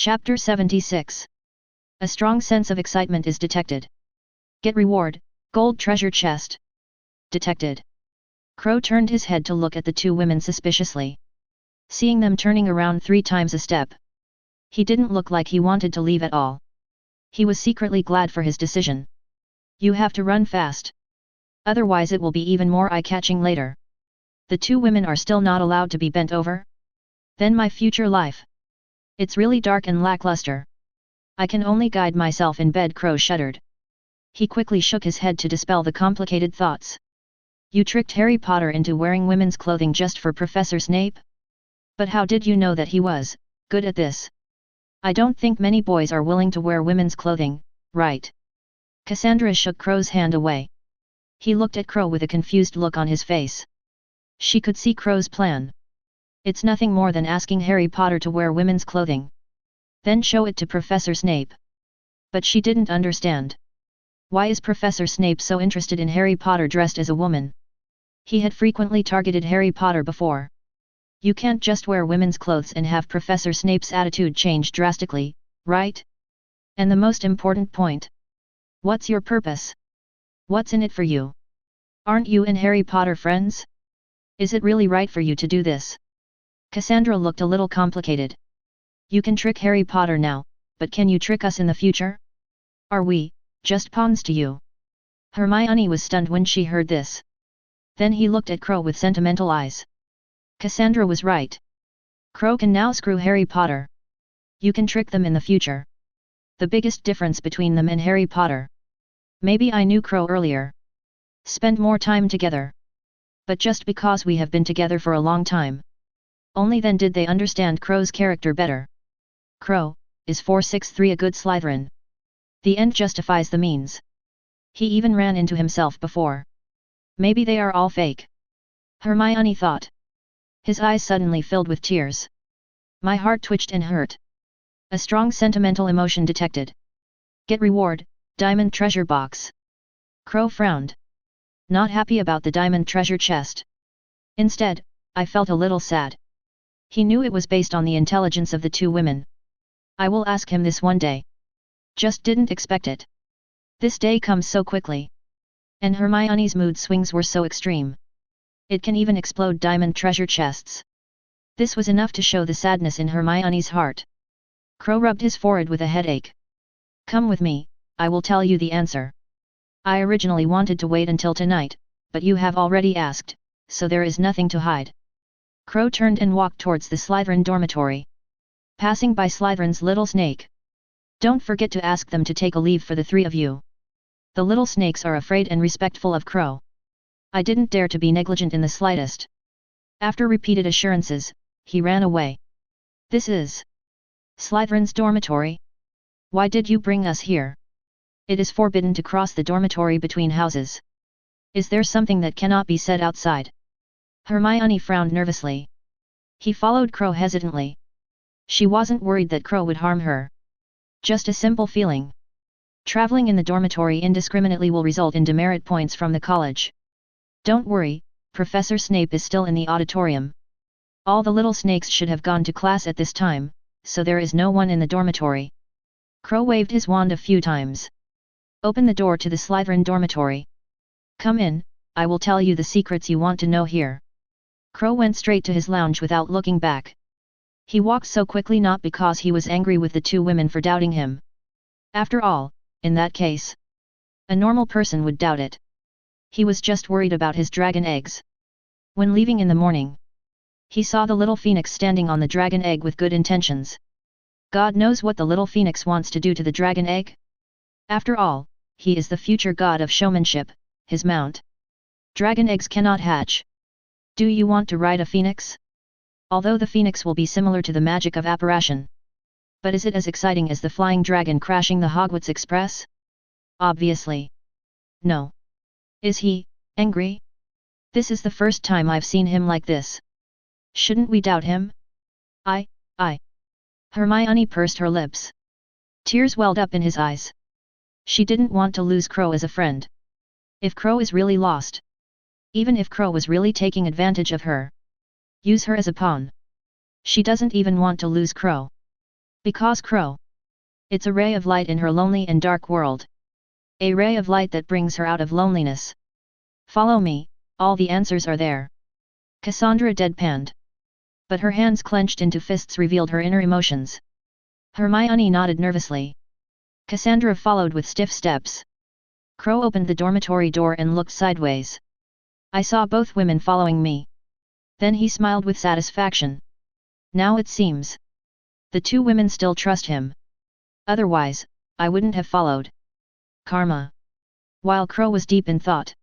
Chapter 76. A strong sense of excitement is detected. Get reward, gold treasure chest. Detected. Crow turned his head to look at the two women suspiciously. Seeing them turning around 3 times a step. He didn't look like he wanted to leave at all. He was secretly glad for his decision. You have to run fast. Otherwise it will be even more eye-catching later. The two women are still not allowed to be bent over? Then my future life. It's really dark and lackluster. I can only guide myself in bed. Crow shuddered. He quickly shook his head to dispel the complicated thoughts. You tricked Harry Potter into wearing women's clothing just for Professor Snape? But how did you know that he was good at this? I don't think many boys are willing to wear women's clothing, right? Cassandra shook Crow's hand away. He looked at Crow with a confused look on his face. She could see Crow's plan. It's nothing more than asking Harry Potter to wear women's clothing. Then show it to Professor Snape. But she didn't understand. Why is Professor Snape so interested in Harry Potter dressed as a woman? He had frequently targeted Harry Potter before. You can't just wear women's clothes and have Professor Snape's attitude change drastically, right? And the most important point. What's your purpose? What's in it for you? Aren't you and Harry Potter friends? Is it really right for you to do this? Cassandra looked a little complicated. You can trick Harry Potter now, but can you trick us in the future? Are we just pawns to you? Hermione was stunned when she heard this. Then he looked at Crow with sentimental eyes. Cassandra was right. Crow can now screw Harry Potter. You can trick them in the future. The biggest difference between them and Harry Potter. Maybe I knew Crow earlier. Spend more time together. But just because we have been together for a long time. Only then did they understand Crow's character better. Crow, is 463 a good Slytherin? The end justifies the means. He even ran into himself before. Maybe they are all fake. Hermione thought. His eyes suddenly filled with tears. My heart twitched and hurt. A strong sentimental emotion detected. Get reward, diamond treasure box. Crow frowned. Not happy about the diamond treasure chest. Instead, I felt a little sad. He knew it was based on the intelligence of the two women. I will ask him this one day. Just didn't expect it. This day comes so quickly. And Hermione's mood swings were so extreme. It can even explode diamond treasure chests. This was enough to show the sadness in Hermione's heart. Crow rubbed his forehead with a headache. Come with me, I will tell you the answer. I originally wanted to wait until tonight, but you have already asked, so there is nothing to hide. Crow turned and walked towards the Slytherin dormitory. Passing by Slytherin's little snake. Don't forget to ask them to take a leave for the 3 of you. The little snakes are afraid and respectful of Crow. I didn't dare to be negligent in the slightest. After repeated assurances, he ran away. This is Slytherin's dormitory? Why did you bring us here? It is forbidden to cross the dormitory between houses. Is there something that cannot be said outside? Hermione frowned nervously. He followed Crow hesitantly. She wasn't worried that Crow would harm her. Just a simple feeling. Traveling in the dormitory indiscriminately will result in demerit points from the college. Don't worry, Professor Snape is still in the auditorium. All the little snakes should have gone to class at this time, so there is no one in the dormitory. Crow waved his wand a few times. Open the door to the Slytherin dormitory. Come in, I will tell you the secrets you want to know here. Crow went straight to his lounge without looking back. He walked so quickly not because he was angry with the two women for doubting him. After all, in that case, a normal person would doubt it. He was just worried about his dragon eggs. When leaving in the morning, he saw the little phoenix standing on the dragon egg with good intentions. God knows what the little phoenix wants to do to the dragon egg. After all, he is the future god of showmanship, his mount. Dragon eggs cannot hatch. Do you want to ride a phoenix? Although the phoenix will be similar to the magic of apparition. But is it as exciting as the flying dragon crashing the Hogwarts Express? Obviously. No. Is he angry? This is the first time I've seen him like this. Shouldn't we doubt him? I. Hermione pursed her lips. Tears welled up in his eyes. She didn't want to lose Crow as a friend. If Crow is really lost. Even if Crow was really taking advantage of her. Use her as a pawn. She doesn't even want to lose Crow. Because Crow. It's a ray of light in her lonely and dark world. A ray of light that brings her out of loneliness. Follow me, all the answers are there. Cassandra deadpanned. But her hands clenched into fists revealed her inner emotions. Hermione nodded nervously. Cassandra followed with stiff steps. Crow opened the dormitory door and looked sideways. I saw both women following me. Then he smiled with satisfaction. Now it seems. The two women still trust him. Otherwise, I wouldn't have followed. Karma. While Crow was deep in thought,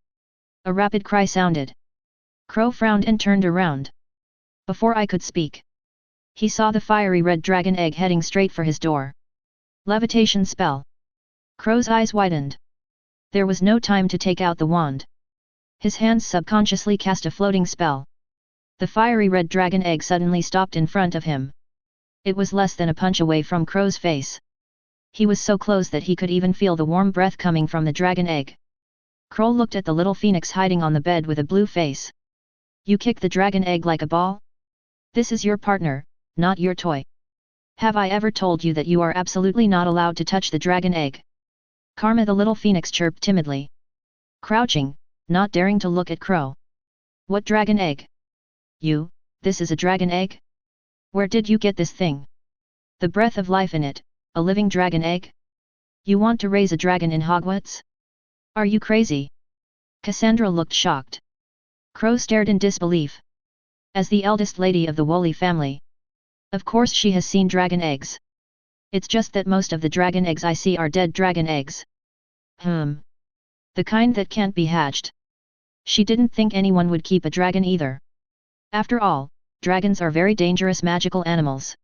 a rapid cry sounded. Crow frowned and turned around. Before I could speak, he saw the fiery red dragon egg heading straight for his door. Levitation spell. Crow's eyes widened. There was no time to take out the wand. His hands subconsciously cast a floating spell. The fiery red dragon egg suddenly stopped in front of him. It was less than a punch away from Crow's face. He was so close that he could even feel the warm breath coming from the dragon egg. Crow looked at the little phoenix hiding on the bed with a blue face. You kick the dragon egg like a ball? This is your partner, not your toy. Have I ever told you that you are absolutely not allowed to touch the dragon egg? Karma the little phoenix chirped timidly. Crouching, not daring to look at Crow. What dragon egg? This is a dragon egg? Where did you get this thing? The breath of life in it, a living dragon egg? You want to raise a dragon in Hogwarts? Are you crazy? Cassandra looked shocked. Crow stared in disbelief. As the eldest lady of the Woolley family, of course she has seen dragon eggs. It's just that most of the dragon eggs I see are dead dragon eggs. The kind that can't be hatched. She didn't think anyone would keep a dragon either. After all, dragons are very dangerous magical animals.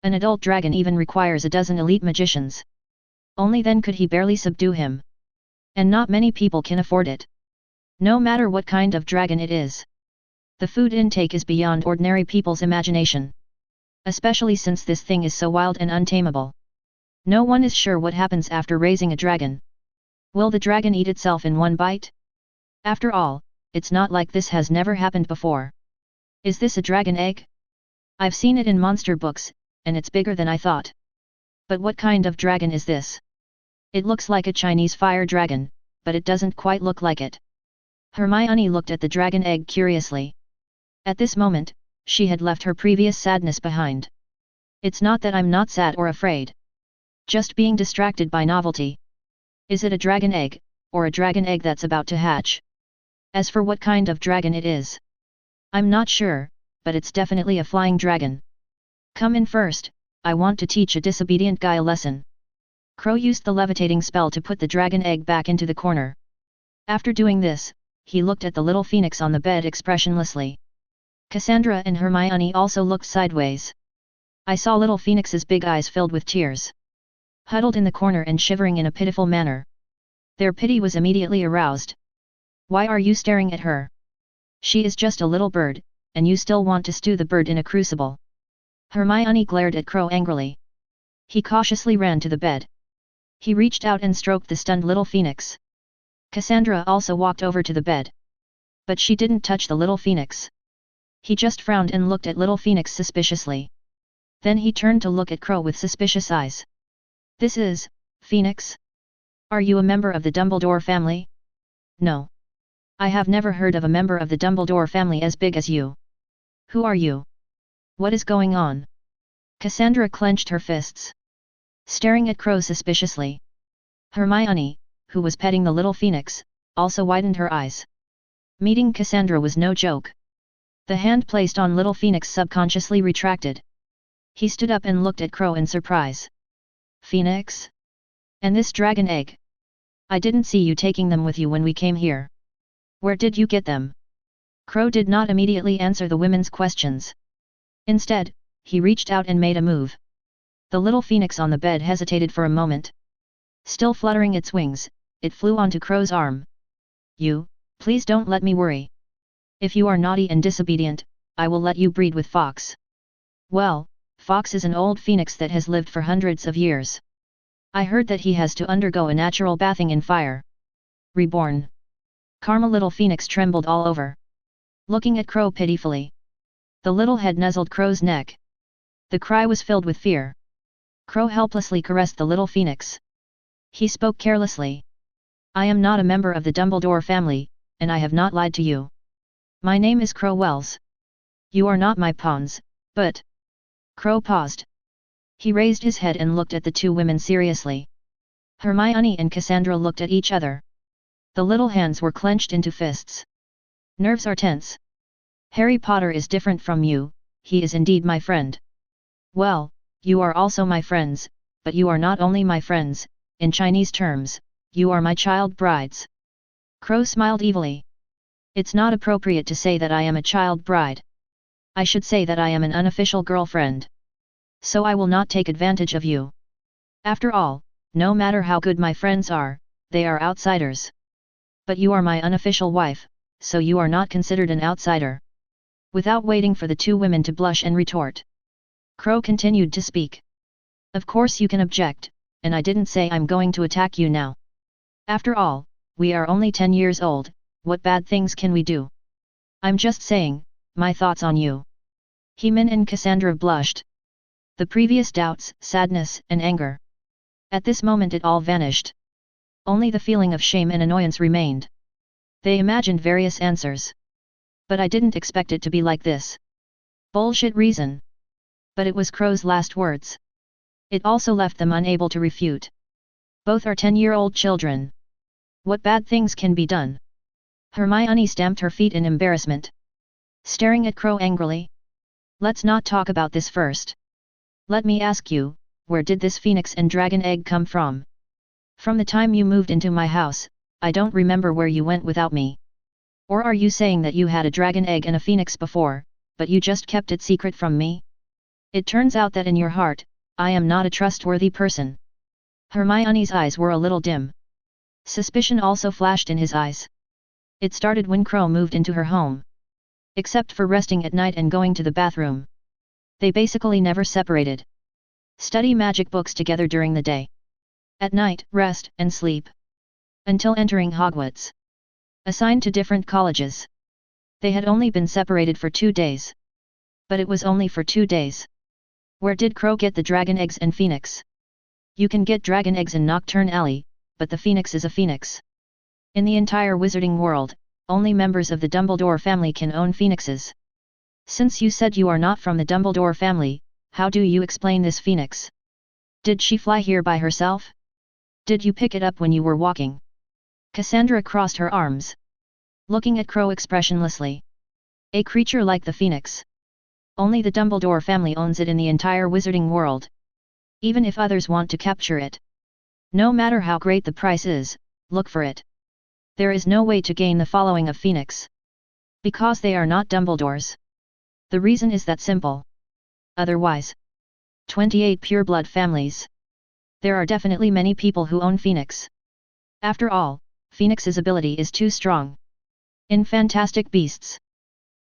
An adult dragon even requires a dozen elite magicians. Only then could he barely subdue him. And not many people can afford it. No matter what kind of dragon it is. The food intake is beyond ordinary people's imagination. Especially since this thing is so wild and untamable. No one is sure what happens after raising a dragon. Will the dragon eat itself in one bite? After all, it's not like this has never happened before. Is this a dragon egg? I've seen it in monster books, and it's bigger than I thought. But what kind of dragon is this? It looks like a Chinese fire dragon, but it doesn't quite look like it. Hermione looked at the dragon egg curiously. At this moment, she had left her previous sadness behind. It's not that I'm not sad or afraid. Just being distracted by novelty. Is it a dragon egg, or a dragon egg that's about to hatch? As for what kind of dragon it is, I'm not sure, but it's definitely a flying dragon. Come in first, I want to teach a disobedient guy a lesson. Crow used the levitating spell to put the dragon egg back into the corner. After doing this, he looked at the little phoenix on the bed expressionlessly. Cassandra and Hermione also looked sideways. I saw little phoenix's big eyes filled with tears. Huddled in the corner and shivering in a pitiful manner. Their pity was immediately aroused. Why are you staring at her? She is just a little bird, and you still want to stew the bird in a crucible. Hermione glared at Crow angrily. He cautiously ran to the bed. He reached out and stroked the stunned little phoenix. Cassandra also walked over to the bed. But she didn't touch the little phoenix. He just frowned and looked at little phoenix suspiciously. Then he turned to look at Crow with suspicious eyes. This is, Phoenix? Are you a member of the Dumbledore family? No. I have never heard of a member of the Dumbledore family as big as you. Who are you? What is going on? Cassandra clenched her fists. Staring at Crow suspiciously. Hermione, who was petting the little phoenix, also widened her eyes. Meeting Cassandra was no joke. The hand placed on little phoenix subconsciously retracted. He stood up and looked at Crow in surprise. Phoenix? And this dragon egg? I didn't see you taking them with you when we came here. Where did you get them? Crow did not immediately answer the women's questions. Instead, he reached out and made a move. The little phoenix on the bed hesitated for a moment. Still fluttering its wings, it flew onto Crow's arm. Please don't let me worry. If you are naughty and disobedient, I will let you breed with Fox. Well, Fox is an old phoenix that has lived for hundreds of years. I heard that he has to undergo a natural bathing in fire. Reborn. Karma little phoenix trembled all over. Looking at Crow pitifully. The little head nuzzled Crow's neck. The cry was filled with fear. Crow helplessly caressed the little phoenix. He spoke carelessly. I am not a member of the Dumbledore family, and I have not lied to you. My name is Crow Wells. You are not my pawns, but... Crow paused. He raised his head and looked at the two women seriously. Hermione and Cassandra looked at each other. The little hands were clenched into fists. Nerves are tense. Harry Potter is different from you, he is indeed my friend. Well, you are also my friends, but you are not only my friends, in Chinese terms, you are my child brides. Crow smiled evilly. It's not appropriate to say that I am a child bride. I should say that I am an unofficial girlfriend. So I will not take advantage of you. After all, no matter how good my friends are, they are outsiders. But you are my unofficial wife, so you are not considered an outsider. Without waiting for the two women to blush and retort, Crow continued to speak. Of course you can object, and I didn't say I'm going to attack you now. After all, we are only 10 years old, what bad things can we do? I'm just saying, my thoughts on you. Hermione and Cassandra blushed. The previous doubts, sadness, and anger. At this moment it all vanished. Only the feeling of shame and annoyance remained. They imagined various answers. But I didn't expect it to be like this. Bullshit reason. But it was Crow's last words. It also left them unable to refute. Both are 10-year-old children. What bad things can be done? Hermione stamped her feet in embarrassment. Staring at Crow angrily. Let's not talk about this first. Let me ask you, where did this phoenix and dragon egg come from? From the time you moved into my house, I don't remember where you went without me. Or are you saying that you had a dragon egg and a phoenix before, but you just kept it secret from me? It turns out that in your heart, I am not a trustworthy person. Hermione's eyes were a little dim. Suspicion also flashed in his eyes. It started when Crow moved into her home. Except for resting at night and going to the bathroom. They basically never separated. Study magic books together during the day. At night, rest and sleep. Until entering Hogwarts. Assigned to different colleges. They had only been separated for 2 days. But it was only for 2 days. Where did Crow get the dragon eggs and phoenix? You can get dragon eggs in Nocturne Alley, but the phoenix is a phoenix. In the entire wizarding world, only members of the Dumbledore family can own phoenixes. Since you said you are not from the Dumbledore family, how do you explain this phoenix? Did she fly here by herself? Did you pick it up when you were walking? Cassandra crossed her arms. Looking at Crow expressionlessly. A creature like the phoenix. Only the Dumbledore family owns it in the entire wizarding world. Even if others want to capture it. No matter how great the price is, look for it. There is no way to gain the following of Phoenix. Because they are not Dumbledores. The reason is that simple. Otherwise. 28 pureblood families. There are definitely many people who own Phoenix. After all, Phoenix's ability is too strong. In Fantastic Beasts,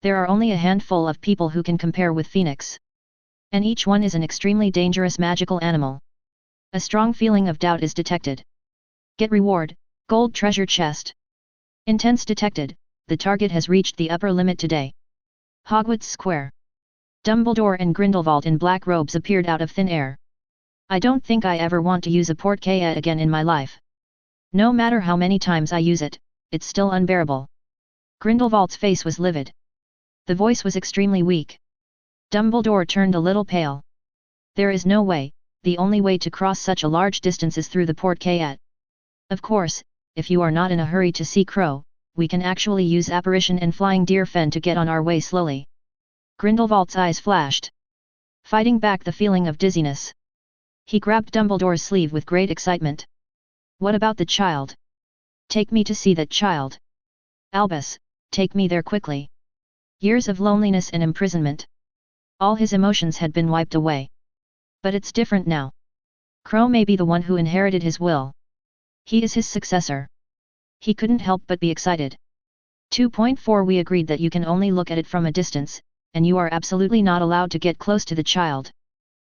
there are only a handful of people who can compare with Phoenix. And each one is an extremely dangerous magical animal. A strong feeling of doubt is detected. Get reward, gold treasure chest. Intense detected, the target has reached the upper limit today. Hogwarts Square. Dumbledore and Grindelwald in black robes appeared out of thin air. I don't think I ever want to use a portkey again in my life. No matter how many times I use it, it's still unbearable. Grindelwald's face was livid. The voice was extremely weak. Dumbledore turned a little pale. There is no way, the only way to cross such a large distance is through the portkey. Of course, if you are not in a hurry to see Crow, we can actually use apparition and flying deer fen to get on our way slowly. Grindelwald's eyes flashed. Fighting back the feeling of dizziness. He grabbed Dumbledore's sleeve with great excitement. What about the child? Take me to see that child. Albus, take me there quickly. Years of loneliness and imprisonment. All his emotions had been wiped away. But it's different now. Crow may be the one who inherited his will. He is his successor. He couldn't help but be excited. 2.4 We agreed that you can only look at it from a distance, and you are absolutely not allowed to get close to the child.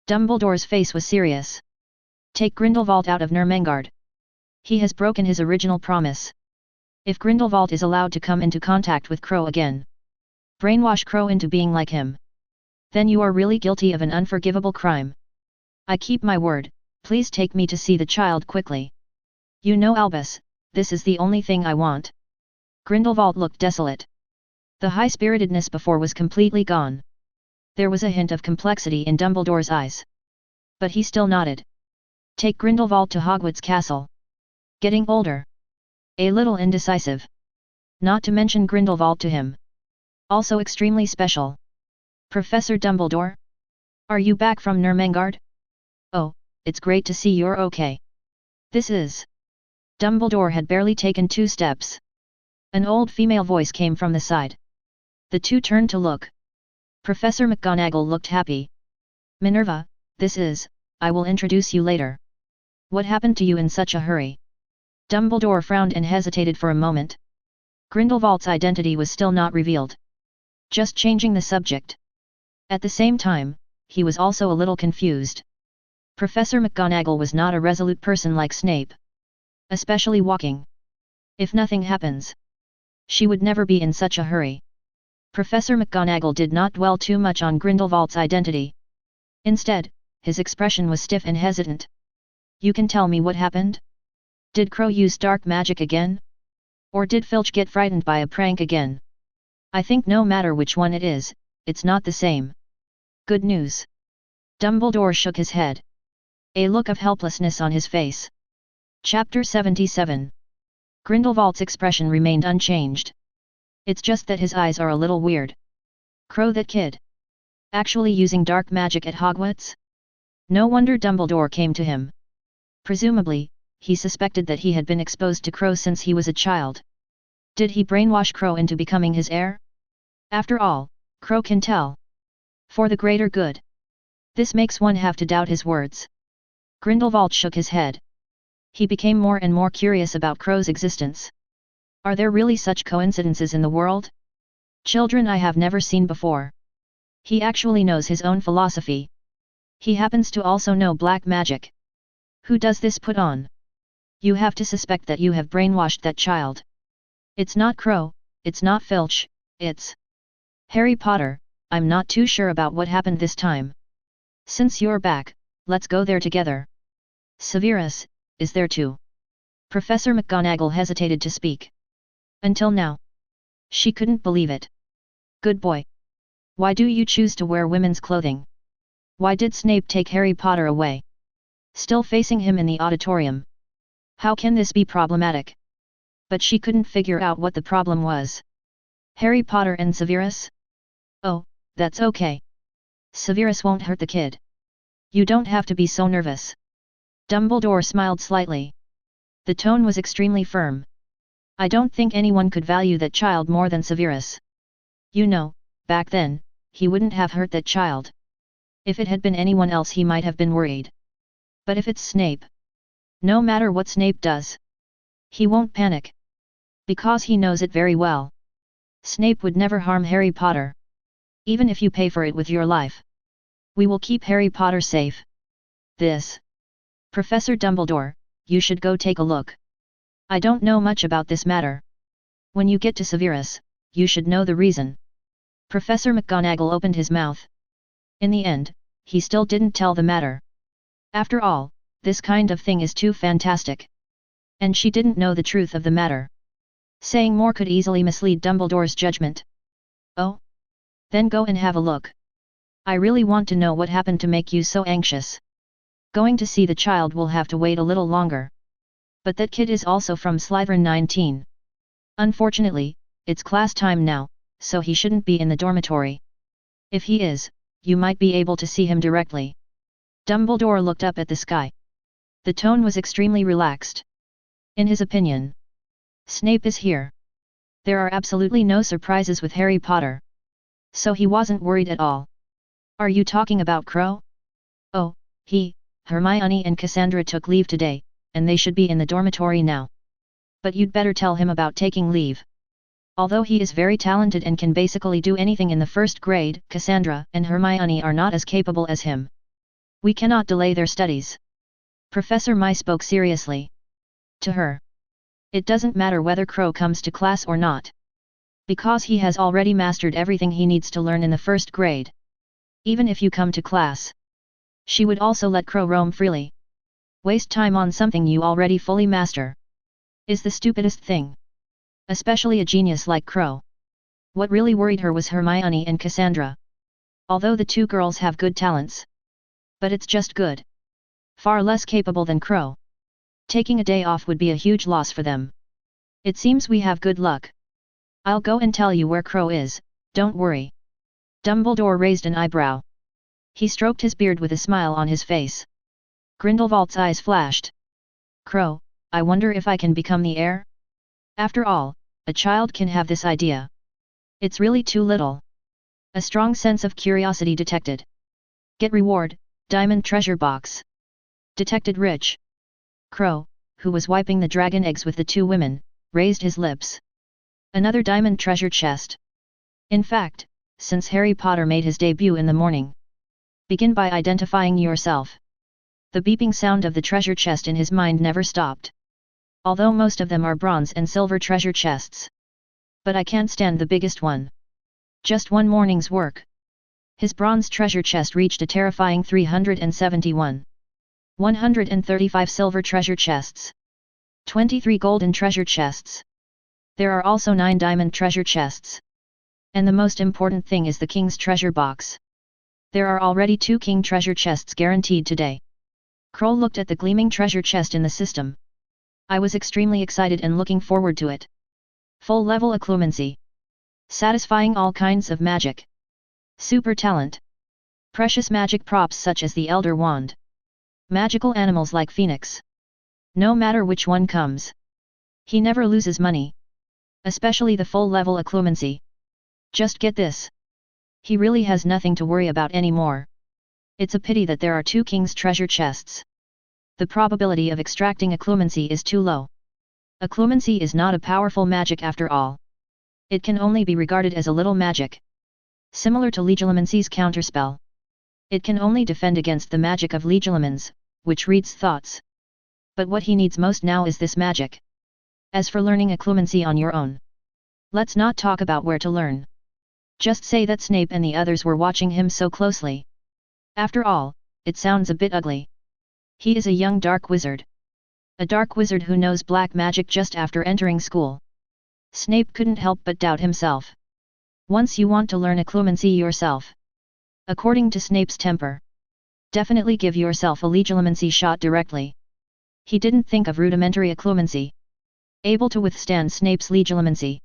Dumbledore's face was serious. Take Grindelwald out of Nurmengard. He has broken his original promise. If Grindelwald is allowed to come into contact with Crow again, brainwash Crow into being like him, then you are really guilty of an unforgivable crime. I keep my word, please take me to see the child quickly. You know Albus, this is the only thing I want. Grindelwald looked desolate. The high-spiritedness before was completely gone. There was a hint of complexity in Dumbledore's eyes. But he still nodded. Take Grindelwald to Hogwarts Castle. Getting older. A little indecisive. Not to mention Grindelwald to him. Also extremely special. Professor Dumbledore? Are you back from Nurmengard? Oh, it's great to see you're okay. This is... Dumbledore had barely taken 2 steps. An old female voice came from the side. The two turned to look. Professor McGonagall looked happy. Minerva, this is, I will introduce you later. What happened to you in such a hurry? Dumbledore frowned and hesitated for a moment. Grindelwald's identity was still not revealed. Just changing the subject. At the same time, he was also a little confused. Professor McGonagall was not a resolute person like Snape. Especially walking. If nothing happens, she would never be in such a hurry. Professor McGonagall did not dwell too much on Grindelwald's identity. Instead, his expression was stiff and hesitant. You can tell me what happened? Did Crow use dark magic again? Or did Filch get frightened by a prank again? I think no matter which one it is, it's not the same. Good news. Dumbledore shook his head. A look of helplessness on his face. Chapter 77. Grindelwald's expression remained unchanged. It's just that his eyes are a little weird. Crow, that kid. Actually using dark magic at Hogwarts? No wonder Dumbledore came to him. Presumably, he suspected that he had been exposed to Crow since he was a child. Did he brainwash Crow into becoming his heir? After all, Crow can tell. For the greater good. This makes one have to doubt his words. Grindelwald shook his head. He became more and more curious about Crow's existence. Are there really such coincidences in the world? Children I have never seen before. He actually knows his own philosophy. He happens to also know black magic. Who does this put on? You have to suspect that you have brainwashed that child. It's not Crow, it's not Filch, it's... Harry Potter, I'm not too sure about what happened this time. Since you're back, let's go there together. Severus, is there too? Professor McGonagall hesitated to speak. Until now. She couldn't believe it. Good boy. Why do you choose to wear women's clothing? Why did Snape take Harry Potter away? Still facing him in the auditorium. How can this be problematic? But she couldn't figure out what the problem was. Harry Potter and Severus? Oh, that's okay. Severus won't hurt the kid. You don't have to be so nervous. Dumbledore smiled slightly. The tone was extremely firm. I don't think anyone could value that child more than Severus. You know, back then, he wouldn't have hurt that child. If it had been anyone else he might have been worried. But if it's Snape, no matter what Snape does, he won't panic. Because he knows it very well. Snape would never harm Harry Potter. Even if you pay for it with your life. We will keep Harry Potter safe. This. Professor Dumbledore, you should go take a look. I don't know much about this matter. When you get to Severus, you should know the reason. Professor McGonagall opened his mouth. In the end, he still didn't tell the matter. After all, this kind of thing is too fantastic. And she didn't know the truth of the matter. Saying more could easily mislead Dumbledore's judgment. Oh? Then go and have a look. I really want to know what happened to make you so anxious. Going to see the child will have to wait a little longer. But that kid is also from Slytherin 19. Unfortunately, it's class time now, so he shouldn't be in the dormitory. If he is, you might be able to see him directly. Dumbledore looked up at the sky. The tone was extremely relaxed. In his opinion, Snape is here. There are absolutely no surprises with Harry Potter. So he wasn't worried at all. Are you talking about Crow? Oh, Hermione and Cassandra took leave today, and they should be in the dormitory now. But you'd better tell him about taking leave. Although he is very talented and can basically do anything in the first grade, Cassandra and Hermione are not as capable as him. We cannot delay their studies. Professor Mai spoke seriously. To her. It doesn't matter whether Crow comes to class or not. Because he has already mastered everything he needs to learn in the first grade. Even if you come to class. She would also let Crow roam freely. Waste time on something you already fully master is the stupidest thing. Especially a genius like Crow. What really worried her was Hermione and Cassandra. Although the two girls have good talents. But it's just good. Far less capable than Crow. Taking a day off would be a huge loss for them. It seems we have good luck. I'll go and tell you where Crow is, don't worry. Dumbledore raised an eyebrow. He stroked his beard with a smile on his face. Grindelwald's eyes flashed. Crow, I wonder if I can become the heir? After all, a child can have this idea. It's really too little. A strong sense of curiosity detected. Get reward, diamond treasure box. Detected rich. Crow, who was wiping the dragon eggs with the two women, raised his lips. Another diamond treasure chest. In fact, since Harry Potter made his debut in the morning. Begin by identifying yourself. The beeping sound of the treasure chest in his mind never stopped. Although most of them are bronze and silver treasure chests. But I can't stand the biggest one. Just one morning's work. His bronze treasure chest reached a terrifying 371. 135 silver treasure chests. 23 golden treasure chests. There are also 9 diamond treasure chests. And the most important thing is the king's treasure box. There are already 2 king treasure chests guaranteed today. Kroll looked at the gleaming treasure chest in the system. I was extremely excited and looking forward to it. Full level occlumency. Satisfying all kinds of magic. Super talent. Precious magic props such as the Elder Wand. Magical animals like Phoenix. No matter which one comes. He never loses money. Especially the full level occlumency. Just get this. He really has nothing to worry about anymore. It's a pity that there are 2 king's treasure chests. The probability of extracting occlumency is too low. Occlumency is not a powerful magic after all. It can only be regarded as a little magic. Similar to legilimency's counterspell. It can only defend against the magic of legilimens, which reads thoughts. But what he needs most now is this magic. As for learning occlumency on your own. Let's not talk about where to learn. Just say that Snape and the others were watching him so closely. After all, it sounds a bit ugly. He is a young dark wizard. A dark wizard who knows black magic just after entering school. Snape couldn't help but doubt himself. Once you want to learn occlumency yourself. According to Snape's temper. Definitely give yourself a legilimency shot directly. He didn't think of rudimentary occlumency. Able to withstand Snape's legilimency.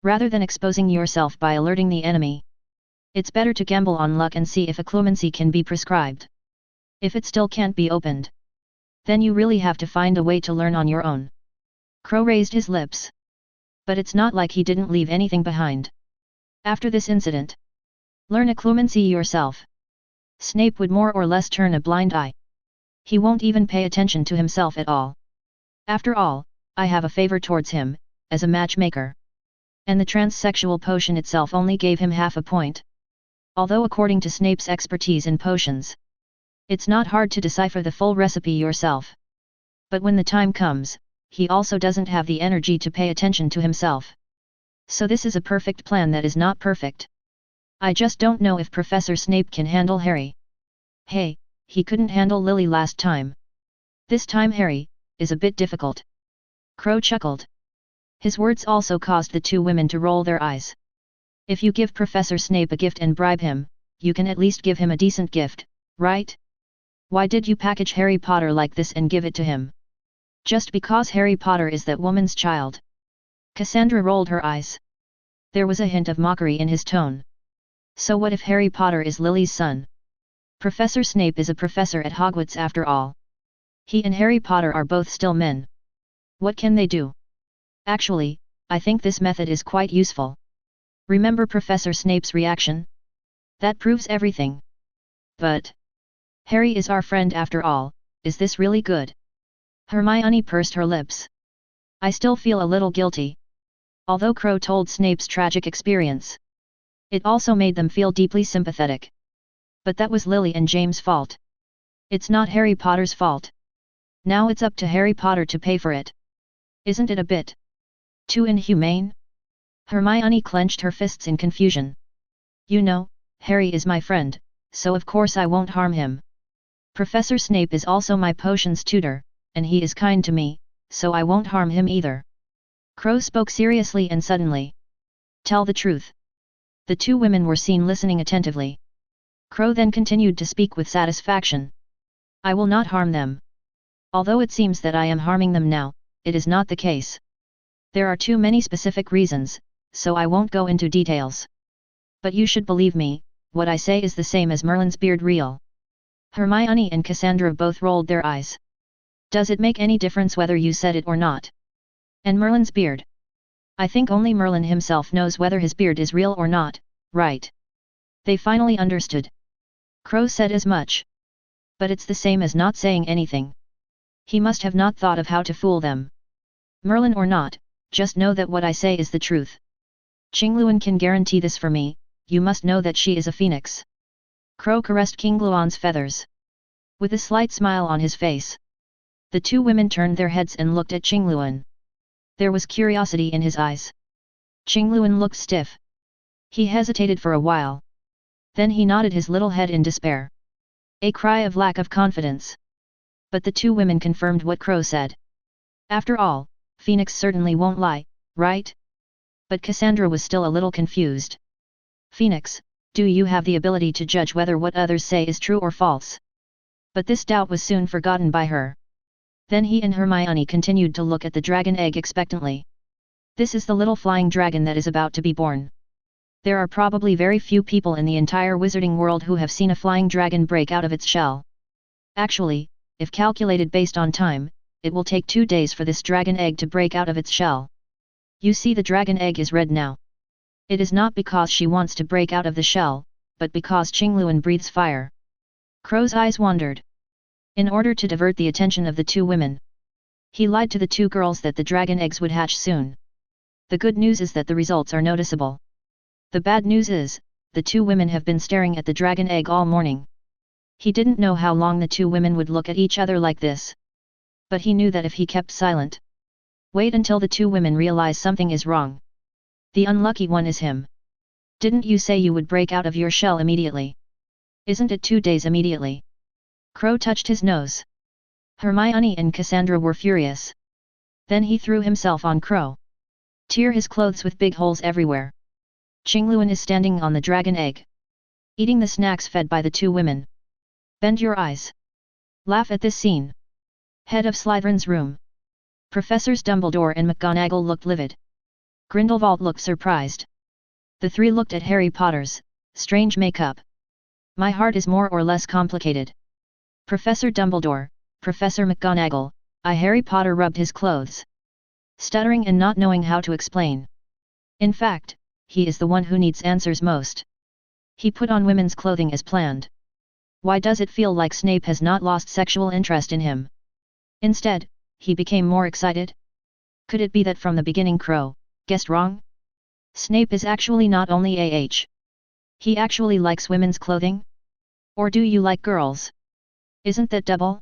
Rather than exposing yourself by alerting the enemy. It's better to gamble on luck and see if occlumency can be prescribed. If it still can't be opened. Then you really have to find a way to learn on your own. Crow raised his lips. But it's not like he didn't leave anything behind. After this incident. Learn occlumency yourself. Snape would more or less turn a blind eye. He won't even pay attention to himself at all. After all, I have a favor towards him, as a matchmaker. And the transsexual potion itself only gave him half a point. Although according to Snape's expertise in potions. It's not hard to decipher the full recipe yourself. But when the time comes, he also doesn't have the energy to pay attention to himself. So this is a perfect plan that is not perfect. I just don't know if Professor Snape can handle Harry. Hey, he couldn't handle Lily last time. This time Harry, is a bit difficult. Crow chuckled. His words also caused the 2 women to roll their eyes. If you give Professor Snape a gift and bribe him, you can at least give him a decent gift, right? Why did you package Harry Potter like this and give it to him? Just because Harry Potter is that woman's child. Cassandra rolled her eyes. There was a hint of mockery in his tone. So what if Harry Potter is Lily's son? Professor Snape is a professor at Hogwarts after all. He and Harry Potter are both still men. What can they do? Actually, I think this method is quite useful. Remember Professor Snape's reaction? That proves everything. But Harry is our friend after all, is this really good? Hermione pursed her lips. I still feel a little guilty. Although Crow told Snape's tragic experience. It also made them feel deeply sympathetic. But that was Lily and James' fault. It's not Harry Potter's fault. Now it's up to Harry Potter to pay for it. Isn't it a bit too inhumane? Hermione clenched her fists in confusion. You know, Harry is my friend, so of course I won't harm him. Professor Snape is also my potions tutor, and he is kind to me, so I won't harm him either. Crow spoke seriously and suddenly. Tell the truth. The two women were seen listening attentively. Crow then continued to speak with satisfaction. I will not harm them. Although it seems that I am harming them now, it is not the case. There are too many specific reasons, so I won't go into details. But you should believe me, what I say is the same as Merlin's beard real. Hermione and Cassandra both rolled their eyes. Does it make any difference whether you said it or not? And Merlin's beard? I think only Merlin himself knows whether his beard is real or not, right? They finally understood. Crow said as much. But it's the same as not saying anything. He must have not thought of how to fool them. Merlin or not, just know that what I say is the truth. Qingluan can guarantee this for me, you must know that she is a phoenix. Crow caressed Qingluan's feathers. With a slight smile on his face. The two women turned their heads and looked at Qingluan. There was curiosity in his eyes. Qingluan looked stiff. He hesitated for a while. Then he nodded his little head in despair. A cry of lack of confidence. But the two women confirmed what Crow said. After all, Phoenix certainly won't lie, right? But Cassandra was still a little confused. Phoenix, do you have the ability to judge whether what others say is true or false? But this doubt was soon forgotten by her. Then he and Hermione continued to look at the dragon egg expectantly. This is the little flying dragon that is about to be born. There are probably very few people in the entire wizarding world who have seen a flying dragon break out of its shell. Actually, if calculated based on time, it will take 2 days for this dragon egg to break out of its shell. You see, the dragon egg is red now. It is not because she wants to break out of the shell, but because Qingluan breathes fire. Crow's eyes wandered. In order to divert the attention of the two women, he lied to the two girls that the dragon eggs would hatch soon. The good news is that the results are noticeable. The bad news is, the two women have been staring at the dragon egg all morning. He didn't know how long the two women would look at each other like this. But he knew that if he kept silent, wait until the two women realize something is wrong. The unlucky one is him. Didn't you say you would break out of your shell immediately? Isn't it 2 days immediately? Crow touched his nose. Hermione and Cassandra were furious. Then he threw himself on Crow. Tear his clothes with big holes everywhere. Qingluan is standing on the dragon egg, eating the snacks fed by the two women. Bend your eyes. Laugh at this scene. Head of Slytherin's room. Professors Dumbledore and McGonagall looked livid. Grindelwald looked surprised. The three looked at Harry Potter's strange makeup. My heart is more or less complicated. Professor Dumbledore, Professor McGonagall, Harry Potter rubbed his clothes, stuttering and not knowing how to explain. In fact, he is the one who needs answers most. He put on women's clothing as planned. Why does it feel like Snape has not lost sexual interest in him? Instead, he became more excited? Could it be that from the beginning Crow guessed wrong? Snape is actually not only he actually likes women's clothing? Or do you like girls? Isn't that double?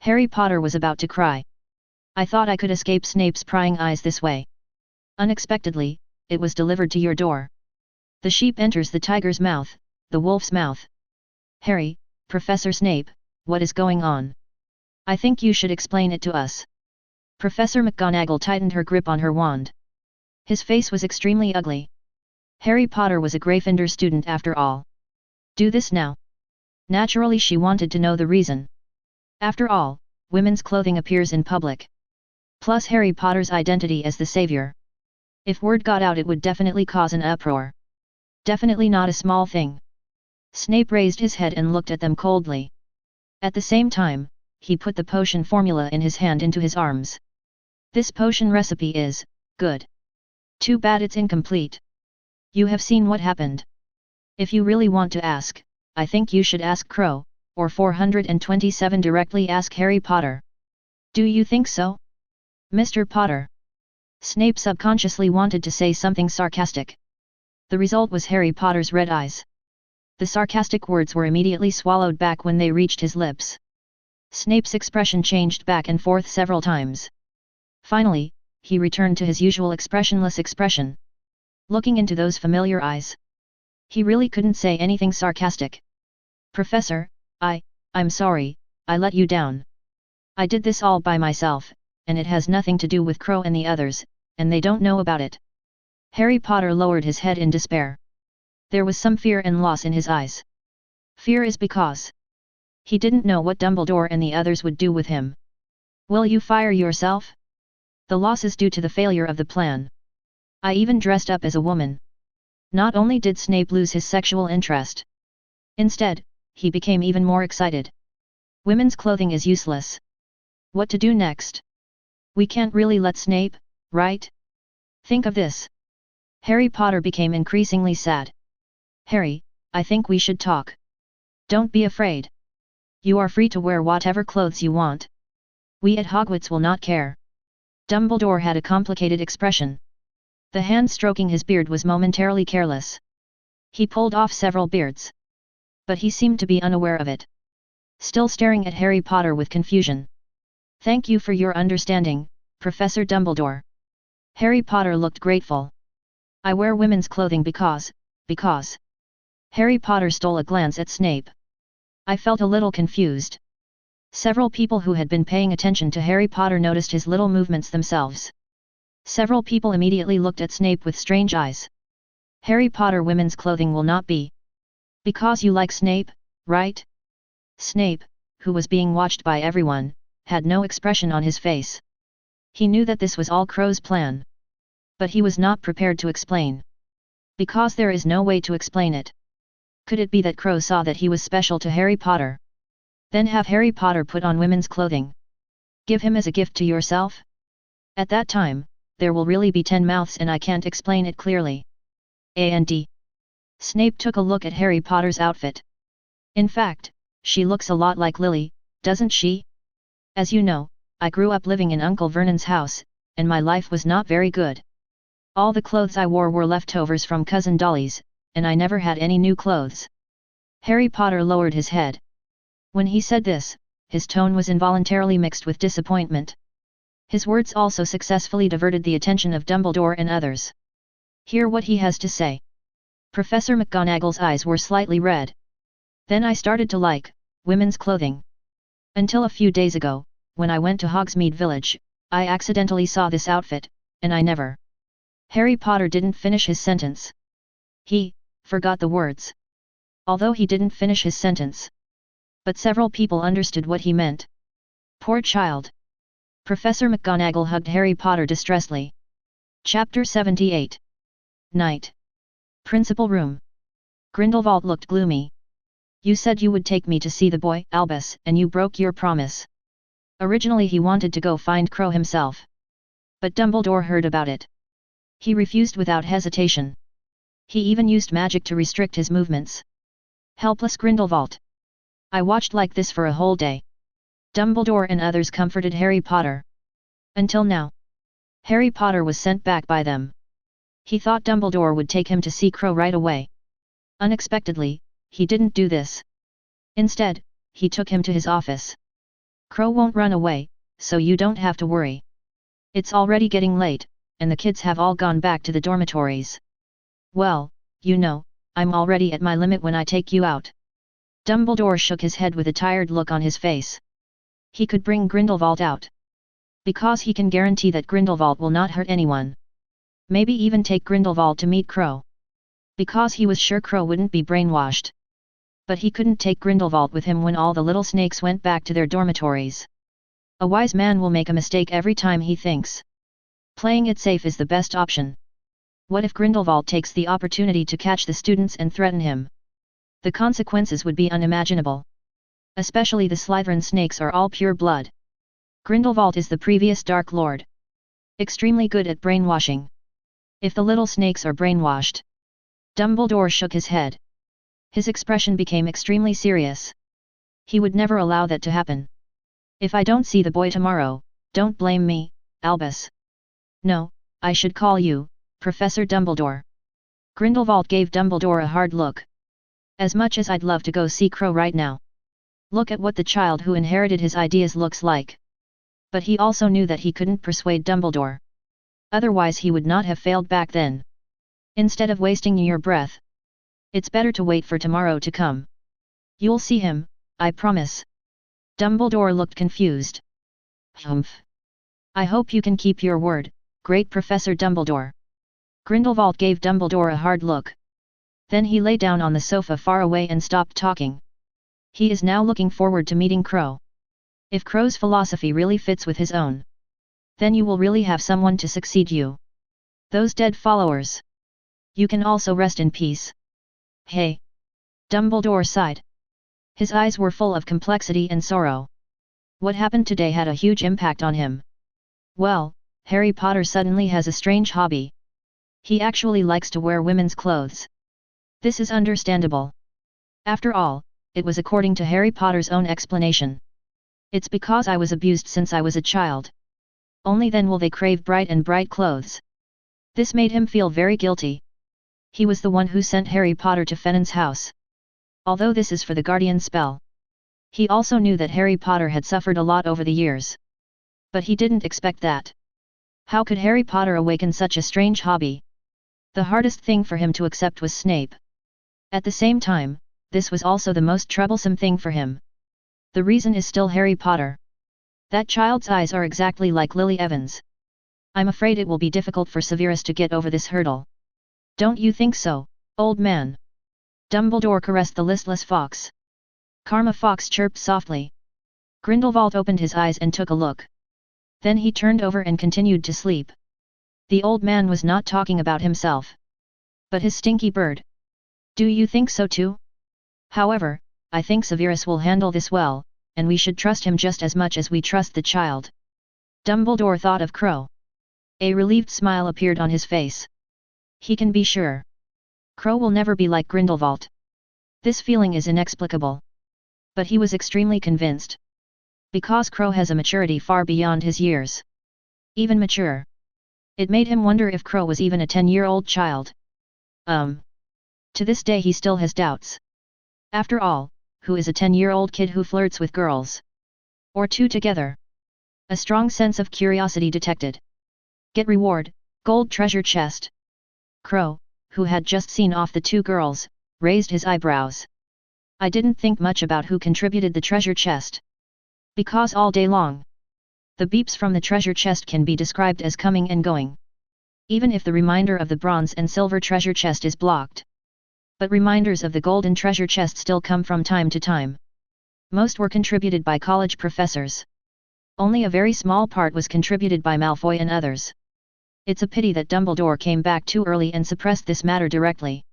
Harry Potter was about to cry. I thought I could escape Snape's prying eyes this way. Unexpectedly, it was delivered to your door. The sheep enters the tiger's mouth, the wolf's mouth. Harry, Professor Snape, what is going on? I think you should explain it to us. Professor McGonagall tightened her grip on her wand. His face was extremely ugly. Harry Potter was a Gryffindor student after all. Do this now. Naturally she wanted to know the reason. After all, women's clothing appears in public. Plus Harry Potter's identity as the savior. If word got out it would definitely cause an uproar. Definitely not a small thing. Snape raised his head and looked at them coldly. At the same time, he put the potion formula in his hand into his arms. This potion recipe is good. Too bad it's incomplete. You have seen what happened. If you really want to ask, I think you should ask Crow, or 427 directly ask Harry Potter. Do you think so? Mr. Potter. Snape subconsciously wanted to say something sarcastic. The result was Harry Potter's red eyes. The sarcastic words were immediately swallowed back when they reached his lips. Snape's expression changed back and forth several times. Finally, he returned to his usual expressionless expression. Looking into those familiar eyes. He really couldn't say anything sarcastic. Professor, I'm sorry, I let you down. I did this all by myself, and it has nothing to do with Crow and the others, and they don't know about it. Harry Potter lowered his head in despair. There was some fear and loss in his eyes. Fear is because he didn't know what Dumbledore and the others would do with him. Will you fire yourself? The loss is due to the failure of the plan. I even dressed up as a woman. Not only did Snape lose his sexual interest. Instead, he became even more excited. Women's clothing is useless. What to do next? We can't really let Snape, right? Think of this. Harry Potter became increasingly sad. Harry, I think we should talk. Don't be afraid. You are free to wear whatever clothes you want. We at Hogwarts will not care. Dumbledore had a complicated expression. The hand stroking his beard was momentarily careless. He pulled off several beards. But he seemed to be unaware of it. Still staring at Harry Potter with confusion. Thank you for your understanding, Professor Dumbledore. Harry Potter looked grateful. I wear women's clothing because. Harry Potter stole a glance at Snape. I felt a little confused. Several people who had been paying attention to Harry Potter noticed his little movements themselves. Several people immediately looked at Snape with strange eyes. Harry Potter women's clothing will not be. Because you like Snape, right? Snape, who was being watched by everyone, had no expression on his face. He knew that this was all Crow's plan. But he was not prepared to explain. Because there is no way to explain it. Could it be that Crow saw that he was special to Harry Potter? Then have Harry Potter put on women's clothing. Give him as a gift to yourself? At that time, there will really be 10 mouths and I can't explain it clearly. And Snape took a look at Harry Potter's outfit. In fact, she looks a lot like Lily, doesn't she? As you know, I grew up living in Uncle Vernon's house, and my life was not very good. All the clothes I wore were leftovers from Cousin Dolly's, and I never had any new clothes. Harry Potter lowered his head. When he said this, his tone was involuntarily mixed with disappointment. His words also successfully diverted the attention of Dumbledore and others. Hear what he has to say. Professor McGonagall's eyes were slightly red. Then I started to like women's clothing. Until a few days ago, when I went to Hogsmeade Village, I accidentally saw this outfit, and I never. Harry Potter didn't finish his sentence. He forgot the words. Although he didn't finish his sentence. But several people understood what he meant. Poor child. Professor McGonagall hugged Harry Potter distressedly. Chapter 78. Night. Principal room. Grindelwald looked gloomy. You said you would take me to see the boy, Albus, and you broke your promise. Originally he wanted to go find Crow himself. But Dumbledore heard about it. He refused without hesitation. He even used magic to restrict his movements. Helpless Grindelwald. I watched like this for a whole day. Dumbledore and others comforted Harry Potter. Until now. Harry Potter was sent back by them. He thought Dumbledore would take him to see Crow right away. Unexpectedly, he didn't do this. Instead, he took him to his office. Crow won't run away, so you don't have to worry. It's already getting late, and the kids have all gone back to the dormitories. Well, you know, I'm already at my limit when I take you out. Dumbledore shook his head with a tired look on his face. He could bring Grindelwald out. Because he can guarantee that Grindelwald will not hurt anyone. Maybe even take Grindelwald to meet Crow. Because he was sure Crow wouldn't be brainwashed. But he couldn't take Grindelwald with him when all the little snakes went back to their dormitories. A wise man will make a mistake every time he thinks. Playing it safe is the best option. What if Grindelwald takes the opportunity to catch the students and threaten him? The consequences would be unimaginable. Especially the Slytherin snakes are all pure blood. Grindelwald is the previous Dark Lord. Extremely good at brainwashing. If the little snakes are brainwashed. Dumbledore shook his head. His expression became extremely serious. He would never allow that to happen. If I don't see the boy tomorrow, don't blame me, Albus. No, I should call you, Professor Dumbledore. Grindelwald gave Dumbledore a hard look. As much as I'd love to go see Crow right now. Look at what the child who inherited his ideas looks like. But he also knew that he couldn't persuade Dumbledore. Otherwise he would not have failed back then. Instead of wasting your breath. It's better to wait for tomorrow to come. You'll see him, I promise. Dumbledore looked confused. Humph. I hope you can keep your word, great Professor Dumbledore. Grindelwald gave Dumbledore a hard look. Then he lay down on the sofa far away and stopped talking. He is now looking forward to meeting Crow. If Crow's philosophy really fits with his own, then you will really have someone to succeed you. Those dead followers. You can also rest in peace. Hey! Dumbledore sighed. His eyes were full of complexity and sorrow. What happened today had a huge impact on him. Well, Harry Potter suddenly has a strange hobby. He actually likes to wear women's clothes. This is understandable. After all, it was according to Harry Potter's own explanation. It's because I was abused since I was a child. Only then will they crave bright clothes. This made him feel very guilty. He was the one who sent Harry Potter to Fennon's house. Although this is for the guardian spell. He also knew that Harry Potter had suffered a lot over the years. But he didn't expect that. How could Harry Potter awaken such a strange hobby? The hardest thing for him to accept was Snape. At the same time, this was also the most troublesome thing for him. The reason is still Harry Potter. That child's eyes are exactly like Lily Evans. I'm afraid it will be difficult for Severus to get over this hurdle. Don't you think so, old man? Dumbledore caressed the listless fox. Karma Fox chirped softly. Grindelwald opened his eyes and took a look. Then he turned over and continued to sleep. The old man was not talking about himself, but his stinky bird. Do you think so too? However, I think Severus will handle this well, and we should trust him just as much as we trust the child. Dumbledore thought of Crow. A relieved smile appeared on his face. He can be sure. Crow will never be like Grindelwald. This feeling is inexplicable. But he was extremely convinced. Because Crow has a maturity far beyond his years. Even mature. It made him wonder if Crow was even a 10-year-old child. To this day he still has doubts. After all, who is a 10-year-old kid who flirts with girls? Or two together? A strong sense of curiosity detected. Get reward, gold treasure chest. Crow, who had just seen off the two girls, raised his eyebrows. I didn't think much about who contributed the treasure chest. Because all day long, the beeps from the treasure chest can be described as coming and going. Even if the reminder of the bronze and silver treasure chest is blocked. But reminders of the golden treasure chest still come from time to time. Most were contributed by college professors. Only a very small part was contributed by Malfoy and others. It's a pity that Dumbledore came back too early and suppressed this matter directly.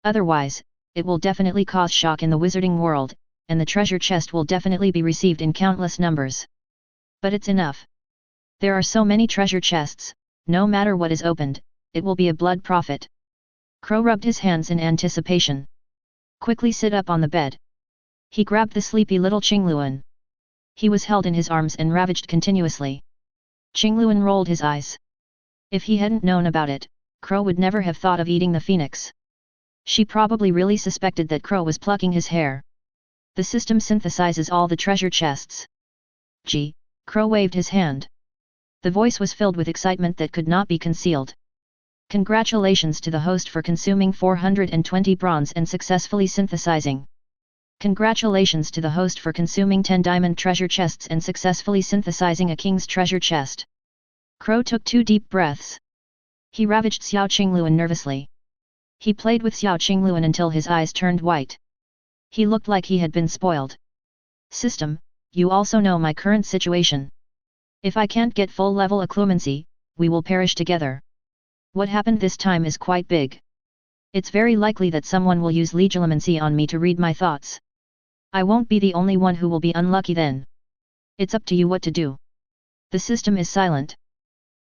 Otherwise, it will definitely cause shock in the wizarding world, and the treasure chest will definitely be received in countless numbers. But it's enough. There are so many treasure chests, no matter what is opened, it will be a blood profit. Crow rubbed his hands in anticipation. Quickly sit up on the bed. He grabbed the sleepy little Qingluan. He was held in his arms and ravaged continuously. Qingluan rolled his eyes. If he hadn't known about it, Crow would never have thought of eating the phoenix. She probably really suspected that Crow was plucking his hair. The system synthesizes all the treasure chests. Gee, Crow waved his hand. The voice was filled with excitement that could not be concealed. Congratulations to the host for consuming 420 bronze and successfully synthesizing. Congratulations to the host for consuming 10 diamond treasure chests and successfully synthesizing a king's treasure chest. Crow took 2 deep breaths. He ravaged Xiao Qingluan nervously. He played with Xiao Qingluan until his eyes turned white. He looked like he had been spoiled. System, you also know my current situation. If I can't get full level occlumency, we will perish together. What happened this time is quite big. It's very likely that someone will use legilimency on me to read my thoughts. I won't be the only one who will be unlucky then. It's up to you what to do. The system is silent.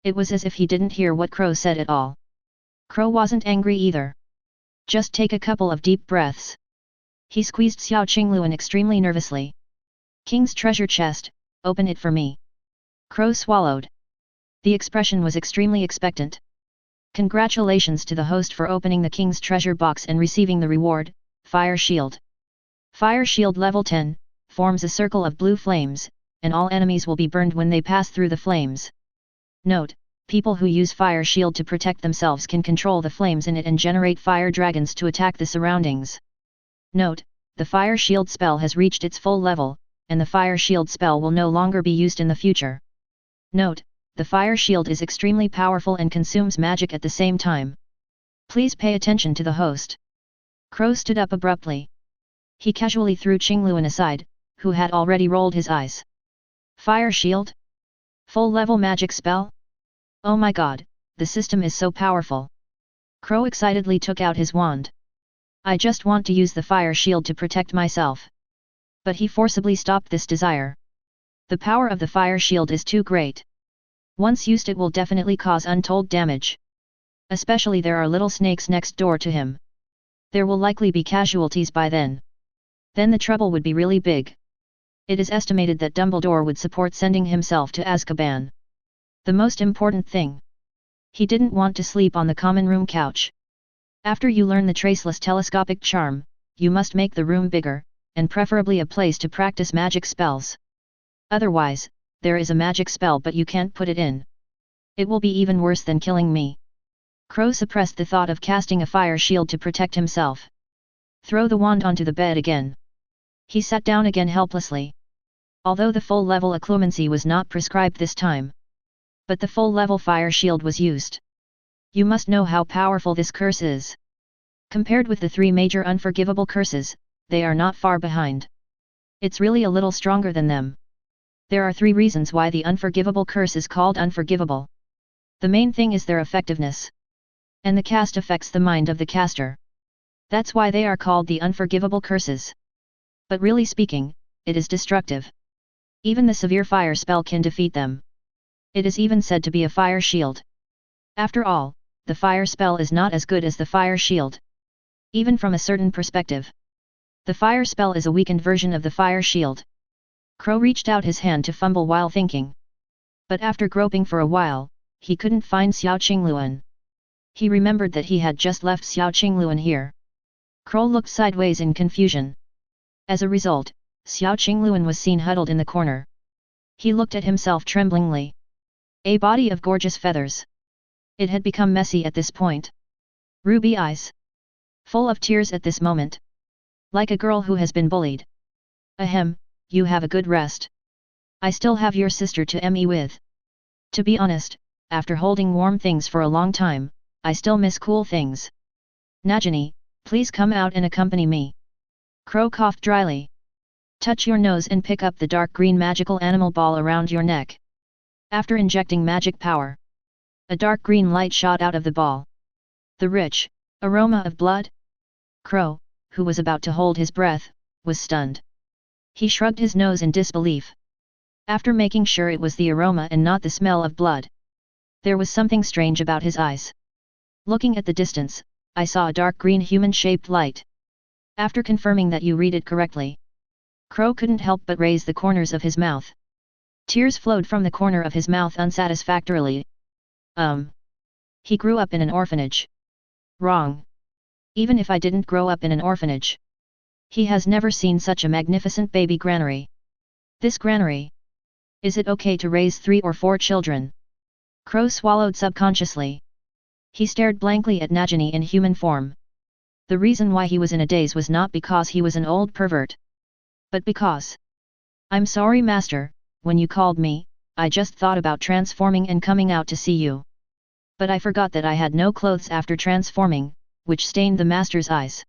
It was as if he didn't hear what Crow said at all. Crow wasn't angry either. Just take a couple of deep breaths. He squeezed Xiao Qingluan extremely nervously. King's treasure chest, open it for me. Crow swallowed. The expression was extremely expectant. Congratulations to the host for opening the king's treasure box and receiving the reward, Fire Shield. Fire Shield level 10, forms a circle of blue flames, and all enemies will be burned when they pass through the flames. Note, people who use Fire Shield to protect themselves can control the flames in it and generate fire dragons to attack the surroundings. Note, the fire shield spell has reached its full level, and the fire shield spell will no longer be used in the future. Note, the fire shield is extremely powerful and consumes magic at the same time. Please pay attention to the host. Crow stood up abruptly. He casually threw Qingluan aside, who had already rolled his eyes. Fire shield? Full level magic spell? Oh my god, the system is so powerful. Crow excitedly took out his wand. I just want to use the fire shield to protect myself. But he forcibly stopped this desire. The power of the fire shield is too great. Once used it will definitely cause untold damage. Especially there are little snakes next door to him. There will likely be casualties by then. Then the trouble would be really big. It is estimated that Dumbledore would support sending himself to Azkaban. The most important thing. He didn't want to sleep on the common room couch. After you learn the traceless telescopic charm, you must make the room bigger, and preferably a place to practice magic spells. Otherwise, there is a magic spell but you can't put it in. It will be even worse than killing me. Crow suppressed the thought of casting a fire shield to protect himself. Throw the wand onto the bed again. He sat down again helplessly. Although the full-level occlumency was not prescribed this time. But the full-level fire shield was used. You must know how powerful this curse is. Compared with the 3 major unforgivable curses, they are not far behind. It's really a little stronger than them. There are 3 reasons why the unforgivable curse is called unforgivable. The main thing is their effectiveness. And the cast affects the mind of the caster. That's why they are called the unforgivable curses. But really speaking, it is destructive. Even the severe fire spell can defeat them. It is even said to be a fire shield. After all, the fire spell is not as good as the fire shield. Even from a certain perspective. The fire spell is a weakened version of the fire shield. Crow reached out his hand to fumble while thinking. But after groping for a while, he couldn't find Xiao Qingluan. He remembered that he had just left Xiao Qingluan here. Crow looked sideways in confusion. As a result, Xiao Qingluan was seen huddled in the corner. He looked at himself tremblingly. A body of gorgeous feathers. It had become messy at this point. Ruby eyes. Full of tears at this moment. Like a girl who has been bullied. Ahem, you have a good rest. I still have your sister to me with. To be honest, after holding warm things for a long time, I still miss cool things. Nagini, please come out and accompany me. Crow coughed dryly. Touch your nose and pick up the dark green magical animal ball around your neck. After injecting magic power, a dark green light shot out of the ball. The rich aroma of blood? Crow, who was about to hold his breath, was stunned. He shrugged his nose in disbelief. After making sure it was the aroma and not the smell of blood. There was something strange about his eyes. Looking at the distance, I saw a dark green human-shaped light. After confirming that you read it correctly, Crow couldn't help but raise the corners of his mouth. Tears flowed from the corner of his mouth unsatisfactorily. He grew up in an orphanage. Wrong. Even if I didn't grow up in an orphanage. He has never seen such a magnificent baby granary. This granary. Is it okay to raise 3 or 4 children? Crow swallowed subconsciously. He stared blankly at Nagini in human form. The reason why he was in a daze was not because he was an old pervert. But because. I'm sorry, Master, when you called me, I just thought about transforming and coming out to see you. But I forgot that I had no clothes after transforming, which stained the Master's eyes.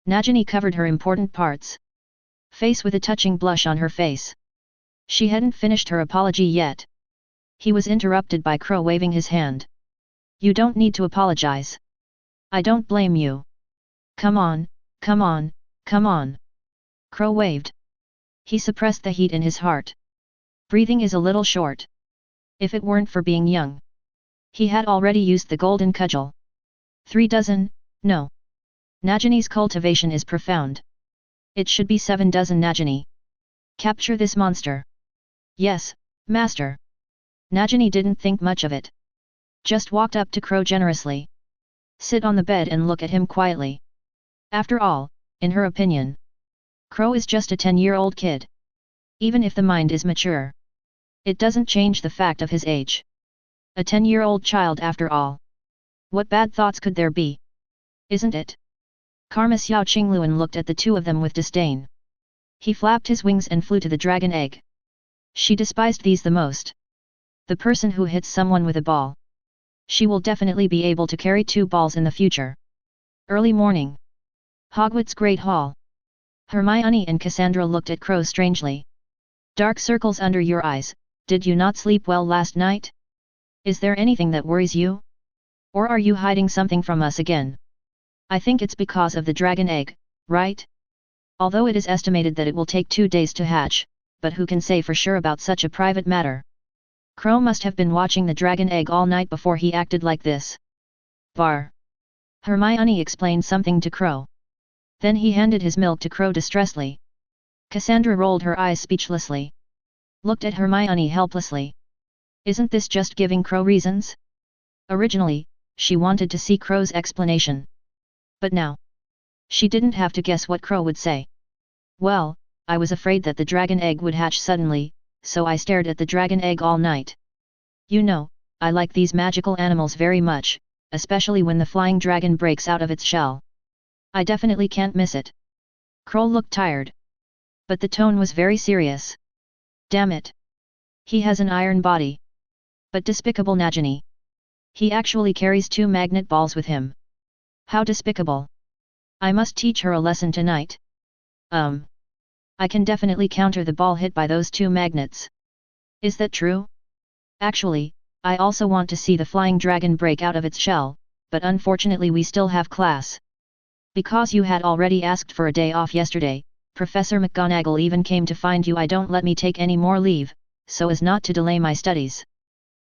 Nagini covered her important parts. Face with a touching blush on her face. She hadn't finished her apology yet. He was interrupted by Crow waving his hand. You don't need to apologize. I don't blame you. Come on, come on, come on. Crow waved. He suppressed the heat in his heart. Breathing is a little short. If it weren't for being young. He had already used the golden cudgel. 3 dozen, no. Nagini's cultivation is profound. It should be 7 dozen Nagini. Capture this monster. Yes, Master. Nagini didn't think much of it. Just walked up to Crow generously. Sit on the bed and look at him quietly. After all, in her opinion, Crow is just a 10-year-old kid. Even if the mind is mature, it doesn't change the fact of his age. A 10-year-old child after all. What bad thoughts could there be? Isn't it? Karma Xiao Qingluan looked at the two of them with disdain. He flapped his wings and flew to the dragon egg. She despised these the most. The person who hits someone with a ball. She will definitely be able to carry 2 balls in the future. Early morning. Hogwarts Great Hall. Hermione and Cassandra looked at Crow strangely. Dark circles under your eyes, did you not sleep well last night? Is there anything that worries you? Or are you hiding something from us again? I think it's because of the dragon egg, right? Although it is estimated that it will take 2 days to hatch, but who can say for sure about such a private matter? Crow must have been watching the dragon egg all night before he acted like this. Bar. Hermione explained something to Crow. Then he handed his milk to Crow distressedly. Cassandra rolled her eyes speechlessly. Looked at Hermione helplessly. Isn't this just giving Crow reasons? Originally, she wanted to see Crow's explanation. But now, she didn't have to guess what Crow would say. Well, I was afraid that the dragon egg would hatch suddenly, so I stared at the dragon egg all night. You know, I like these magical animals very much, especially when the flying dragon breaks out of its shell. I definitely can't miss it. Crow looked tired. But the tone was very serious. Damn it. He has an iron body. But despicable Nagini. He actually carries 2 magnet balls with him. How despicable. I must teach her a lesson tonight. I can definitely counter the ball hit by those 2 magnets. Is that true? Actually, I also want to see the flying dragon break out of its shell, but unfortunately we still have class. Because you had already asked for a day off yesterday, Professor McGonagall even came to find you. I don't let me take any more leave, so as not to delay my studies.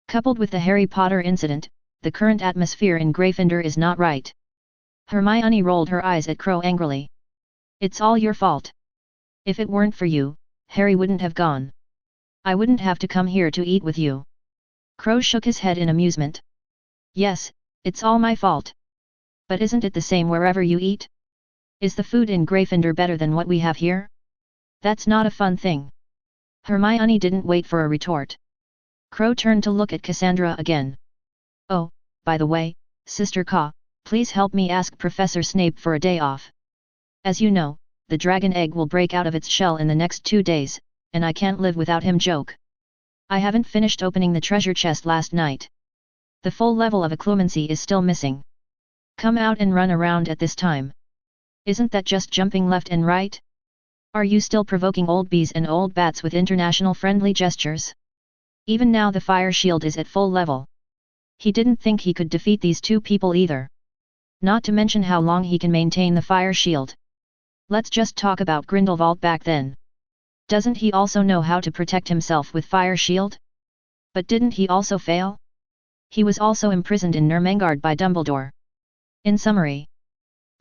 Coupled with the Harry Potter incident, the current atmosphere in Gryffindor is not right. Hermione rolled her eyes at Crow angrily. It's all your fault. If it weren't for you, Harry wouldn't have gone. I wouldn't have to come here to eat with you. Crow shook his head in amusement. Yes, it's all my fault. But isn't it the same wherever you eat? Is the food in Gryffindor better than what we have here? That's not a fun thing. Hermione didn't wait for a retort. Crow turned to look at Cassandra again. Oh, by the way, Sister Ka, please help me ask Professor Snape for a day off. As you know, the dragon egg will break out of its shell in the next 2 days, and I can't live without him. Joke. I haven't finished opening the treasure chest last night. The full level of occlumency is still missing. Come out and run around at this time. Isn't that just jumping left and right? Are you still provoking old bees and old bats with international friendly gestures? Even now the fire shield is at full level. He didn't think he could defeat these 2 people either. Not to mention how long he can maintain the fire shield. Let's just talk about Grindelwald back then. Doesn't he also know how to protect himself with fire shield? But didn't he also fail? He was also imprisoned in Nurmengard by Dumbledore. In summary,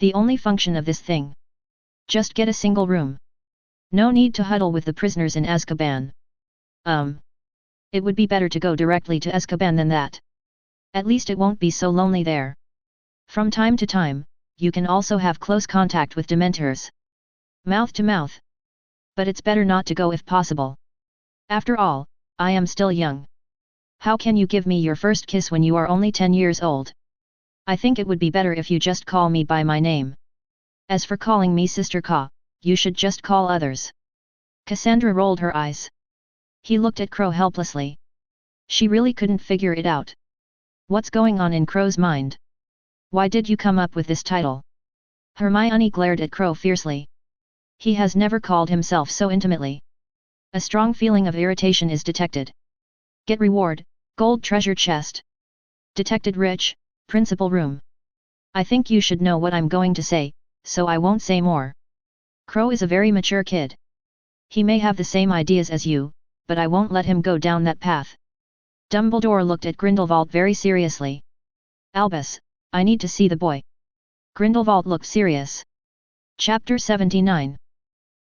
the only function of this thing. Just get a single room. No need to huddle with the prisoners in Azkaban. It would be better to go directly to Azkaban than that. At least it won't be so lonely there. From time to time, you can also have close contact with Dementors. Mouth to mouth. But it's better not to go if possible. After all, I am still young. How can you give me your first kiss when you are only 10 years old? I think it would be better if you just call me by my name. As for calling me Sister Ka, you should just call others. Cassandra rolled her eyes. He looked at Crow helplessly. She really couldn't figure it out. What's going on in Crow's mind? Why did you come up with this title? Hermione glared at Crow fiercely. He has never called himself so intimately. A strong feeling of irritation is detected. Get reward, gold treasure chest. Detected rich, principal room. I think you should know what I'm going to say, so I won't say more. Crow is a very mature kid. He may have the same ideas as you, but I won't let him go down that path. Dumbledore looked at Grindelwald very seriously. Albus, I need to see the boy. Grindelwald looked serious. Chapter 79.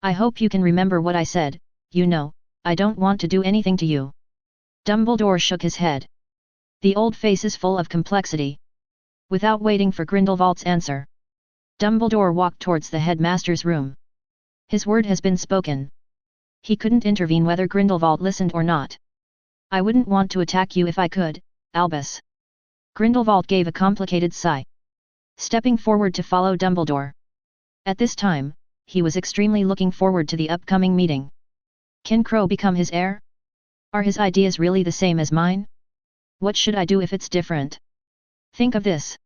I hope you can remember what I said. You know, I don't want to do anything to you. Dumbledore shook his head. The old face is full of complexity. Without waiting for Grindelwald's answer, Dumbledore walked towards the headmaster's room. His word has been spoken. He couldn't intervene whether Grindelwald listened or not. I wouldn't want to attack you if I could, Albus. Grindelwald gave a complicated sigh. Stepping forward to follow Dumbledore. At this time, he was extremely looking forward to the upcoming meeting. Can Crow become his heir? Are his ideas really the same as mine? What should I do if it's different? Think of this.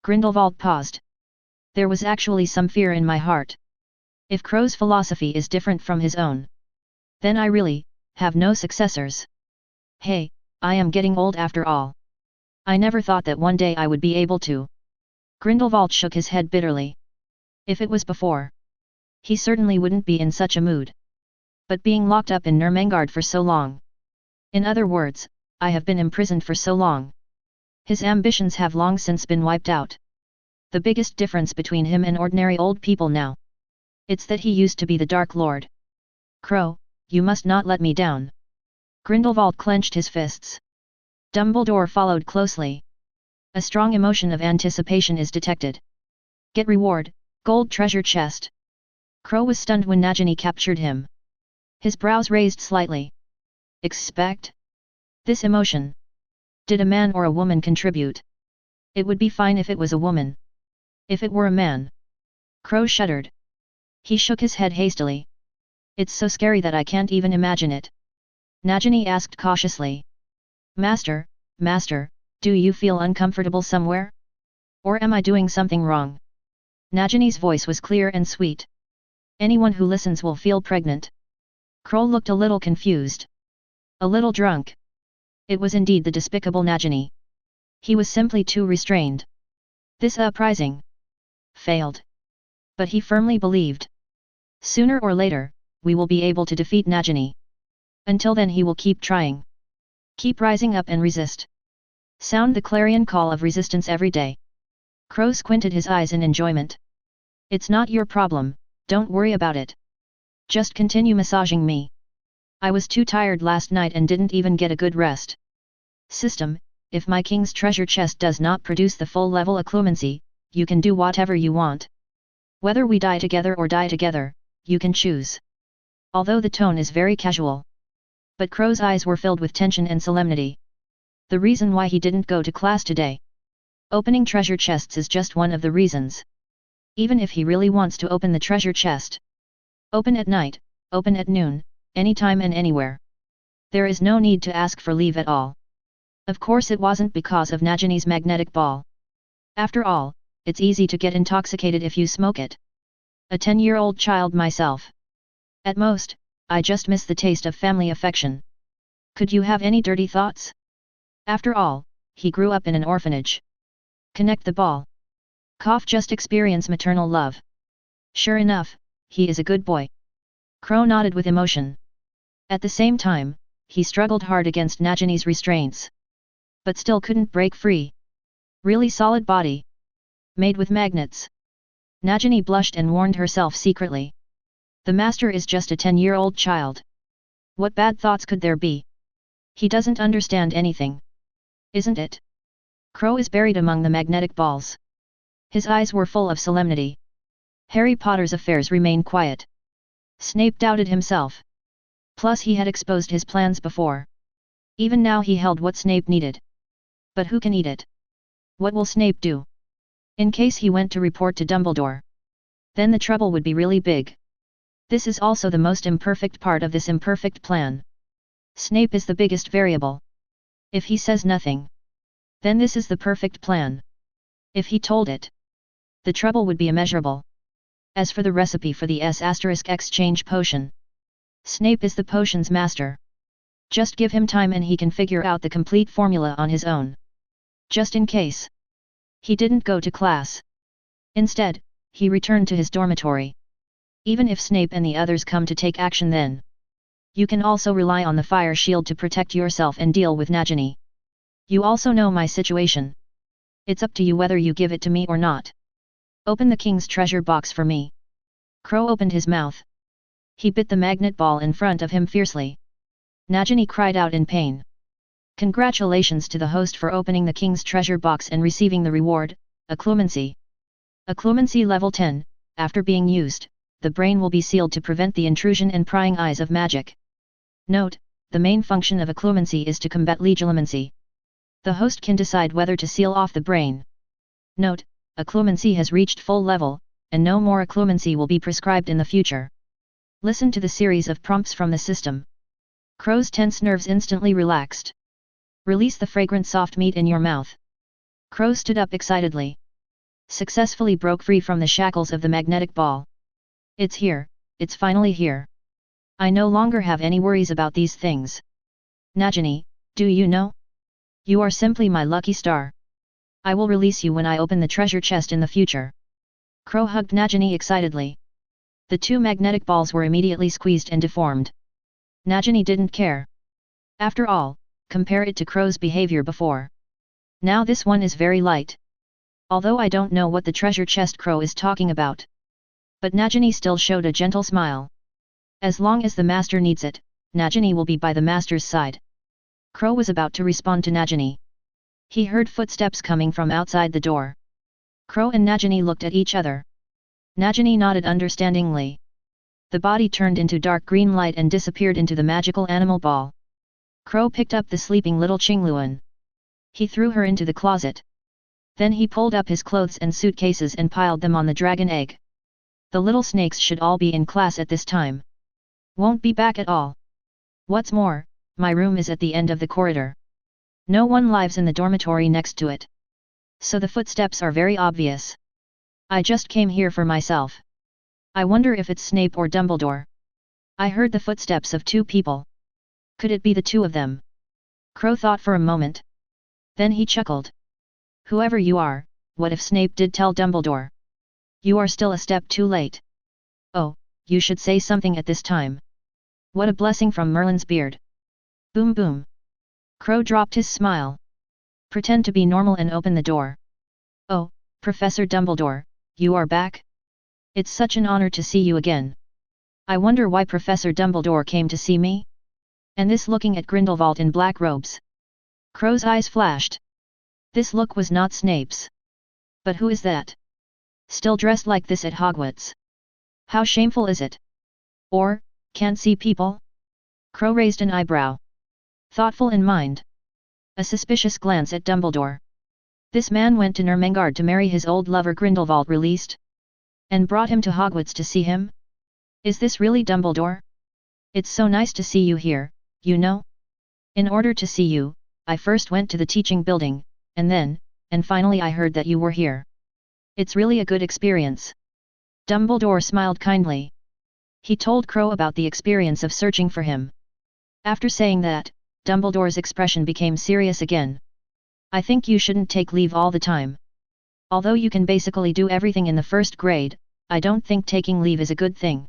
Grindelwald paused. There was actually some fear in my heart. If Crow's philosophy is different from his own, then I really have no successors. Hey, I am getting old after all. I never thought that one day I would be able to. Grindelwald shook his head bitterly. If it was before, he certainly wouldn't be in such a mood. But being locked up in Nurmengard for so long. In other words, I have been imprisoned for so long. His ambitions have long since been wiped out. The biggest difference between him and ordinary old people now. It's that he used to be the Dark Lord. Crow, you must not let me down. Grindelwald clenched his fists. Dumbledore followed closely. A strong emotion of anticipation is detected. Get reward, gold treasure chest. Crow was stunned when Nagini captured him. His brows raised slightly. Expect? This emotion. Did a man or a woman contribute? It would be fine if it was a woman. If it were a man. Crow shuddered. He shook his head hastily. It's so scary that I can't even imagine it. Nagini asked cautiously. Master, do you feel uncomfortable somewhere? Or am I doing something wrong? Nagini's voice was clear and sweet. Anyone who listens will feel pregnant. Crow looked a little confused. A little drunk. It was indeed the despicable Nagini. He was simply too restrained. This uprising failed. But he firmly believed. Sooner or later, we will be able to defeat Nagini. Until then he will keep trying. Keep rising up and resist. Sound the clarion call of resistance every day. Crow squinted his eyes in enjoyment. It's not your problem, don't worry about it. Just continue massaging me. I was too tired last night and didn't even get a good rest. System, if my king's treasure chest does not produce the full level occlumency, you can do whatever you want. Whether we die together or die together, you can choose. Although the tone is very casual. But Crow's eyes were filled with tension and solemnity. The reason why he didn't go to class today. Opening treasure chests is just one of the reasons. Even if he really wants to open the treasure chest. Open at night, open at noon, anytime and anywhere. There is no need to ask for leave at all. Of course it wasn't because of Nagini's magnetic ball. After all, it's easy to get intoxicated if you smoke it. A 10-year-old child myself. At most, I just miss the taste of family affection. Could you have any dirty thoughts? After all, he grew up in an orphanage. Connect the ball. Cough just experience maternal love. Sure enough, he is a good boy. Crow nodded with emotion. At the same time, he struggled hard against Nagini's restraints. But still couldn't break free. Really solid body. Made with magnets. Nagini blushed and warned herself secretly. The master is just a 10-year-old child. What bad thoughts could there be? He doesn't understand anything. Isn't it? Crow is buried among the magnetic balls. His eyes were full of solemnity. Harry Potter's affairs remain quiet. Snape doubted himself. Plus he had exposed his plans before. Even now he held what Snape needed. But who can eat it? What will Snape do? In case he went to report to Dumbledore. Then the trouble would be really big. This is also the most imperfect part of this imperfect plan. Snape is the biggest variable. If he says nothing, then this is the perfect plan. If he told it, the trouble would be immeasurable. As for the recipe for the S** exchange potion, Snape is the potion's master. Just give him time and he can figure out the complete formula on his own. Just in case. He didn't go to class. Instead, he returned to his dormitory. Even if Snape and the others come to take action then, you can also rely on the fire shield to protect yourself and deal with Nagini. You also know my situation. It's up to you whether you give it to me or not. Open the king's treasure box for me. Crow opened his mouth. He bit the magnet ball in front of him fiercely. Nagini cried out in pain. Congratulations to the host for opening the king's treasure box and receiving the reward, occlumency. Occlumency level 10, after being used, the brain will be sealed to prevent the intrusion and prying eyes of magic. Note, the main function of occlumency is to combat legilimency. The host can decide whether to seal off the brain. Note, occlumency has reached full level, and no more occlumency will be prescribed in the future. Listen to the series of prompts from the system. Crow's tense nerves instantly relaxed. Release the fragrant soft meat in your mouth. Crow stood up excitedly. Successfully broke free from the shackles of the magnetic ball. It's here, it's finally here. I no longer have any worries about these things. Nagini, do you know? You are simply my lucky star. I will release you when I open the treasure chest in the future. Crow hugged Nagini excitedly. The two magnetic balls were immediately squeezed and deformed. Nagini didn't care. After all, compare it to Crow's behavior before. Now this one is very light. Although I don't know what the treasure chest Crow is talking about. But Nagini still showed a gentle smile. As long as the master needs it, Nagini will be by the master's side. Crow was about to respond to Nagini. He heard footsteps coming from outside the door. Crow and Nagini looked at each other. Nagini nodded understandingly. The body turned into dark green light and disappeared into the magical animal ball. Crow picked up the sleeping little Qingluan. He threw her into the closet. Then he pulled up his clothes and suitcases and piled them on the dragon egg. The little snakes should all be in class at this time. Won't be back at all. What's more, my room is at the end of the corridor. No one lives in the dormitory next to it. So the footsteps are very obvious. I just came here for myself. I wonder if it's Snape or Dumbledore. I heard the footsteps of two people. Could it be the two of them? Crow thought for a moment. Then he chuckled. Whoever you are, what if Snape did tell Dumbledore? You are still a step too late. Oh, you should say something at this time. What a blessing from Merlin's beard. Boom boom. Crow dropped his smile. Pretend to be normal and open the door. Oh, Professor Dumbledore, you are back? It's such an honor to see you again. I wonder why Professor Dumbledore came to see me? And this looking at Grindelwald in black robes. Crow's eyes flashed. This look was not Snape's. But who is that? Still dressed like this at Hogwarts? How shameful is it? Or, can't see people? Crow raised an eyebrow. Thoughtful in mind. A suspicious glance at Dumbledore. This man went to Ermengarde to marry his old lover Grindelwald released? And brought him to Hogwarts to see him? Is this really Dumbledore? It's so nice to see you here, you know? In order to see you, I first went to the teaching building, and finally I heard that you were here. It's really a good experience. Dumbledore smiled kindly. He told Crow about the experience of searching for him. After saying that, Dumbledore's expression became serious again. I think you shouldn't take leave all the time. Although you can basically do everything in the first grade, I don't think taking leave is a good thing.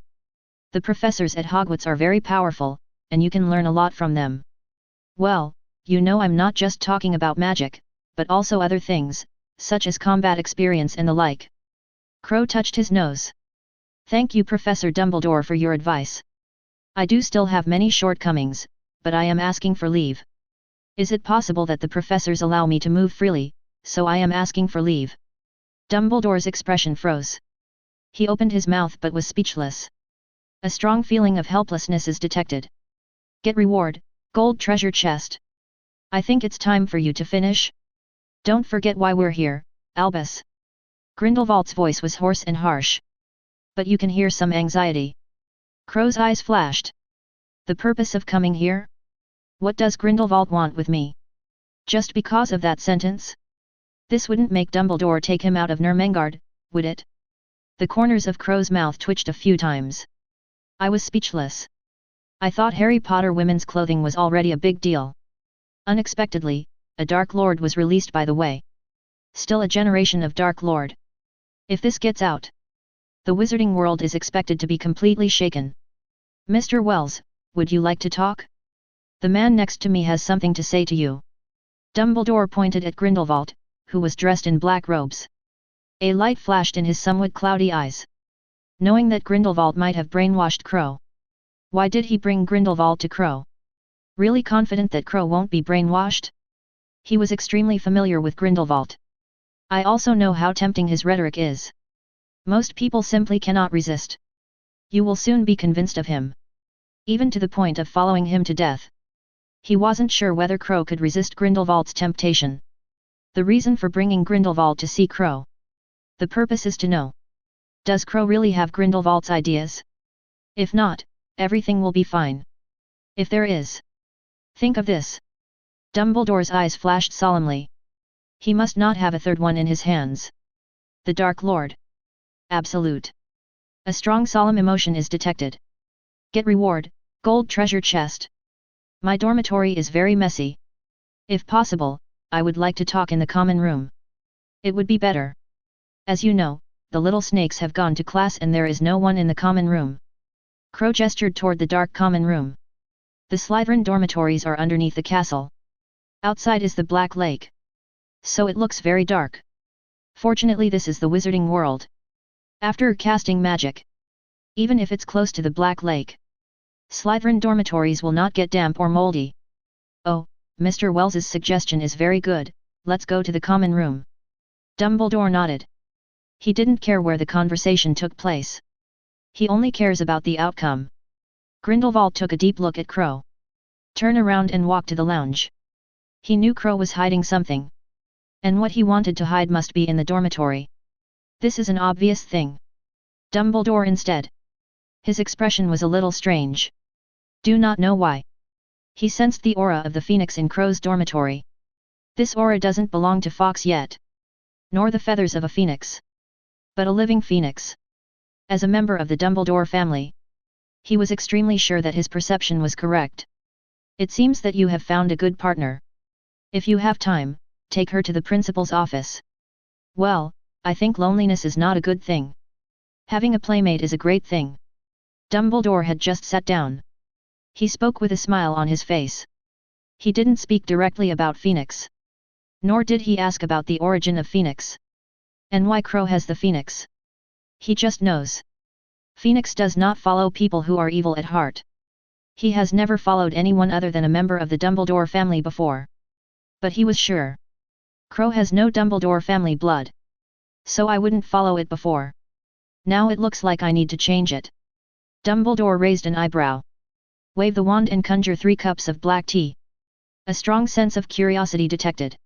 The professors at Hogwarts are very powerful, and you can learn a lot from them. Well, you know I'm not just talking about magic, but also other things, such as combat experience and the like. Crow touched his nose. Thank you Professor Dumbledore for your advice. I do still have many shortcomings, but I am asking for leave. Is it possible that the professors allow me to move freely, so I am asking for leave? Dumbledore's expression froze. He opened his mouth but was speechless. A strong feeling of helplessness is detected. Get reward, gold treasure chest. I think it's time for you to finish. Don't forget why we're here, Albus. Grindelwald's voice was hoarse and harsh. But you can hear some anxiety. Crow's eyes flashed. The purpose of coming here? What does Grindelwald want with me? Just because of that sentence? This wouldn't make Dumbledore take him out of Ermengarde, would it? The corners of Crow's mouth twitched a few times. I was speechless. I thought Harry Potter women's clothing was already a big deal. Unexpectedly, a Dark Lord was released by the way. Still a generation of Dark Lord. If this gets out, the wizarding world is expected to be completely shaken. Mr. Wells, would you like to talk? The man next to me has something to say to you. Dumbledore pointed at Grindelwald, who was dressed in black robes. A light flashed in his somewhat cloudy eyes. Knowing that Grindelwald might have brainwashed Crow. Why did he bring Grindelwald to Crow? Really confident that Crow won't be brainwashed? He was extremely familiar with Grindelwald. I also know how tempting his rhetoric is. Most people simply cannot resist. You will soon be convinced of him. Even to the point of following him to death. He wasn't sure whether Crow could resist Grindelwald's temptation. The reason for bringing Grindelwald to see Crow. The purpose is to know. Does Crow really have Grindelwald's ideas? If not, everything will be fine. If there is. Think of this. Dumbledore's eyes flashed solemnly. He must not have a third one in his hands. The Dark Lord. Absolute. A strong solemn emotion is detected. Get reward, gold treasure chest. My dormitory is very messy. If possible, I would like to talk in the common room. It would be better. As you know, the little snakes have gone to class and there is no one in the common room. Crow gestured toward the dark common room. The Slytherin dormitories are underneath the castle. Outside is the Black Lake. So it looks very dark. Fortunately this is the wizarding world. After casting magic, even if it's close to the Black Lake, Slytherin dormitories will not get damp or moldy. Oh, Mr. Wells's suggestion is very good, let's go to the common room. Dumbledore nodded. He didn't care where the conversation took place. He only cares about the outcome. Grindelwald took a deep look at Crow. Turn around and walk to the lounge. He knew Crow was hiding something. And what he wanted to hide must be in the dormitory. This is an obvious thing. Dumbledore instead. His expression was a little strange. Do not know why. He sensed the aura of the phoenix in Crow's dormitory. This aura doesn't belong to Fox yet. Nor the feathers of a phoenix. But a living phoenix. As a member of the Dumbledore family, he was extremely sure that his perception was correct. It seems that you have found a good partner. If you have time, take her to the principal's office. Well, I think loneliness is not a good thing. Having a playmate is a great thing. Dumbledore had just sat down. He spoke with a smile on his face. He didn't speak directly about Phoenix. Nor did he ask about the origin of Phoenix. And why Crow has the Phoenix. He just knows. Phoenix does not follow people who are evil at heart. He has never followed anyone other than a member of the Dumbledore family before. But he was sure. Crow has no Dumbledore family blood. So I wouldn't follow it before. Now it looks like I need to change it. Dumbledore raised an eyebrow. Wave the wand and conjure 3 cups of black tea. A strong sense of curiosity detected.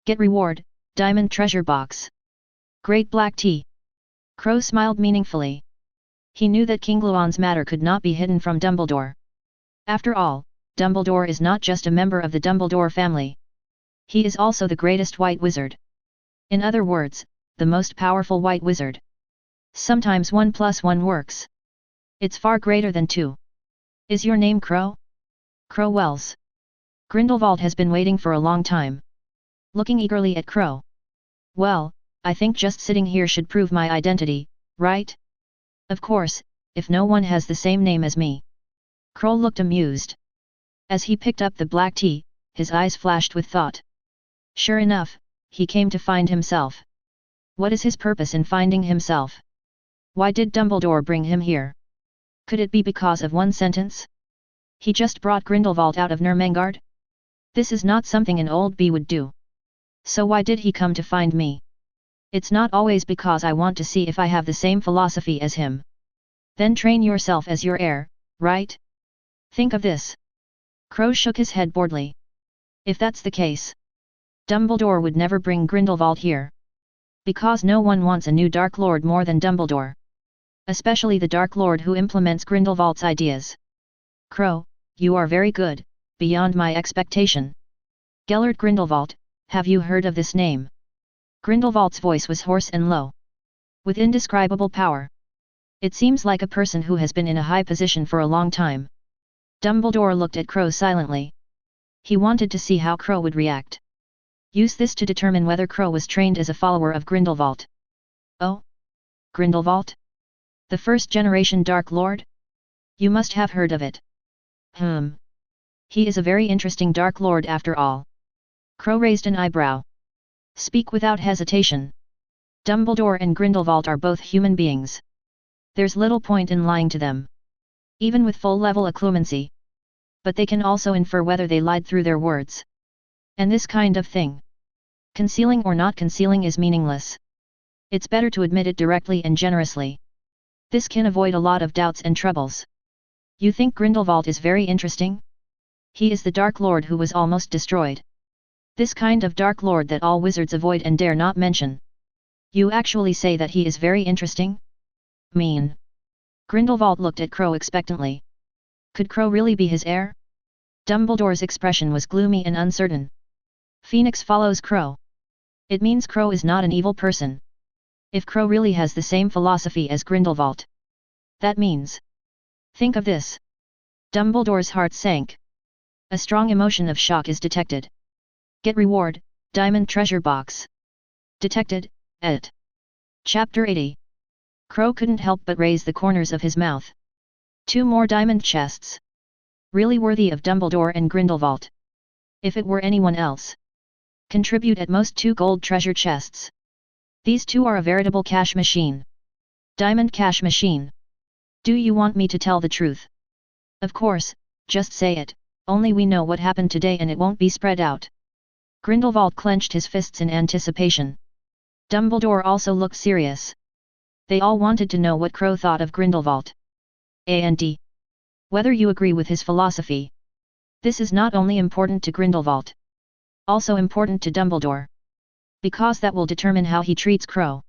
Get reward, diamond treasure box. Great black tea. Crow smiled meaningfully. He knew that King Luan's matter could not be hidden from Dumbledore. After all, Dumbledore is not just a member of the Dumbledore family. He is also the greatest white wizard. In other words, the most powerful white wizard. Sometimes 1 + 1 works. It's far greater than 2. Is your name Crow? Crow Wells. Grindelwald has been waiting for a long time. Looking eagerly at Crow. Well, I think just sitting here should prove my identity, right? Of course, if no one has the same name as me. Crow looked amused. As he picked up the black tea, his eyes flashed with thought. Sure enough, he came to find himself. What is his purpose in finding himself? Why did Dumbledore bring him here? Could it be because of one sentence? He just brought Grindelwald out of Nurmengard? This is not something an old bee would do. So why did he come to find me? It's not always because I want to see if I have the same philosophy as him. Then train yourself as your heir, right? Think of this. Crow shook his head boredly. If that's the case, Dumbledore would never bring Grindelwald here. Because no one wants a new Dark Lord more than Dumbledore. Especially the Dark Lord who implements Grindelwald's ideas. Crow, you are very good, beyond my expectation. Gellert Grindelwald, have you heard of this name? Grindelwald's voice was hoarse and low. With indescribable power. It seems like a person who has been in a high position for a long time. Dumbledore looked at Crow silently. He wanted to see how Crow would react. Use this to determine whether Crow was trained as a follower of Grindelwald. Oh? Grindelwald? The first-generation Dark Lord? You must have heard of it. He is a very interesting Dark Lord after all. Crow raised an eyebrow. Speak without hesitation. Dumbledore and Grindelwald are both human beings. There's little point in lying to them. Even with full-level occlumency. But they can also infer whether they lied through their words. And this kind of thing. Concealing or not concealing is meaningless. It's better to admit it directly and generously. This can avoid a lot of doubts and troubles. You think Grindelwald is very interesting? He is the Dark Lord who was almost destroyed. This kind of Dark Lord that all wizards avoid and dare not mention. You actually say that he is very interesting? Mean. Grindelwald looked at Crow expectantly. Could Crow really be his heir? Dumbledore's expression was gloomy and uncertain. Phoenix follows Crow. It means Crow is not an evil person. If Crow really has the same philosophy as Grindelwald, that means... Think of this. Dumbledore's heart sank. A strong emotion of shock is detected. Get reward, diamond treasure box. Detected, et. Chapter 80. Crow couldn't help but raise the corners of his mouth. 2 more diamond chests. Really worthy of Dumbledore and Grindelwald. If it were anyone else. Contribute at most 2 gold treasure chests. These 2 are a veritable cash machine. Diamond cash machine. Do you want me to tell the truth? Of course, just say it, only we know what happened today and it won't be spread out. Grindelwald clenched his fists in anticipation. Dumbledore also looked serious. They all wanted to know what Crow thought of Grindelwald. And whether you agree with his philosophy. This is not only important to Grindelwald. Also important to Dumbledore. Because that will determine how he treats Crow.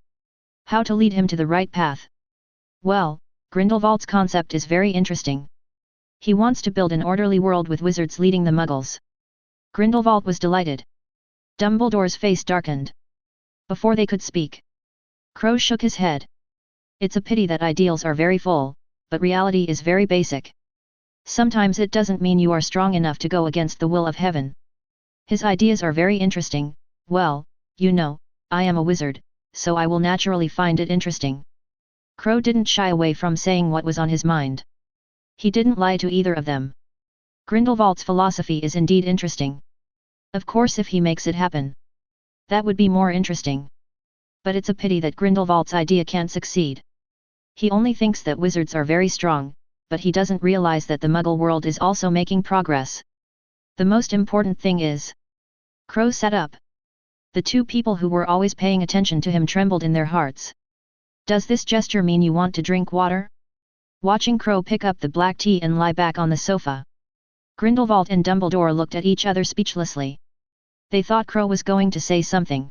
How to lead him to the right path. Well, Grindelwald's concept is very interesting. He wants to build an orderly world with wizards leading the Muggles. Grindelwald was delighted. Dumbledore's face darkened. Before they could speak, Crow shook his head. It's a pity that ideals are very full, but reality is very basic. Sometimes it doesn't mean you are strong enough to go against the will of heaven. His ideas are very interesting. Well, you know, I am a wizard, so I will naturally find it interesting. Crow didn't shy away from saying what was on his mind. He didn't lie to either of them. Grindelwald's philosophy is indeed interesting. Of course, if he makes it happen, that would be more interesting. But it's a pity that Grindelwald's idea can't succeed. He only thinks that wizards are very strong, but he doesn't realize that the Muggle world is also making progress. The most important thing is... Crow sat up. The 2 people who were always paying attention to him trembled in their hearts. Does this gesture mean you want to drink water? Watching Crow pick up the black tea and lie back on the sofa, Grindelwald and Dumbledore looked at each other speechlessly. They thought Crow was going to say something.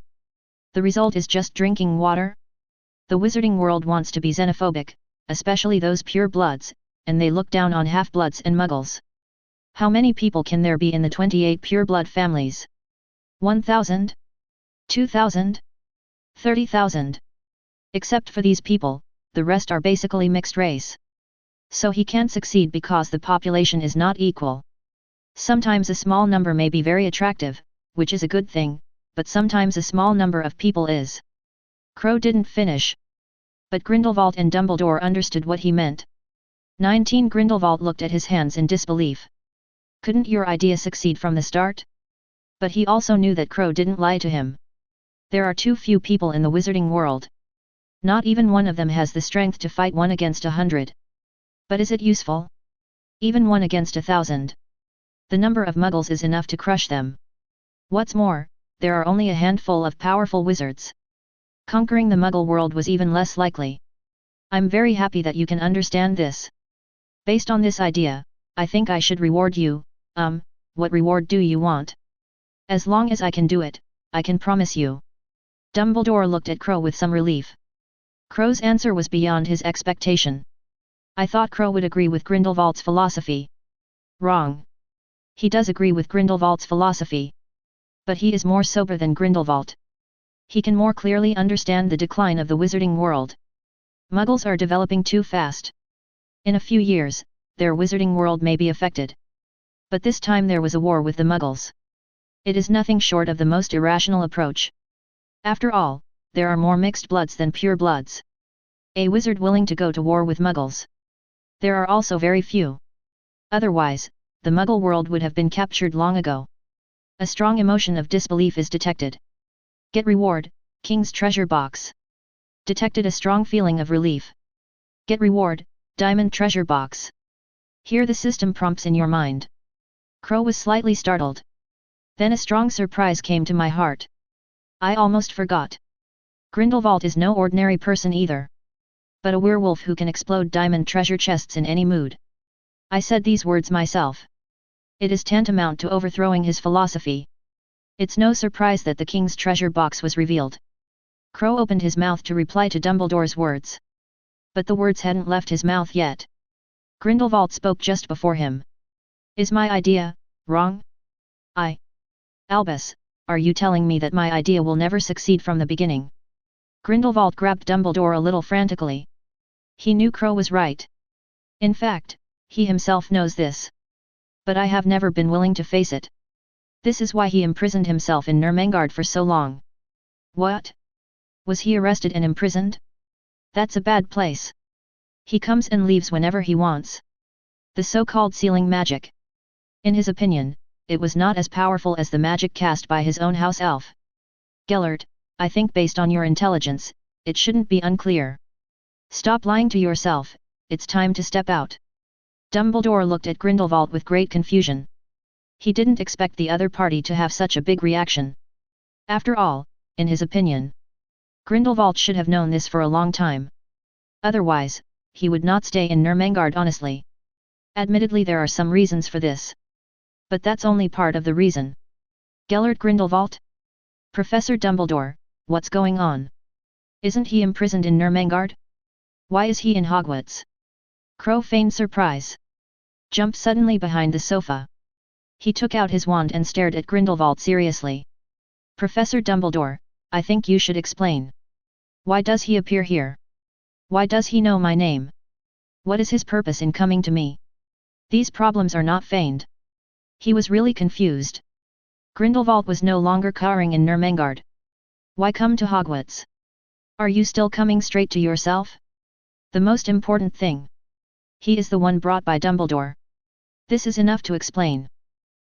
The result is just drinking water? The wizarding world wants to be xenophobic, especially those pure bloods, and they look down on half-bloods and muggles. How many people can there be in the 28 pure-blood families? 1,000? 2,000? 30,000? Except for these people, the rest are basically mixed race. So he can't succeed because the population is not equal. Sometimes a small number may be very attractive, which is a good thing, but sometimes a small number of people is. Crow didn't finish. But Grindelwald and Dumbledore understood what he meant. 19 Grindelwald looked at his hands in disbelief. Couldn't your idea succeed from the start? But he also knew that Crow didn't lie to him. There are too few people in the wizarding world. Not even one of them has the strength to fight 1 against 100. But is it useful? Even 1 against 1,000. The number of Muggles is enough to crush them. What's more, there are only a handful of powerful wizards. Conquering the Muggle world was even less likely. I'm very happy that you can understand this. Based on this idea, I think I should reward you. What reward do you want? As long as I can do it, I can promise you. Dumbledore looked at Crow with some relief. Crow's answer was beyond his expectation. I thought Crow would agree with Grindelwald's philosophy. Wrong. He does agree with Grindelwald's philosophy. But he is more sober than Grindelwald. He can more clearly understand the decline of the wizarding world. Muggles are developing too fast. In a few years, their wizarding world may be affected. But this time there was a war with the Muggles. It is nothing short of the most irrational approach. After all, there are more mixed bloods than pure bloods. A wizard willing to go to war with Muggles. There are also very few. Otherwise, the Muggle world would have been captured long ago. A strong emotion of disbelief is detected. Get reward, King's treasure box. Detected a strong feeling of relief. Get reward, diamond treasure box. Hear the system prompts in your mind. Crow was slightly startled. Then a strong surprise came to my heart. I almost forgot. Grindelwald is no ordinary person either. But a werewolf who can explode diamond treasure chests in any mood. I said these words myself. It is tantamount to overthrowing his philosophy. It's no surprise that the King's treasure box was revealed. Crow opened his mouth to reply to Dumbledore's words. But the words hadn't left his mouth yet. Grindelwald spoke just before him. Is my idea wrong? Albus, are you telling me that my idea will never succeed from the beginning? Grindelwald grabbed Dumbledore a little frantically. He knew Crow was right. In fact, he himself knows this. But I have never been willing to face it. This is why he imprisoned himself in Nurmengard for so long. What? Was he arrested and imprisoned? That's a bad place. He comes and leaves whenever he wants. The so-called sealing magic. In his opinion, it was not as powerful as the magic cast by his own house elf. Gellert, I think based on your intelligence, it shouldn't be unclear. Stop lying to yourself, it's time to step out. Dumbledore looked at Grindelwald with great confusion. He didn't expect the other party to have such a big reaction. After all, in his opinion, Grindelwald should have known this for a long time. Otherwise, he would not stay in Nurmengard honestly. Admittedly there are some reasons for this. But that's only part of the reason. Gellert Grindelwald? Professor Dumbledore, what's going on? Isn't he imprisoned in Nurmengard? Why is he in Hogwarts? Crow feigned surprise. Jumped suddenly behind the sofa. He took out his wand and stared at Grindelwald seriously. Professor Dumbledore, I think you should explain. Why does he appear here? Why does he know my name? What is his purpose in coming to me? These problems are not feigned. He was really confused. Grindelwald was no longer cowering in Nurmengard. Why come to Hogwarts? Are you still coming straight to yourself? The most important thing. He is the one brought by Dumbledore. This is enough to explain.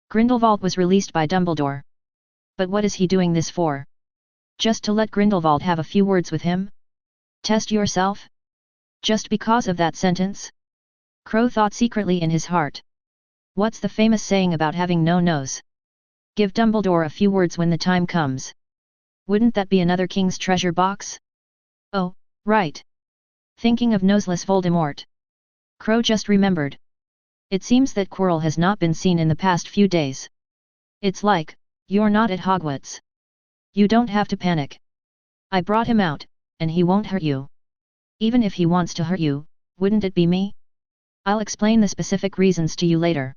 Grindelwald was released by Dumbledore. But what is he doing this for? Just to let Grindelwald have a few words with him? Test yourself? Just because of that sentence? Crow thought secretly in his heart. What's the famous saying about having no nose? Give Dumbledore a few words when the time comes. Wouldn't that be another king's treasure box? Oh, right. Thinking of noseless Voldemort. Crow just remembered. It seems that Quirrell has not been seen in the past few days. It's like, you're not at Hogwarts. You don't have to panic. I brought him out, and he won't hurt you. Even if he wants to hurt you, wouldn't it be me? I'll explain the specific reasons to you later.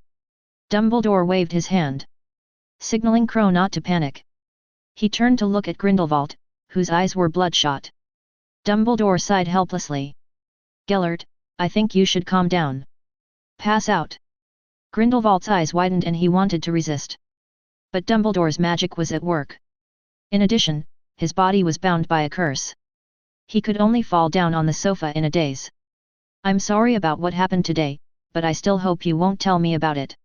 Dumbledore waved his hand, signaling Crow not to panic. He turned to look at Grindelwald, whose eyes were bloodshot. Dumbledore sighed helplessly. Gellert, I think you should calm down. Pass out. Grindelwald's eyes widened and he wanted to resist. But Dumbledore's magic was at work. In addition, his body was bound by a curse. He could only fall down on the sofa in a daze. I'm sorry about what happened today, but I still hope you won't tell me about it.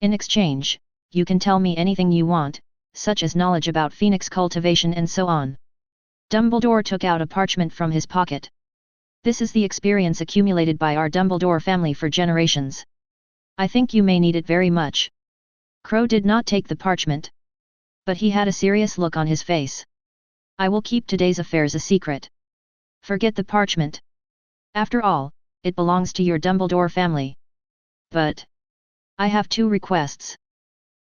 In exchange, you can tell me anything you want, such as knowledge about phoenix cultivation and so on. Dumbledore took out a parchment from his pocket. This is the experience accumulated by our Dumbledore family for generations. I think you may need it very much. Crow did not take the parchment. But he had a serious look on his face. I will keep today's affairs a secret. Forget the parchment. After all, it belongs to your Dumbledore family. But I have two requests.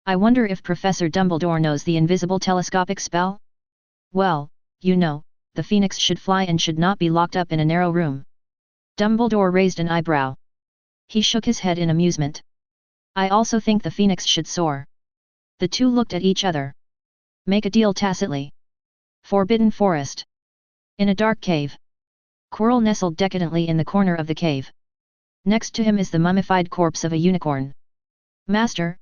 I wonder if Professor Dumbledore knows the invisible telescopic spell? Well, you know, the phoenix should fly and should not be locked up in a narrow room. Dumbledore raised an eyebrow. He shook his head in amusement. I also think the phoenix should soar. The two looked at each other. Make a deal tacitly. Forbidden Forest. In a dark cave. Quirrell nestled decadently in the corner of the cave. Next to him is the mummified corpse of a unicorn. Master,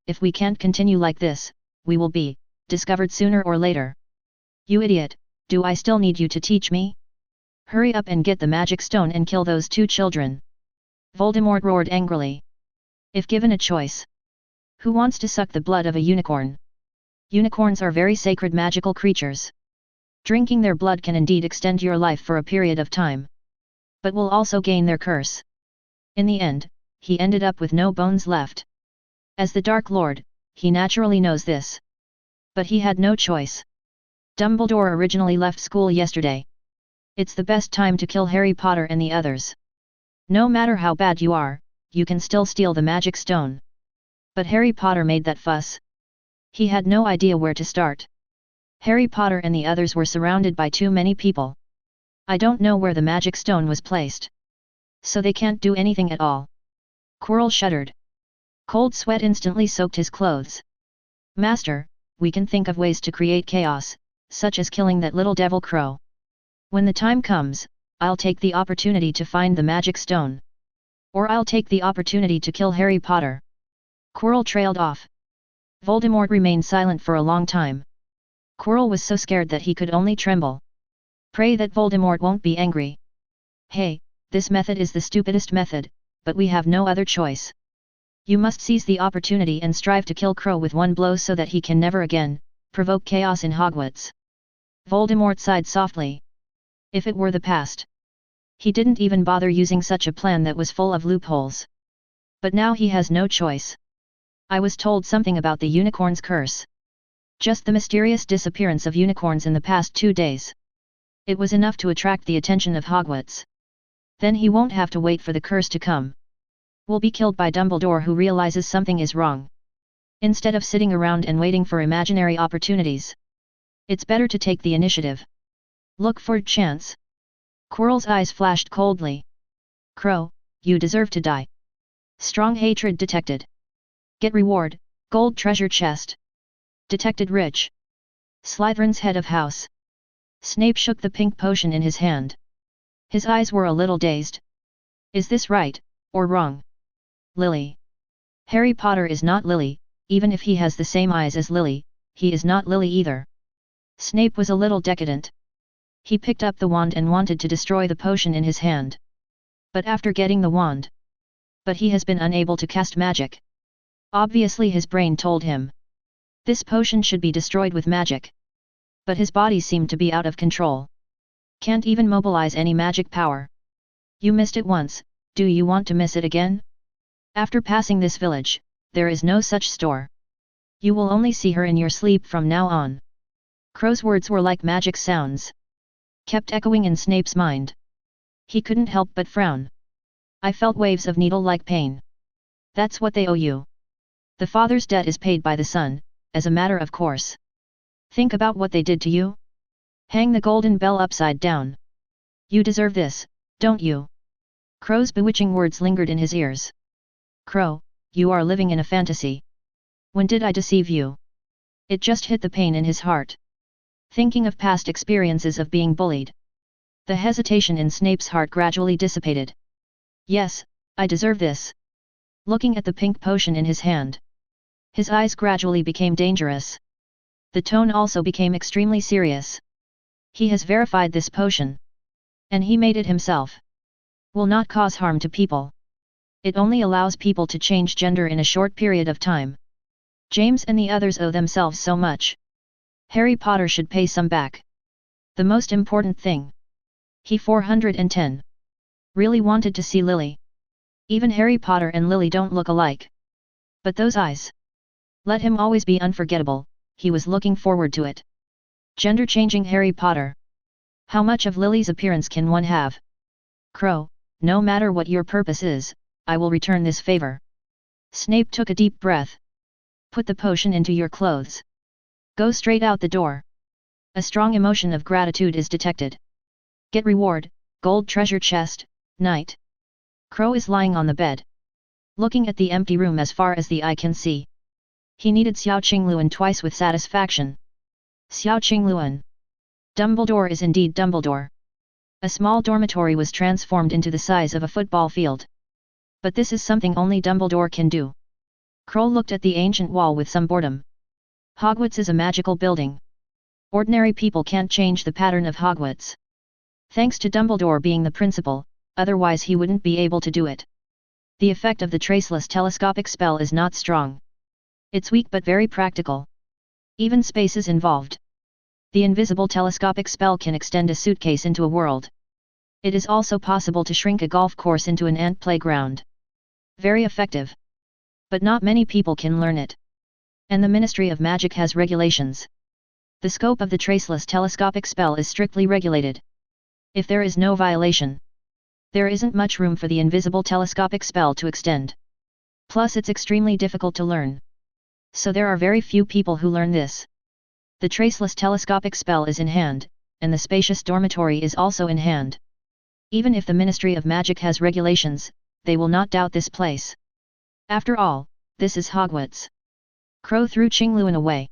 if we can't continue like this, we will be discovered sooner or later. You idiot, do I still need you to teach me? Hurry up and get the magic stone and kill those two children. Voldemort roared angrily. If given a choice. Who wants to suck the blood of a unicorn? Unicorns are very sacred magical creatures. Drinking their blood can indeed extend your life for a period of time. But will also gain their curse. In the end, he ended up with no bones left. As the Dark Lord, he naturally knows this. But he had no choice. Dumbledore originally left school yesterday. It's the best time to kill Harry Potter and the others. No matter how bad you are, you can still steal the magic stone. But Harry Potter made that fuss. He had no idea where to start. Harry Potter and the others were surrounded by too many people. I don't know where the magic stone was placed. So they can't do anything at all. Quirrell shuddered. Cold sweat instantly soaked his clothes. Master, we can think of ways to create chaos, such as killing that little devil crow. When the time comes, I'll take the opportunity to find the magic stone. Or I'll take the opportunity to kill Harry Potter. Quirrell trailed off. Voldemort remained silent for a long time. Quirrell was so scared that he could only tremble. Pray that Voldemort won't be angry. Hey, this method is the stupidest method, but we have no other choice. You must seize the opportunity and strive to kill Crow with one blow so that he can never again provoke chaos in Hogwarts. Voldemort sighed softly. If it were the past. He didn't even bother using such a plan that was full of loopholes. But now he has no choice. I was told something about the unicorn's curse. Just the mysterious disappearance of unicorns in the past 2 days. It was enough to attract the attention of Hogwarts. Then he won't have to wait for the curse to come. Will be killed by Dumbledore, who realizes something is wrong. Instead of sitting around and waiting for imaginary opportunities. It's better to take the initiative. Look for a chance. Quirrell's eyes flashed coldly. Crow, you deserve to die. Strong hatred detected. Get reward, gold treasure chest. Detected rich. Slytherin's head of house. Snape shook the pink potion in his hand. His eyes were a little dazed. Is this right, or wrong? Lily. Harry Potter is not Lily, even if he has the same eyes as Lily, he is not Lily either. Snape was a little decadent. He picked up the wand and wanted to destroy the potion in his hand. But after getting the wand. But he has been unable to cast magic. Obviously his brain told him. This potion should be destroyed with magic. But his body seemed to be out of control. Can't even mobilize any magic power. You missed it once, do you want to miss it again? After passing this village, there is no such store. You will only see her in your sleep from now on. Crow's words were like magic sounds. Kept echoing in Snape's mind. He couldn't help but frown. I felt waves of needle-like pain. That's what they owe you. The father's debt is paid by the son, as a matter of course. Think about what they did to you. Hang the golden bell upside down. You deserve this, don't you? Crow's bewitching words lingered in his ears. Crow, you are living in a fantasy. When did I deceive you? It just hit the pain in his heart. Thinking of past experiences of being bullied. The hesitation in Snape's heart gradually dissipated. Yes, I deserve this. Looking at the pink potion in his hand. His eyes gradually became dangerous. The tone also became extremely serious. He has verified this potion. And he made it himself. Will not cause harm to people. It only allows people to change gender in a short period of time. James and the others owe themselves so much. Harry Potter should pay some back. The most important thing. He 410. Really wanted to see Lily. Even Harry Potter and Lily don't look alike. But those eyes. Let him always be unforgettable, he was looking forward to it. Gender-changing Harry Potter. How much of Lily's appearance can one have? Crow, no matter what your purpose is, I will return this favor. Snape took a deep breath. Put the potion into your clothes. Go straight out the door. A strong emotion of gratitude is detected. Get reward, gold treasure chest, night. Crow is lying on the bed. Looking at the empty room as far as the eye can see. He needed Xiao Qingluan twice with satisfaction. Xiao Qingluan. Dumbledore is indeed Dumbledore. A small dormitory was transformed into the size of a football field. But this is something only Dumbledore can do. Crow looked at the ancient wall with some boredom. Hogwarts is a magical building. Ordinary people can't change the pattern of Hogwarts. Thanks to Dumbledore being the principal, otherwise he wouldn't be able to do it. The effect of the traceless telescopic spell is not strong. It's weak but very practical. Even space is involved. The invisible telescopic spell can extend a suitcase into a world. It is also possible to shrink a golf course into an ant playground. Very effective. But not many people can learn it. And the Ministry of Magic has regulations. The scope of the traceless telescopic spell is strictly regulated. If there is no violation, there isn't much room for the invisible telescopic spell to extend. Plus it's extremely difficult to learn. So there are very few people who learn this. The traceless telescopic spell is in hand, and the spacious dormitory is also in hand. Even if the Ministry of Magic has regulations, they will not doubt this place. After all, this is Hogwarts. Crow threw Qingluan away.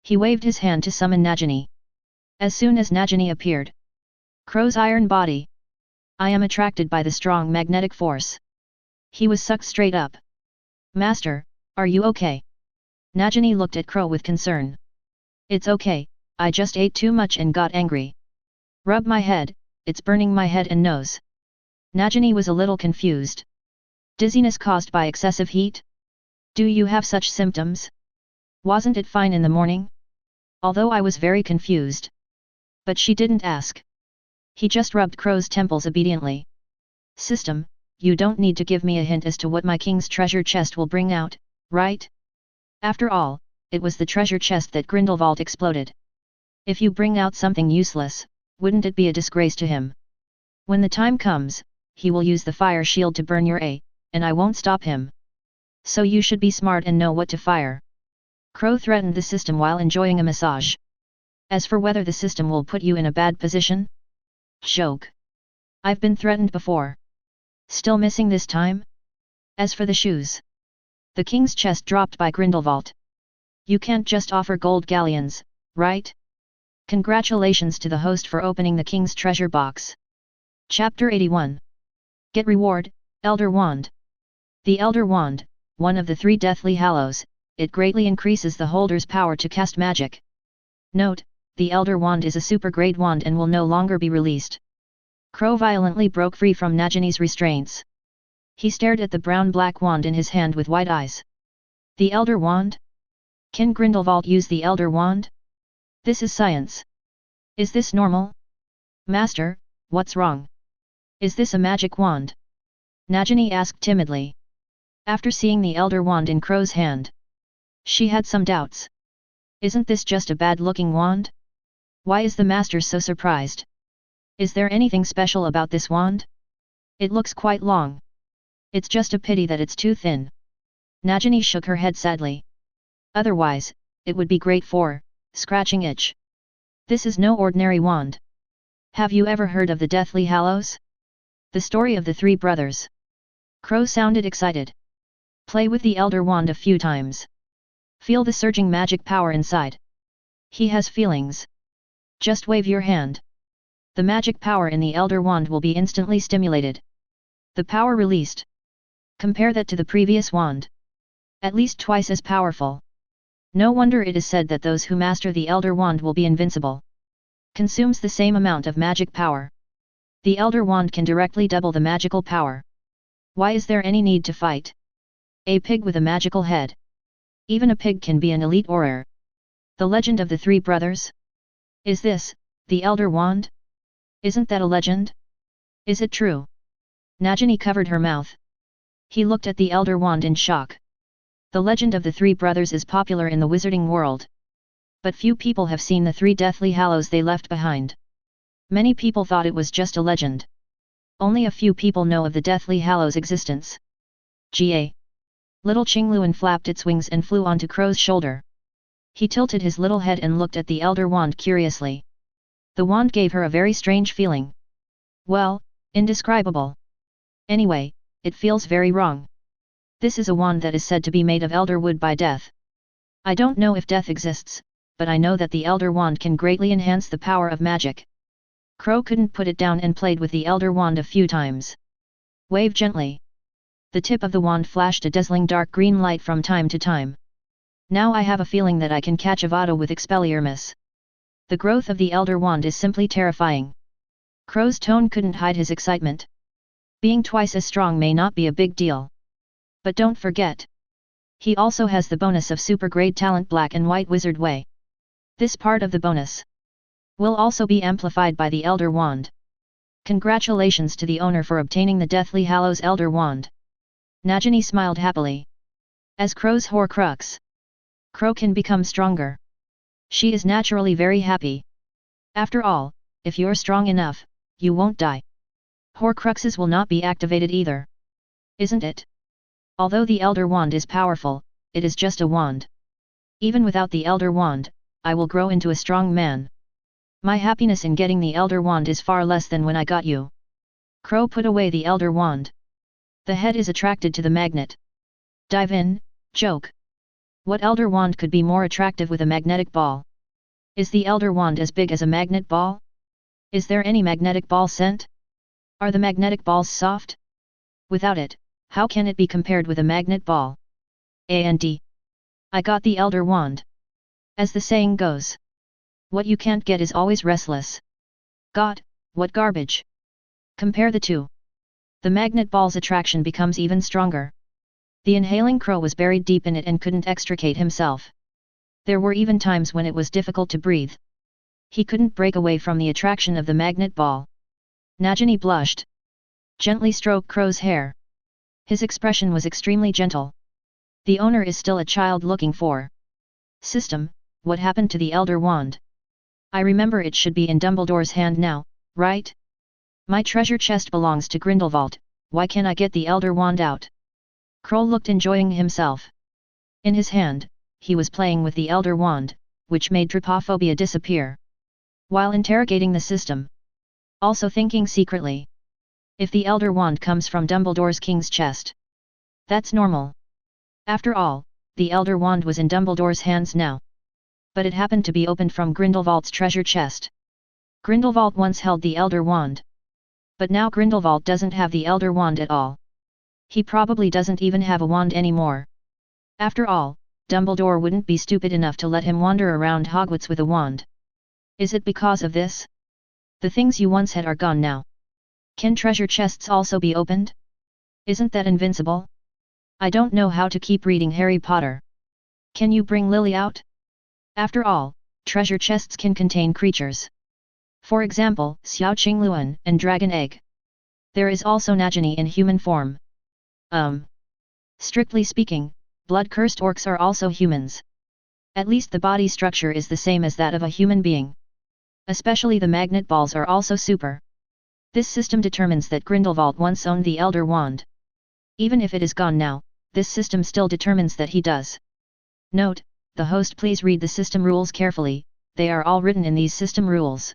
He waved his hand to summon Nagini. As soon as Nagini appeared, Crow's iron body. I am attracted by the strong magnetic force. He was sucked straight up. Master, are you okay? Nagini looked at Crow with concern. It's okay, I just ate too much and got angry. Rub my head, it's burning my head and nose. Nagini was a little confused. Dizziness caused by excessive heat? Do you have such symptoms? Wasn't it fine in the morning? Although I was very confused. But she didn't ask. He just rubbed Crow's temples obediently. System, you don't need to give me a hint as to what my king's treasure chest will bring out, right? After all, it was the treasure chest that Grindelwald exploded. If you bring out something useless, wouldn't it be a disgrace to him? When the time comes, he will use the fire shield to burn your A, and I won't stop him. So you should be smart and know what to fire. Crow threatened the system while enjoying a massage. As for whether the system will put you in a bad position? Joke. I've been threatened before. Still missing this time? As for the shoes. The king's chest dropped by Grindelwald. You can't just offer gold galleons, right? Congratulations to the host for opening the king's treasure box. Chapter 81. Get reward, Elder Wand. The Elder Wand, one of the 3 Deathly Hallows, it greatly increases the holder's power to cast magic. Note, the Elder Wand is a super-grade wand and will no longer be released. Crow violently broke free from Nagini's restraints. He stared at the brown-black wand in his hand with wide eyes. The Elder Wand? Can Grindelwald use the Elder Wand? This is science. Is this normal? Master, what's wrong? Is this a magic wand? Nagini asked timidly. After seeing the Elder Wand in Crow's hand, she had some doubts. Isn't this just a bad-looking wand? Why is the master so surprised? Is there anything special about this wand? It looks quite long. It's just a pity that it's too thin. Nagini shook her head sadly. Otherwise, it would be great for scratching itch. This is no ordinary wand. Have you ever heard of the Deathly Hallows? The story of the 3 brothers. Crow sounded excited. Play with the Elder Wand a few times. Feel the surging magic power inside. He has feelings. Just wave your hand. The magic power in the Elder Wand will be instantly stimulated. The power released. Compare that to the previous wand. At least twice as powerful. No wonder it is said that those who master the Elder Wand will be invincible. Consumes the same amount of magic power. The Elder Wand can directly double the magical power. Why is there any need to fight? A pig with a magical head. Even a pig can be an elite warrior. The legend of the 3 brothers? Is this, the Elder Wand? Isn't that a legend? Is it true? Nagini covered her mouth. He looked at the Elder Wand in shock. The legend of the 3 brothers is popular in the wizarding world. But few people have seen the 3 Deathly Hallows they left behind. Many people thought it was just a legend. Only a few people know of the Deathly Hallows' existence. Ga. Little Qingluan flapped its wings and flew onto Crow's shoulder. He tilted his little head and looked at the Elder Wand curiously. The wand gave her a very strange feeling. Well, indescribable. Anyway, it feels very wrong. This is a wand that is said to be made of elder wood by death. I don't know if death exists, but I know that the Elder Wand can greatly enhance the power of magic. Crow couldn't put it down and played with the Elder Wand a few times. Wave gently. The tip of the wand flashed a dazzling dark green light from time to time. Now I have a feeling that I can catch Avada with Expelliarmus. The growth of the Elder Wand is simply terrifying. Crow's tone couldn't hide his excitement. Being twice as strong may not be a big deal. But don't forget. He also has the bonus of super-grade talent Black and White Wizard Way. This part of the bonus will also be amplified by the Elder Wand. Congratulations to the owner for obtaining the Deathly Hallows Elder Wand. Nagini smiled happily. As Crow's Horcrux, Crow can become stronger. She is naturally very happy. After all, if you're strong enough, you won't die. Horcruxes will not be activated either. Isn't it? Although the Elder Wand is powerful, it is just a wand. Even without the Elder Wand, I will grow into a strong man. My happiness in getting the Elder Wand is far less than when I got you. Crow put away the Elder Wand. The head is attracted to the magnet. Dive in, joke. What Elder Wand could be more attractive with a magnetic ball? Is the Elder Wand as big as a magnet ball? Is there any magnetic ball scent? Are the magnetic balls soft? Without it, how can it be compared with a magnet ball? And I got the Elder Wand. As the saying goes. What you can't get is always restless. God, what garbage! Compare the two. The magnet ball's attraction becomes even stronger. The inhaling crow was buried deep in it and couldn't extricate himself. There were even times when it was difficult to breathe. He couldn't break away from the attraction of the magnet ball. Nagini blushed. Gently stroked Crow's hair. His expression was extremely gentle. The owner is still a child looking for. System, what happened to the Elder Wand? I remember it should be in Dumbledore's hand now, right? My treasure chest belongs to Grindelwald, why can't I get the Elder Wand out? Crow looked enjoying himself. In his hand, he was playing with the Elder Wand, which made trypophobia disappear. While interrogating the system. Also thinking secretly. If the Elder Wand comes from Dumbledore's king's chest. That's normal. After all, the Elder Wand was in Dumbledore's hands now. But it happened to be opened from Grindelwald's treasure chest. Grindelwald once held the Elder Wand. But now Grindelwald doesn't have the Elder Wand at all. He probably doesn't even have a wand anymore. After all, Dumbledore wouldn't be stupid enough to let him wander around Hogwarts with a wand. Is it because of this? The things you once had are gone now. Can treasure chests also be opened? Isn't that invincible? I don't know how to keep reading Harry Potter. Can you bring Lily out? After all, treasure chests can contain creatures. For example, Xiao Qingluan and Dragon Egg. There is also Nagini in human form. Strictly speaking, blood-cursed orcs are also humans. At least the body structure is the same as that of a human being. Especially the magnet balls are also super. This system determines that Grindelwald once owned the Elder Wand. Even if it is gone now, this system still determines that he does. Note, the host please read the system rules carefully, they are all written in these system rules.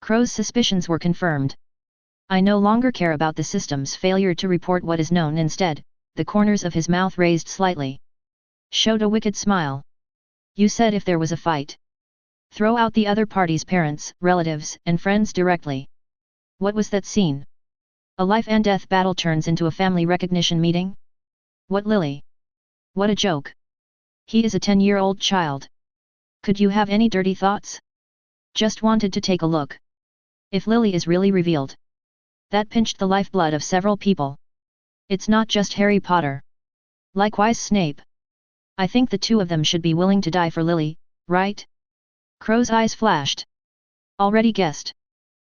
Crow's suspicions were confirmed. I no longer care about the system's failure to report what is known instead, the corners of his mouth raised slightly. Showed a wicked smile. You said if there was a fight. Throw out the other party's parents, relatives, and friends directly. What was that scene? A life and death battle turns into a family recognition meeting? What Lily? What a joke. He is a 10-year-old child. Could you have any dirty thoughts? Just wanted to take a look. If Lily is really revealed. That pinched the lifeblood of several people. It's not just Harry Potter. Likewise Snape. I think the two of them should be willing to die for Lily, right? Crow's eyes flashed. Already guessed.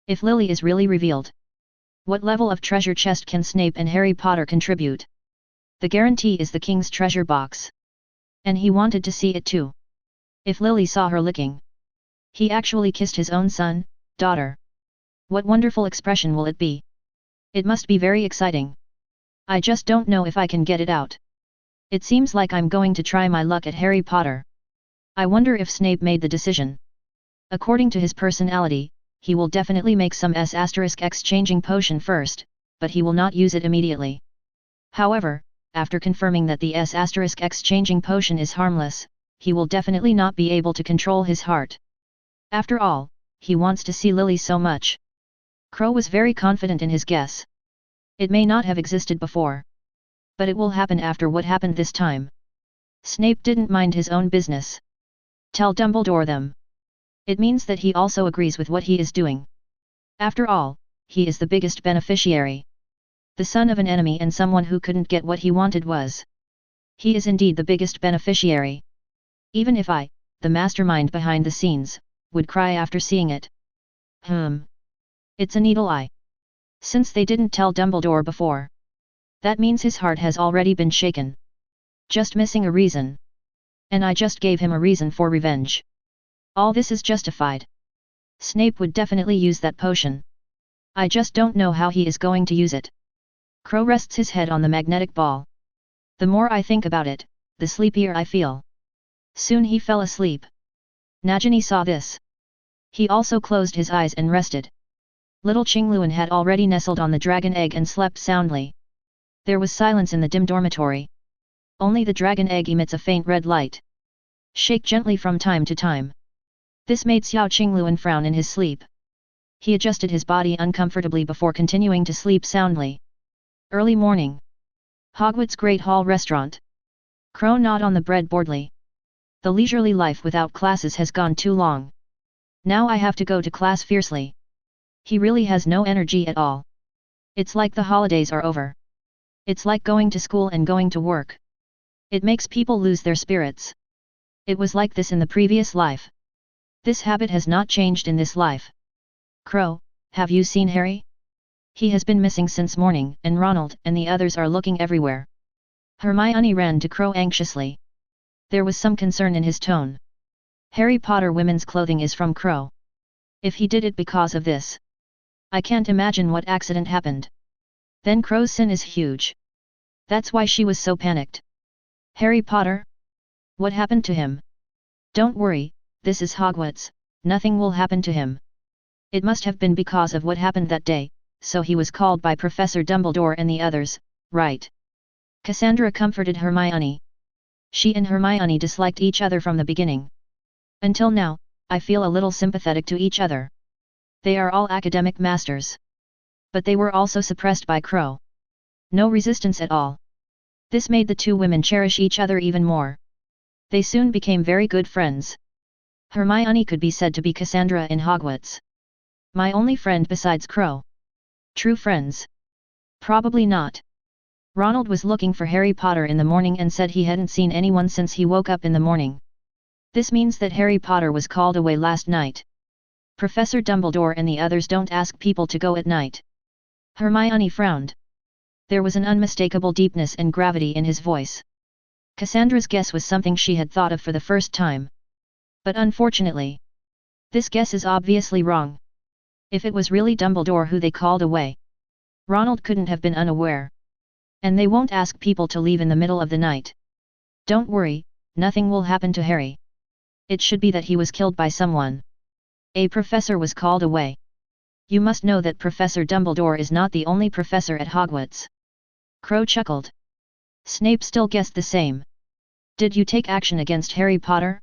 If Lily is really revealed. What level of treasure chest can Snape and Harry Potter contribute? The guarantee is the king's treasure box. And he wanted to see it too. If Lily saw her licking. He actually kissed his own son, daughter. What wonderful expression will it be? It must be very exciting. I just don't know if I can get it out. It seems like I'm going to try my luck at Harry Potter. I wonder if Snape made the decision. According to his personality, he will definitely make some S*X changing potion first, but he will not use it immediately. However, after confirming that the S*X changing potion is harmless, he will definitely not be able to control his heart. After all, he wants to see Lily so much. Crow was very confident in his guess. It may not have existed before. But it will happen after what happened this time. Snape didn't mind his own business. Tell Dumbledore them. It means that he also agrees with what he is doing. After all, he is the biggest beneficiary. The son of an enemy and someone who couldn't get what he wanted was. He is indeed the biggest beneficiary. Even if I, the mastermind behind the scenes, would cry after seeing it. It's a needle eye. Since they didn't tell Dumbledore before. That means his heart has already been shaken. Just missing a reason. And I just gave him a reason for revenge. All this is justified. Snape would definitely use that potion. I just don't know how he is going to use it. Crow rests his head on the magnetic ball. The more I think about it, the sleepier I feel. Soon he fell asleep. Nagini saw this. He also closed his eyes and rested. Little Qingluan had already nestled on the dragon egg and slept soundly. There was silence in the dim dormitory. Only the dragon egg emits a faint red light. Shake gently from time to time. This made Xiao Qingluan frown in his sleep. He adjusted his body uncomfortably before continuing to sleep soundly. Early morning. Hogwarts Great Hall Restaurant. Crow gnawed on the bread boredly. The leisurely life without classes has gone too long. Now I have to go to class fiercely. He really has no energy at all. It's like the holidays are over. It's like going to school and going to work. It makes people lose their spirits. It was like this in the previous life. This habit has not changed in this life. Crow, have you seen Harry? He has been missing since morning, and Ronald and the others are looking everywhere. Hermione ran to Crow anxiously. There was some concern in his tone. Harry Potter women's clothing is from Crow. If he did it because of this, I can't imagine what accident happened. Then Crow's sin is huge. That's why she was so panicked. Harry Potter? What happened to him? Don't worry, this is Hogwarts, nothing will happen to him. It must have been because of what happened that day, so he was called by Professor Dumbledore and the others, right? Cassandra comforted Hermione. She and Hermione disliked each other from the beginning. Until now, I feel a little sympathetic to each other. They are all academic masters. But they were also suppressed by Crow. No resistance at all. This made the two women cherish each other even more. They soon became very good friends. Hermione could be said to be Cassandra in Hogwarts. My only friend besides Crow. True friends? Probably not. Ronald was looking for Harry Potter in the morning and said he hadn't seen anyone since he woke up in the morning. This means that Harry Potter was called away last night. Professor Dumbledore and the others don't ask people to go at night. Hermione frowned. There was an unmistakable deepness and gravity in his voice. Cassandra's guess was something she had thought of for the first time. But unfortunately, this guess is obviously wrong. If it was really Dumbledore who they called away, Ronald couldn't have been unaware. And they won't ask people to leave in the middle of the night. Don't worry, nothing will happen to Harry. It should be that he was killed by someone. A professor was called away. You must know that Professor Dumbledore is not the only professor at Hogwarts. Crow chuckled. Snape still guessed the same. Did you take action against Harry Potter?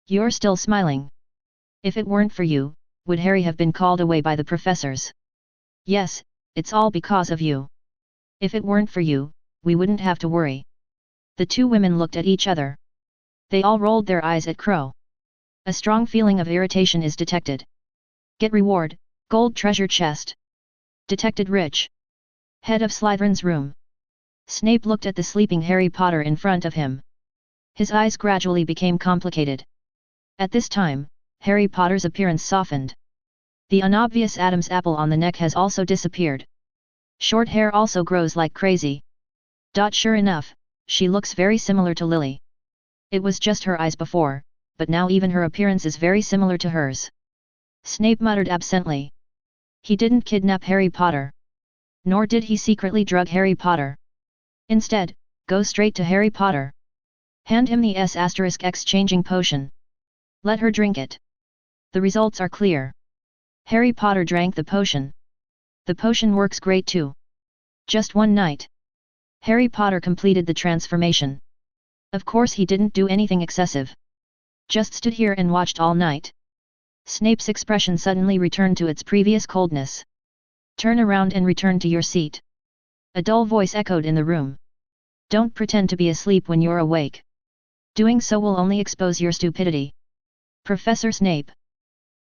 You're still smiling. If it weren't for you, would Harry have been called away by the professors? Yes, it's all because of you. If it weren't for you, we wouldn't have to worry. The two women looked at each other. They all rolled their eyes at Crow. A strong feeling of irritation is detected. Get reward, gold treasure chest. Detected rich. Head of Slytherin's room. Snape looked at the sleeping Harry Potter in front of him. His eyes gradually became complicated. At this time, Harry Potter's appearance softened. The unobvious Adam's apple on the neck has also disappeared. Short hair also grows like crazy. Sure enough, she looks very similar to Lily. It was just her eyes before, but now even her appearance is very similar to hers. Snape muttered absently. He didn't kidnap Harry Potter. Nor did he secretly drug Harry Potter. Instead, go straight to Harry Potter. Hand him the S*X changing potion. Let her drink it. The results are clear. Harry Potter drank the potion. The potion works great too. Just one night, Harry Potter completed the transformation. Of course he didn't do anything excessive. Just stood here and watched all night. Snape's expression suddenly returned to its previous coldness. Turn around and return to your seat. A dull voice echoed in the room. Don't pretend to be asleep when you're awake. Doing so will only expose your stupidity. Professor Snape.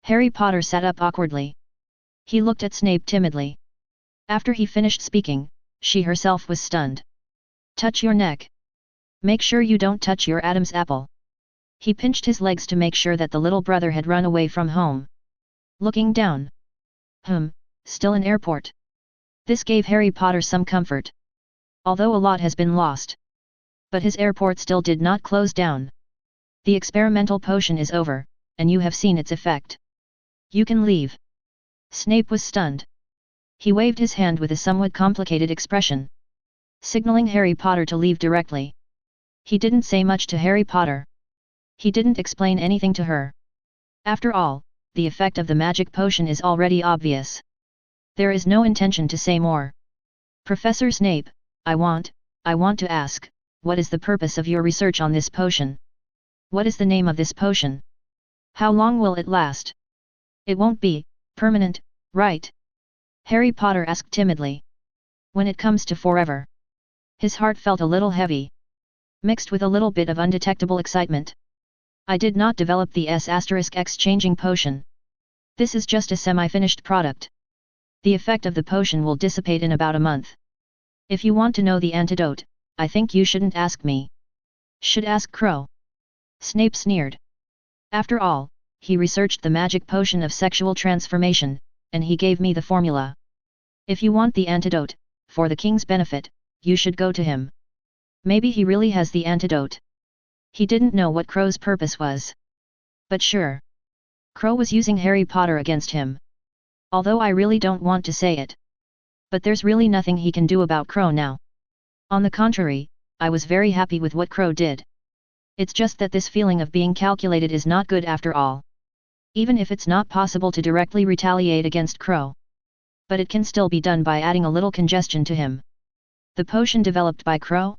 Harry Potter sat up awkwardly. He looked at Snape timidly. After he finished speaking, she herself was stunned. Touch your neck. Make sure you don't touch your Adam's apple. He pinched his legs to make sure that the little brother had run away from home. Looking down. Still an airport. This gave Harry Potter some comfort. Although a lot has been lost. But his airport still did not close down. The experimental potion is over, and you have seen its effect. You can leave. Snape was stunned. He waved his hand with a somewhat complicated expression, signaling Harry Potter to leave directly. He didn't say much to Harry Potter. He didn't explain anything to her. After all, the effect of the magic potion is already obvious. There is no intention to say more. Professor Snape, I want to ask, what is the purpose of your research on this potion? What is the name of this potion? How long will it last? It won't be permanent, right? Harry Potter asked timidly. When it comes to forever. His heart felt a little heavy, mixed with a little bit of undetectable excitement. I did not develop the S*X changing potion. This is just a semi-finished product. The effect of the potion will dissipate in about a month. If you want to know the antidote, I think you shouldn't ask me. Should ask Crow. Snape sneered. After all, he researched the magic potion of sexual transformation, and he gave me the formula. If you want the antidote, for the king's benefit, you should go to him. Maybe he really has the antidote. He didn't know what Crow's purpose was. But sure. Crow was using Harry Potter against him. Although I really don't want to say it. But there's really nothing he can do about Crow now. On the contrary, I was very happy with what Crow did. It's just that this feeling of being calculated is not good after all. Even if it's not possible to directly retaliate against Crow. But it can still be done by adding a little congestion to him. The potion developed by Crow?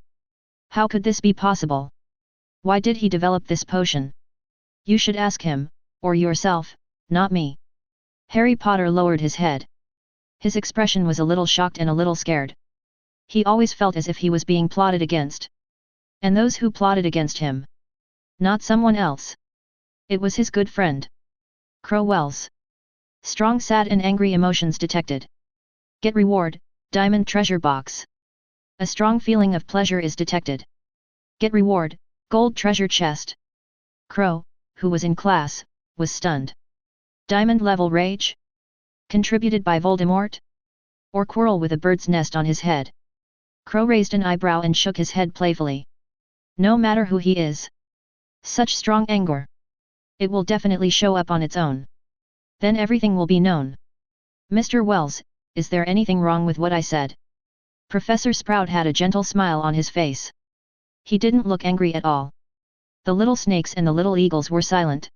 How could this be possible? Why did he develop this potion? You should ask him, or yourself, not me. Harry Potter lowered his head. His expression was a little shocked and a little scared. He always felt as if he was being plotted against. And those who plotted against him. Not someone else. It was his good friend. Crow Wells. Strong sad and angry emotions detected. Get reward, diamond treasure box. A strong feeling of pleasure is detected. Get reward, gold treasure chest. Crow, who was in class, was stunned. Diamond level rage? Contributed by Voldemort? Or quarrel with a bird's nest on his head? Crow raised an eyebrow and shook his head playfully. No matter who he is. Such strong anger. It will definitely show up on its own. Then everything will be known. Mr. Wells, is there anything wrong with what I said? Professor Sprout had a gentle smile on his face. He didn't look angry at all. The little snakes and the little eagles were silent.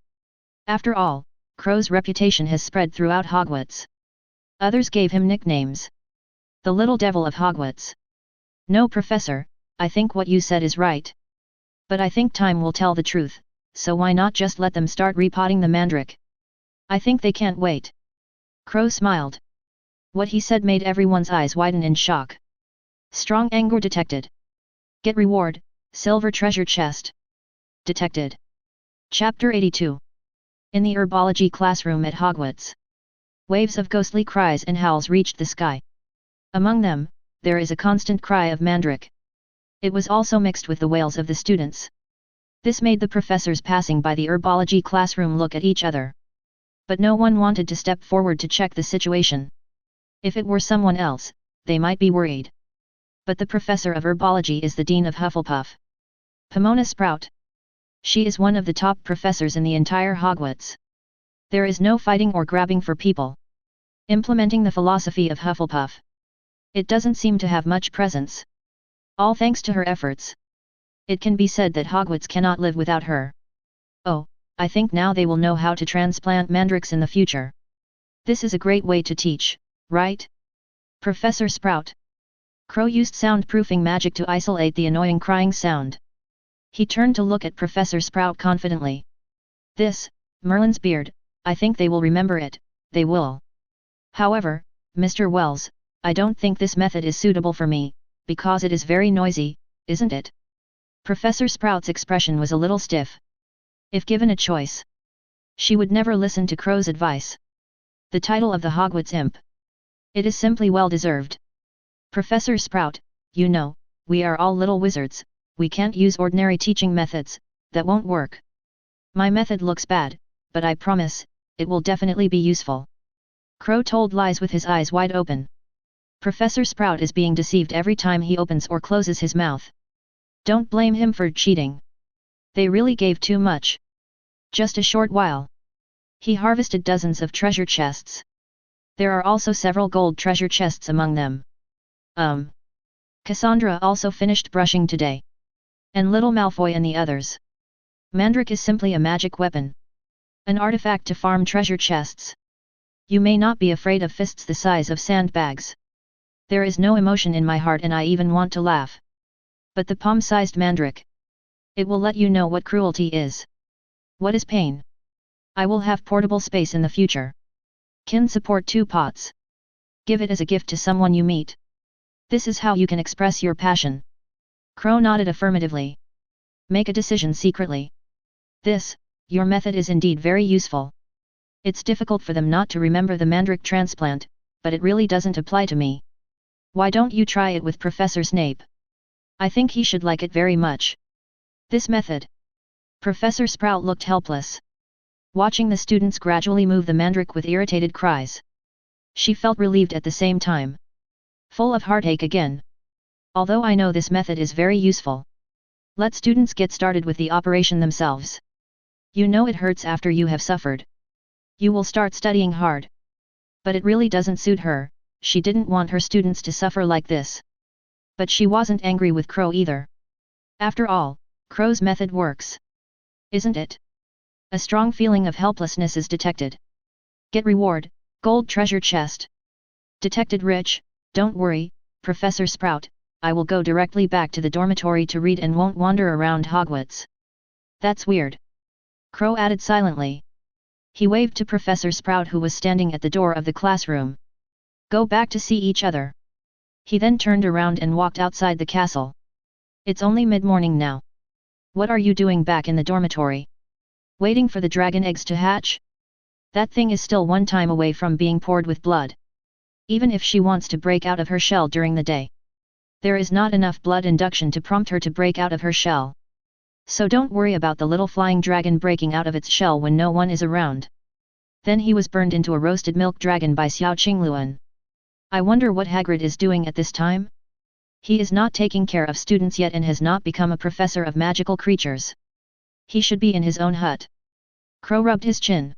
After all, Crow's reputation has spread throughout Hogwarts. Others gave him nicknames. The little devil of Hogwarts. No, Professor, I think what you said is right. But I think time will tell the truth, so why not just let them start repotting the mandrake? I think they can't wait. Crow smiled. What he said made everyone's eyes widen in shock. Strong anger detected. Get reward, silver treasure chest. Detected. Chapter 82. In the herbology classroom at Hogwarts. Waves of ghostly cries and howls reached the sky. Among them, there is a constant cry of mandrake. It was also mixed with the wails of the students. This made the professors passing by the herbology classroom look at each other. But no one wanted to step forward to check the situation. If it were someone else, they might be worried. But the professor of herbology is the dean of Hufflepuff. Pomona Sprout. She is one of the top professors in the entire Hogwarts. There is no fighting or grabbing for people. Implementing the philosophy of Hufflepuff. It doesn't seem to have much presence. All thanks to her efforts. It can be said that Hogwarts cannot live without her. Oh, I think now they will know how to transplant mandrakes in the future. This is a great way to teach, right? Professor Sprout. Crow used soundproofing magic to isolate the annoying crying sound. He turned to look at Professor Sprout confidently. This, Merlin's beard, I think they will remember it, they will. However, Mr. Wells, I don't think this method is suitable for me, because it is very noisy, isn't it? Professor Sprout's expression was a little stiff. If given a choice, she would never listen to Crow's advice. The title of the Hogwarts imp. It is simply well deserved. Professor Sprout, you know, we are all little wizards, we can't use ordinary teaching methods, that won't work. My method looks bad, but I promise, it will definitely be useful. Crow told lies with his eyes wide open. Professor Sprout is being deceived every time he opens or closes his mouth. Don't blame him for cheating. They really gave too much. Just a short while. He harvested dozens of treasure chests. There are also several gold treasure chests among them. Cassandra also finished brushing today. And little Malfoy and the others. Mandrake is simply a magic weapon. An artifact to farm treasure chests. You may not be afraid of fists the size of sandbags. There is no emotion in my heart and I even want to laugh. But the palm-sized mandrake. It will let you know what cruelty is. What is pain? I will have portable space in the future. Can support 2 pots. Give it as a gift to someone you meet. This is how you can express your passion. Crow nodded affirmatively. Make a decision secretly. This, your method is indeed very useful. It's difficult for them not to remember the mandrake transplant, but it really doesn't apply to me. Why don't you try it with Professor Snape? I think he should like it very much. This method. Professor Sprout looked helpless. Watching the students gradually move the mandrake with irritated cries. She felt relieved at the same time. Full of heartache again. Although I know this method is very useful. Let students get started with the operation themselves. You know it hurts after you have suffered. You will start studying hard. But it really doesn't suit her, she didn't want her students to suffer like this. But she wasn't angry with Crow either. After all, Crow's method works. Isn't it? A strong feeling of helplessness is detected. Get reward, gold treasure chest. Detected rich, don't worry, Professor Sprout, I will go directly back to the dormitory to read and won't wander around Hogwarts. That's weird. Crow added silently. He waved to Professor Sprout who was standing at the door of the classroom. Go back to see each other. He then turned around and walked outside the castle. It's only mid-morning now. What are you doing back in the dormitory? Waiting for the dragon eggs to hatch? That thing is still one time away from being poured with blood. Even if she wants to break out of her shell during the day. There is not enough blood induction to prompt her to break out of her shell. So don't worry about the little flying dragon breaking out of its shell when no one is around. Then he was burned into a roasted milk dragon by Xiao Qingluan. I wonder what Hagrid is doing at this time? He is not taking care of students yet and has not become a professor of magical creatures. He should be in his own hut. Crow rubbed his chin.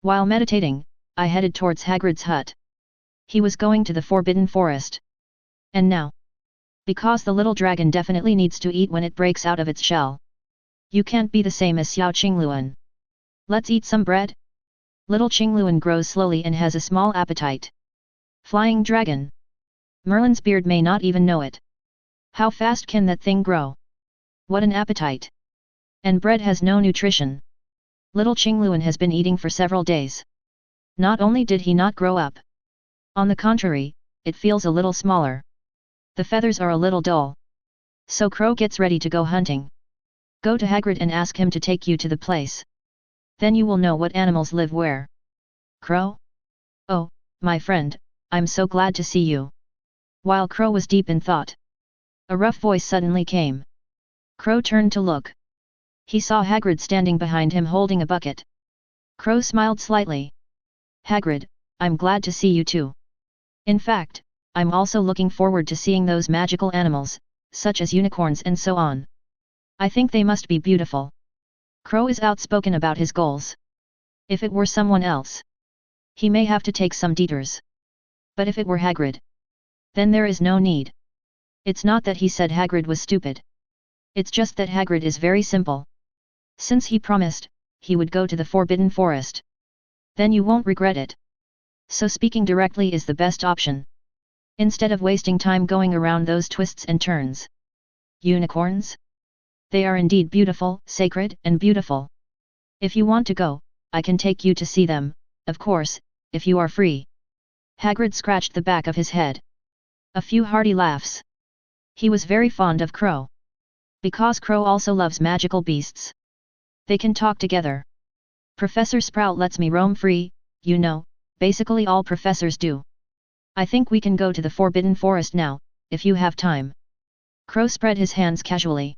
While meditating, I headed towards Hagrid's hut. He was going to the Forbidden Forest. And now? Because the little dragon definitely needs to eat when it breaks out of its shell. You can't be the same as Xiao Qingluan. Let's eat some bread? Little Qingluan grows slowly and has a small appetite. Flying dragon. Merlin's beard may not even know it. How fast can that thing grow? What an appetite. And bread has no nutrition. Little Qingluan has been eating for several days. Not only did he not grow up. On the contrary, it feels a little smaller. The feathers are a little dull. So Crow gets ready to go hunting. Go to Hagrid and ask him to take you to the place. Then you will know what animals live where. Crow? Oh, my friend, I'm so glad to see you. While Crow was deep in thought, a rough voice suddenly came. Crow turned to look. He saw Hagrid standing behind him holding a bucket. Crow smiled slightly. Hagrid, I'm glad to see you too. In fact, I'm also looking forward to seeing those magical animals, such as unicorns and so on. I think they must be beautiful. Crow is outspoken about his goals. If it were someone else, he may have to take some detours. But if it were Hagrid, then there is no need. It's not that he said Hagrid was stupid. It's just that Hagrid is very simple. Since he promised, he would go to the Forbidden Forest. Then you won't regret it. So speaking directly is the best option. Instead of wasting time going around those twists and turns. Unicorns? They are indeed beautiful, sacred, and beautiful. If you want to go, I can take you to see them, of course, if you are free. Hagrid scratched the back of his head. A few hearty laughs. He was very fond of Crow. Because Crow also loves magical beasts. They can talk together. Professor Sprout lets me roam free, you know, basically all professors do. I think we can go to the Forbidden Forest now, if you have time. Crow spread his hands casually.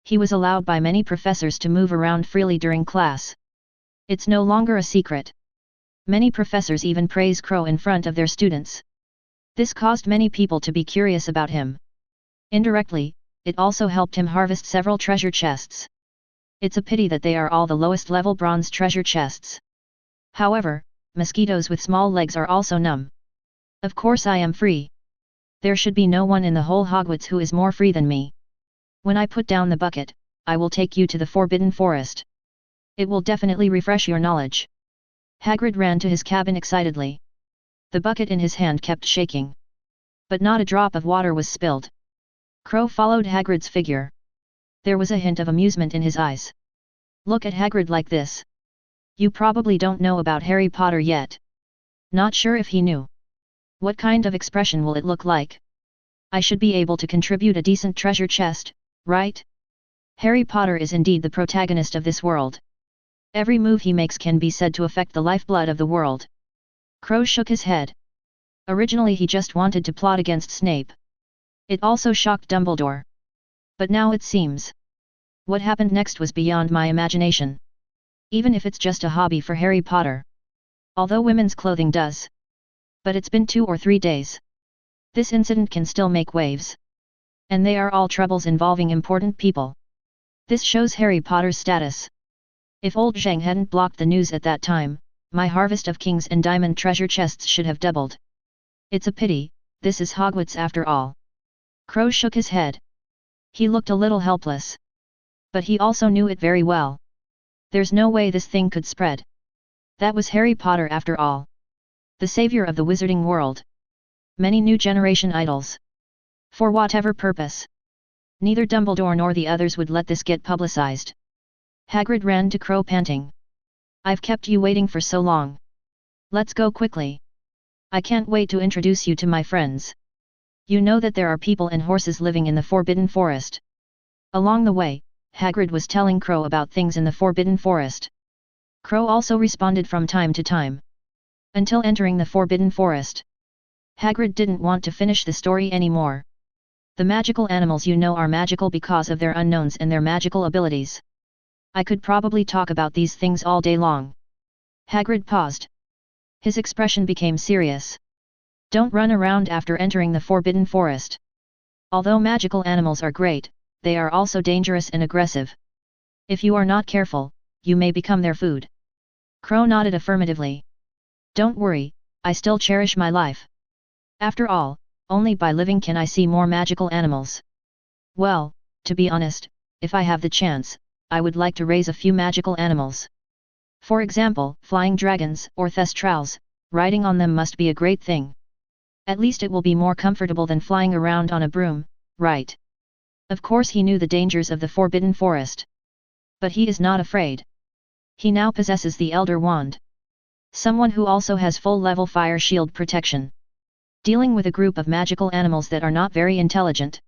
He was allowed by many professors to move around freely during class. It's no longer a secret. Many professors even praise Crow in front of their students. This caused many people to be curious about him. Indirectly, it also helped him harvest several treasure chests. It's a pity that they are all the lowest level bronze treasure chests. However, mosquitoes with small legs are also numb. Of course I am free. There should be no one in the whole Hogwarts who is more free than me. When I put down the bucket, I will take you to the Forbidden Forest. It will definitely refresh your knowledge. Hagrid ran to his cabin excitedly. The bucket in his hand kept shaking. But not a drop of water was spilled. Crow followed Hagrid's figure. There was a hint of amusement in his eyes. Look at Hagrid like this. You probably don't know about Harry Potter yet. Not sure if he knew. What kind of expression will it look like? I should be able to contribute a decent treasure chest, right? Harry Potter is indeed the protagonist of this world. Every move he makes can be said to affect the lifeblood of the world. Crow shook his head. Originally he just wanted to plot against Snape. It also shocked Dumbledore. But now it seems. What happened next was beyond my imagination. Even if it's just a hobby for Harry Potter. Although women's clothing does. But it's been 2 or 3 days. This incident can still make waves. And they are all troubles involving important people. This shows Harry Potter's status. If old Zhang hadn't blocked the news at that time, my harvest of kings and diamond treasure chests should have doubled. It's a pity, this is Hogwarts after all. Crow shook his head. He looked a little helpless. But he also knew it very well. There's no way this thing could spread. That was Harry Potter after all. The savior of the wizarding world. Many new generation idols. For whatever purpose. Neither Dumbledore nor the others would let this get publicized. Hagrid ran to Crow panting. I've kept you waiting for so long. Let's go quickly. I can't wait to introduce you to my friends. You know that there are people and horses living in the Forbidden Forest. Along the way, Hagrid was telling Crow about things in the Forbidden Forest. Crow also responded from time to time. Until entering the Forbidden Forest. Hagrid didn't want to finish the story anymore. The magical animals you know are magical because of their unknowns and their magical abilities. I could probably talk about these things all day long. Hagrid paused. His expression became serious. Don't run around after entering the Forbidden Forest. Although magical animals are great, they are also dangerous and aggressive. If you are not careful, you may become their food. Crow nodded affirmatively. Don't worry, I still cherish my life. After all, only by living can I see more magical animals. Well, to be honest, if I have the chance, I would like to raise a few magical animals. For example, flying dragons or thestrals, riding on them must be a great thing. At least it will be more comfortable than flying around on a broom, right? Of course he knew the dangers of the Forbidden Forest. But he is not afraid. He now possesses the Elder Wand. Someone who also has full-level fire shield protection. Dealing with a group of magical animals that are not very intelligent.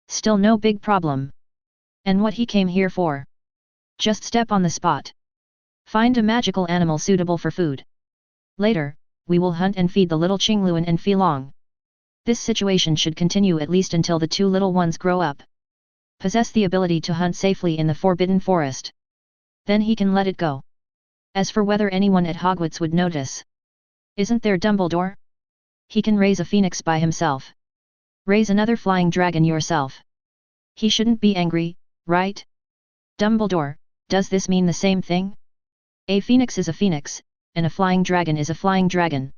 Still no big problem. And what he came here for? Just step on the spot. Find a magical animal suitable for food. Later, we will hunt and feed the little Qingluan and Filong. This situation should continue at least until the 2 little ones grow up. Possess the ability to hunt safely in the Forbidden Forest. Then he can let it go. As for whether anyone at Hogwarts would notice. Isn't there Dumbledore? He can raise a phoenix by himself. Raise another flying dragon yourself. He shouldn't be angry, right? Dumbledore, does this mean the same thing? A phoenix is a phoenix, and a flying dragon is a flying dragon.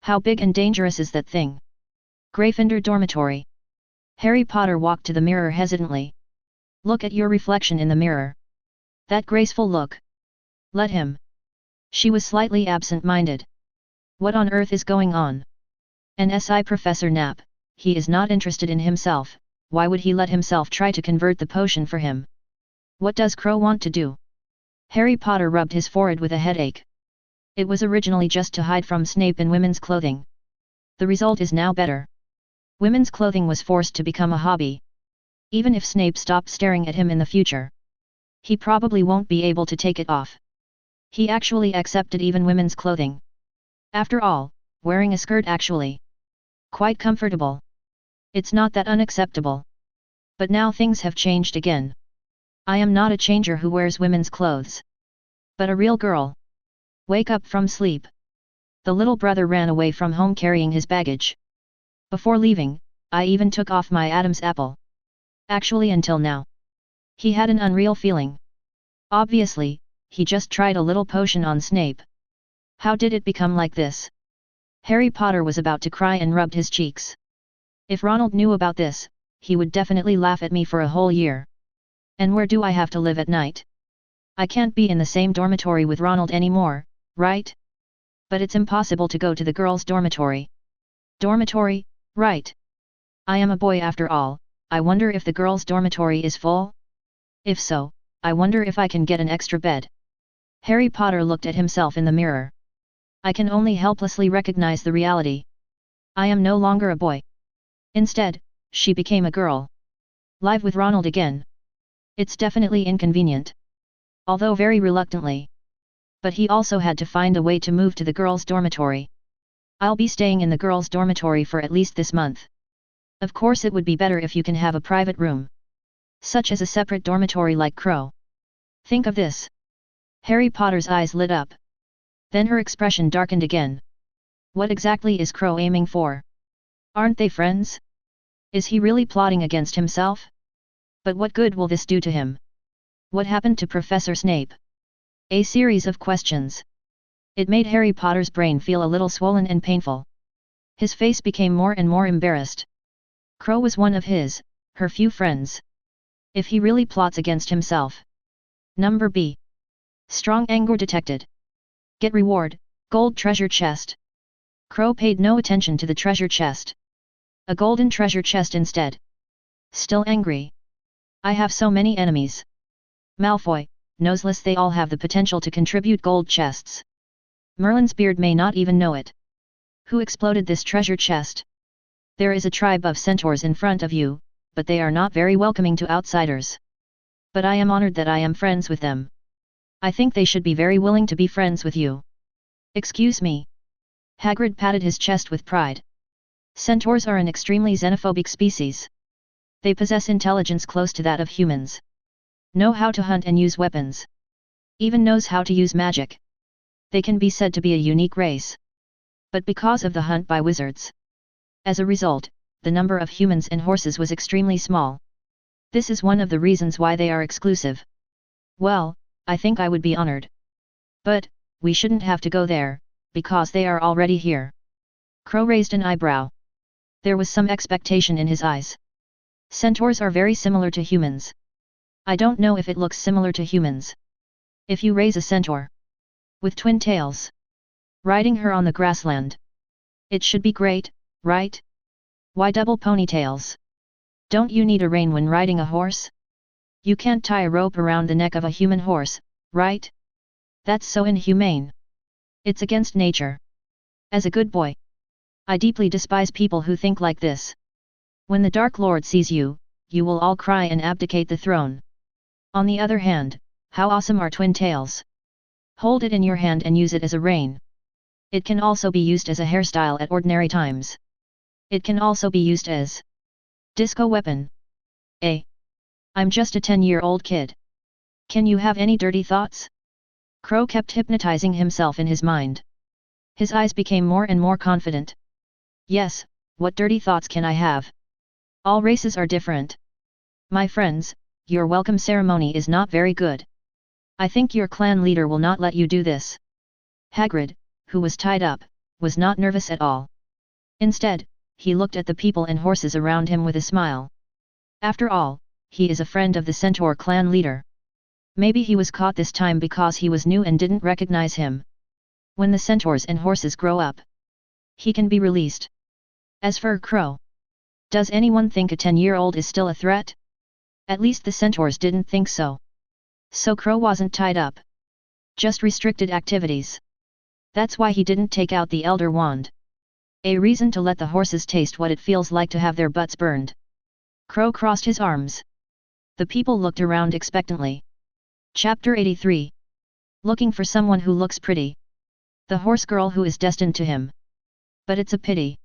How big and dangerous is that thing? Gryffindor Dormitory. Harry Potter walked to the mirror hesitantly. Look at your reflection in the mirror. That graceful look. Let him. She was slightly absent-minded. What on earth is going on? An SI Professor Nap, he is not interested in himself, why would he let himself try to convert the potion for him? What does Crow want to do? Harry Potter rubbed his forehead with a headache. It was originally just to hide from Snape in women's clothing. The result is now better. Women's clothing was forced to become a hobby. Even if Snape stopped staring at him in the future, he probably won't be able to take it off. He actually accepted even women's clothing. After all, wearing a skirt actually quite comfortable. It's not that unacceptable. But now things have changed again. I am not a changer who wears women's clothes. But a real girl. Wake up from sleep. The little brother ran away from home carrying his baggage. Before leaving, I even took off my Adam's apple. Actually until now. He had an unreal feeling. Obviously, he just tried a little potion on Snape. How did it become like this? Harry Potter was about to cry and rubbed his cheeks. If Ronald knew about this, he would definitely laugh at me for a whole year. And where do I have to live at night? I can't be in the same dormitory with Ronald anymore, right? But it's impossible to go to the girls' dormitory. Dormitory, right? I am a boy after all. I wonder if the girls' dormitory is full? If so, I wonder if I can get an extra bed. Harry Potter looked at himself in the mirror. I can only helplessly recognize the reality. I am no longer a boy. Instead, she became a girl. Live with Ronald again. It's definitely inconvenient. Although very reluctantly. But he also had to find a way to move to the girls' dormitory. I'll be staying in the girls' dormitory for at least this month. Of course it would be better if you can have a private room. Such as a separate dormitory like Crow. Think of this. Harry Potter's eyes lit up. Then her expression darkened again. What exactly is Crow aiming for? Aren't they friends? Is he really plotting against himself? But what good will this do to him? What happened to Professor Snape? A series of questions. It made Harry Potter's brain feel a little swollen and painful. His face became more and more embarrassed. Crow was one of her few friends. If he really plots against himself. Number B. Strong anger detected. Get reward, gold treasure chest. Crow paid no attention to the treasure chest. A golden treasure chest instead. Still angry. I have so many enemies. Malfoy, Noseless, they all have the potential to contribute gold chests. Merlin's beard may not even know it. Who exploded this treasure chest? There is a tribe of centaurs in front of you, but they are not very welcoming to outsiders. But I am honored that I am friends with them. I think they should be very willing to be friends with you. Excuse me. Hagrid patted his chest with pride. Centaurs are an extremely xenophobic species. They possess intelligence close to that of humans. Know how to hunt and use weapons. Even knows how to use magic. They can be said to be a unique race. But because of the hunt by wizards. As a result, the number of humans and horses was extremely small. This is one of the reasons why they are exclusive. Well, I think I would be honored. But, we shouldn't have to go there, because they are already here. Crow raised an eyebrow. There was some expectation in his eyes. Centaurs are very similar to humans. I don't know if it looks similar to humans. If you raise a centaur with twin tails, riding her on the grassland, it should be great, right? Why double ponytails? Don't you need a rein when riding a horse? You can't tie a rope around the neck of a human horse, right? That's so inhumane. It's against nature. As a good boy, I deeply despise people who think like this. When the Dark Lord sees you, you will all cry and abdicate the throne. On the other hand, how awesome are twin tails? Hold it in your hand and use it as a rein. It can also be used as a hairstyle at ordinary times. It can also be used as disco weapon. I'm just a 10-year-old kid. Can you have any dirty thoughts? Crow kept hypnotizing himself in his mind. His eyes became more and more confident. Yes, what dirty thoughts can I have? All races are different. My friends, your welcome ceremony is not very good. I think your clan leader will not let you do this. Hagrid, who was tied up, was not nervous at all. Instead, he looked at the people and horses around him with a smile. After all, he is a friend of the Centaur clan leader. Maybe he was caught this time because he was new and didn't recognize him. When the centaurs and horses grow up, he can be released. As for Crow, does anyone think a 10-year-old is still a threat? At least the centaurs didn't think so. So Crow wasn't tied up. Just restricted activities. That's why he didn't take out the Elder Wand. A reason to let the horses taste what it feels like to have their butts burned. Crow crossed his arms. The people looked around expectantly. Chapter 83. Looking for someone who looks pretty. The horse girl who is destined to him. But it's a pity.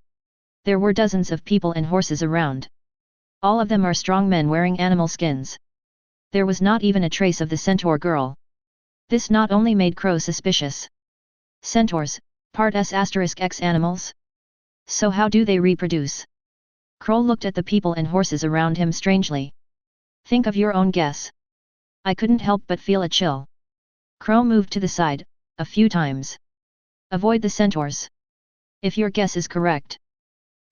There were dozens of people and horses around. All of them are strong men wearing animal skins. There was not even a trace of the centaur girl. This not only made Crow suspicious. Centaurs, part S**X animals? So how do they reproduce? Crow looked at the people and horses around him strangely. Think of your own guess. I couldn't help but feel a chill. Crow moved to the side, a few times. Avoid the centaurs. If your guess is correct,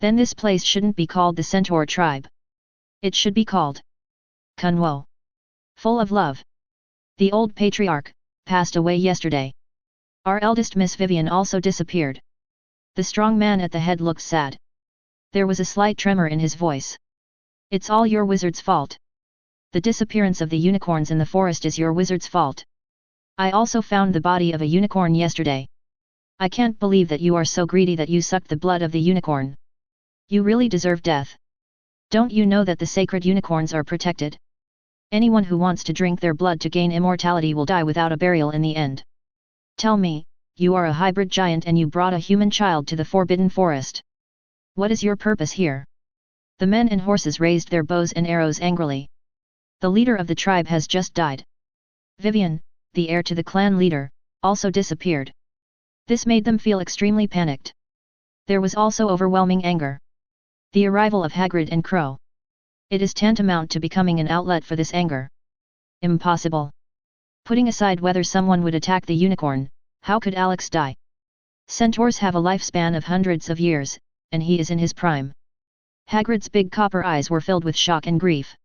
then this place shouldn't be called the Centaur tribe. It should be called Kunwo. Full of love. The old patriarch passed away yesterday. Our eldest Miss Vivian also disappeared. The strong man at the head looked sad. There was a slight tremor in his voice. It's all your wizard's fault. The disappearance of the unicorns in the forest is your wizard's fault. I also found the body of a unicorn yesterday. I can't believe that you are so greedy that you sucked the blood of the unicorn. You really deserve death. Don't you know that the sacred unicorns are protected? Anyone who wants to drink their blood to gain immortality will die without a burial in the end. Tell me, you are a hybrid giant and you brought a human child to the Forbidden Forest. What is your purpose here? The men and horses raised their bows and arrows angrily. The leader of the tribe has just died. Vivian, the heir to the clan leader, also disappeared. This made them feel extremely panicked. There was also overwhelming anger. The arrival of Hagrid and Crow. It is tantamount to becoming an outlet for this anger. Impossible. Putting aside whether someone would attack the unicorn, how could Alex die? Centaurs have a lifespan of hundreds of years, and he is in his prime. Hagrid's big copper eyes were filled with shock and grief.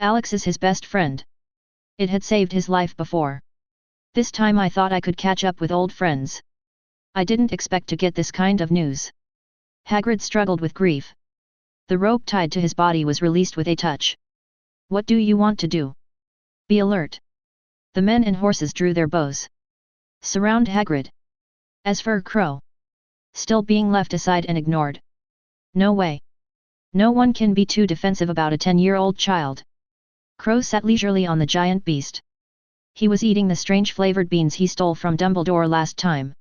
Alex is his best friend. It had saved his life before. This time I thought I could catch up with old friends. I didn't expect to get this kind of news. Hagrid struggled with grief. The rope tied to his body was released with a touch. What do you want to do? Be alert. The men and horses drew their bows. Surround Hagrid. As for Crow, still being left aside and ignored. No way. No one can be too defensive about a 10-year-old child. Crow sat leisurely on the giant beast. He was eating the strange flavored beans he stole from Dumbledore last time.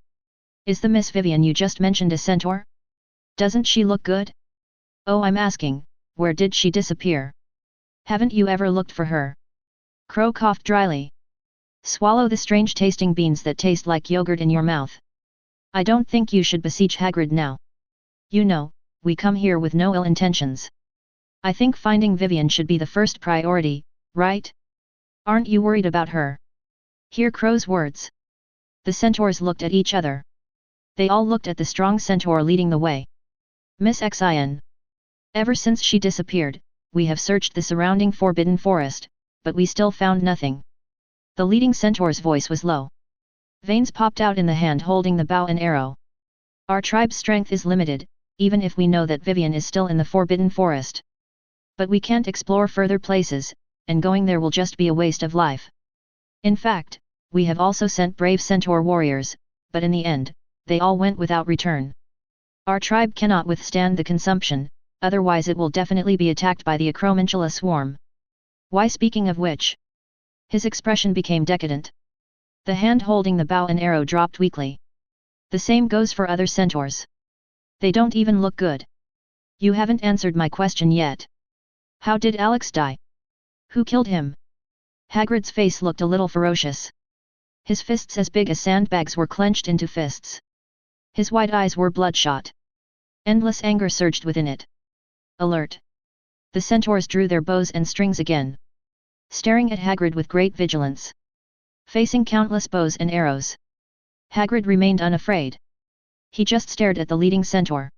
Is the Miss Vivian you just mentioned a centaur? Doesn't she look good? Oh, I'm asking, where did she disappear? Haven't you ever looked for her? Crow coughed dryly. Swallow the strange tasting beans that taste like yogurt in your mouth. I don't think you should besiege Hagrid now. You know, we come here with no ill intentions. I think finding Vivian should be the first priority, right? Aren't you worried about her? Hear Crow's words. The centaurs looked at each other. They all looked at the strong centaur leading the way. Miss Xin. Ever since she disappeared, we have searched the surrounding Forbidden Forest, but we still found nothing. The leading centaur's voice was low. Veins popped out in the hand holding the bow and arrow. Our tribe's strength is limited, even if we know that Vivian is still in the Forbidden Forest. But we can't explore further places, and going there will just be a waste of life. In fact, we have also sent brave centaur warriors, but in the end, they all went without return. Our tribe cannot withstand the consumption, otherwise it will definitely be attacked by the Acromantula swarm. Why, speaking of which? His expression became decadent. The hand holding the bow and arrow dropped weakly. The same goes for other centaurs. They don't even look good. You haven't answered my question yet. How did Alex die? Who killed him? Hagrid's face looked a little ferocious. His fists as big as sandbags were clenched into fists. His wide eyes were bloodshot. Endless anger surged within it. Alert! The centaurs drew their bows and strings again. Staring at Hagrid with great vigilance. Facing countless bows and arrows. Hagrid remained unafraid. He just stared at the leading centaur.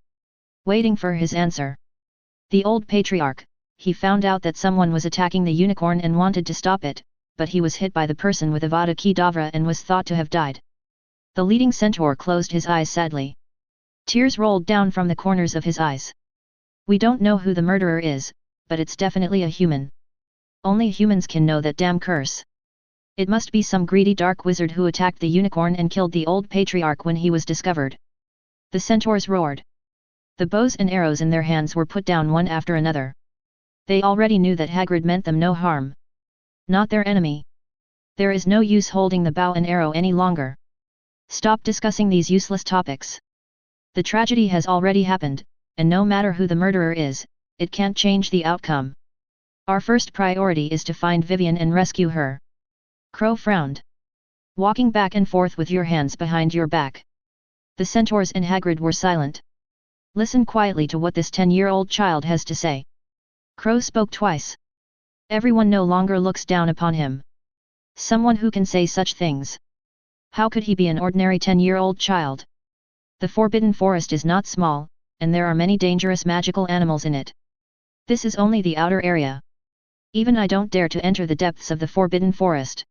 Waiting for his answer. The old patriarch, he found out that someone was attacking the unicorn and wanted to stop it, but he was hit by the person with Avada Kedavra and was thought to have died. The leading centaur closed his eyes sadly. Tears rolled down from the corners of his eyes. We don't know who the murderer is, but it's definitely a human. Only humans can know that damn curse. It must be some greedy dark wizard who attacked the unicorn and killed the old patriarch when he was discovered. The centaurs roared. The bows and arrows in their hands were put down one after another. They already knew that Hagrid meant them no harm. Not their enemy. There is no use holding the bow and arrow any longer. Stop discussing these useless topics. The tragedy has already happened, and no matter who the murderer is, it can't change the outcome. Our first priority is to find Vivian and rescue her. Crow frowned. Walking back and forth with your hands behind your back. The centaurs and Hagrid were silent. Listen quietly to what this 10-year-old child has to say. Crow spoke twice. Everyone no longer looks down upon him. Someone who can say such things. How could he be an ordinary 10-year-old child? The Forbidden Forest is not small, and there are many dangerous magical animals in it. This is only the outer area. Even I don't dare to enter the depths of the Forbidden Forest.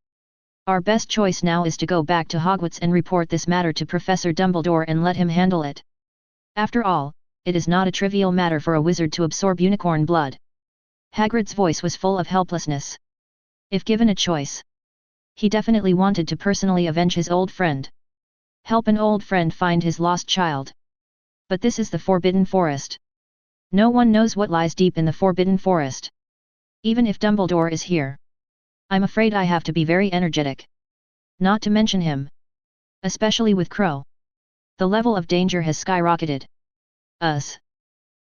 Our best choice now is to go back to Hogwarts and report this matter to Professor Dumbledore and let him handle it. After all, it is not a trivial matter for a wizard to absorb unicorn blood. Hagrid's voice was full of helplessness. If given a choice, he definitely wanted to personally avenge his old friend. Help an old friend find his lost child. But this is the Forbidden Forest. No one knows what lies deep in the Forbidden Forest. Even if Dumbledore is here, I'm afraid I have to be very energetic. Not to mention him. Especially with Crow. The level of danger has skyrocketed.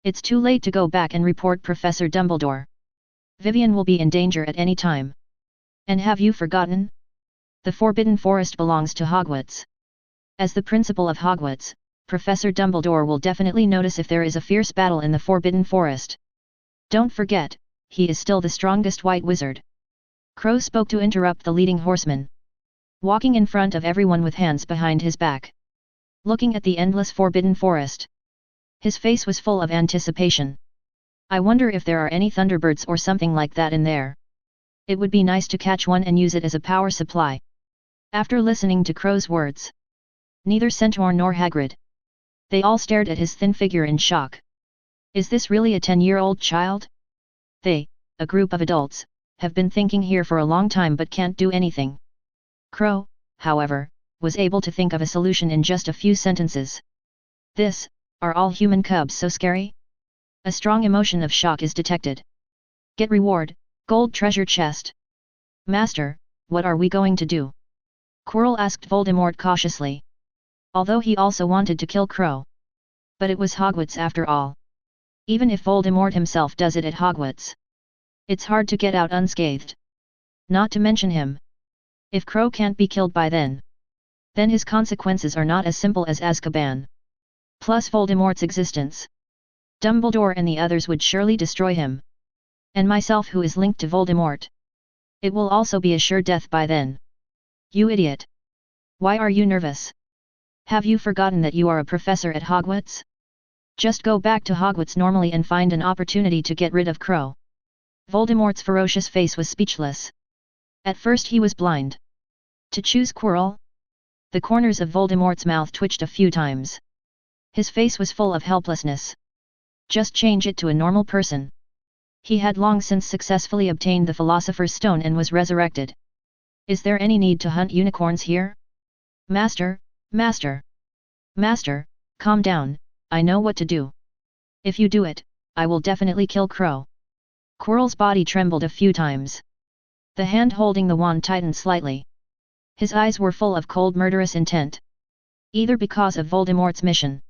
It's too late to go back and report Professor Dumbledore. Vivian will be in danger at any time. And have you forgotten? The Forbidden Forest belongs to Hogwarts. As the principal of Hogwarts, Professor Dumbledore will definitely notice if there is a fierce battle in the Forbidden Forest. Don't forget, he is still the strongest white wizard. Crow spoke to interrupt the leading horseman. Walking in front of everyone with hands behind his back. Looking at the endless Forbidden Forest. His face was full of anticipation. I wonder if there are any thunderbirds or something like that in there. It would be nice to catch one and use it as a power supply. After listening to Crow's words, neither Centaur nor Hagrid. They all stared at his thin figure in shock. Is this really a 10-year-old child? They, a group of adults, have been thinking here for a long time but can't do anything. Crow, however, was able to think of a solution in just a few sentences. Are all human cubs so scary? A strong emotion of shock is detected. Get reward, gold treasure chest. Master, what are we going to do? Quirrell asked Voldemort cautiously. Although he also wanted to kill Crow. But it was Hogwarts after all. Even if Voldemort himself does it at Hogwarts, it's hard to get out unscathed. Not to mention him. If Crow can't be killed by then his consequences are not as simple as Azkaban. Plus Voldemort's existence. Dumbledore and the others would surely destroy him. And myself who is linked to Voldemort. It will also be a sure death by then. You idiot. Why are you nervous? Have you forgotten that you are a professor at Hogwarts? Just go back to Hogwarts normally and find an opportunity to get rid of Crow. Voldemort's ferocious face was speechless. At first he was blind. To choose Quirrell? The corners of Voldemort's mouth twitched a few times. His face was full of helplessness. Just change it to a normal person. He had long since successfully obtained the Philosopher's Stone and was resurrected. Is there any need to hunt unicorns here? Master, calm down, I know what to do. If you do it, I will definitely kill Crow. Quirrell's body trembled a few times. The hand holding the wand tightened slightly. His eyes were full of cold murderous intent. Either because of Voldemort's mission.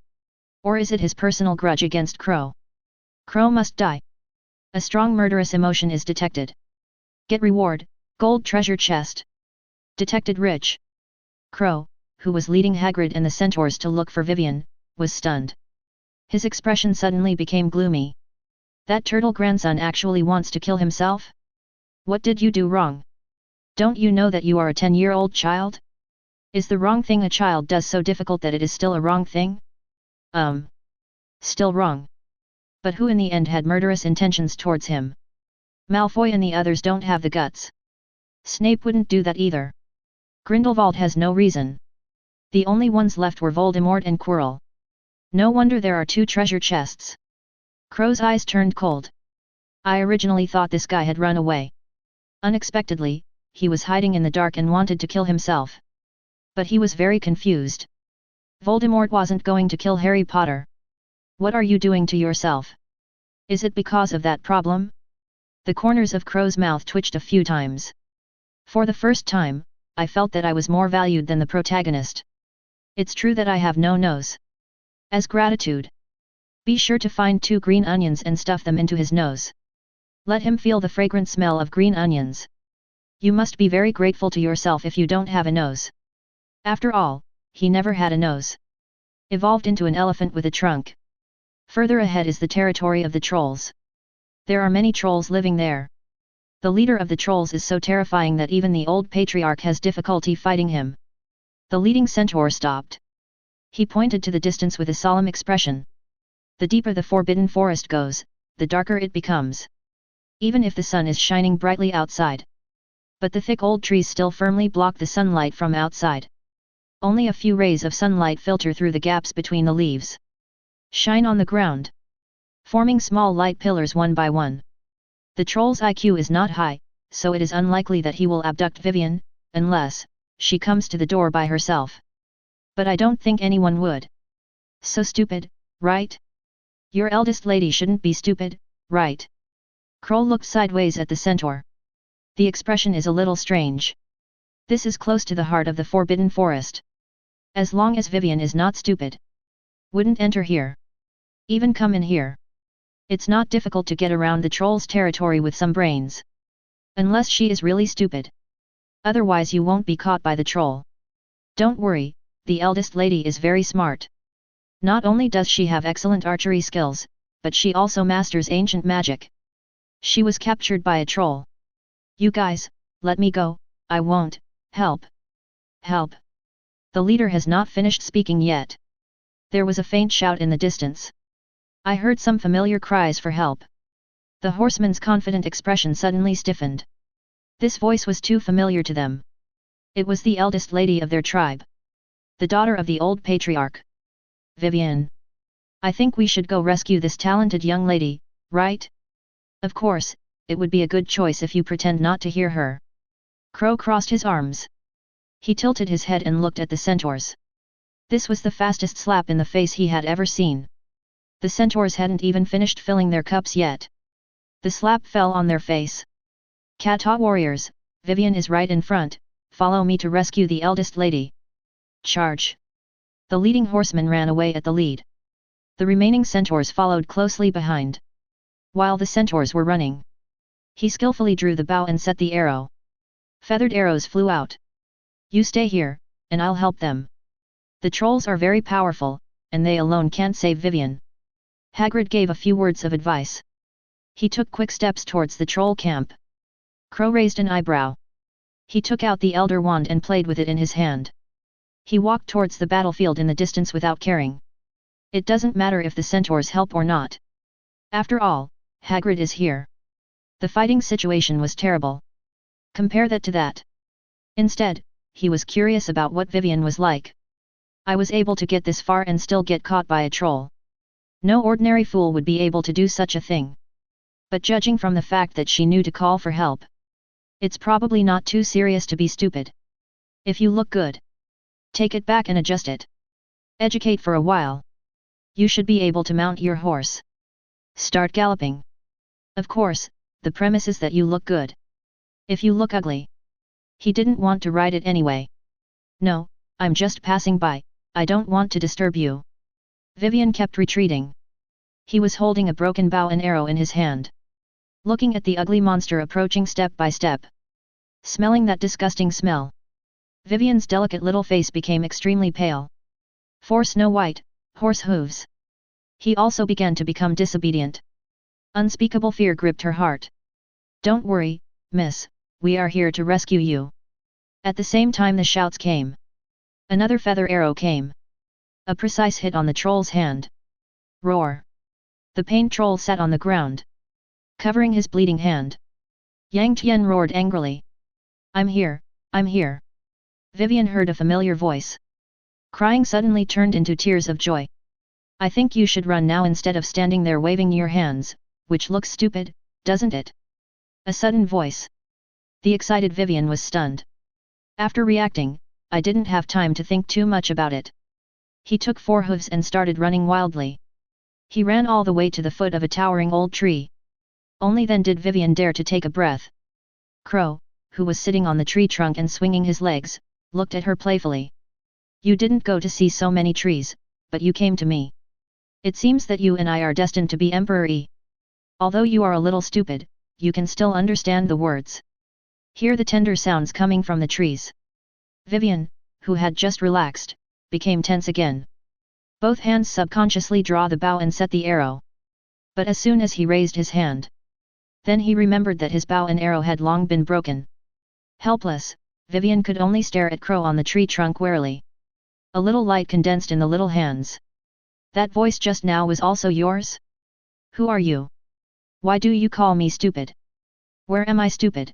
Or is it his personal grudge against Crow? Crow must die. A strong murderous emotion is detected. Get reward, gold treasure chest. Detected rich. Crow, who was leading Hagrid and the centaurs to look for Vivian, was stunned. His expression suddenly became gloomy. That turtle grandson actually wants to kill himself? What did you do wrong? Don't you know that you are a 10-year-old child? Is the wrong thing a child does so difficult that it is still a wrong thing? Still wrong. But who in the end had murderous intentions towards him? Malfoy and the others don't have the guts. Snape wouldn't do that either. Grindelwald has no reason. The only ones left were Voldemort and Quirrell. No wonder there are 2 treasure chests. Crow's eyes turned cold. I originally thought this guy had run away. Unexpectedly, he was hiding in the dark and wanted to kill himself. But he was very confused. Voldemort wasn't going to kill Harry Potter. What are you doing to yourself? Is it because of that problem? The corners of Crow's mouth twitched a few times. For the first time, I felt that I was more valued than the protagonist. It's true that I have no nose. As gratitude, be sure to find 2 green onions and stuff them into his nose. Let him feel the fragrant smell of green onions. You must be very grateful to yourself if you don't have a nose. After all, he never had a nose. Evolved into an elephant with a trunk. Further ahead is the territory of the trolls. There are many trolls living there. The leader of the trolls is so terrifying that even the old patriarch has difficulty fighting him. The leading centaur stopped. He pointed to the distance with a solemn expression. The deeper the Forbidden Forest goes, the darker it becomes. Even if the sun is shining brightly outside. But the thick old trees still firmly block the sunlight from outside. Only a few rays of sunlight filter through the gaps between the leaves. Shine on the ground, forming small light pillars one by one. The troll's IQ is not high, so it is unlikely that he will abduct Vivian, unless she comes to the door by herself. But I don't think anyone would. So stupid, right? Your eldest lady shouldn't be stupid, right? Kroll looked sideways at the centaur. The expression is a little strange. This is close to the heart of the Forbidden Forest. As long as Vivian is not stupid, wouldn't enter here. Even come in here. It's not difficult to get around the troll's territory with some brains. Unless she is really stupid. Otherwise you won't be caught by the troll. Don't worry, the eldest lady is very smart. Not only does she have excellent archery skills, but she also masters ancient magic. She was captured by a troll. You guys, let me go, I won't, help. Help. The leader has not finished speaking yet. There was a faint shout in the distance. I heard some familiar cries for help. The horseman's confident expression suddenly stiffened. This voice was too familiar to them. It was the eldest lady of their tribe. The daughter of the old patriarch. Vivian. I think we should go rescue this talented young lady, right? Of course, it would be a good choice if you pretend not to hear her. Crow crossed his arms. He tilted his head and looked at the centaurs. This was the fastest slap in the face he had ever seen. The centaurs hadn't even finished filling their cups yet. The slap fell on their face. Kata warriors, Vivian is right in front, follow me to rescue the eldest lady. Charge! The leading horseman ran away at the lead. The remaining centaurs followed closely behind. While the centaurs were running, he skillfully drew the bow and set the arrow. Feathered arrows flew out. You stay here, and I'll help them. The trolls are very powerful, and they alone can't save Vivian. Hagrid gave a few words of advice. He took quick steps towards the troll camp. Crow raised an eyebrow. He took out the Elder Wand and played with it in his hand. He walked towards the battlefield in the distance without caring. It doesn't matter if the centaurs help or not. After all, Hagrid is here. The fighting situation was terrible. Compare that to that. Instead, he was curious about what Vivian was like. I was able to get this far and still get caught by a troll. No ordinary fool would be able to do such a thing. But judging from the fact that she knew to call for help, it's probably not too serious to be stupid. If you look good, take it back and adjust it. Educate for a while. You should be able to mount your horse. Start galloping. Of course, the premise is that you look good. If you look ugly, he didn't want to ride it anyway. No, I'm just passing by, I don't want to disturb you. Vivian kept retreating. He was holding a broken bow and arrow in his hand. Looking at the ugly monster approaching step by step. Smelling that disgusting smell. Vivian's delicate little face became extremely pale. For Snow White, horse hooves. He also began to become disobedient. Unspeakable fear gripped her heart. Don't worry, miss, we are here to rescue you. At the same time the shouts came. Another feather arrow came. A precise hit on the troll's hand. Roar! The pained troll sat on the ground, covering his bleeding hand. Yang Tian roared angrily. I'm here, I'm here. Vivian heard a familiar voice. Crying suddenly turned into tears of joy. I think you should run now instead of standing there waving your hands, which looks stupid, doesn't it? A sudden voice. The excited Vivian was stunned. After reacting, I didn't have time to think too much about it. He took 4 hooves and started running wildly. He ran all the way to the foot of a towering old tree. Only then did Vivian dare to take a breath. Crow, who was sitting on the tree trunk and swinging his legs, looked at her playfully. You didn't go to see so many trees, but you came to me. It seems that you and I are destined to be Emperor-y. Although you are a little stupid, you can still understand the words. Hear the tender sounds coming from the trees. Vivian, who had just relaxed, became tense again. Both hands subconsciously draw the bow and set the arrow. But as soon as he raised his hand, then he remembered that his bow and arrow had long been broken. Helpless, Vivian could only stare at Crow on the tree trunk warily. A little light condensed in the little hands. That voice just now was also yours? Who are you? Why do you call me stupid? Where am I stupid?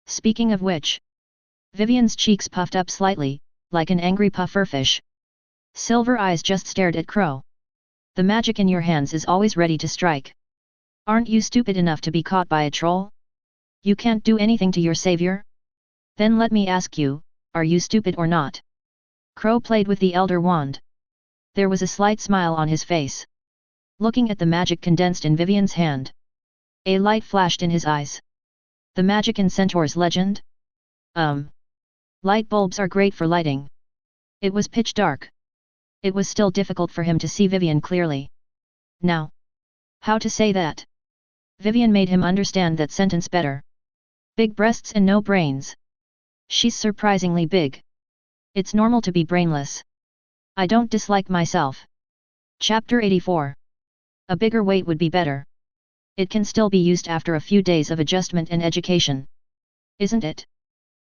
Speaking of which, Vivian's cheeks puffed up slightly, like an angry pufferfish. Silver eyes just stared at Crow. The magic in your hands is always ready to strike. Aren't you stupid enough to be caught by a troll? You can't do anything to your savior? Then let me ask you, are you stupid or not? Crow played with the Elder Wand. There was a slight smile on his face. Looking at the magic condensed in Vivian's hand. A light flashed in his eyes. The magic in Centaur's legend? Light bulbs are great for lighting. It was pitch dark. It was still difficult for him to see Vivian clearly. Now. How to say that? Vivian made him understand that sentence better. Big breasts and no brains. She's surprisingly big. It's normal to be brainless. I don't dislike myself. Chapter 84. A bigger weight would be better. It can still be used after a few days of adjustment and education. Isn't it?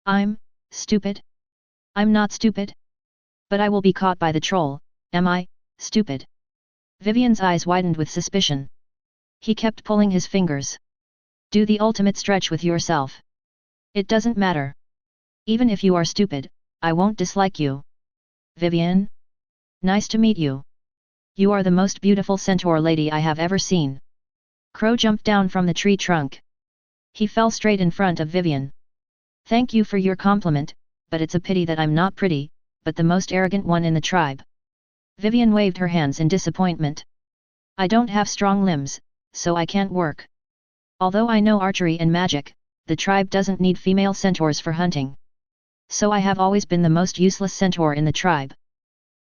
I'm stupid? I'm not stupid. But I will be caught by the troll, am I, stupid? Vivian's eyes widened with suspicion. He kept pulling his fingers. Do the ultimate stretch with yourself. It doesn't matter. Even if you are stupid, I won't dislike you. Vivian? Nice to meet you. You are the most beautiful centaur lady I have ever seen. Crow jumped down from the tree trunk. He fell straight in front of Vivian. Thank you for your compliment, but it's a pity that I'm not pretty, but the most arrogant one in the tribe. Vivian waved her hands in disappointment. I don't have strong limbs, so I can't work. Although I know archery and magic, the tribe doesn't need female centaurs for hunting. So I have always been the most useless centaur in the tribe.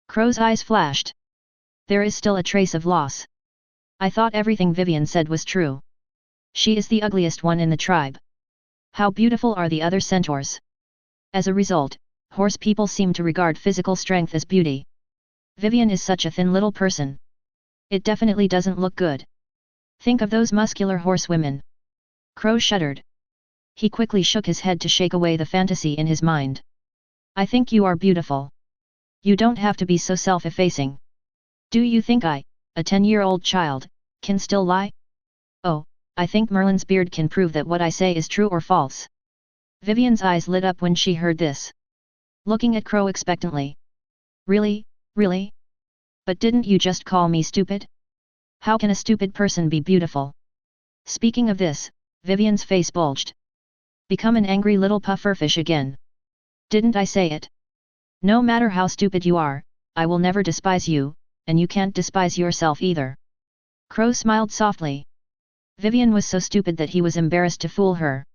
Crow's eyes flashed. There is still a trace of loss. I thought everything Vivian said was true. She is the ugliest one in the tribe. How beautiful are the other centaurs? As a result, horse people seem to regard physical strength as beauty. Vivian is such a thin little person. It definitely doesn't look good. Think of those muscular horsewomen. Crow shuddered. He quickly shook his head to shake away the fantasy in his mind. I think you are beautiful. You don't have to be so self-effacing. Do you think I, a 10-year-old child, can still lie? Oh, I think Merlin's beard can prove that what I say is true or false. Vivian's eyes lit up when she heard this. Looking at Crow expectantly. Really, really? But didn't you just call me stupid? How can a stupid person be beautiful? Speaking of this, Vivian's face bulged. Become an angry little pufferfish again. Didn't I say it? No matter how stupid you are, I will never despise you, and you can't despise yourself either. Crow smiled softly. Vivian was so stupid that he was embarrassed to fool her.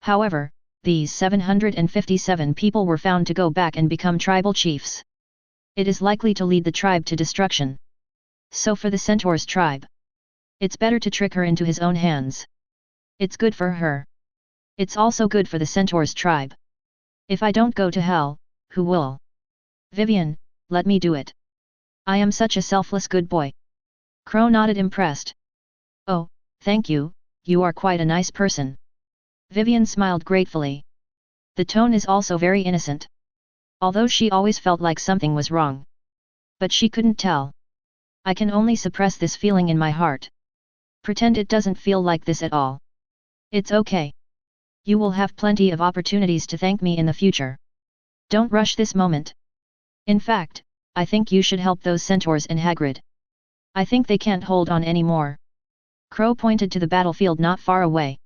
However, these 757 people were found to go back and become tribal chiefs. It is likely to lead the tribe to destruction. So for the Centaur's tribe, it's better to trick her into his own hands. It's good for her. It's also good for the Centaur's tribe. If I don't go to hell, who will? Vivian, let me do it. I am such a selfless good boy. Crow nodded impressed. Oh, thank you, you are quite a nice person. Vivian smiled gratefully. The tone is also very innocent. Although she always felt like something was wrong. But she couldn't tell. I can only suppress this feeling in my heart. Pretend it doesn't feel like this at all. It's okay. You will have plenty of opportunities to thank me in the future. Don't rush this moment. In fact, I think you should help those centaurs and Hagrid. I think they can't hold on anymore. Crow pointed to the battlefield not far away.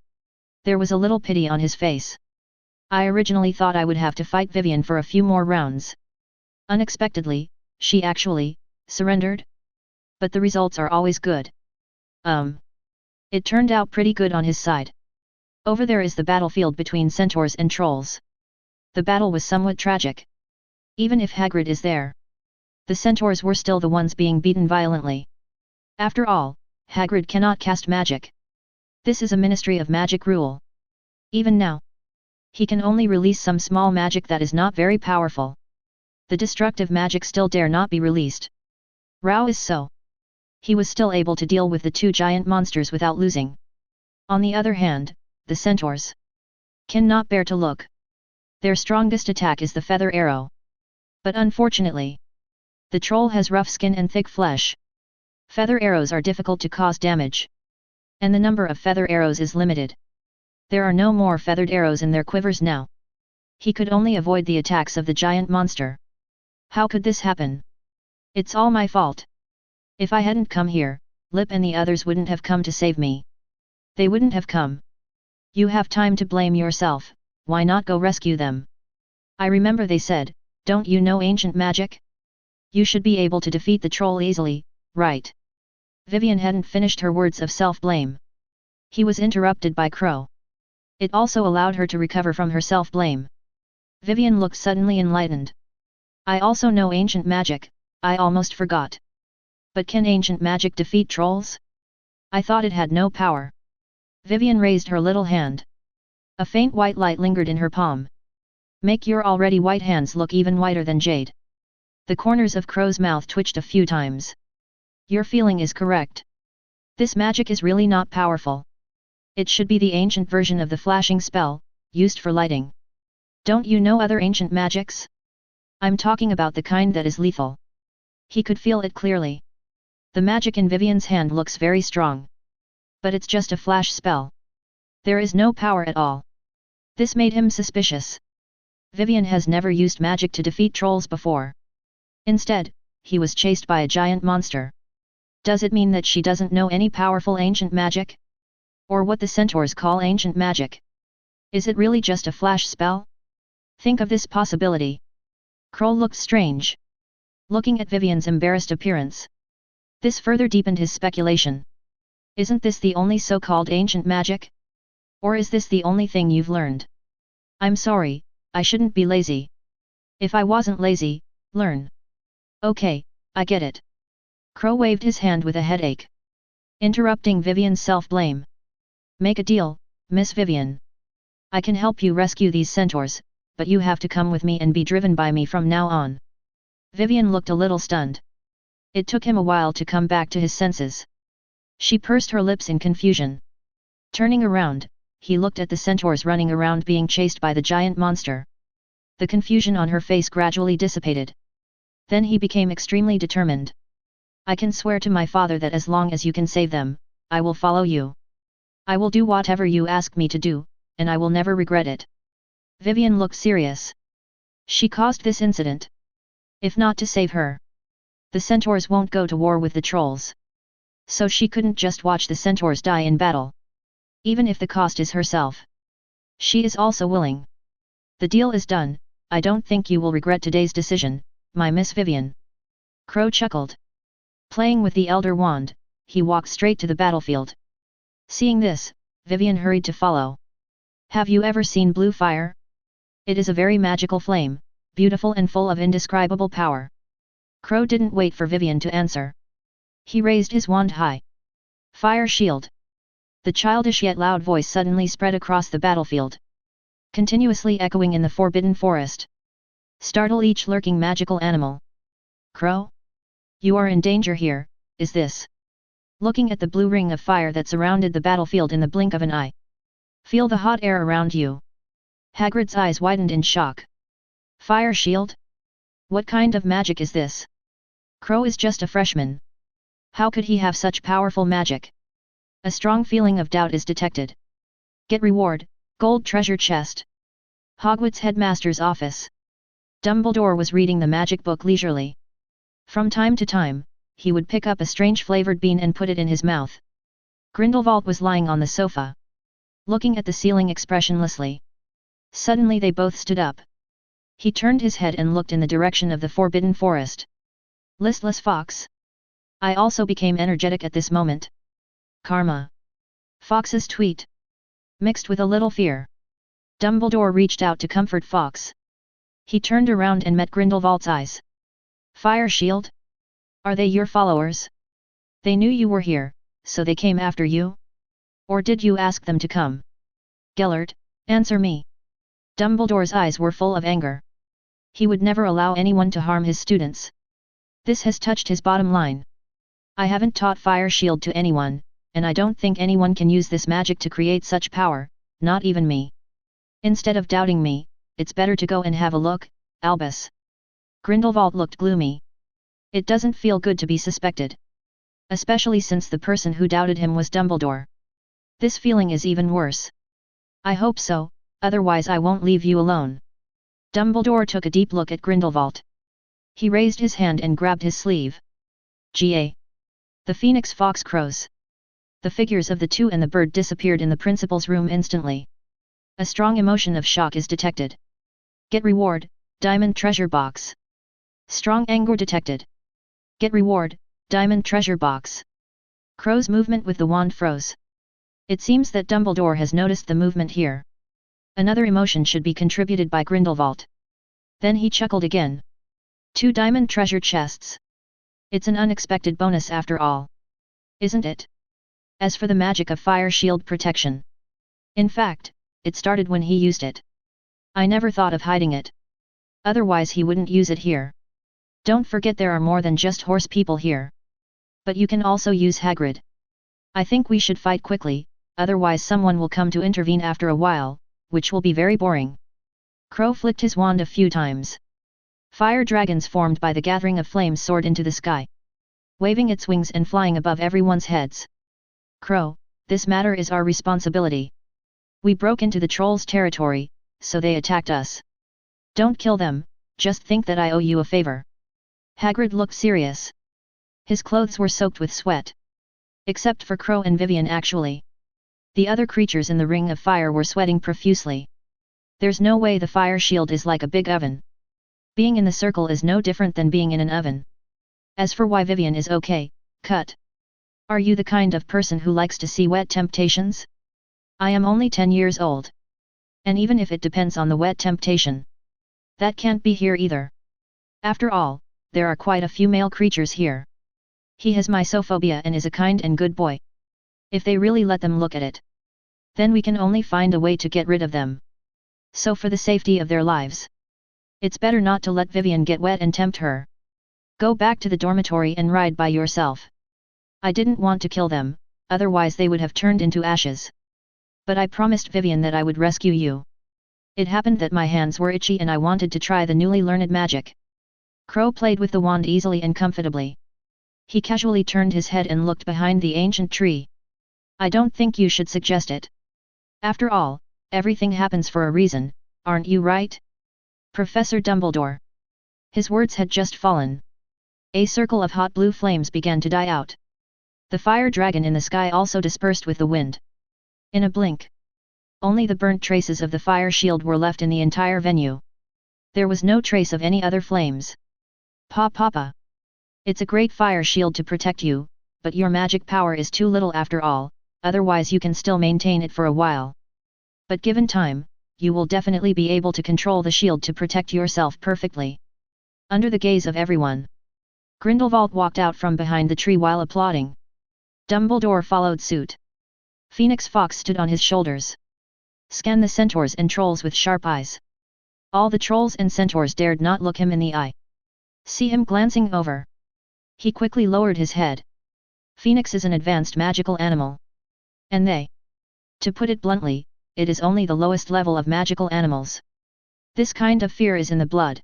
There was a little pity on his face. I originally thought I would have to fight Vivian for a few more rounds. Unexpectedly, she actually surrendered. But the results are always good. It turned out pretty good on his side. Over there is the battlefield between centaurs and trolls. The battle was somewhat tragic. Even if Hagrid is there, the centaurs were still the ones being beaten violently. After all, Hagrid cannot cast magic. This is a Ministry of Magic rule. Even now, he can only release some small magic that is not very powerful. The destructive magic still dare not be released. Rao is so. He was still able to deal with the two giant monsters without losing. On the other hand, the centaurs cannot bear to look. Their strongest attack is the feather arrow. But unfortunately, the troll has rough skin and thick flesh. Feather arrows are difficult to cause damage. And the number of feather arrows is limited. There are no more feathered arrows in their quivers now. He could only avoid the attacks of the giant monster. How could this happen? It's all my fault. If I hadn't come here, Lip and the others wouldn't have come to save me. They wouldn't have come. You have time to blame yourself, why not go rescue them? I remember they said, don't you know ancient magic? You should be able to defeat the troll easily, right? Vivian hadn't finished her words of self-blame. He was interrupted by Crow. It also allowed her to recover from her self-blame. Vivian looked suddenly enlightened. I also know ancient magic, I almost forgot. But can ancient magic defeat trolls? I thought it had no power. Vivian raised her little hand. A faint white light lingered in her palm. Make your already white hands look even whiter than jade. The corners of Crow's mouth twitched a few times. Your feeling is correct. This magic is really not powerful. It should be the ancient version of the flashing spell, used for lighting. Don't you know other ancient magics? I'm talking about the kind that is lethal. He could feel it clearly. The magic in Vivian's hand looks very strong. But it's just a flash spell. There is no power at all. This made him suspicious. Vivian has never used magic to defeat trolls before. Instead, he was chased by a giant monster. Does it mean that she doesn't know any powerful ancient magic? Or what the centaurs call ancient magic? Is it really just a flash spell? Think of this possibility. Crow looked strange. Looking at Vivian's embarrassed appearance. This further deepened his speculation. Isn't this the only so-called ancient magic? Or is this the only thing you've learned? I'm sorry, I shouldn't be lazy. If I wasn't lazy, learn. Okay, I get it. Crow waved his hand with a headache. Interrupting Vivian's self-blame. Make a deal, Miss Vivian. I can help you rescue these centaurs, but you have to come with me and be driven by me from now on. Vivian looked a little stunned. It took him a while to come back to his senses. She pursed her lips in confusion. Turning around, he looked at the centaurs running around being chased by the giant monster. The confusion on her face gradually dissipated. Then he became extremely determined. I can swear to my father that as long as you can save them, I will follow you. I will do whatever you ask me to do, and I will never regret it. Vivian looked serious. She caused this incident. If not to save her, the centaurs won't go to war with the trolls. So she couldn't just watch the centaurs die in battle. Even if the cost is herself. She is also willing. The deal is done, I don't think you will regret today's decision, my Miss Vivian. Crow chuckled. Playing with the Elder Wand, he walked straight to the battlefield. Seeing this, Vivian hurried to follow. Have you ever seen blue fire? It is a very magical flame, beautiful and full of indescribable power. Crow didn't wait for Vivian to answer. He raised his wand high. Fire shield. The childish yet loud voice suddenly spread across the battlefield. Continuously echoing in the forbidden forest. Startle each lurking magical animal. Crow? You are in danger here, is this? Looking at the blue ring of fire that surrounded the battlefield in the blink of an eye. Feel the hot air around you. Hagrid's eyes widened in shock. Fire shield? What kind of magic is this? Crow is just a freshman. How could he have such powerful magic? A strong feeling of doubt is detected. Get reward, gold treasure chest. Hogwarts headmaster's office. Dumbledore was reading the magic book leisurely. From time to time, he would pick up a strange flavored bean and put it in his mouth. Grindelwald was lying on the sofa, looking at the ceiling expressionlessly. Suddenly they both stood up. He turned his head and looked in the direction of the forbidden forest. Listless fox. I also became energetic at this moment. Karma. Fox's tweet. Mixed with a little fear. Dumbledore reached out to comfort Fox. He turned around and met Grindelwald's eyes. Fire shield? Are they your followers? They knew you were here, so they came after you? Or did you ask them to come? Gellert, answer me. Dumbledore's eyes were full of anger. He would never allow anyone to harm his students. This has touched his bottom line. I haven't taught Fire Shield to anyone, and I don't think anyone can use this magic to create such power, not even me. Instead of doubting me, it's better to go and have a look, Albus. Grindelwald looked gloomy. It doesn't feel good to be suspected. Especially since the person who doubted him was Dumbledore. This feeling is even worse. I hope so, otherwise I won't leave you alone. Dumbledore took a deep look at Grindelwald. He raised his hand and grabbed his sleeve. Ga. The phoenix fox crows. The figures of the two and the bird disappeared in the principal's room instantly. A strong emotion of shock is detected. Get reward, diamond treasure box. Strong anger detected. Get reward, diamond treasure box. Crow's movement with the wand froze. It seems that Dumbledore has noticed the movement here. Another emotion should be contributed by Grindelwald. Then he chuckled again. 2 diamond treasure chests. It's an unexpected bonus after all. Isn't it? As for the magic of fire shield protection. In fact, it started when he used it. I never thought of hiding it. Otherwise he wouldn't use it here. Don't forget there are more than just horse people here. But you can also use Hagrid. I think we should fight quickly, otherwise someone will come to intervene after a while, which will be very boring. Crow flicked his wand a few times. Fire dragons formed by the gathering of flames soared into the sky, waving its wings and flying above everyone's heads. Crow, this matter is our responsibility. We broke into the trolls' territory, so they attacked us. Don't kill them, just think that I owe you a favor. Hagrid looked serious. His clothes were soaked with sweat. Except for Crow and Vivian actually. The other creatures in the ring of fire were sweating profusely. There's no way the fire shield is like a big oven. Being in the circle is no different than being in an oven. As for why Vivian is okay, cut. Are you the kind of person who likes to see wet temptations? I am only 10 years old. And even if it depends on the wet temptation. That can't be here either. After all, there are quite a few male creatures here. He has mysophobia and is a kind and good boy. If they really let them look at it, then we can only find a way to get rid of them. So for the safety of their lives, it's better not to let Vivian get wet and tempt her. Go back to the dormitory and ride by yourself. I didn't want to kill them, otherwise they would have turned into ashes. But I promised Vivian that I would rescue you. It happened that my hands were itchy and I wanted to try the newly learned magic. Crow played with the wand easily and comfortably. He casually turned his head and looked behind the ancient tree. I don't think you should suggest it. After all, everything happens for a reason, aren't you right? Professor Dumbledore. His words had just fallen. A circle of hot blue flames began to die out. The fire dragon in the sky also dispersed with the wind. In a blink, only the burnt traces of the fire shield were left in the entire venue. There was no trace of any other flames. Papa. It's a great fire shield to protect you, but your magic power is too little after all, otherwise you can still maintain it for a while. But given time, you will definitely be able to control the shield to protect yourself perfectly. Under the gaze of everyone, Grindelwald walked out from behind the tree while applauding. Dumbledore followed suit. Phoenix Fox stood on his shoulders. Scan the centaurs and trolls with sharp eyes. All the trolls and centaurs dared not look him in the eye. See him glancing over. He quickly lowered his head. Phoenix is an advanced magical animal. And they? To put it bluntly, it is only the lowest level of magical animals. This kind of fear is in the blood.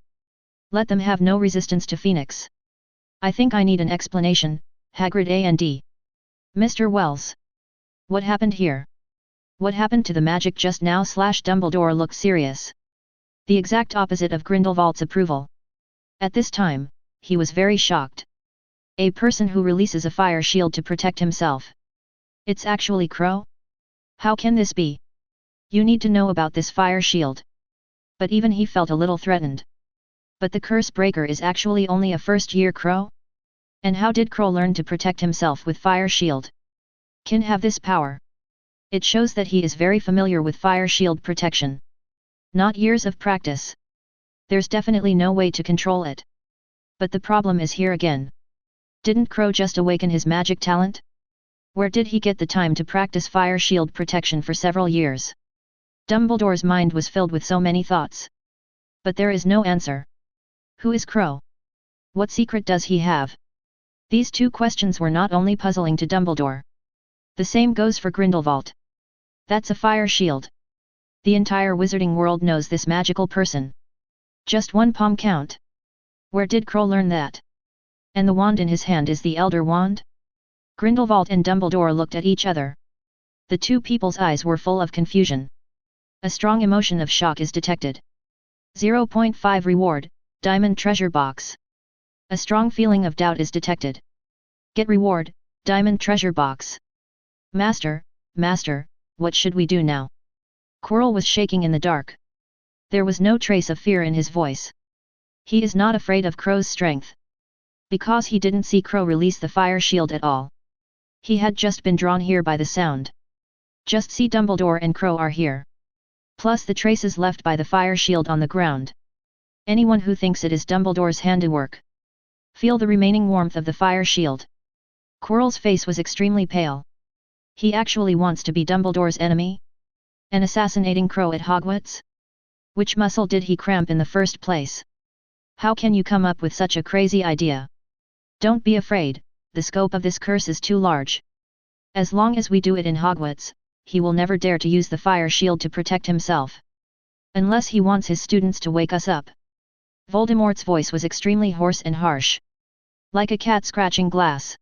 Let them have no resistance to Phoenix. I think I need an explanation, Hagrid and Mr. Wells. What happened here? What happened to the magic just now? Dumbledore looked serious. The exact opposite of Grindelwald's approval. At this time, he was very shocked. A person who releases a fire shield to protect himself. It's actually Crow? How can this be? You need to know about this fire shield. But even he felt a little threatened. But the curse breaker is actually only a first-year Crow? And how did Crow learn to protect himself with fire shield? Can have this power. It shows that he is very familiar with fire shield protection. Not years of practice. There's definitely no way to control it. But the problem is here again. Didn't Crow just awaken his magic talent? Where did he get the time to practice fire shield protection for several years? Dumbledore's mind was filled with so many thoughts. But there is no answer. Who is Crow? What secret does he have? These two questions were not only puzzling to Dumbledore. The same goes for Grindelwald. That's a fire shield. The entire wizarding world knows this magical person. Just one palm count. Where did Crow learn that? And the wand in his hand is the Elder Wand? Grindelwald and Dumbledore looked at each other. The two people's eyes were full of confusion. A strong emotion of shock is detected. 0.5 reward, diamond treasure box. A strong feeling of doubt is detected. Get reward, diamond treasure box. Master, Master, what should we do now? Quirrell was shaking in the dark. There was no trace of fear in his voice. He is not afraid of Crow's strength. Because he didn't see Crow release the fire shield at all. He had just been drawn here by the sound. Just see, Dumbledore and Crow are here. Plus the traces left by the fire shield on the ground. Anyone who thinks it is Dumbledore's handiwork. Feel the remaining warmth of the fire shield. Quirrell's face was extremely pale. He actually wants to be Dumbledore's enemy? And assassinating Crow at Hogwarts? Which muscle did he cramp in the first place? How can you come up with such a crazy idea? Don't be afraid, the scope of this curse is too large. As long as we do it in Hogwarts, he will never dare to use the fire shield to protect himself. Unless he wants his students to wake us up. Voldemort's voice was extremely hoarse and harsh. Like a cat scratching glass.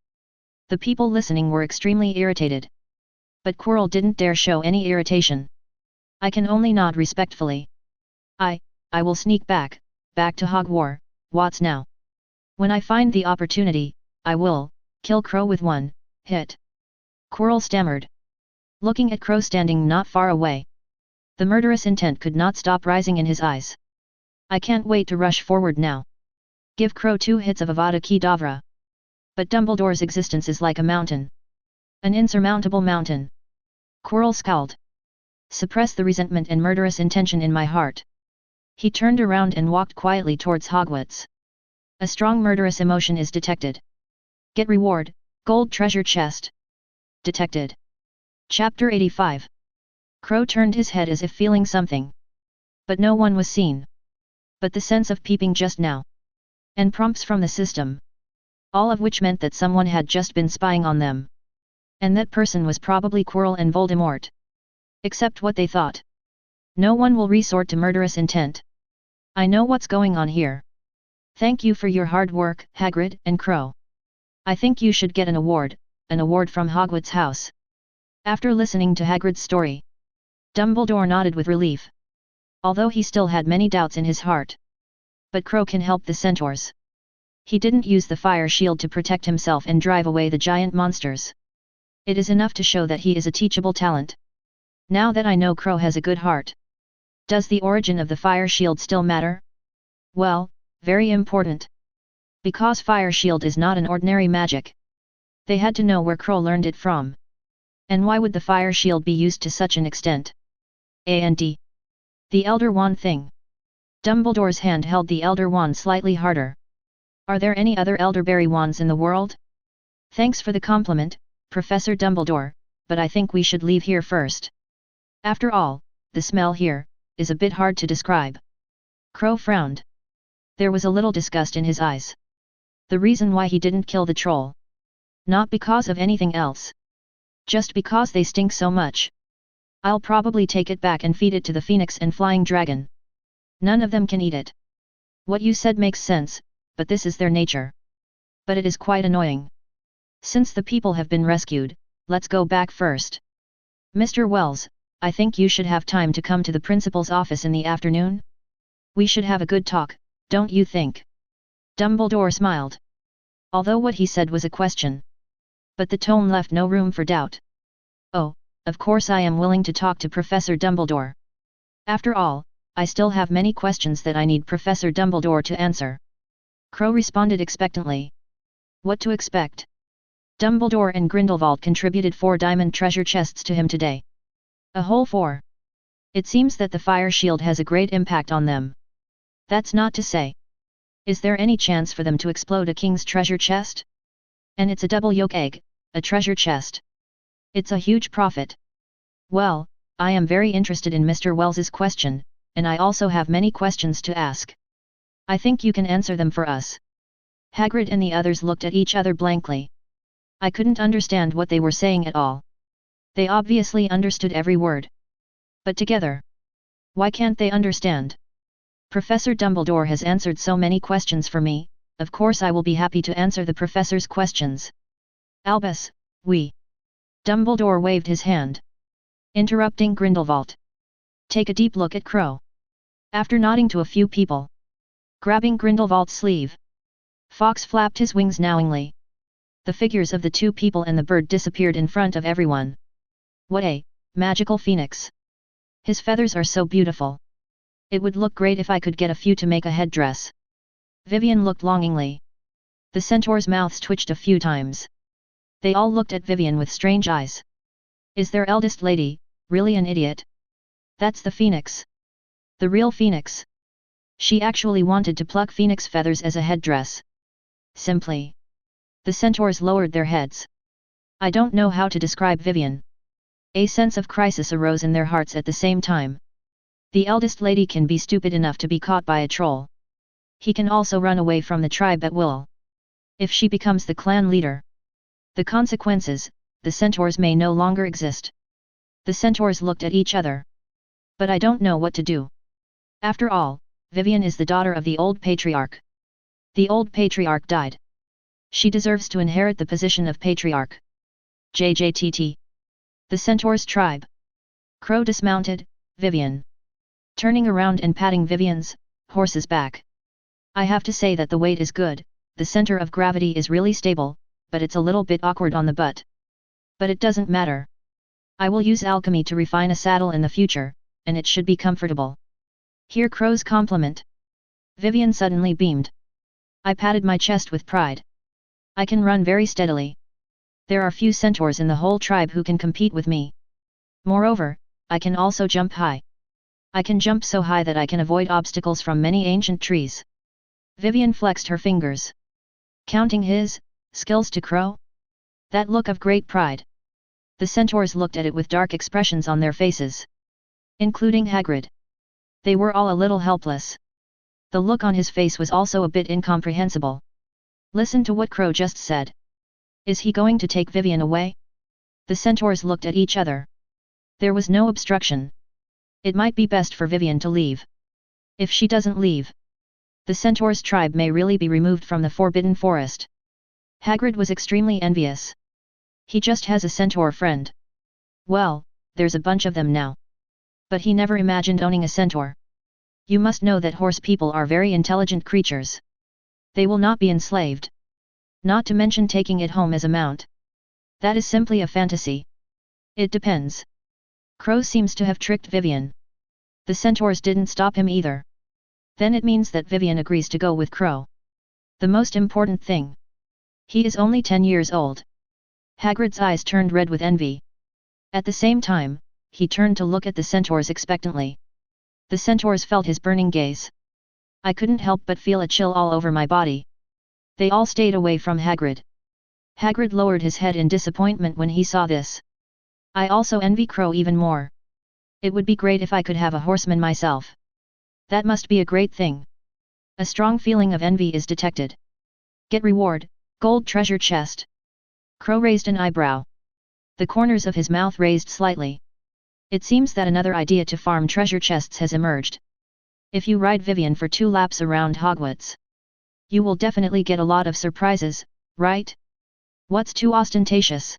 The people listening were extremely irritated. But Quirrell didn't dare show any irritation. I can only nod respectfully. I will sneak back to Hogwarts now. When I find the opportunity, I will kill Crow with one hit. Quirrell stammered. Looking at Crow standing not far away. The murderous intent could not stop rising in his eyes. I can't wait to rush forward now. Give Crow 2 hits of Avada Kedavra. But Dumbledore's existence is like a mountain. An insurmountable mountain. Quirrell scowled. Suppress the resentment and murderous intention in my heart. He turned around and walked quietly towards Hogwarts. A strong murderous emotion is detected. Get reward, gold treasure chest. Detected. Chapter 85. Crow turned his head as if feeling something. But no one was seen. But the sense of peeping just now. And prompts from the system. All of which meant that someone had just been spying on them. And that person was probably Quirrell and Voldemort. Except what they thought. No one will resort to murderous intent. I know what's going on here. Thank you for your hard work, Hagrid and Crow. I think you should get an award from Hogwarts House. After listening to Hagrid's story, Dumbledore nodded with relief. Although he still had many doubts in his heart. But Crow can help the centaurs. He didn't use the fire shield to protect himself and drive away the giant monsters. It is enough to show that he is a teachable talent. Now that I know Crow has a good heart. Does the origin of the fire shield still matter? Well, very important. Because fire shield is not an ordinary magic. They had to know where Crow learned it from. And why would the fire shield be used to such an extent? And the Elder Wand thing. Dumbledore's hand held the Elder Wand slightly harder. Are there any other elderberry wands in the world? Thanks for the compliment, Professor Dumbledore, but I think we should leave here first. After all, the smell here is a bit hard to describe. Crow frowned. There was a little disgust in his eyes. The reason why he didn't kill the troll. Not because of anything else. Just because they stink so much. I'll probably take it back and feed it to the phoenix and flying dragon. None of them can eat it. What you said makes sense, but this is their nature. But it is quite annoying. Since the people have been rescued, let's go back first. Mr. Wells, I think you should have time to come to the principal's office in the afternoon. We should have a good talk, don't you think? Dumbledore smiled. Although what he said was a question. But the tone left no room for doubt. Oh, of course I am willing to talk to Professor Dumbledore. After all, I still have many questions that I need Professor Dumbledore to answer. Crow responded expectantly. What to expect? Dumbledore and Grindelwald contributed 4 diamond treasure chests to him today. A whole 4. It seems that the fire shield has a great impact on them. That's not to say. Is there any chance for them to explode a king's treasure chest? And it's a double yolk egg, a treasure chest. It's a huge profit. Well, I am very interested in Mr. Wells's question, and I also have many questions to ask. I think you can answer them for us. Hagrid and the others looked at each other blankly. I couldn't understand what they were saying at all. They obviously understood every word. But together. Why can't they understand? Professor Dumbledore has answered so many questions for me, of course I will be happy to answer the professor's questions. Albus, we. Dumbledore waved his hand. Interrupting Grindelwald. Take a deep look at Crow. After nodding to a few people, grabbing Grindelwald's sleeve, Fox flapped his wings knowingly. The figures of the two people and the bird disappeared in front of everyone. What a magical phoenix! His feathers are so beautiful. It would look great if I could get a few to make a headdress. Vivian looked longingly. The centaurs' mouths twitched a few times. They all looked at Vivian with strange eyes. Is their eldest lady really an idiot? That's the phoenix. The real phoenix. She actually wanted to pluck phoenix feathers as a headdress. Simply. The centaurs lowered their heads. I don't know how to describe Vivian. A sense of crisis arose in their hearts at the same time. The eldest lady can be stupid enough to be caught by a troll. He can also run away from the tribe at will. If she becomes the clan leader, the consequences, the centaurs may no longer exist. The centaurs looked at each other. But I don't know what to do. After all, Vivian is the daughter of the old patriarch. The old patriarch died. She deserves to inherit the position of patriarch. JJTT. The centaurs' tribe. Crow dismounted, Vivian. Turning around and patting Vivian's horse's back. I have to say that the weight is good, the center of gravity is really stable, but it's a little bit awkward on the butt. But it doesn't matter. I will use alchemy to refine a saddle in the future, and it should be comfortable. Hear Crow's compliment. Vivian suddenly beamed. I patted my chest with pride. I can run very steadily. There are few centaurs in the whole tribe who can compete with me. Moreover, I can also jump high. I can jump so high that I can avoid obstacles from many ancient trees. Vivian flexed her fingers. Counting his skills to Crow? That look of great pride. The centaurs looked at it with dark expressions on their faces. Including Hagrid. They were all a little helpless. The look on his face was also a bit incomprehensible. Listen to what Crow just said. Is he going to take Vivian away? The centaurs looked at each other. There was no obstruction. It might be best for Vivian to leave. If she doesn't leave, the centaurs' tribe may really be removed from the Forbidden Forest. Hagrid was extremely envious. He just has a centaur friend. Well, there's a bunch of them now. But he never imagined owning a centaur. You must know that horse people are very intelligent creatures. They will not be enslaved. Not to mention taking it home as a mount. That is simply a fantasy. It depends. Crow seems to have tricked Vivian. The centaurs didn't stop him either. Then it means that Vivian agrees to go with Crow. The most important thing. He is only 10 years old. Hagrid's eyes turned red with envy. At the same time, he turned to look at the centaurs expectantly. The centaurs felt his burning gaze. I couldn't help but feel a chill all over my body. They all stayed away from Hagrid. Hagrid lowered his head in disappointment when he saw this. I also envy Crow even more. It would be great if I could have a horseman myself. That must be a great thing. A strong feeling of envy is detected. Get reward, gold treasure chest. Crow raised an eyebrow. The corners of his mouth raised slightly. It seems that another idea to farm treasure chests has emerged. If you ride Vivian for 2 laps around Hogwarts, you will definitely get a lot of surprises, right? What's too ostentatious?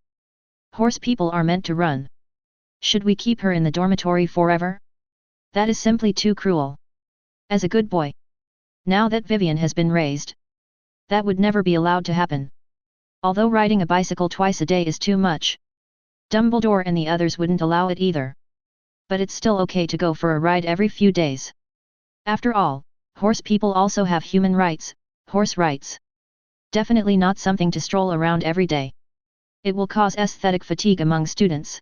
Horse people are meant to run. Should we keep her in the dormitory forever? That is simply too cruel. As a good boy. Now that Vivian has been raised, that would never be allowed to happen. Although riding a bicycle twice a day is too much, Dumbledore and the others wouldn't allow it either. But it's still okay to go for a ride every few days. After all, horse people also have human rights, horse rights. Definitely not something to stroll around every day. It will cause aesthetic fatigue among students.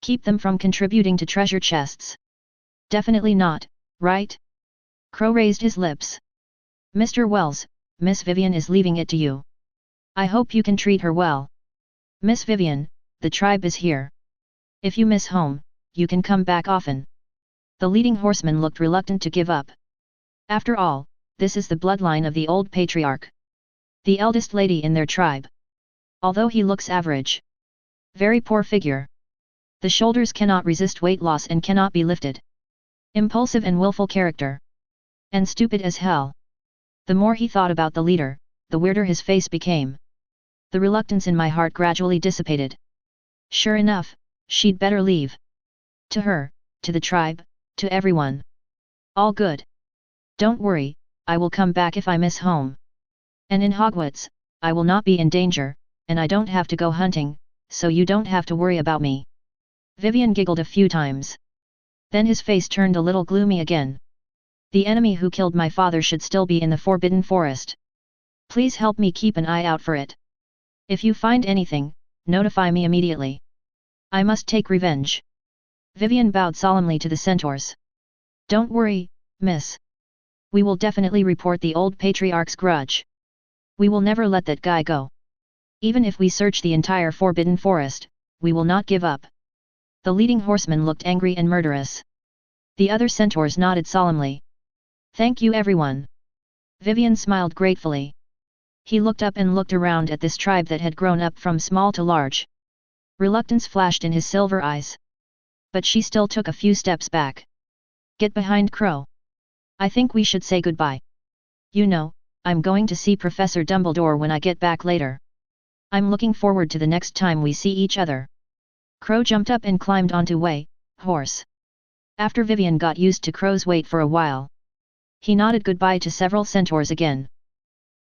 Keep them from contributing to treasure chests. Definitely not, right? Crow raised his lips. Mr. Wells, Miss Vivian is leaving it to you. I hope you can treat her well. Miss Vivian, the tribe is here. If you miss home, you can come back often. The leading horseman looked reluctant to give up. After all, this is the bloodline of the old patriarch. The eldest lady in their tribe. Although he looks average. Very poor figure. The shoulders cannot resist weight loss and cannot be lifted. Impulsive and willful character. And stupid as hell. The more he thought about the leader, the weirder his face became. The reluctance in my heart gradually dissipated. Sure enough, she'd better leave. To her, to the tribe, To everyone. All good. Don't worry, I will come back if I miss home. And in Hogwarts, I will not be in danger, and I don't have to go hunting, so you don't have to worry about me. Vivian giggled a few times. Then his face turned a little gloomy again. The enemy who killed my father should still be in the Forbidden Forest. Please help me keep an eye out for it. If you find anything, notify me immediately. I must take revenge. Vivian bowed solemnly to the centaurs. Don't worry, miss. We will definitely report the old patriarch's grudge. We will never let that guy go. Even if we search the entire Forbidden Forest, we will not give up. The leading horseman looked angry and murderous. The other centaurs nodded solemnly. Thank you everyone. Vivian smiled gratefully. He looked up and looked around at this tribe that had grown up from small to large. Reluctance flashed in his silver eyes. But she still took a few steps back. Get behind Crow. I think we should say goodbye. You know, I'm going to see Professor Dumbledore when I get back later. I'm looking forward to the next time we see each other. Crow jumped up and climbed onto Way, horse. After Vivian got used to Crow's weight for a while, he nodded goodbye to several centaurs again.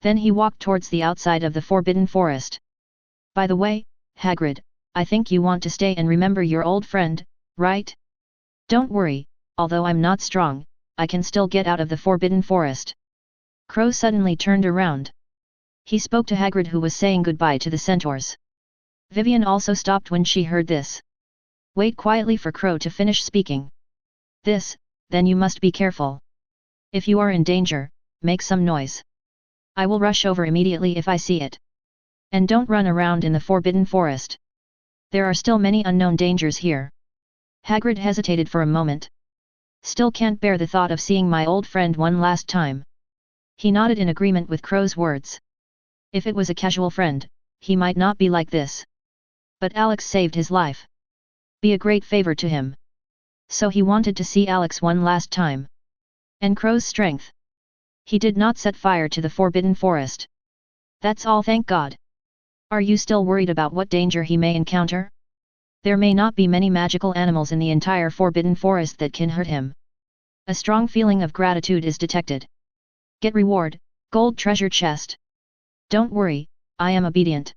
Then he walked towards the outside of the Forbidden Forest. By the way, Hagrid, I think you want to stay and remember your old friend, right? Don't worry, although I'm not strong, I can still get out of the Forbidden Forest. Crow suddenly turned around. He spoke to Hagrid who was saying goodbye to the centaurs. Vivian also stopped when she heard this. Wait quietly for Crow to finish speaking. Then you must be careful. If you are in danger, make some noise. I will rush over immediately if I see it. And don't run around in the Forbidden Forest. There are still many unknown dangers here. Hagrid hesitated for a moment. Still can't bear the thought of seeing my old friend one last time. He nodded in agreement with Crow's words. If it was a casual friend, he might not be like this. But Alex saved his life. Be a great favor to him. So he wanted to see Alex one last time. And Crow's strength. He did not set fire to the Forbidden Forest. That's all, thank God. Are you still worried about what danger he may encounter? There may not be many magical animals in the entire Forbidden Forest that can hurt him. A strong feeling of gratitude is detected. Get reward, gold treasure chest. Don't worry, I am obedient.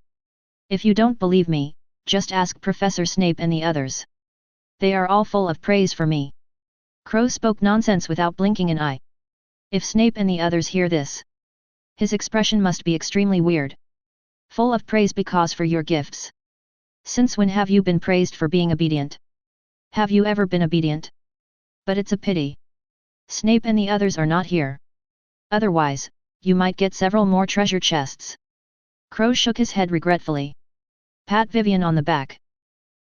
If you don't believe me, just ask Professor Snape and the others. They are all full of praise for me. Crow spoke nonsense without blinking an eye. If Snape and the others hear this, his expression must be extremely weird. Full of praise because for your gifts. Since when have you been praised for being obedient? Have you ever been obedient? But it's a pity. Snape and the others are not here. Otherwise, you might get several more treasure chests. Crow shook his head regretfully. Pat Vivian on the back.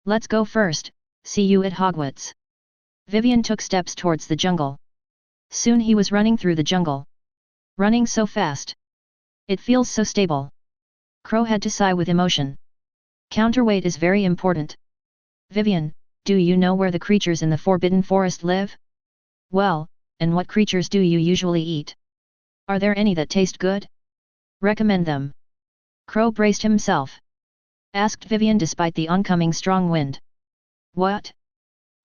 Let's go first, see you at Hogwarts. Vivian took steps towards the jungle. Soon he was running through the jungle. Running so fast. It feels so stable. Crow had to sigh with emotion. Counterweight is very important. Vivian, do you know where the creatures in the Forbidden Forest live? Well, and what creatures do you usually eat? Are there any that taste good? Recommend them. Crow braced himself. Asked Vivian despite the oncoming strong wind. What?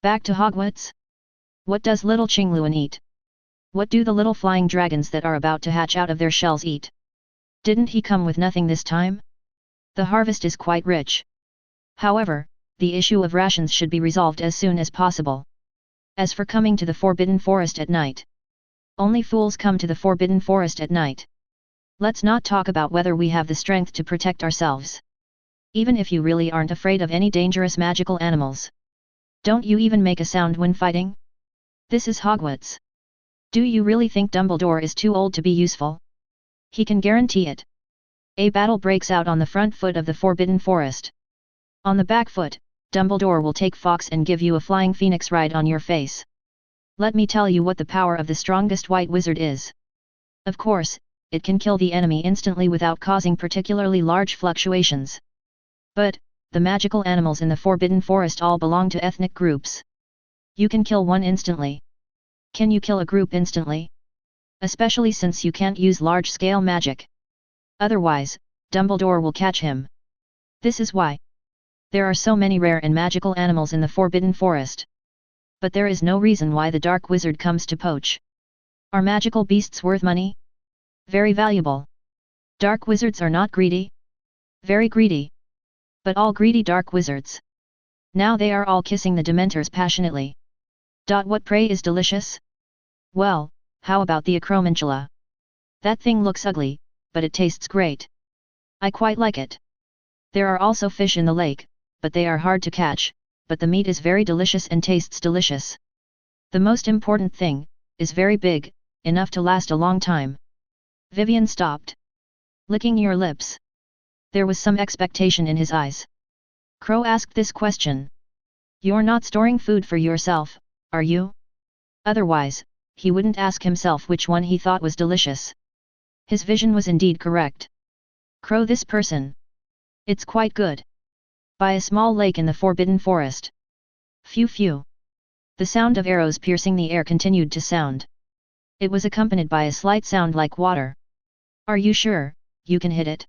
Back to Hogwarts? What does little Qingluan eat? What do the little flying dragons that are about to hatch out of their shells eat? Didn't he come with nothing this time? The harvest is quite rich. However, the issue of rations should be resolved as soon as possible. As for coming to the Forbidden Forest at night. Only fools come to the Forbidden Forest at night. Let's not talk about whether we have the strength to protect ourselves. Even if you really aren't afraid of any dangerous magical animals. Don't you even make a sound when fighting? This is Hogwarts. Do you really think Dumbledore is too old to be useful? He can guarantee it. A battle breaks out on the front foot of the Forbidden Forest. On the back foot, Dumbledore will take Fox and give you a flying phoenix ride on your face. Let me tell you what the power of the strongest white wizard is. Of course, it can kill the enemy instantly without causing particularly large fluctuations. But, the magical animals in the Forbidden Forest all belong to ethnic groups. You can kill one instantly. Can you kill a group instantly? Especially since you can't use large-scale magic. Otherwise, Dumbledore will catch him. This is why. There are so many rare and magical animals in the Forbidden Forest. But there is no reason why the dark wizard comes to poach. Are magical beasts worth money? Very valuable. Dark wizards are not greedy? Very greedy. But all greedy dark wizards. Now they are all kissing the Dementors passionately. What prey is delicious? Well, how about the acromantula? That thing looks ugly, but it tastes great. I quite like it. There are also fish in the lake, but they are hard to catch, but the meat is very delicious and tastes delicious. The most important thing, is very big, enough to last a long time. Vivian stopped. Licking your lips. There was some expectation in his eyes. Crow asked this question. You're not storing food for yourself, are you? Otherwise, he wouldn't ask himself which one he thought was delicious. His vision was indeed correct. Crow, this person. It's quite good. By a small lake in the Forbidden Forest. Phew phew. The sound of arrows piercing the air continued to sound. It was accompanied by a slight sound like water. Are you sure you can hit it?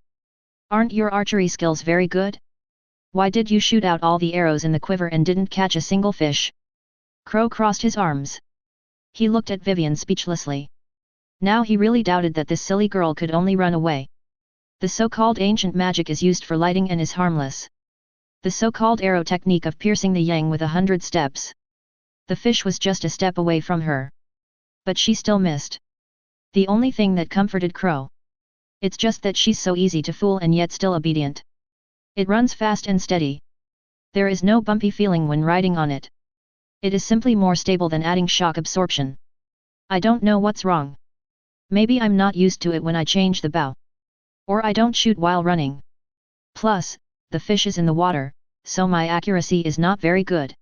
Aren't your archery skills very good? Why did you shoot out all the arrows in the quiver and didn't catch a single fish? Crow crossed his arms. He looked at Vivian speechlessly. Now he really doubted that this silly girl could only run away. The so-called ancient magic is used for lighting and is harmless. The so-called arrow technique of piercing the yang with 100 steps. The fish was just a step away from her. But she still missed. The only thing that comforted Crow. It's just that she's so easy to fool and yet still obedient. It runs fast and steady. There is no bumpy feeling when riding on it. It is simply more stable than adding shock absorption. I don't know what's wrong. Maybe I'm not used to it when I change the bow. Or I don't shoot while running. Plus, the fish is in the water, so my accuracy is not very good.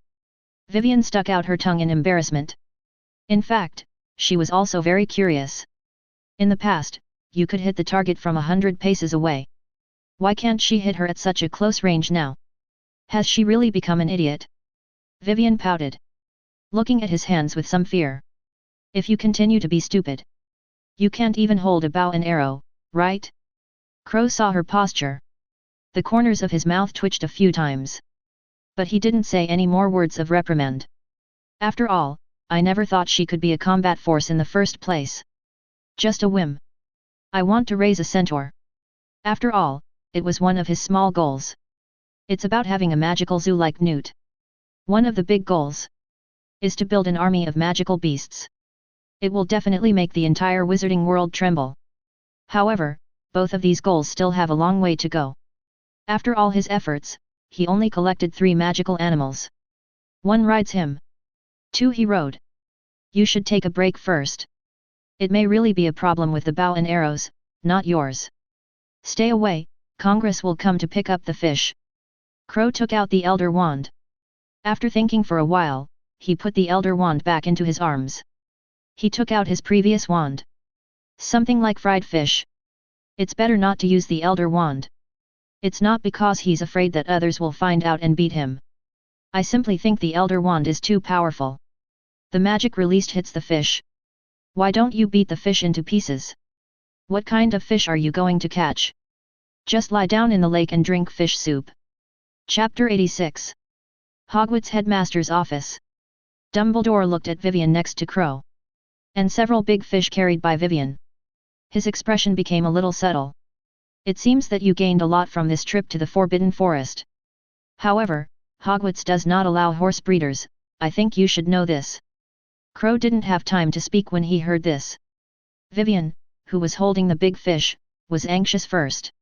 Vivian stuck out her tongue in embarrassment. In fact, she was also very curious. In the past, you could hit the target from 100 paces away. Why can't she hit her at such a close range now? Has she really become an idiot? Vivian pouted. Looking at his hands with some fear. If you continue to be stupid. You can't even hold a bow and arrow, right? Crow saw her posture. The corners of his mouth twitched a few times. But he didn't say any more words of reprimand. After all, I never thought she could be a combat force in the first place. Just a whim. I want to raise a centaur. After all, it was one of his small goals. It's about having a magical zoo like Newt. One of the big goals is to build an army of magical beasts. It will definitely make the entire wizarding world tremble. However, both of these goals still have a long way to go. After all his efforts, he only collected 3 magical animals. 1 rides him. 2 he rode. You should take a break first. It may really be a problem with the bow and arrows, not yours. Stay away, Congress will come to pick up the fish. Crow took out the Elder Wand. After thinking for a while, he put the Elder Wand back into his arms. He took out his previous wand. Something like fried fish. It's better not to use the Elder Wand. It's not because he's afraid that others will find out and beat him. I simply think the Elder Wand is too powerful. The magic released hits the fish. Why don't you beat the fish into pieces? What kind of fish are you going to catch? Just lie down in the lake and drink fish soup. Chapter 86. Hogwarts Headmaster's Office. Dumbledore looked at Vivian next to Crow. And several big fish carried by Vivian. His expression became a little subtle. It seems that you gained a lot from this trip to the Forbidden Forest. However, Hogwarts does not allow horse breeders, I think you should know this. Crow didn't have time to speak when he heard this. Vivian, who was holding the big fish, was anxious first.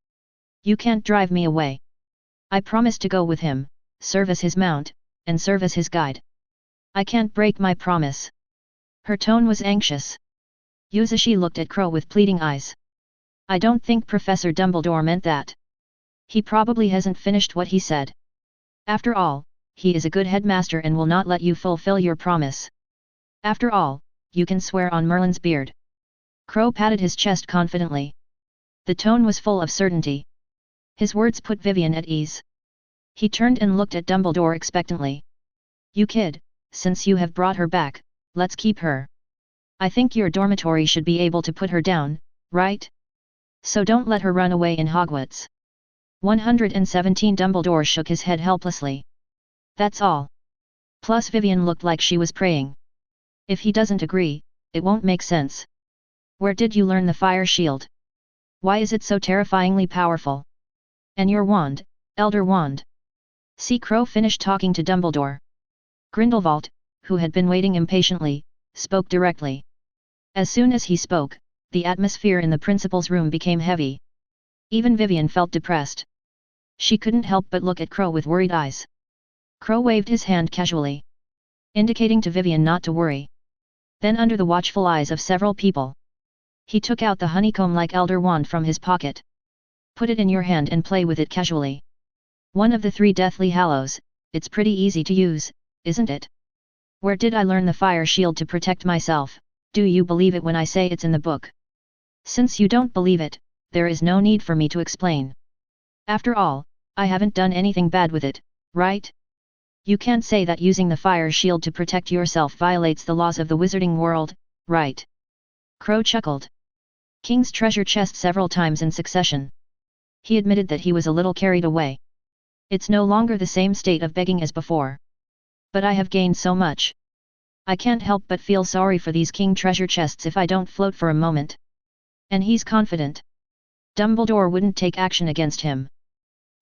You can't drive me away. I promised to go with him, serve as his mount, and serve as his guide. I can't break my promise. Her tone was anxious. Yuzushi looked at Crow with pleading eyes. I don't think Professor Dumbledore meant that. He probably hasn't finished what he said. After all, he is a good headmaster and will not let you fulfill your promise. After all, you can swear on Merlin's beard. Crow patted his chest confidently. The tone was full of certainty. His words put Vivian at ease. He turned and looked at Dumbledore expectantly. You kid, since you have brought her back, let's keep her. I think your dormitory should be able to put her down, right? So don't let her run away in Hogwarts. 117 Dumbledore shook his head helplessly. That's all. Plus Vivian looked like she was praying. If he doesn't agree, it won't make sense. Where did you learn the fire shield? Why is it so terrifyingly powerful? And your wand, Elder Wand? See, Crow finished talking to Dumbledore. Grindelwald, who had been waiting impatiently, spoke directly. As soon as he spoke, the atmosphere in the principal's room became heavy. Even Vivian felt depressed. She couldn't help but look at Crow with worried eyes. Crow waved his hand casually, indicating to Vivian not to worry. Then under the watchful eyes of several people, he took out the honeycomb-like Elder Wand from his pocket. Put it in your hand and play with it casually. One of the 3 Deathly Hallows, it's pretty easy to use, isn't it? Where did I learn the fire shield to protect myself? Do you believe it when I say it's in the book? Since you don't believe it, there is no need for me to explain. After all, I haven't done anything bad with it, right? You can't say that using the fire shield to protect yourself violates the laws of the wizarding world, right? Crow chuckled. King's treasure chest several times in succession. He admitted that he was a little carried away. It's no longer the same state of begging as before. But I have gained so much. I can't help but feel sorry for these king treasure chests if I don't float for a moment. And he's confident Dumbledore wouldn't take action against him.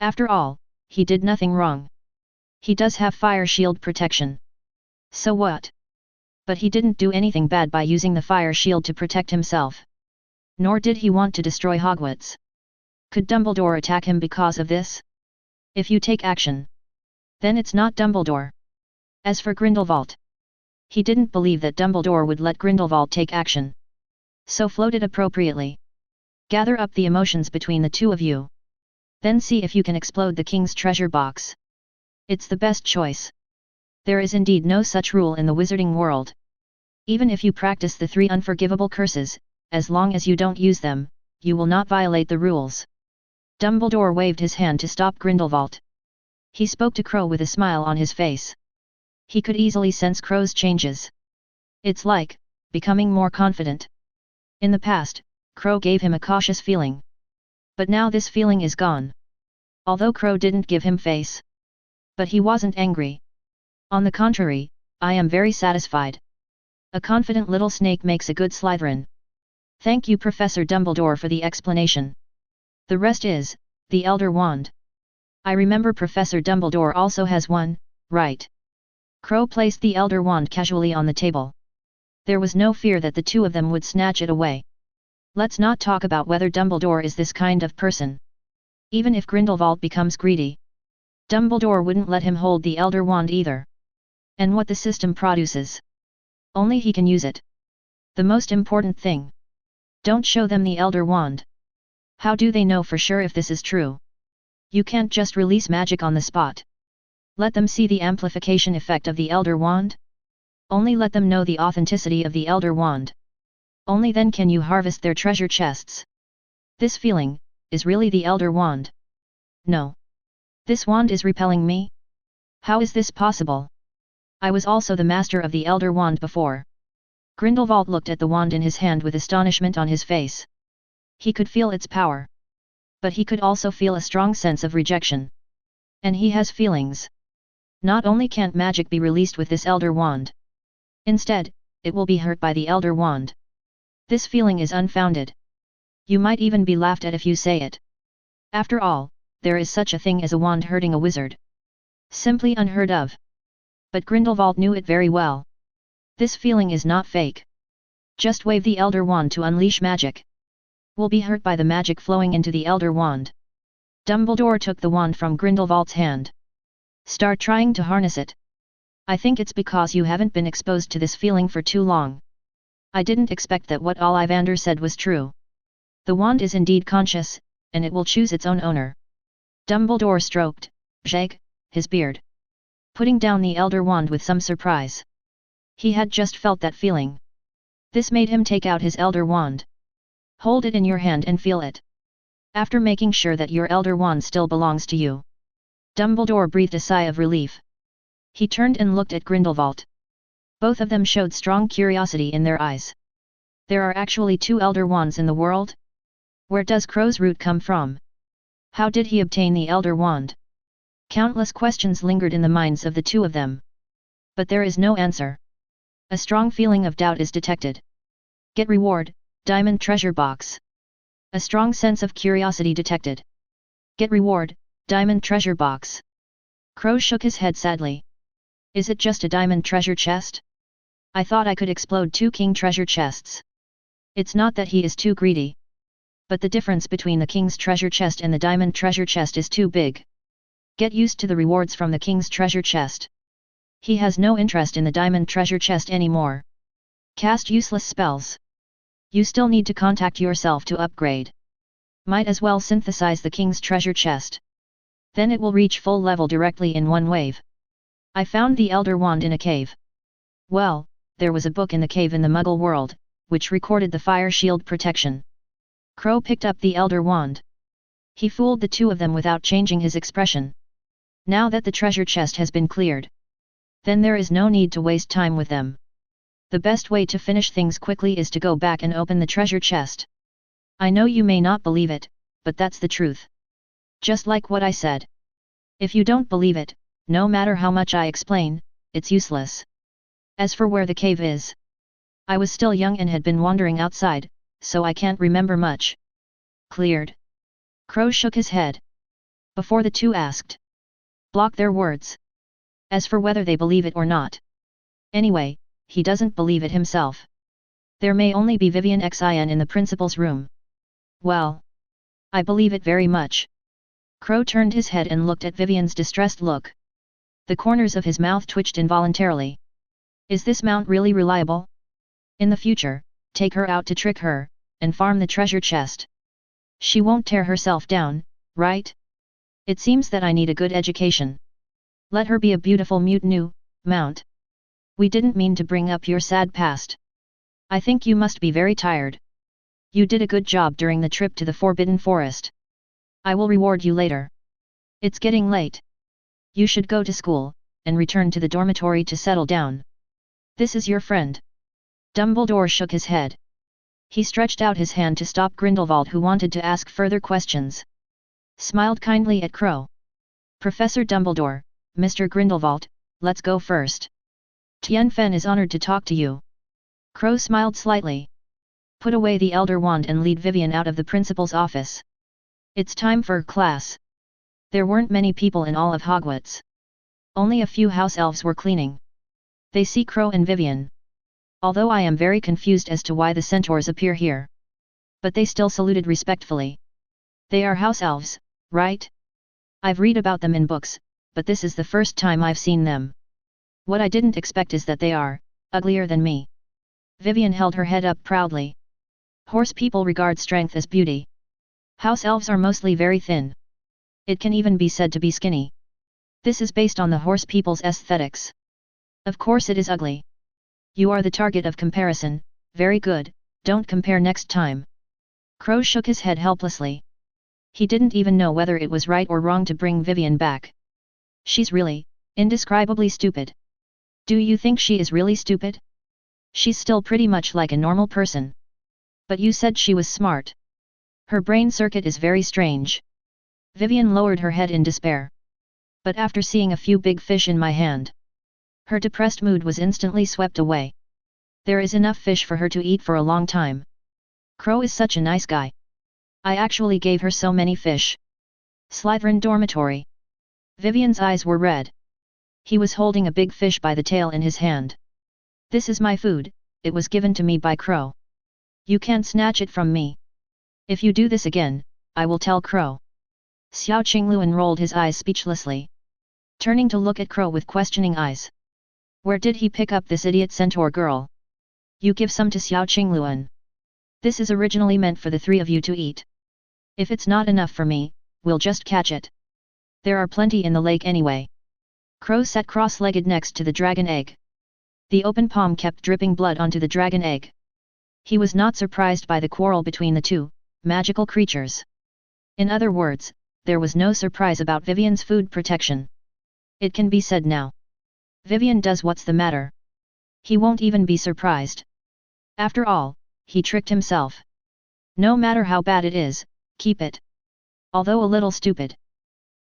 After all, he did nothing wrong. He does have fire shield protection. So what? But he didn't do anything bad by using the fire shield to protect himself. Nor did he want to destroy Hogwarts. Could Dumbledore attack him because of this? If you take action, then it's not Dumbledore. As for Grindelwald, he didn't believe that Dumbledore would let Grindelwald take action. So float it appropriately. Gather up the emotions between the two of you. Then see if you can explode the king's treasure box. It's the best choice. There is indeed no such rule in the wizarding world. Even if you practice the 3 unforgivable curses, as long as you don't use them, you will not violate the rules. Dumbledore waved his hand to stop Grindelwald. He spoke to Crow with a smile on his face. He could easily sense Crow's changes. It's like becoming more confident. In the past, Crow gave him a cautious feeling. But now this feeling is gone. Although Crow didn't give him face. But he wasn't angry. On the contrary, I am very satisfied. A confident little snake makes a good Slytherin. Thank you, Professor Dumbledore, for the explanation. The rest is the Elder Wand. I remember Professor Dumbledore also has one, right? Crow placed the Elder Wand casually on the table. There was no fear that the two of them would snatch it away. Let's not talk about whether Dumbledore is this kind of person. Even if Grindelwald becomes greedy, Dumbledore wouldn't let him hold the Elder Wand either. And what the system produces, only he can use it. The most important thing. Don't show them the Elder Wand. How do they know for sure if this is true? You can't just release magic on the spot. Let them see the amplification effect of the Elder Wand. Only let them know the authenticity of the Elder Wand. Only then can you harvest their treasure chests. This feeling is really the Elder Wand. No. This wand is repelling me? How is this possible? I was also the master of the Elder Wand before. Grindelwald looked at the wand in his hand with astonishment on his face. He could feel its power. But he could also feel a strong sense of rejection. And he has feelings. Not only can't magic be released with this Elder Wand. Instead, it will be hurt by the Elder Wand. This feeling is unfounded. You might even be laughed at if you say it. After all, there is such a thing as a wand hurting a wizard. Simply unheard of. But Grindelwald knew it very well. This feeling is not fake. Just wave the Elder Wand to unleash magic. Will be hurt by the magic flowing into the Elder Wand. Dumbledore took the wand from Grindelwald's hand. Start trying to harness it. I think it's because you haven't been exposed to this feeling for too long. I didn't expect that what Ollivander said was true. The wand is indeed conscious, and it will choose its own owner. Dumbledore stroked, his beard, putting down the Elder Wand with some surprise. He had just felt that feeling. This made him take out his Elder Wand. Hold it in your hand and feel it. After making sure that your Elder Wand still belongs to you, Dumbledore breathed a sigh of relief. He turned and looked at Grindelwald. Both of them showed strong curiosity in their eyes. There are actually 2 Elder Wands in the world? Where does Crow's root come from? How did he obtain the Elder Wand? Countless questions lingered in the minds of the two of them. But there is no answer. A strong feeling of doubt is detected. Get reward, diamond treasure box. A strong sense of curiosity detected. Get reward, diamond treasure box. Crow shook his head sadly. Is it just a diamond treasure chest? I thought I could explode 2 king treasure chests. It's not that he is too greedy. But the difference between the king's treasure chest and the diamond treasure chest is too big. Get used to the rewards from the king's treasure chest. He has no interest in the diamond treasure chest anymore. Cast useless spells. You still need to contact yourself to upgrade. Might as well synthesize the king's treasure chest. Then it will reach full level directly in one wave. I found the Elder Wand in a cave. Well, there was a book in the cave in the Muggle world, which recorded the fire shield protection. Crow picked up the Elder Wand. He fooled the two of them without changing his expression. Now that the treasure chest has been cleared, then there is no need to waste time with them. The best way to finish things quickly is to go back and open the treasure chest. I know you may not believe it, but that's the truth. Just like what I said. If you don't believe it, no matter how much I explain, it's useless. As for where the cave is, I was still young and had been wandering outside, so I can't remember much. Cleared? Crow shook his head. Before the two asked. Block their words. As for whether they believe it or not. Anyway, he doesn't believe it himself. There may only be Vivian Xin in the principal's room. Well, I believe it very much. Crow turned his head and looked at Vivian's distressed look. The corners of his mouth twitched involuntarily. Is this mount really reliable? In the future, take her out to trick her, and farm the treasure chest. She won't tear herself down, right? It seems that I need a good education. Let her be a beautiful new mount. We didn't mean to bring up your sad past. I think you must be very tired. You did a good job during the trip to the Forbidden Forest. I will reward you later. It's getting late. You should go to school, and return to the dormitory to settle down. This is your friend. Dumbledore shook his head. He stretched out his hand to stop Grindelwald, who wanted to ask further questions. Smiled kindly at Crow. Professor Dumbledore, Mr. Grindelwald, let's go first. Tian Fen is honored to talk to you. Crow smiled slightly. Put away the Elder Wand and lead Vivian out of the principal's office. It's time for class. There weren't many people in all of Hogwarts. Only a few house elves were cleaning. They see Crow and Vivian. Although I am very confused as to why the centaurs appear here. But they still saluted respectfully. They are house elves, right? I've read about them in books, but this is the first time I've seen them. What I didn't expect is that they are uglier than me. Vivian held her head up proudly. Horse people regard strength as beauty. House elves are mostly very thin. It can even be said to be skinny. This is based on the horse people's aesthetics. Of course it is ugly. You are the target of comparison, very good, don't compare next time. Crow shook his head helplessly. He didn't even know whether it was right or wrong to bring Vivian back. She's really, indescribably stupid. Do you think she is really stupid? She's still pretty much like a normal person. But you said she was smart. Her brain circuit is very strange. Vivian lowered her head in despair. But after seeing a few big fish in my hand, her depressed mood was instantly swept away. There is enough fish for her to eat for a long time. Crow is such a nice guy. I actually gave her so many fish. Slytherin dormitory. Vivian's eyes were red. He was holding a big fish by the tail in his hand. This is my food, it was given to me by Crow. You can't snatch it from me. If you do this again, I will tell Crow. Xiao Qingluan rolled his eyes speechlessly. Turning to look at Crow with questioning eyes. Where did he pick up this idiot centaur girl? You give some to Xiao Qingluan. This is originally meant for the three of you to eat. If it's not enough for me, we'll just catch it. There are plenty in the lake anyway. Crow sat cross-legged next to the dragon egg. The open palm kept dripping blood onto the dragon egg. He was not surprised by the quarrel between the two magical creatures. In other words, there was no surprise about Vivian's food protection. It can be said now. Vivian does what's the matter. He won't even be surprised. After all, he tricked himself. No matter how bad it is, keep it. Although a little stupid.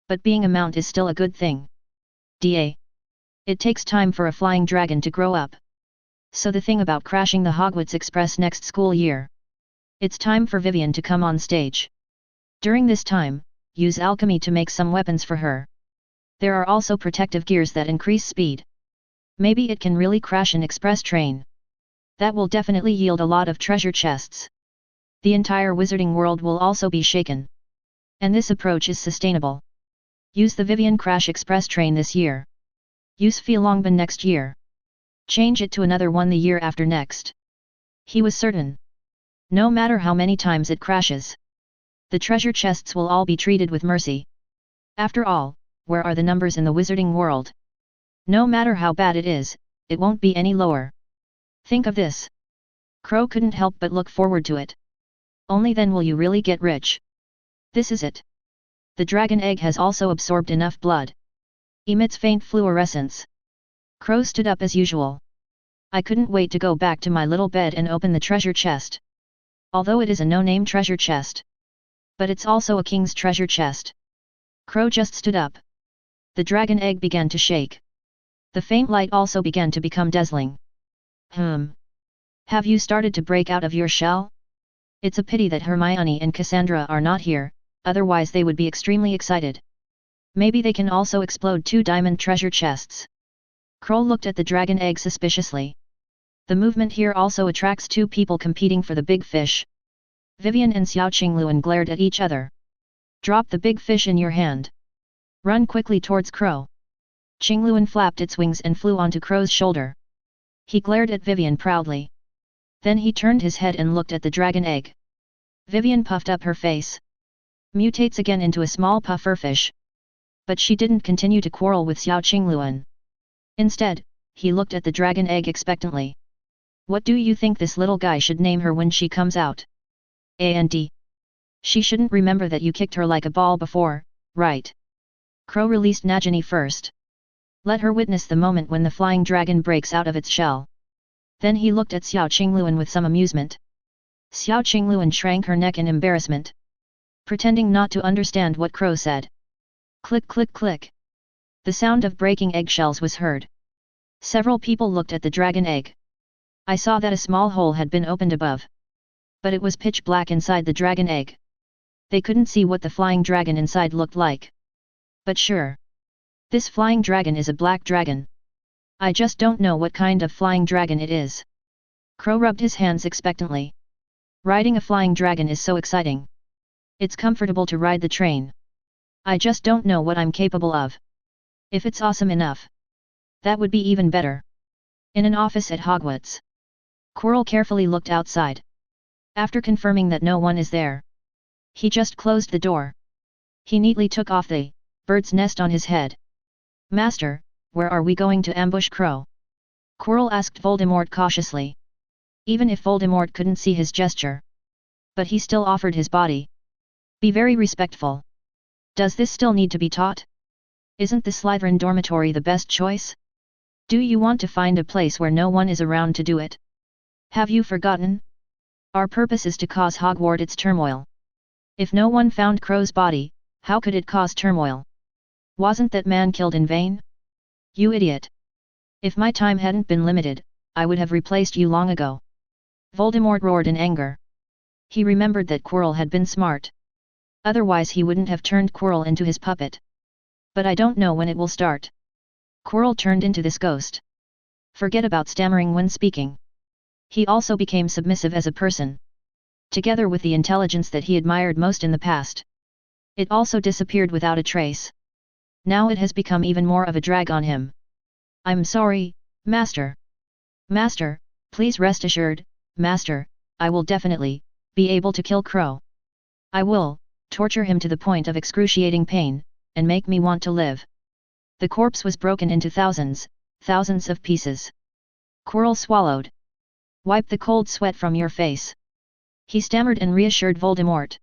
But being a mount is still a good thing. Da. It takes time for a flying dragon to grow up. So the thing about crashing the Hogwarts Express next school year. It's time for Vivian to come on stage. During this time, use alchemy to make some weapons for her. There are also protective gears that increase speed. Maybe it can really crash an express train. That will definitely yield a lot of treasure chests. The entire wizarding world will also be shaken. And this approach is sustainable. Use the Vivian Crash Express train this year. Use Feelongban next year. Change it to another one the year after next. He was certain. No matter how many times it crashes, the treasure chests will all be treated with mercy. After all, where are the numbers in the wizarding world? No matter how bad it is, it won't be any lower. Think of this. Crow couldn't help but look forward to it. Only then will you really get rich. This is it. The dragon egg has also absorbed enough blood. Emits faint fluorescence. Crow stood up as usual. I couldn't wait to go back to my little bed and open the treasure chest. Although it is a no-name treasure chest. But it's also a king's treasure chest. Crow just stood up. The dragon egg began to shake. The faint light also began to become dazzling. Have you started to break out of your shell? It's a pity that Hermione and Cassandra are not here, otherwise they would be extremely excited. Maybe they can also explode 2 diamond treasure chests. Crow looked at the dragon egg suspiciously. The movement here also attracts 2 people competing for the big fish. Vivian and Xiao Qingluan glared at each other. Drop the big fish in your hand. Run quickly towards Crow. Qingluan flapped its wings and flew onto Crow's shoulder. He glared at Vivian proudly. Then he turned his head and looked at the dragon egg. Vivian puffed up her face. Mutates again into a small pufferfish. But she didn't continue to quarrel with Xiao Qingluan. Instead, he looked at the dragon egg expectantly. What do you think this little guy should name her when she comes out? And she shouldn't remember that you kicked her like a ball before, right? Crow released Nagini first. Let her witness the moment when the flying dragon breaks out of its shell. Then he looked at Xiao Qingluan with some amusement. Xiao Qingluan shrank her neck in embarrassment. Pretending not to understand what Crow said. Click click click. The sound of breaking eggshells was heard. Several people looked at the dragon egg. I saw that a small hole had been opened above. But it was pitch black inside the dragon egg. They couldn't see what the flying dragon inside looked like. But sure. This flying dragon is a black dragon. I just don't know what kind of flying dragon it is. Crow rubbed his hands expectantly. Riding a flying dragon is so exciting. It's comfortable to ride the train. I just don't know what I'm capable of. If it's awesome enough, that would be even better. In an office at Hogwarts, Quirrell carefully looked outside. After confirming that no one is there, he just closed the door. He neatly took off the bird's nest on his head. Master, where are we going to ambush Crow? Quirrell asked Voldemort cautiously. Even if Voldemort couldn't see his gesture. But he still offered his body. Be very respectful. Does this still need to be taught? Isn't the Slytherin dormitory the best choice? Do you want to find a place where no one is around to do it? Have you forgotten? Our purpose is to cause Hogwarts its turmoil. If no one found Crow's body, how could it cause turmoil? Wasn't that man killed in vain? You idiot! If my time hadn't been limited, I would have replaced you long ago. Voldemort roared in anger. He remembered that Quirrell had been smart. Otherwise he wouldn't have turned Quirrell into his puppet. But I don't know when it will start. Quirrell turned into this ghost. Forget about stammering when speaking. He also became submissive as a person. Together with the intelligence that he admired most in the past. It also disappeared without a trace. Now it has become even more of a drag on him. I'm sorry, Master. Master, please rest assured, Master, I will definitely be able to kill Crow. I will torture him to the point of excruciating pain, and make me want to live. The corpse was broken into thousands of pieces. Quirrell swallowed. Wipe the cold sweat from your face. He stammered and reassured Voldemort.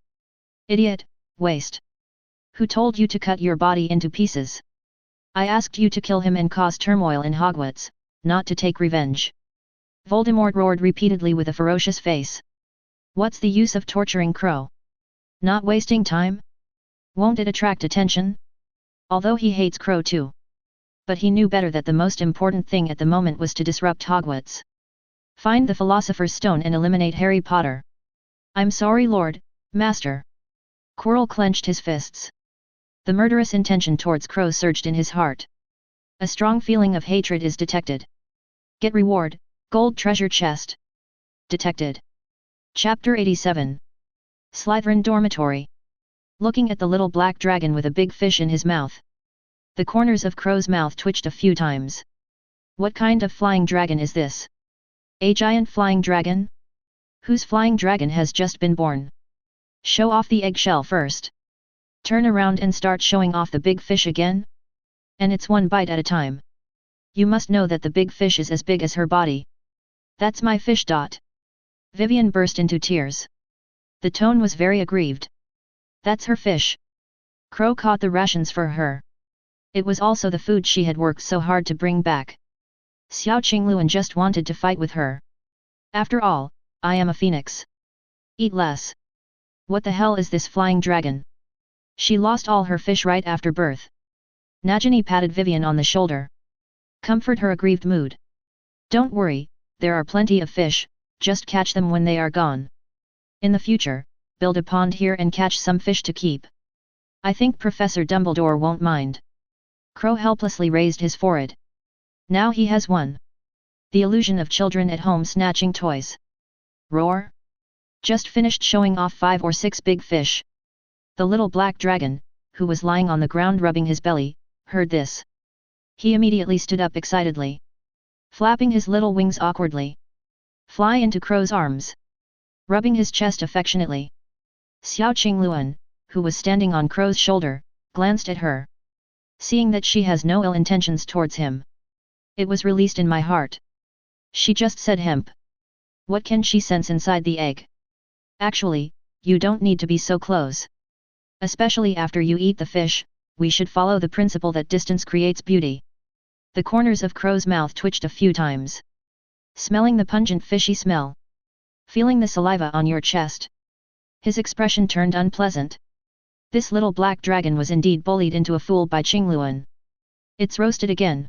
Idiot, waste. Who told you to cut your body into pieces? I asked you to kill him and cause turmoil in Hogwarts, not to take revenge. Voldemort roared repeatedly with a ferocious face. What's the use of torturing Crow? Not wasting time? Won't it attract attention? Although he hates Crow too. But he knew better that the most important thing at the moment was to disrupt Hogwarts. Find the Philosopher's Stone and eliminate Harry Potter. I'm sorry, Lord, Master. Quirrell clenched his fists. The murderous intention towards Crow surged in his heart. A strong feeling of hatred is detected. Get reward, gold treasure chest. Detected. Chapter 87. Slytherin Dormitory. Looking at the little black dragon with a big fish in his mouth. The corners of Crow's mouth twitched a few times. What kind of flying dragon is this? A giant flying dragon? Whose flying dragon has just been born? Show off the eggshell first. Turn around and start showing off the big fish again? And it's one bite at a time. You must know that the big fish is as big as her body. That's my fish. Vivian burst into tears. The tone was very aggrieved. That's her fish. Crow caught the rations for her. It was also the food she had worked so hard to bring back. Xiao Qingluan just wanted to fight with her. After all, I am a phoenix. Eat less. What the hell is this flying dragon? She lost all her fish right after birth. Nagini patted Vivian on the shoulder. Comfort her aggrieved mood. Don't worry, there are plenty of fish, just catch them when they are gone. In the future, build a pond here and catch some fish to keep. I think Professor Dumbledore won't mind. Crow helplessly raised his forehead. Now he has one. The illusion of children at home snatching toys. Roar! Just finished showing off 5 or 6 big fish. The little black dragon, who was lying on the ground rubbing his belly, heard this. He immediately stood up excitedly. Flapping his little wings awkwardly. Fly into Crow's arms. Rubbing his chest affectionately. Xiao Qingluan, who was standing on Crow's shoulder, glanced at her. Seeing that she has no ill intentions towards him. It was released in my heart. She just said hemp. What can she sense inside the egg? Actually, you don't need to be so close. Especially after you eat the fish, we should follow the principle that distance creates beauty. The corners of Crow's mouth twitched a few times. Smelling the pungent fishy smell. Feeling the saliva on your chest. His expression turned unpleasant. This little black dragon was indeed bullied into a fool by Qingluan. It's roasted again.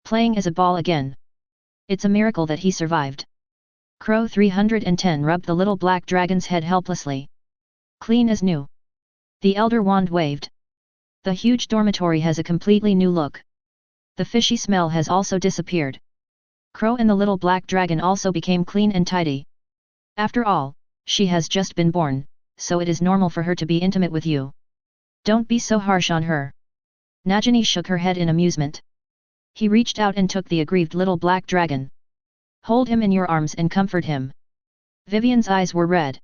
Playing as a ball again. It's a miracle that he survived. Crow 310 rubbed the little black dragon's head helplessly. Clean as new. The elder wand waved. The huge dormitory has a completely new look. The fishy smell has also disappeared. Crow and the little black dragon also became clean and tidy. After all, she has just been born, so it is normal for her to be intimate with you. Don't be so harsh on her. Nagini shook her head in amusement. He reached out and took the aggrieved little black dragon. Hold him in your arms and comfort him. Vivian's eyes were red.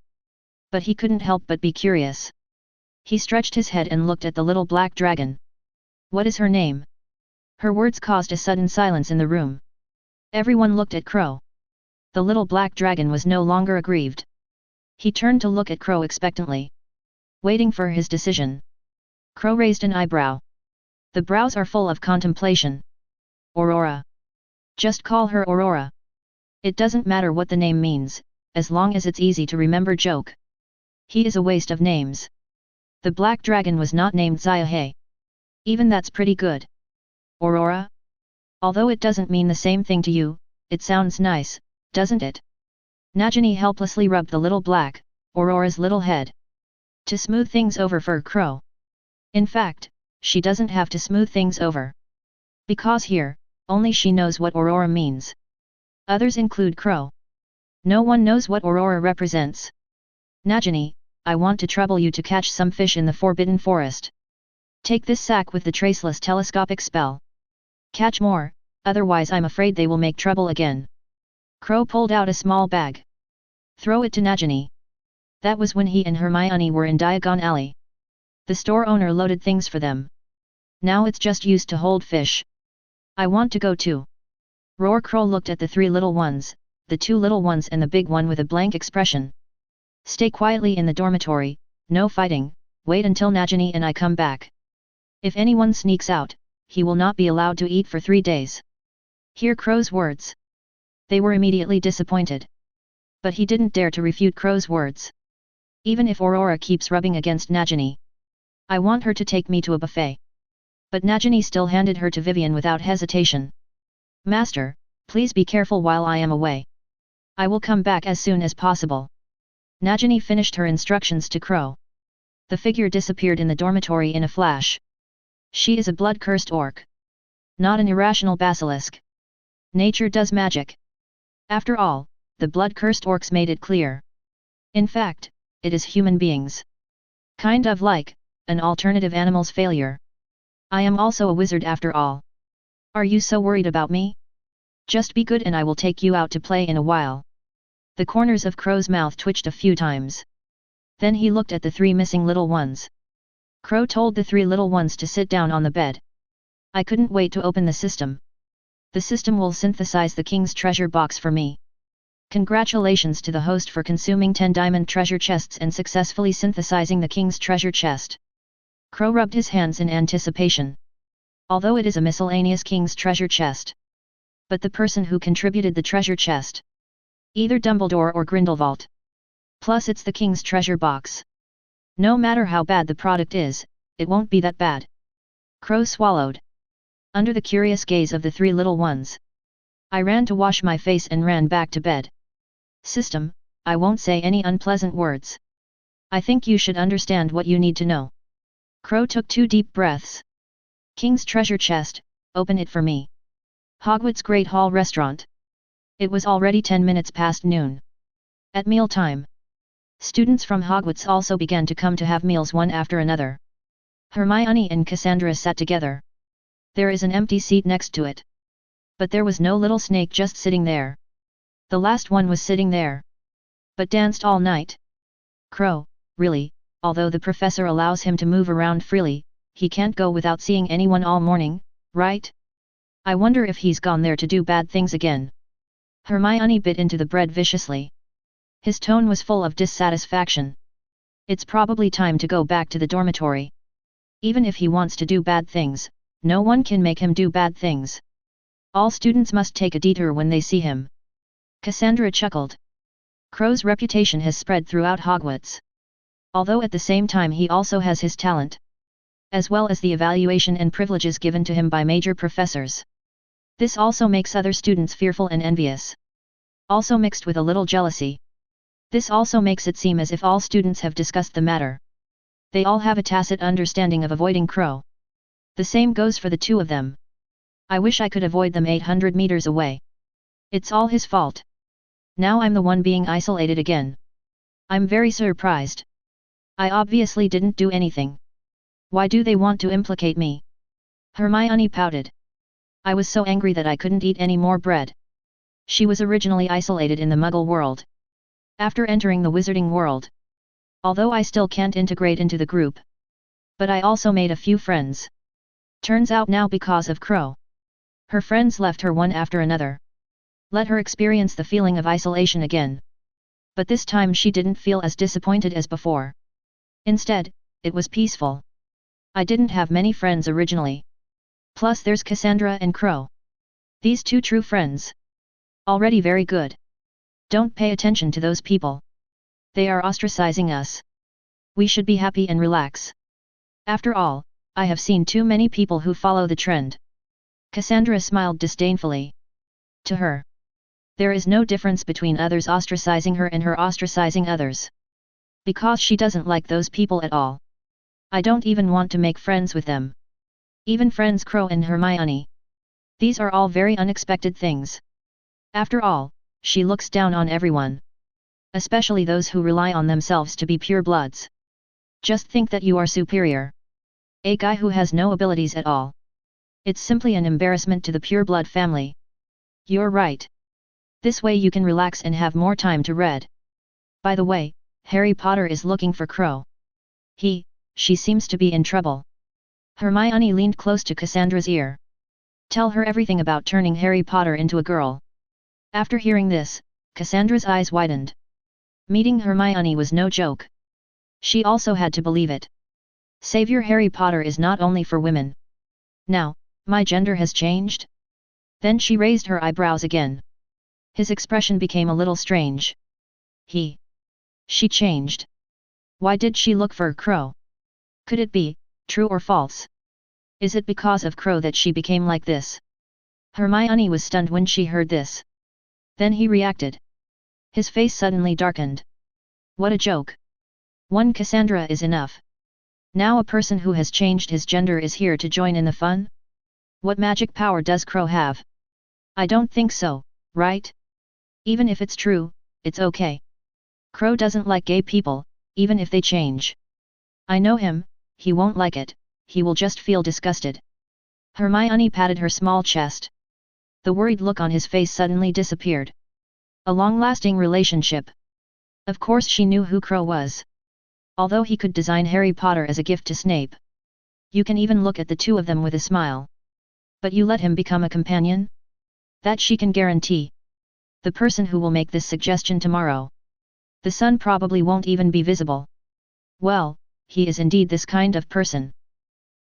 But he couldn't help but be curious. He stretched his head and looked at the little black dragon. What is her name? Her words caused a sudden silence in the room. Everyone looked at Crow. The little black dragon was no longer aggrieved. He turned to look at Crow expectantly. Waiting for his decision. Crow raised an eyebrow. The brows are full of contemplation. Aurora. Just call her Aurora. It doesn't matter what the name means, as long as it's easy to remember. Joke. He is a waste of names. The black dragon was not named Xiahe. Even that's pretty good. Aurora? Although it doesn't mean the same thing to you, it sounds nice, doesn't it? Nagini helplessly rubbed the little black, Aurora's little head. To smooth things over for Crow. In fact, she doesn't have to smooth things over. Because here, only she knows what Aurora means. Others include Crow. No one knows what Aurora represents. Nagini, I want to trouble you to catch some fish in the Forbidden Forest. Take this sack with the traceless telescopic spell. Catch more, otherwise I'm afraid they will make trouble again. Crow pulled out a small bag. Throw it to Nagini. That was when he and Hermione were in Diagon Alley. The store owner loaded things for them. Now it's just used to hold fish. I want to go too. Roar. Crow looked at the 3 little ones, the 2 little ones and the big one with a blank expression. Stay quietly in the dormitory, no fighting, wait until Nagini and I come back. If anyone sneaks out, he will not be allowed to eat for 3 days. Hear Crow's words. They were immediately disappointed. But he didn't dare to refute Crow's words. Even if Aurora keeps rubbing against Nagini. I want her to take me to a buffet. But Nagini still handed her to Vivian without hesitation. Master, please be careful while I am away. I will come back as soon as possible. Nagini finished her instructions to Crow. The figure disappeared in the dormitory in a flash. She is a blood-cursed orc. Not an irrational basilisk. Nature does magic. After all, the blood-cursed orcs made it clear. In fact, it is human beings. Kind of like an alternative animal's failure. I am also a wizard after all. Are you so worried about me? Just be good and I will take you out to play in a while. The corners of Crow's mouth twitched a few times. Then he looked at the three missing little ones. Crow told the three little ones to sit down on the bed. I couldn't wait to open the system. The system will synthesize the king's treasure box for me. Congratulations to the host for consuming 10 diamond treasure chests and successfully synthesizing the king's treasure chest. Crow rubbed his hands in anticipation. Although it is a miscellaneous king's treasure chest. But the person who contributed the treasure chest. Either Dumbledore or Grindelwald. Plus it's the king's treasure box. No matter how bad the product is, it won't be that bad. Crow swallowed. Under the curious gaze of the three little ones. I ran to wash my face and ran back to bed. System, I won't say any unpleasant words. I think you should understand what you need to know. Crow took 2 deep breaths. King's treasure chest, open it for me. Hogwarts Great Hall Restaurant. It was already 10 minutes past noon. At mealtime. Students from Hogwarts also began to come to have meals one after another. Hermione and Cassandra sat together. There is an empty seat next to it. But there was no little snake just sitting there. The last one was sitting there. But danced all night. Crow, really, although the professor allows him to move around freely, he can't go without seeing anyone all morning, right? I wonder if he's gone there to do bad things again. Hermione bit into the bread viciously. His tone was full of dissatisfaction. It's probably time to go back to the dormitory. Even if he wants to do bad things, no one can make him do bad things. All students must take a detour when they see him. Cassandra chuckled. Crow's reputation has spread throughout Hogwarts. Although at the same time he also has his talent. As well as the evaluation and privileges given to him by major professors. This also makes other students fearful and envious. Also mixed with a little jealousy. This also makes it seem as if all students have discussed the matter. They all have a tacit understanding of avoiding Crow. The same goes for the two of them. I wish I could avoid them 800 meters away. It's all his fault. Now I'm the one being isolated again. I'm very surprised. I obviously didn't do anything. Why do they want to implicate me? Hermione pouted. I was so angry that I couldn't eat any more bread. She was originally isolated in the Muggle world. After entering the Wizarding world. Although I still can't integrate into the group. But I also made a few friends. Turns out now because of Crow. Her friends left her one after another. Let her experience the feeling of isolation again. But this time she didn't feel as disappointed as before. Instead, it was peaceful. I didn't have many friends originally. Plus there's Cassandra and Crow. These two true friends. Already very good. Don't pay attention to those people. They are ostracizing us. We should be happy and relax. After all, I have seen too many people who follow the trend. Cassandra smiled disdainfully. To her. There is no difference between others ostracizing her and her ostracizing others. Because she doesn't like those people at all. I don't even want to make friends with them. Even friends Crow and Hermione. These are all very unexpected things. After all, she looks down on everyone. Especially those who rely on themselves to be pure bloods. Just think that you are superior. A guy who has no abilities at all. It's simply an embarrassment to the pure blood family. You're right. This way you can relax and have more time to read. By the way, Harry Potter is looking for Crow. She seems to be in trouble. Hermione leaned close to Cassandra's ear. Tell her everything about turning Harry Potter into a girl. After hearing this, Cassandra's eyes widened. Meeting Hermione was no joke. She also had to believe it. Savior Harry Potter is not only for women. Now, my gender has changed? Then she raised her eyebrows again. His expression became a little strange. She changed. Why did she look for Crow? Could it be, true or false? Is it because of Crow that she became like this? Hermione was stunned when she heard this. Then he reacted. His face suddenly darkened. What a joke. One Cassandra is enough. Now a person who has changed his gender is here to join in the fun? What magic power does Crow have? I don't think so, right? Even if it's true, it's okay. Crow doesn't like gay people, even if they change. I know him, he won't like it, he will just feel disgusted. Hermione patted her small chest. The worried look on his face suddenly disappeared. A long-lasting relationship. Of course she knew who Crow was. Although he could design Harry Potter as a gift to Snape. You can even look at the two of them with a smile. But you let him become a companion? That she can guarantee. The person who will make this suggestion tomorrow. The sun probably won't even be visible. Well, he is indeed this kind of person.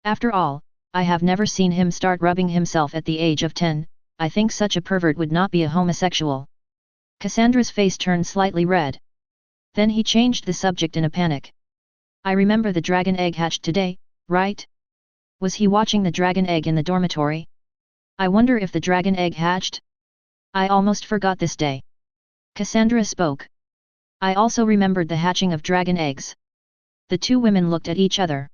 After all, I have never seen him start rubbing himself at the age of 10, I think such a pervert would not be a homosexual. Cassandra's face turned slightly red. Then he changed the subject in a panic. I remember the dragon egg hatched today, right? Was he watching the dragon egg in the dormitory? I wonder if the dragon egg hatched? I almost forgot this day. Cassandra spoke. I also remembered the hatching of dragon eggs. The two women looked at each other.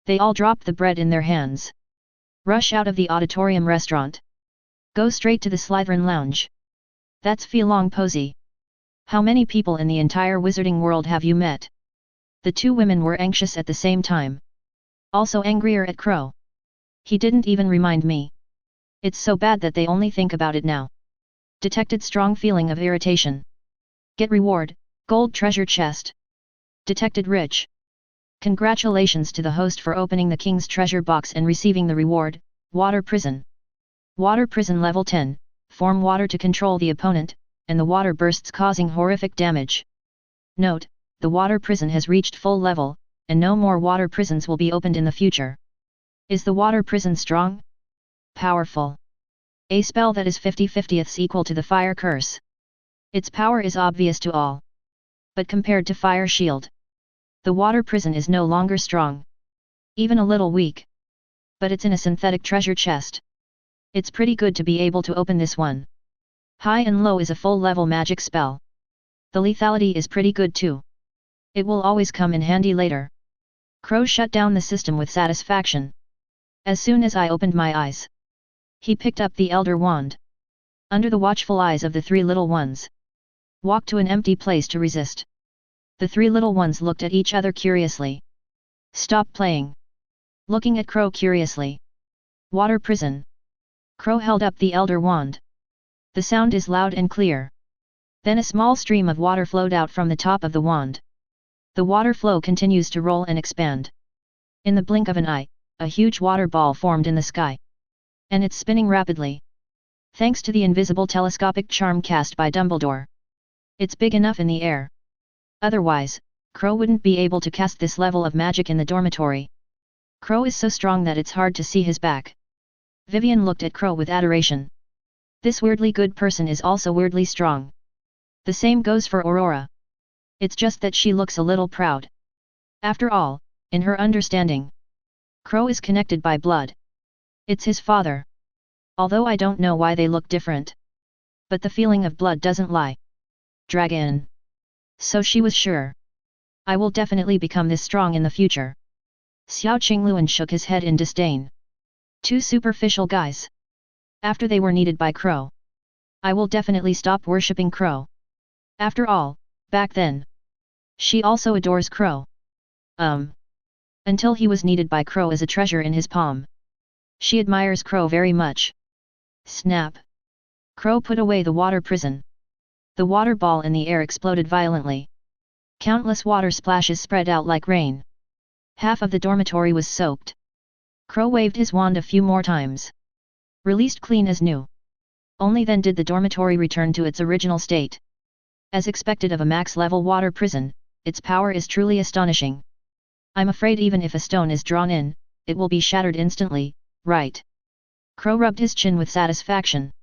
They all dropped the bread in their hands. Rush out of the auditorium restaurant. Go straight to the Slytherin lounge. That's Feelong Posey. How many people in the entire wizarding world have you met? The two women were anxious at the same time. Also angrier at Crow. He didn't even remind me. It's so bad that they only think about it now. Detected strong feeling of irritation. Get reward, gold treasure chest. Detected rich. Congratulations to the host for opening the king's treasure box and receiving the reward, water prison. Water prison level 10, form water to control the opponent, and the water bursts causing horrific damage. Note, the water prison has reached full level, and no more water prisons will be opened in the future. Is the water prison strong? Powerful. A spell that is 50/50ths equal to the fire curse. Its power is obvious to all. But compared to fire shield, the water prison is no longer strong. Even a little weak. But it's in a synthetic treasure chest. It's pretty good to be able to open this one. High and low is a full level magic spell. The lethality is pretty good too. It will always come in handy later. Crow shut down the system with satisfaction. As soon as I opened my eyes, he picked up the Elder Wand. Under the watchful eyes of the three little ones. Walked to an empty place to resist. The three little ones looked at each other curiously. Stop playing. Looking at Crow curiously. Water prison. Crow held up the Elder Wand. The sound is loud and clear. Then a small stream of water flowed out from the top of the wand. The water flow continues to roll and expand. In the blink of an eye, a huge water ball formed in the sky. And it's spinning rapidly. Thanks to the invisible telescopic charm cast by Dumbledore. It's big enough in the air. Otherwise, Crow wouldn't be able to cast this level of magic in the dormitory. Crow is so strong that it's hard to see his back. Vivian looked at Crow with adoration. This weirdly good person is also weirdly strong. The same goes for Aurora. It's just that she looks a little proud. After all, in her understanding, Crow is connected by blood. It's his father. Although I don't know why they look different. But the feeling of blood doesn't lie. Dragon. So she was sure. I will definitely become this strong in the future. Xiao Qingluan shook his head in disdain. Two superficial guys. After they were needed by Crow. I will definitely stop worshipping Crow. After all, back then. She also adores Crow. Until he was needed by Crow as a treasure in his palm. She admires Crow very much. Snap. Crow put away the water prison. The water ball in the air exploded violently. Countless water splashes spread out like rain. Half of the dormitory was soaked. Crow waved his wand a few more times. Released clean as new. Only then did the dormitory return to its original state. As expected of a max-level water prison, its power is truly astonishing. I'm afraid even if a stone is drawn in, it will be shattered instantly, right? Crow rubbed his chin with satisfaction.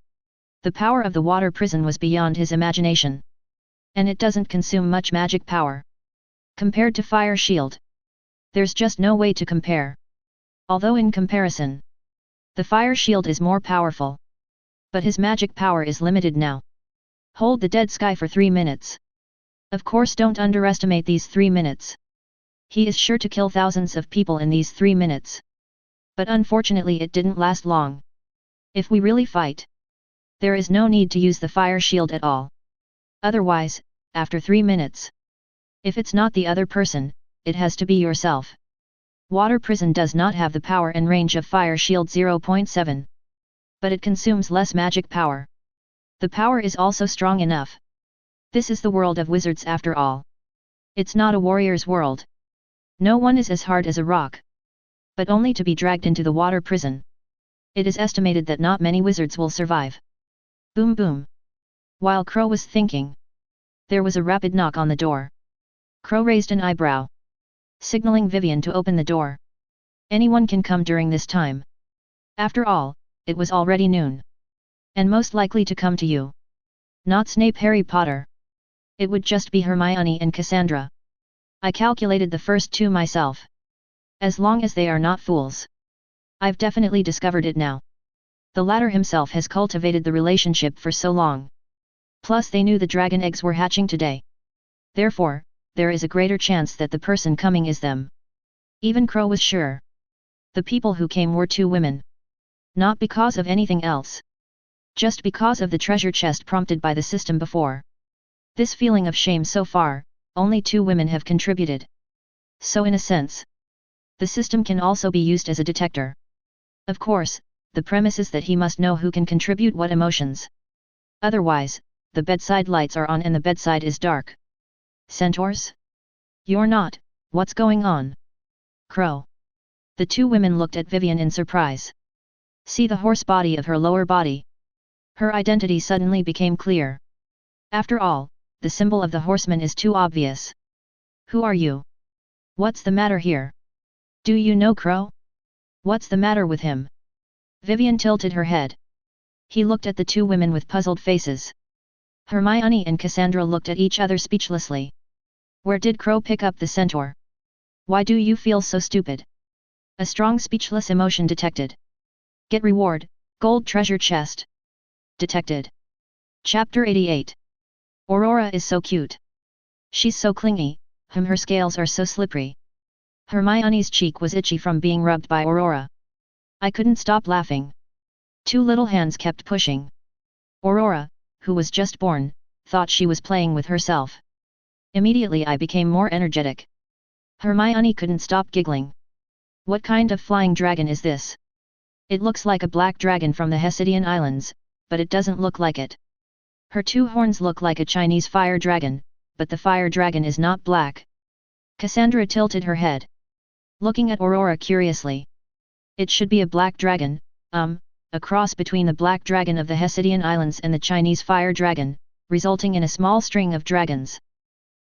The power of the water prison was beyond his imagination. And it doesn't consume much magic power. Compared to Fire Shield. There's just no way to compare. Although in comparison, the fire shield is more powerful. But his magic power is limited now. Hold the dead sky for 3 minutes. Of course, don't underestimate these 3 minutes. He is sure to kill thousands of people in these 3 minutes. But unfortunately it didn't last long. If we really fight, there is no need to use the fire shield at all. Otherwise, after 3 minutes, if it's not the other person, it has to be yourself. Water prison does not have the power and range of fire shield 0.7. But it consumes less magic power. The power is also strong enough. This is the world of wizards after all. It's not a warrior's world. No one is as hard as a rock. But only to be dragged into the water prison. It is estimated that not many wizards will survive. Boom boom. While Crow was thinking, there was a rapid knock on the door. Crow raised an eyebrow, signaling Vivian to open the door. Anyone can come during this time. After all, it was already noon. And most likely to come to you. Not Snape, Harry Potter. It would just be Hermione and Cassandra. I calculated the first two myself. As long as they are not fools. I've definitely discovered it now. The latter himself has cultivated the relationship for so long. Plus they knew the dragon eggs were hatching today. Therefore, there is a greater chance that the person coming is them. Even Crow was sure. The people who came were 2 women. Not because of anything else. Just because of the treasure chest prompted by the system before. This feeling of shame so far, only 2 women have contributed. So in a sense, the system can also be used as a detector. Of course, the premise is that he must know who can contribute what emotions. Otherwise, the bedside lights are on and the bedside is dark. Centaurs? You're not, what's going on? Crow. The 2 women looked at Vivian in surprise. See the horse body of her lower body. Her identity suddenly became clear. After all, the symbol of the horseman is too obvious. Who are you? What's the matter here? Do you know Crow? What's the matter with him? Vivian tilted her head. He looked at the 2 women with puzzled faces. Hermione and Cassandra looked at each other speechlessly. Where did Crow pick up the centaur? Why do you feel so stupid? A strong speechless emotion detected. Get reward, gold treasure chest. Detected. Chapter 88. Aurora is so cute. She's so clingy, her scales are so slippery. Hermione's cheek was itchy from being rubbed by Aurora. I couldn't stop laughing. 2 little hands kept pushing. Aurora, who was just born, thought she was playing with herself. Immediately I became more energetic. Hermione couldn't stop giggling. What kind of flying dragon is this? It looks like a black dragon from the Hessidian Islands, but it doesn't look like it. Her 2 horns look like a Chinese fire dragon, but the fire dragon is not black. Cassandra tilted her head, looking at Aurora curiously. It should be a black dragon, a cross between the black dragon of the Hessidian Islands and the Chinese fire dragon, resulting in a small string of dragons.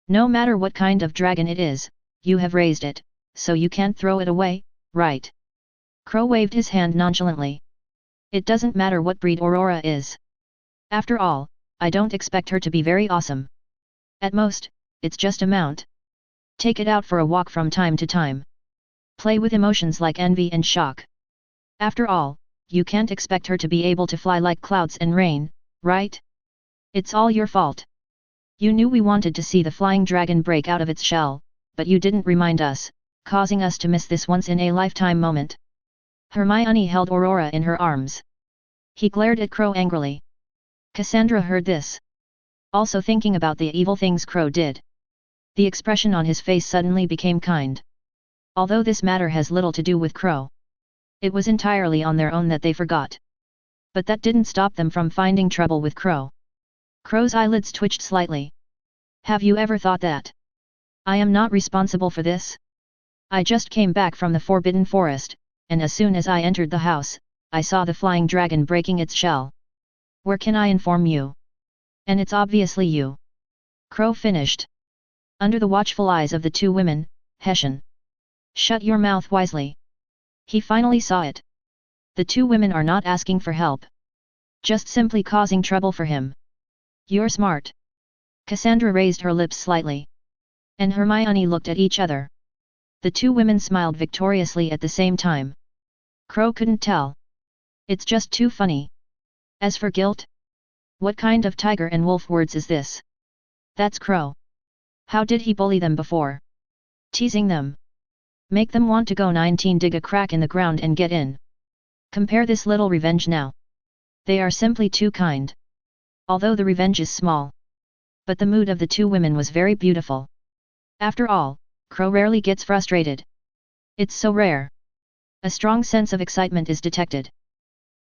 No matter what kind of dragon it is, you have raised it, so you can't throw it away, right? Crow waved his hand nonchalantly. It doesn't matter what breed Aurora is. After all, I don't expect her to be very awesome. At most, it's just a mount. Take it out for a walk from time to time. Play with emotions like envy and shock. After all, you can't expect her to be able to fly like clouds and rain, right? It's all your fault. You knew we wanted to see the flying dragon break out of its shell, but you didn't remind us, causing us to miss this once-in-a-lifetime moment. Hermione held Aurora in her arms. He glared at Crow angrily. Cassandra heard this. Also thinking about the evil things Crow did. The expression on his face suddenly became kind. Although this matter has little to do with Crow. It was entirely on their own that they forgot. But that didn't stop them from finding trouble with Crow. Crow's eyelids twitched slightly. Have you ever thought that I am not responsible for this? I just came back from the Forbidden Forest, and as soon as I entered the house, I saw the flying dragon breaking its shell. Where can I inform you? And it's obviously you. Crow finished. Under the watchful eyes of the 2 women, Hessian. Shut your mouth wisely. He finally saw it. The 2 women are not asking for help. Just simply causing trouble for him. You're smart. Cassandra raised her lips slightly. And Hermione looked at each other. The 2 women smiled victoriously at the same time. Crow couldn't tell. It's just too funny. As for guilt? What kind of tiger and wolf words is this? That's Crow. How did he bully them before? Teasing them. Make them want to go 19 dig a crack in the ground and get in. Compare this little revenge now. They are simply too kind. Although the revenge is small. But the mood of the two women was very beautiful. After all, Crow rarely gets frustrated. It's so rare. A strong sense of excitement is detected.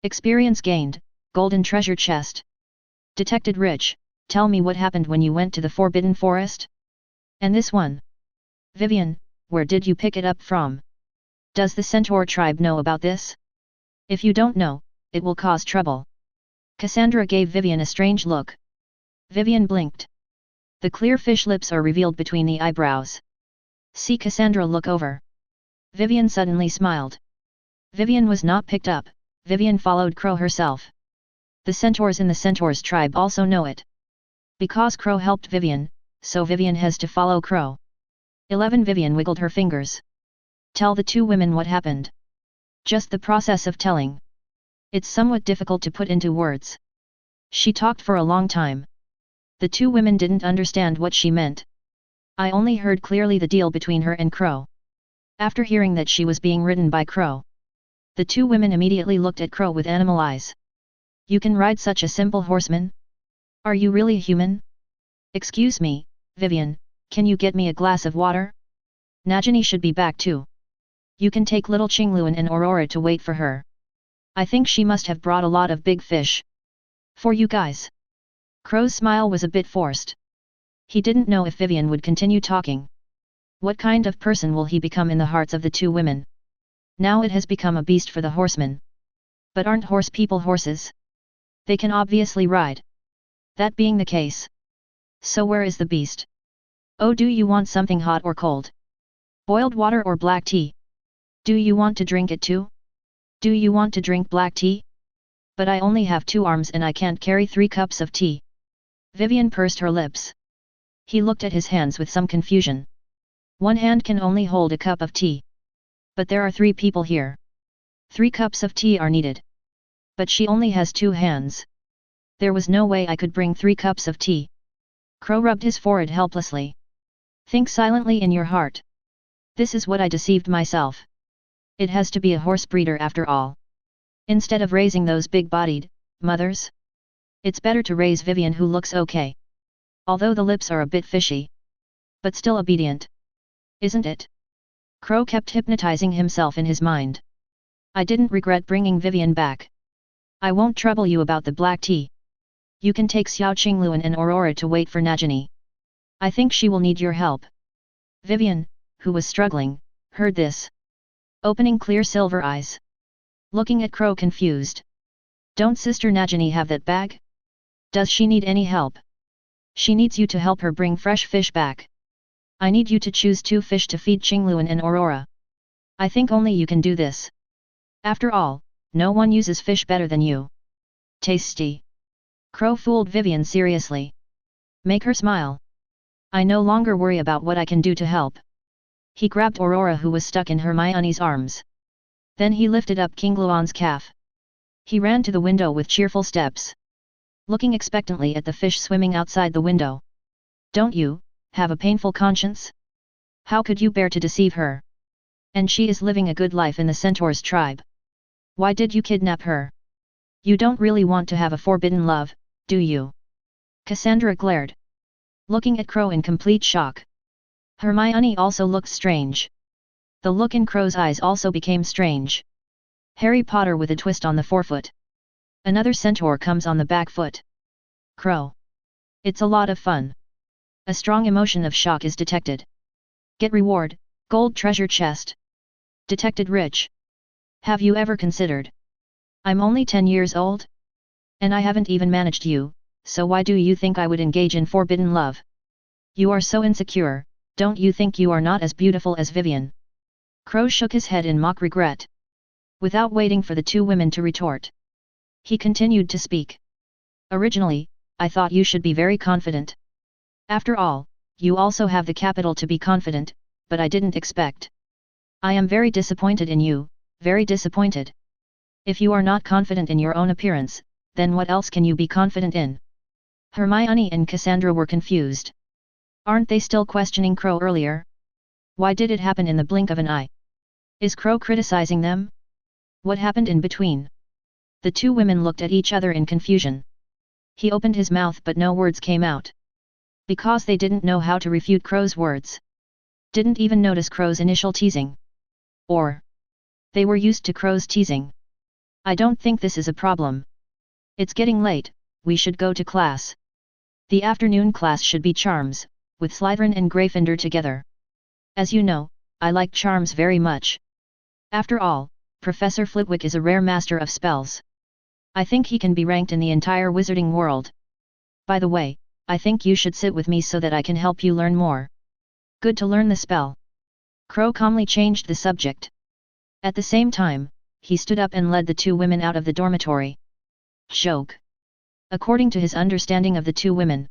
Experience gained, golden treasure chest. Detected rich, tell me what happened when you went to the Forbidden Forest? And this one? Vivian, where did you pick it up from? Does the Centaur tribe know about this? If you don't know, it will cause trouble. Cassandra gave Vivian a strange look. Vivian blinked. The clear fish lips are revealed between the eyebrows. See Cassandra look over. Vivian suddenly smiled. Vivian was not picked up, Vivian followed Crow herself. The centaurs in the Centaurs tribe also know it. Because Crow helped Vivian, so Vivian has to follow Crow. 11 Vivian wiggled her fingers. Tell the two women what happened. Just the process of telling. It's somewhat difficult to put into words. She talked for a long time. The two women didn't understand what she meant. I only heard clearly the deal between her and Crow. After hearing that she was being ridden by Crow, the two women immediately looked at Crow with animal eyes. You can ride such a simple horseman? Are you really human? Excuse me, Vivian, can you get me a glass of water? Nagini should be back too. You can take little Qingluan and Aurora to wait for her. I think she must have brought a lot of big fish. For you guys. Crow's smile was a bit forced. He didn't know if Vivian would continue talking. What kind of person will he become in the hearts of the two women? Now it has become a beast for the horsemen. But aren't horse people horses? They can obviously ride. That being the case. So where is the beast? Oh, do you want something hot or cold? Boiled water or black tea? Do you want to drink it too? Do you want to drink black tea? But I only have 2 arms and I can't carry 3 cups of tea. Vivian pursed her lips. He looked at his hands with some confusion. One hand can only hold a cup of tea. But there are 3 people here. 3 cups of tea are needed. But she only has 2 hands. There was no way I could bring 3 cups of tea. Crow rubbed his forehead helplessly. Think silently in your heart. This is what I deceived myself. It has to be a horse breeder after all. Instead of raising those big-bodied mothers, it's better to raise Vivian who looks okay. Although the lips are a bit fishy. But still obedient. Isn't it? Crow kept hypnotizing himself in his mind. I didn't regret bringing Vivian back. I won't trouble you about the black tea. You can take Xiao Qingluan and Aurora to wait for Nagini. I think she will need your help. Vivian, who was struggling, heard this. Opening clear silver eyes. Looking at Crow confused. Don't Sister Nagini have that bag? Does she need any help? She needs you to help her bring fresh fish back. I need you to choose 2 fish to feed Qingluan and Aurora. I think only you can do this. After all, no one uses fish better than you. Tasty. Crow fooled Vivian seriously. Make her smile. I no longer worry about what I can do to help. He grabbed Aurora who was stuck in Hermione's arms. Then he lifted up Qingluan's calf. He ran to the window with cheerful steps. Looking expectantly at the fish swimming outside the window. Don't you have a painful conscience? How could you bear to deceive her? And she is living a good life in the Centaurs tribe. Why did you kidnap her? You don't really want to have a forbidden love, do you? Cassandra glared. Looking at Crow in complete shock. Hermione also looked strange. The look in Crow's eyes also became strange. Harry Potter with a twist on the forefoot. Another centaur comes on the back foot. Crow. It's a lot of fun. A strong emotion of shock is detected. Get reward, gold treasure chest. Detected rich. Have you ever considered? I'm only 10 years old? And I haven't even managed you, so why do you think I would engage in forbidden love? You are so insecure, don't you think you are not as beautiful as Vivian? Crow shook his head in mock regret. Without waiting for the 2 women to retort. He continued to speak. Originally, I thought you should be very confident. After all, you also have the capital to be confident, but I didn't expect. I am very disappointed in you, very disappointed. If you are not confident in your own appearance, then what else can you be confident in? Hermione and Cassandra were confused. Aren't they still questioning Crow earlier? Why did it happen in the blink of an eye? Is Crow criticizing them? What happened in between? The two women looked at each other in confusion. He opened his mouth but no words came out. Because they didn't know how to refute Crow's words. Didn't even notice Crow's initial teasing. Or they were used to Crow's teasing. I don't think this is a problem. It's getting late, we should go to class. The afternoon class should be Charms, with Slytherin and Gryffindor together. As you know, I like Charms very much. After all, Professor Flitwick is a rare master of spells. I think he can be ranked in the entire wizarding world. By the way, I think you should sit with me so that I can help you learn more. Good to learn the spell. Crow calmly changed the subject. At the same time, he stood up and led the two women out of the dormitory. Joke. According to his understanding of the two women.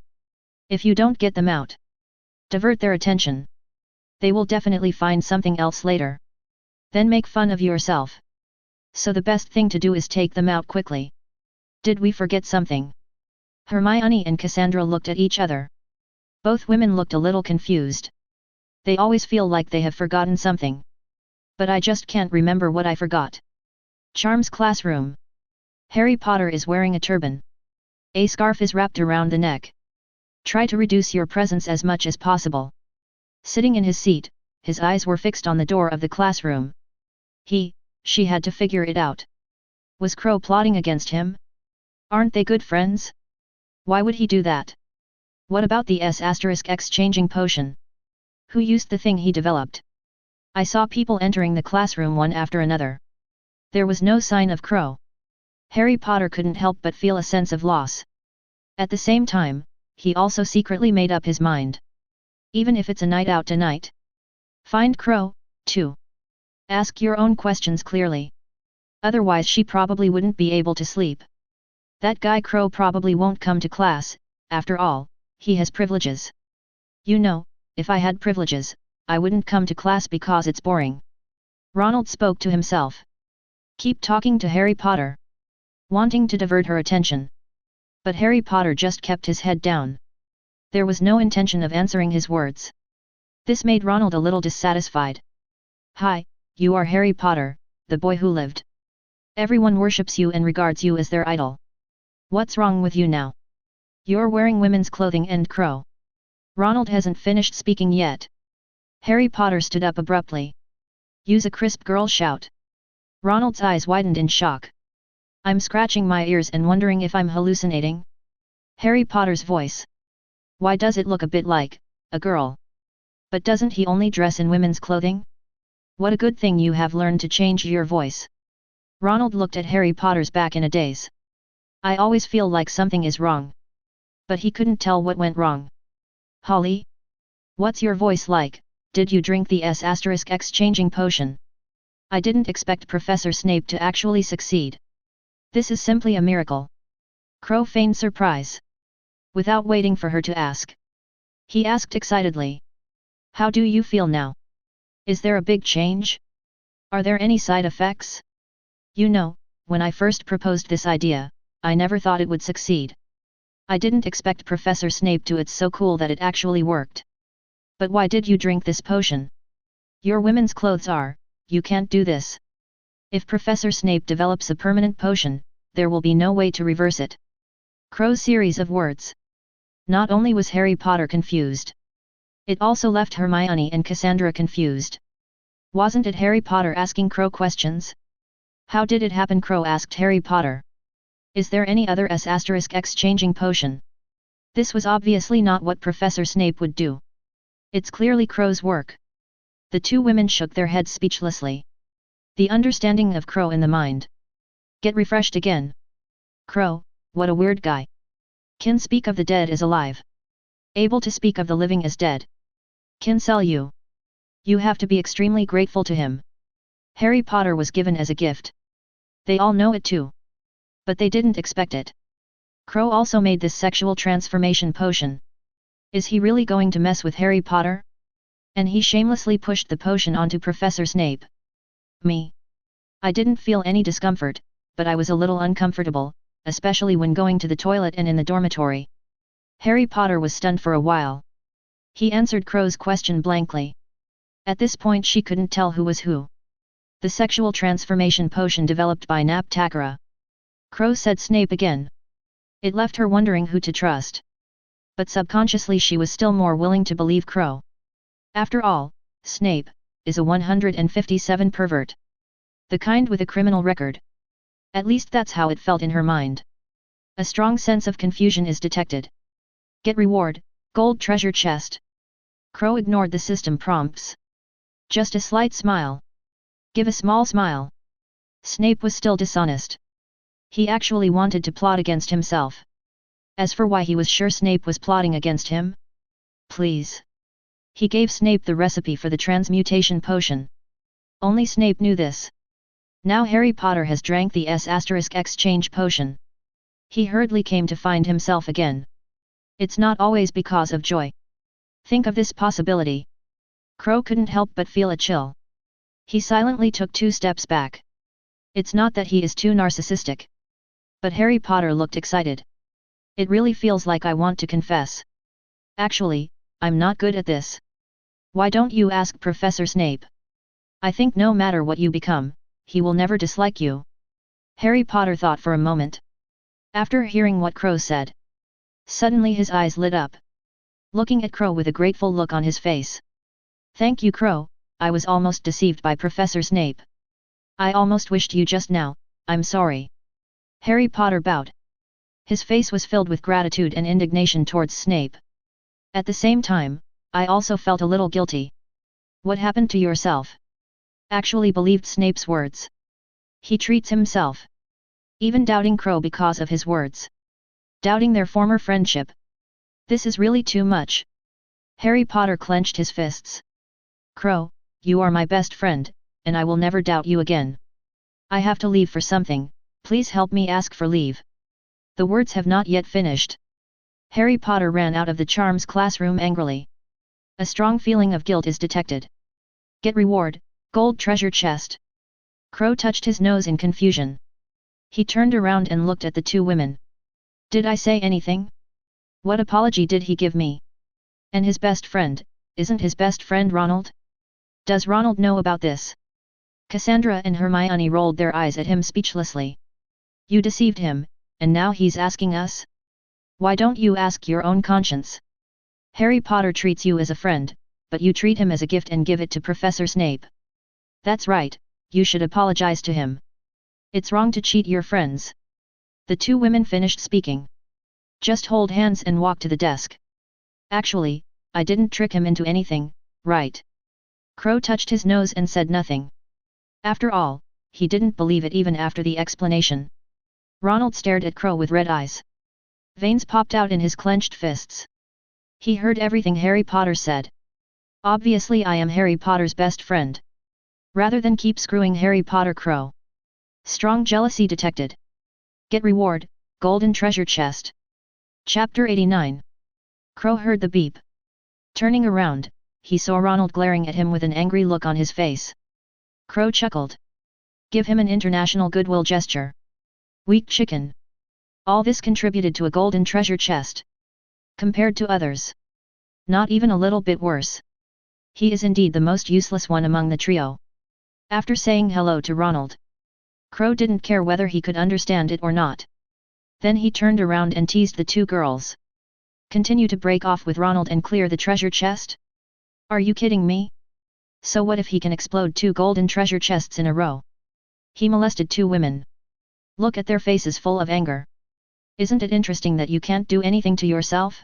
If you don't get them out, divert their attention, they will definitely find something else later. Then make fun of yourself. So the best thing to do is take them out quickly. Did we forget something? Hermione and Cassandra looked at each other. Both women looked a little confused. They always feel like they have forgotten something. But I just can't remember what I forgot. Charms classroom. Harry Potter is wearing a turban. A scarf is wrapped around the neck. Try to reduce your presence as much as possible. Sitting in his seat, his eyes were fixed on the door of the classroom. She had to figure it out. Was Crow plotting against him? Aren't they good friends? Why would he do that? What about the S***X-changing potion? Who used the thing he developed? I saw people entering the classroom one after another. There was no sign of Crow. Harry Potter couldn't help but feel a sense of loss. At the same time, he also secretly made up his mind. Even if it's a night out tonight. Find Crow, too. Ask your own questions clearly. Otherwise she probably wouldn't be able to sleep. That guy Crow probably won't come to class, after all, he has privileges. You know, if I had privileges, I wouldn't come to class because it's boring. Ronald spoke to himself. Keep talking to Harry Potter. Wanting to divert her attention. But Harry Potter just kept his head down. There was no intention of answering his words. This made Ronald a little dissatisfied. Hi, you are Harry Potter, the boy who lived. Everyone worships you and regards you as their idol. What's wrong with you now? You're wearing women's clothing and Crow. Ronald hasn't finished speaking yet. Harry Potter stood up abruptly. Use a crisp girl shout. Ronald's eyes widened in shock. I'm scratching my ears and wondering if I'm hallucinating. Harry Potter's voice. Why does it look a bit like a girl? But doesn't he only dress in women's clothing? What a good thing you have learned to change your voice. Ronald looked at Harry Potter's back in a daze. I always feel like something is wrong. But he couldn't tell what went wrong. Holly? What's your voice like? Did you drink the S***X-changing potion? I didn't expect Professor Snape to actually succeed. This is simply a miracle. Crow feigned surprise. Without waiting for her to ask, he asked excitedly. How do you feel now? Is there a big change? Are there any side effects? You know, when I first proposed this idea, I never thought it would succeed. I didn't expect Professor Snape to. It's so cool that it actually worked. But why did you drink this potion? Your women's clothes are, you can't do this. If Professor Snape develops a permanent potion, there will be no way to reverse it. Crow's series of words. Not only was Harry Potter confused. It also left Hermione and Cassandra confused. Wasn't it Harry Potter asking Crow questions? How did it happen? Crow asked Harry Potter. Is there any other S***X-changing potion? This was obviously not what Professor Snape would do. It's clearly Crow's work. The two women shook their heads speechlessly. The understanding of Crow in the mind. Get refreshed again. Crow, what a weird guy. Can speak of the dead as alive. Able to speak of the living as dead. Can sell you. You have to be extremely grateful to him. Harry Potter was given as a gift. They all know it too. But they didn't expect it. Crow also made this sexual transformation potion. Is he really going to mess with Harry Potter? And he shamelessly pushed the potion onto Professor Snape. Me. I didn't feel any discomfort, but I was a little uncomfortable, especially when going to the toilet and in the dormitory. Harry Potter was stunned for a while. He answered Crow's question blankly. At this point she couldn't tell who was who. The sexual transformation potion developed by Naptakara. Crow said Snape again. It left her wondering who to trust. But subconsciously she was still more willing to believe Crow. After all, Snape is a 157 pervert. The kind with a criminal record. At least that's how it felt in her mind. A strong sense of confusion is detected. Get reward, gold treasure chest. Crow ignored the system prompts. Just a slight smile. Give a small smile. Snape was still dishonest. He actually wanted to plot against himself. As for why he was sure Snape was plotting against him? Please. He gave Snape the recipe for the transmutation potion. Only Snape knew this. Now Harry Potter has drank the S**exchange potion. He hurriedly came to find himself again. It's not always because of joy. Think of this possibility. Crow couldn't help but feel a chill. He silently took 2 steps back. It's not that he is too narcissistic. But Harry Potter looked excited. It really feels like I want to confess. Actually, I'm not good at this. Why don't you ask Professor Snape? I think no matter what you become, he will never dislike you. Harry Potter thought for a moment. After hearing what Crow said. Suddenly his eyes lit up. Looking at Crow with a grateful look on his face. Thank you Crow, I was almost deceived by Professor Snape. I almost wished you just now, I'm sorry. Harry Potter bowed. His face was filled with gratitude and indignation towards Snape. At the same time, I also felt a little guilty. What happened to yourself? Actually believed Snape's words. He treats himself. Even doubting Crow because of his words. Doubting their former friendship. This is really too much. Harry Potter clenched his fists. Crow, you are my best friend, and I will never doubt you again. I have to leave for something, please help me ask for leave. The words have not yet finished. Harry Potter ran out of the charms classroom angrily. A strong feeling of guilt is detected. Get reward, gold treasure chest. Crow touched his nose in confusion. He turned around and looked at the 2 women. Did I say anything? What apology did he give me? And his best friend, isn't his best friend Ronald? Does Ronald know about this? Cassandra and Hermione rolled their eyes at him speechlessly. You deceived him, and now he's asking us? Why don't you ask your own conscience? Harry Potter treats you as a friend, but you treat him as a gift and give it to Professor Snape. That's right, you should apologize to him. It's wrong to cheat your friends. The 2 women finished speaking. Just hold hands and walk to the desk. Actually, I didn't trick him into anything, right? Crow touched his nose and said nothing. After all, he didn't believe it even after the explanation. Ronald stared at Crow with red eyes. Veins popped out in his clenched fists. He heard everything Harry Potter said. Obviously I am Harry Potter's best friend. Rather than keep screwing Harry Potter Crow. Strong jealousy detected. Get reward, golden treasure chest. Chapter 89. Crow heard the beep. Turning around, he saw Ronald glaring at him with an angry look on his face. Crow chuckled. Give him an international goodwill gesture. Weak chicken. All this contributed to a golden treasure chest. Compared to others. Not even a little bit worse. He is indeed the most useless one among the trio. After saying hello to Ronald, Crow didn't care whether he could understand it or not. Then he turned around and teased the 2 girls. Continue to break off with Ronald and clear the treasure chest? Are you kidding me? So what if he can explode 2 golden treasure chests in a row? He molested 2 women. Look at their faces full of anger. Isn't it interesting that you can't do anything to yourself?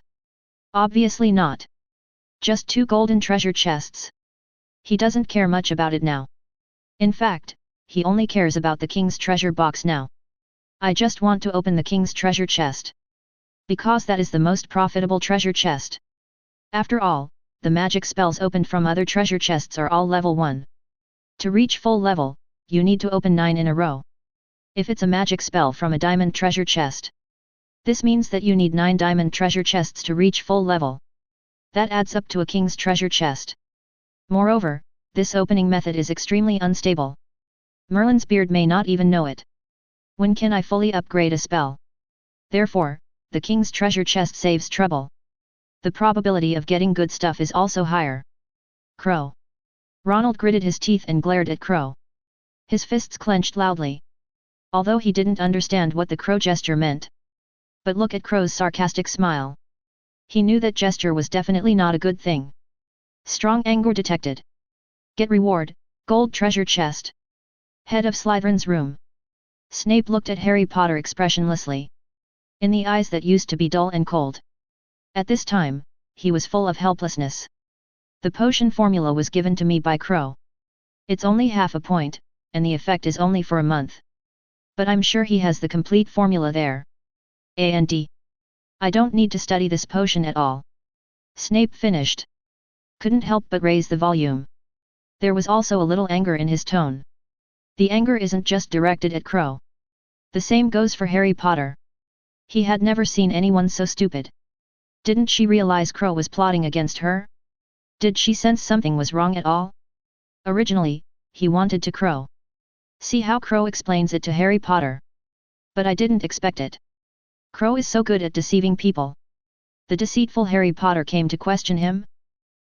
Obviously not. Just 2 golden treasure chests. He doesn't care much about it now. In fact, he only cares about the king's treasure box now. I just want to open the king's treasure chest. Because that is the most profitable treasure chest. After all, the magic spells opened from other treasure chests are all level 1. To reach full level, you need to open 9 in a row. If it's a magic spell from a diamond treasure chest, this means that you need 9 diamond treasure chests to reach full level. That adds up to a king's treasure chest. Moreover, this opening method is extremely unstable. Merlin's beard may not even know it. When can I fully upgrade a spell? Therefore, the king's treasure chest saves trouble. The probability of getting good stuff is also higher. Crow. Ronald gritted his teeth and glared at Crow. His fists clenched loudly. Although he didn't understand what the Crow gesture meant. But look at Crow's sarcastic smile. He knew that gesture was definitely not a good thing. Strong anger detected. Get reward, gold treasure chest. Head of Slytherin's room. Snape looked at Harry Potter expressionlessly. In the eyes that used to be dull and cold. At this time, he was full of helplessness. The potion formula was given to me by Crow. It's only half a point, and the effect is only for a month. But I'm sure he has the complete formula there. And I don't need to study this potion at all. Snape finished. Couldn't help but raise the volume. There was also a little anger in his tone. The anger isn't just directed at Crow. The same goes for Harry Potter. He had never seen anyone so stupid. Didn't she realize Crow was plotting against her? Did she sense something was wrong at all? Originally, he wanted to Crow. See how Crow explains it to Harry Potter. But I didn't expect it. Crow is so good at deceiving people. The deceitful Harry Potter came to question him?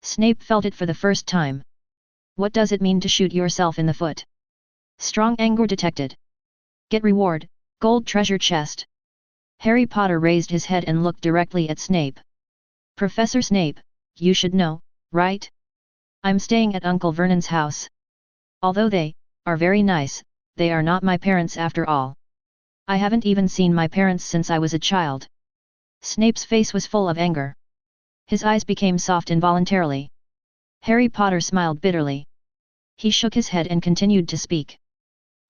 Snape felt it for the first time. What does it mean to shoot yourself in the foot? Strong anger detected. Get reward, gold treasure chest. Harry Potter raised his head and looked directly at Snape. Professor Snape, you should know, right? I'm staying at Uncle Vernon's house. Although they are very nice, they are not my parents after all. I haven't even seen my parents since I was a child. Snape's face was full of anger. His eyes became soft involuntarily. Harry Potter smiled bitterly. He shook his head and continued to speak.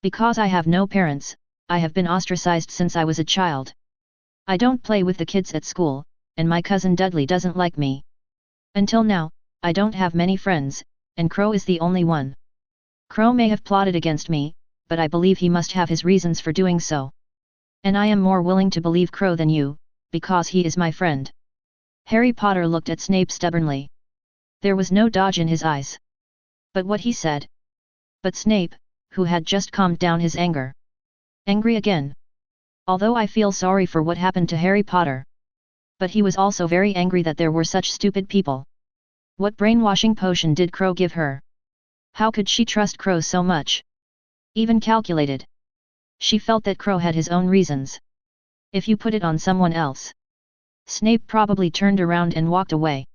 Because I have no parents, I have been ostracized since I was a child. I don't play with the kids at school, and my cousin Dudley doesn't like me. Until now, I don't have many friends, and Crow is the only one. Crow may have plotted against me, but I believe he must have his reasons for doing so. And I am more willing to believe Crow than you, because he is my friend. Harry Potter looked at Snape stubbornly. There was no dodge in his eyes. But what he said? But Snape, who had just calmed down his anger. Angry again. Although I feel sorry for what happened to Harry Potter. But he was also very angry that there were such stupid people. What brainwashing potion did Crow give her? How could she trust Crow so much? Even calculated. She felt that Crow had his own reasons. If you put it on someone else. Snape probably turned around and walked away.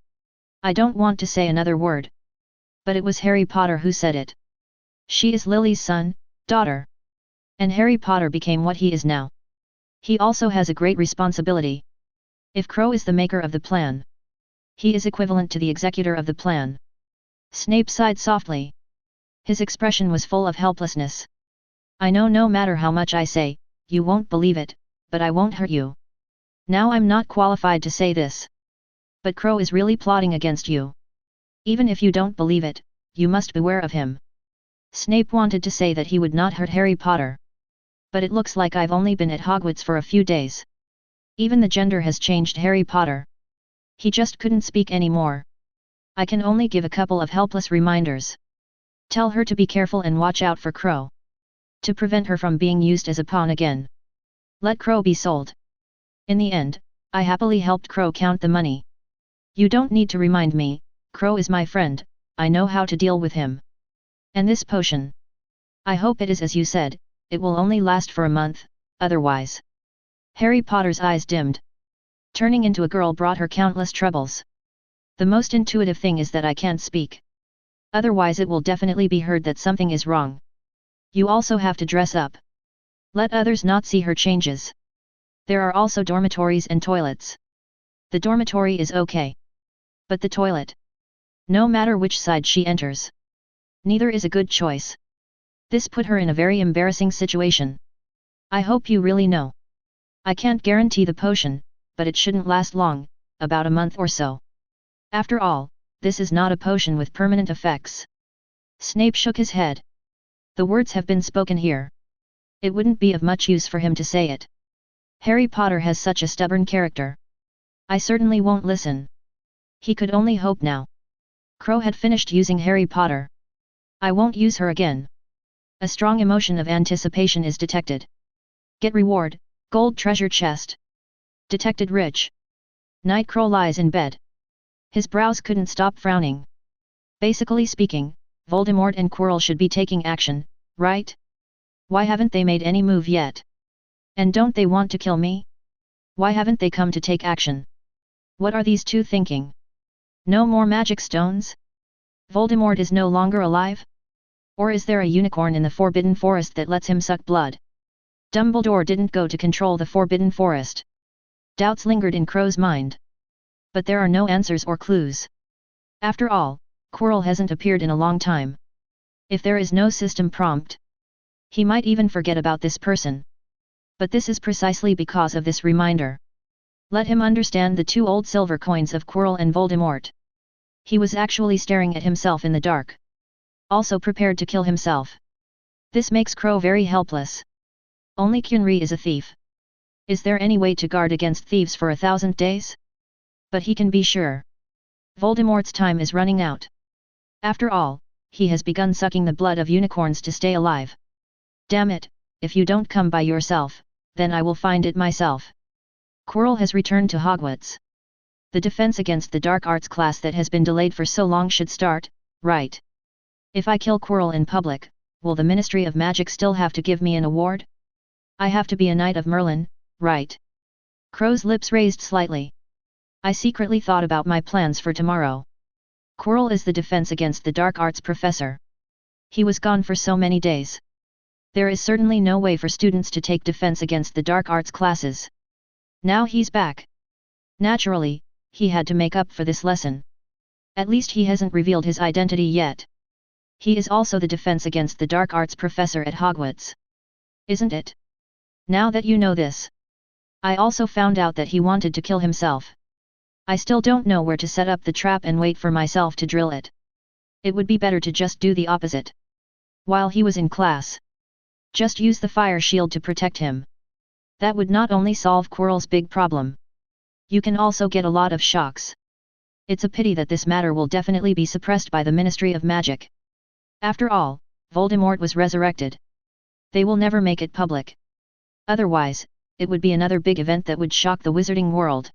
I don't want to say another word. But it was Harry Potter who said it. She is Lily's son, daughter. And Harry Potter became what he is now. He also has a great responsibility. If Crow is the maker of the plan, he is equivalent to the executor of the plan. Snape sighed softly. His expression was full of helplessness. I know no matter how much I say, you won't believe it, but I won't hurt you. Now I'm not qualified to say this. But Crow is really plotting against you. Even if you don't believe it, you must beware of him. Snape wanted to say that he would not hurt Harry Potter. But it looks like I've only been at Hogwarts for a few days. Even the gender has changed Harry Potter. He just couldn't speak anymore. I can only give a couple of helpless reminders. Tell her to be careful and watch out for Crow. To prevent her from being used as a pawn again. Let Crow be sold. In the end, I happily helped Crow count the money. You don't need to remind me, Crow is my friend, I know how to deal with him. And this potion. I hope it is as you said, it will only last for a month, otherwise. Harry Potter's eyes dimmed. Turning into a girl brought her countless troubles. The most intuitive thing is that I can't speak. Otherwise it will definitely be heard that something is wrong. You also have to dress up. Let others not see her changes. There are also dormitories and toilets. The dormitory is okay. But the toilet. No matter which side she enters. Neither is a good choice. This put her in a very embarrassing situation. I hope you really know. I can't guarantee the potion, but it shouldn't last long, about a month or so. After all, this is not a potion with permanent effects. Snape shook his head. The words have been spoken here. It wouldn't be of much use for him to say it. Harry Potter has such a stubborn character. I certainly won't listen. He could only hope now. Crow had finished using Harry Potter. I won't use her again. A strong emotion of anticipation is detected. Get reward, gold treasure chest. Detected rich. Night Crow lies in bed. His brows couldn't stop frowning. Basically speaking, Voldemort and Quirrell should be taking action, right? Why haven't they made any move yet? And don't they want to kill me? Why haven't they come to take action? What are these two thinking? No more magic stones? Voldemort is no longer alive? Or is there a unicorn in the Forbidden Forest that lets him suck blood? Dumbledore didn't go to control the Forbidden Forest. Doubts lingered in Crow's mind. But there are no answers or clues. After all, Quirrell hasn't appeared in a long time. If there is no system prompt, he might even forget about this person. But this is precisely because of this reminder. Let him understand the 2 old silver coins of Quirrell and Voldemort. He was actually staring at himself in the dark. Also prepared to kill himself. This makes Crow very helpless. Only Kyunri is a thief. Is there any way to guard against thieves for 1,000 days? But he can be sure. Voldemort's time is running out. After all, he has begun sucking the blood of unicorns to stay alive. Damn it, if you don't come by yourself, then I will find it myself. Quirrell has returned to Hogwarts. The defense against the dark arts class that has been delayed for so long should start, right? If I kill Quirrell in public, will the Ministry of Magic still have to give me an award? I have to be a Knight of Merlin, right? Crow's lips raised slightly. I secretly thought about my plans for tomorrow. Quirrell is the defense against the dark arts professor. He was gone for so many days. There is certainly no way for students to take defense against the dark arts classes. Now he's back. Naturally, he had to make up for this lesson. At least he hasn't revealed his identity yet. He is also the defense against the dark arts professor at Hogwarts. Isn't it? Now that you know this. I also found out that he wanted to kill himself. I still don't know where to set up the trap and wait for myself to drill it. It would be better to just do the opposite. While he was in class. Just use the fire shield to protect him. That would not only solve Quirrell's big problem. You can also get a lot of shocks. It's a pity that this matter will definitely be suppressed by the Ministry of Magic. After all, Voldemort was resurrected. They will never make it public. Otherwise, it would be another big event that would shock the wizarding world.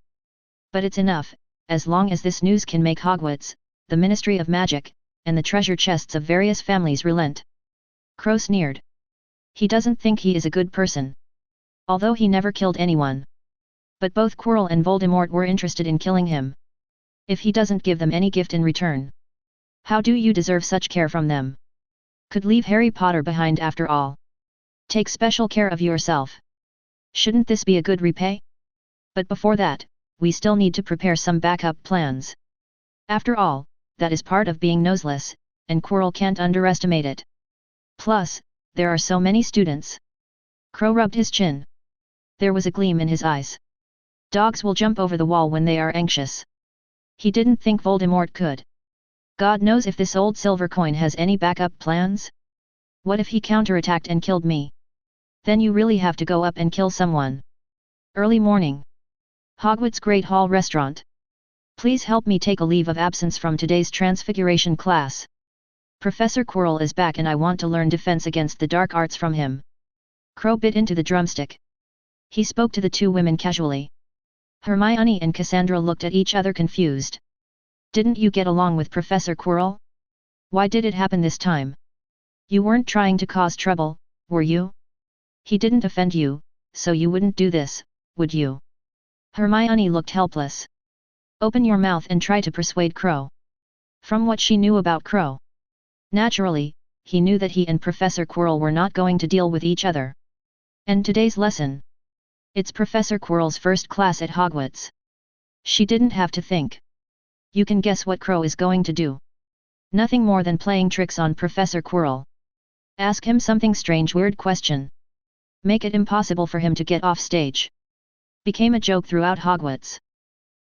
But it's enough, as long as this news can make Hogwarts, the Ministry of Magic, and the treasure chests of various families relent. Crow sneered. He doesn't think he is a good person. Although he never killed anyone. But both Quirrell and Voldemort were interested in killing him. If he doesn't give them any gift in return. How do you deserve such care from them? Could leave Harry Potter behind after all. Take special care of yourself. Shouldn't this be a good repay? But before that, we still need to prepare some backup plans. After all, that is part of being noseless, and Quirrell can't underestimate it. Plus, there are so many students. Crow rubbed his chin. There was a gleam in his eyes. Dogs will jump over the wall when they are anxious. He didn't think Voldemort could. God knows if this old silver coin has any backup plans? What if he counterattacked and killed me? Then you really have to go up and kill someone. Early morning. Hogwarts Great Hall Restaurant. Please help me take a leave of absence from today's Transfiguration class. Professor Quirrell is back and I want to learn defense against the dark arts from him. Crow bit into the drumstick. He spoke to the 2 women casually. Hermione and Cassandra looked at each other confused. Didn't you get along with Professor Quirrell? Why did it happen this time? You weren't trying to cause trouble, were you? He didn't offend you, so you wouldn't do this, would you? Hermione looked helpless. Open your mouth and try to persuade Crow. From what she knew about Crow. Naturally, he knew that he and Professor Quirrell were not going to deal with each other. And today's lesson. It's Professor Quirrell's first class at Hogwarts. She didn't have to think. You can guess what Crow is going to do. Nothing more than playing tricks on Professor Quirrell. Ask him something strange weird question. Make it impossible for him to get off stage. Became a joke throughout Hogwarts.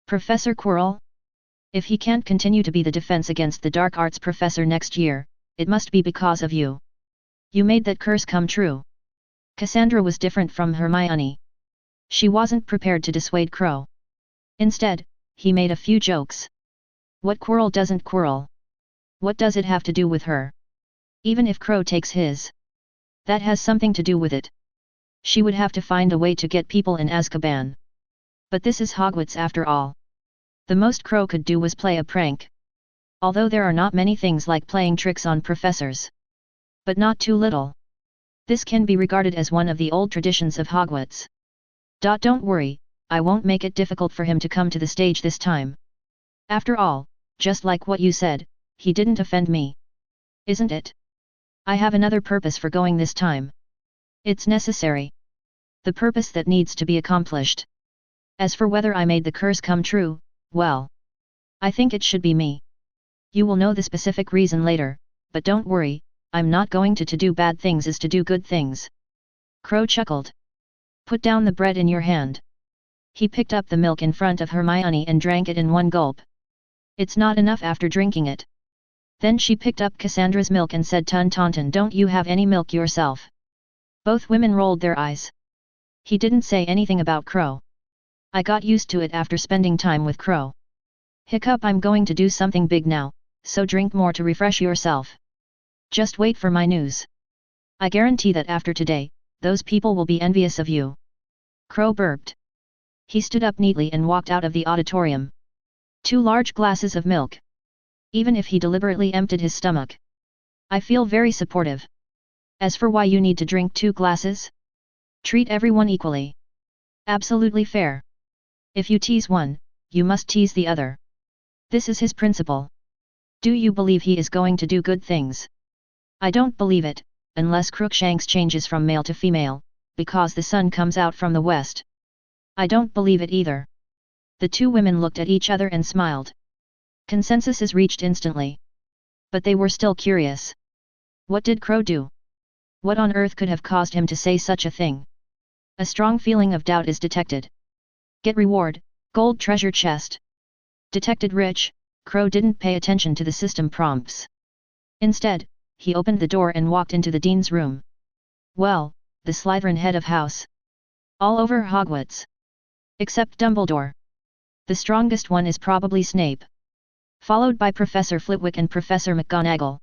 Professor Quirrell? If he can't continue to be the defense against the dark arts professor next year, it must be because of you. You made that curse come true. Cassandra was different from Hermione. She wasn't prepared to dissuade Crow. Instead, he made a few jokes. What Quirrell doesn't quarrel? What does it have to do with her? Even if Crow takes his. That has something to do with it. She would have to find a way to get people in Azkaban. But this is Hogwarts after all. The most Crow could do was play a prank. Although there are not many things like playing tricks on professors. But not too little. This can be regarded as one of the old traditions of Hogwarts. Don't worry, I won't make it difficult for him to come to the stage this time. After all, just like what you said, he didn't offend me. Isn't it? I have another purpose for going this time. It's necessary. The purpose that needs to be accomplished. As for whether I made the curse come true, well, I think it should be me. You will know the specific reason later, but don't worry, I'm not going to do bad things is to do good things. Crow chuckled. Put down the bread in your hand. He picked up the milk in front of Hermione and drank it in one gulp. It's not enough after drinking it. Then she picked up Cassandra's milk and said, Tauntaun, don't you have any milk yourself? Both women rolled their eyes. He didn't say anything about Crow. I got used to it after spending time with Crow. Hiccup, I'm going to do something big now, so drink more to refresh yourself. Just wait for my news. I guarantee that after today, those people will be envious of you. Crow burped. He stood up neatly and walked out of the auditorium. 2 large glasses of milk. Even if he deliberately emptied his stomach. I feel very supportive. As for why you need to drink 2 glasses? Treat everyone equally. Absolutely fair. If you tease one, you must tease the other. This is his principle. Do you believe he is going to do good things? I don't believe it, unless Crookshanks changes from male to female, because the sun comes out from the west. I don't believe it either. The 2 women looked at each other and smiled. Consensus is reached instantly. But they were still curious. What did Crow do? What on earth could have caused him to say such a thing? A strong feeling of doubt is detected. Get reward, gold treasure chest. Detected rich. Crow didn't pay attention to the system prompts. Instead, he opened the door and walked into the dean's room. Well, the Slytherin head of house. All over Hogwarts. Except Dumbledore. The strongest one is probably Snape. Followed by Professor Flitwick and Professor McGonagall.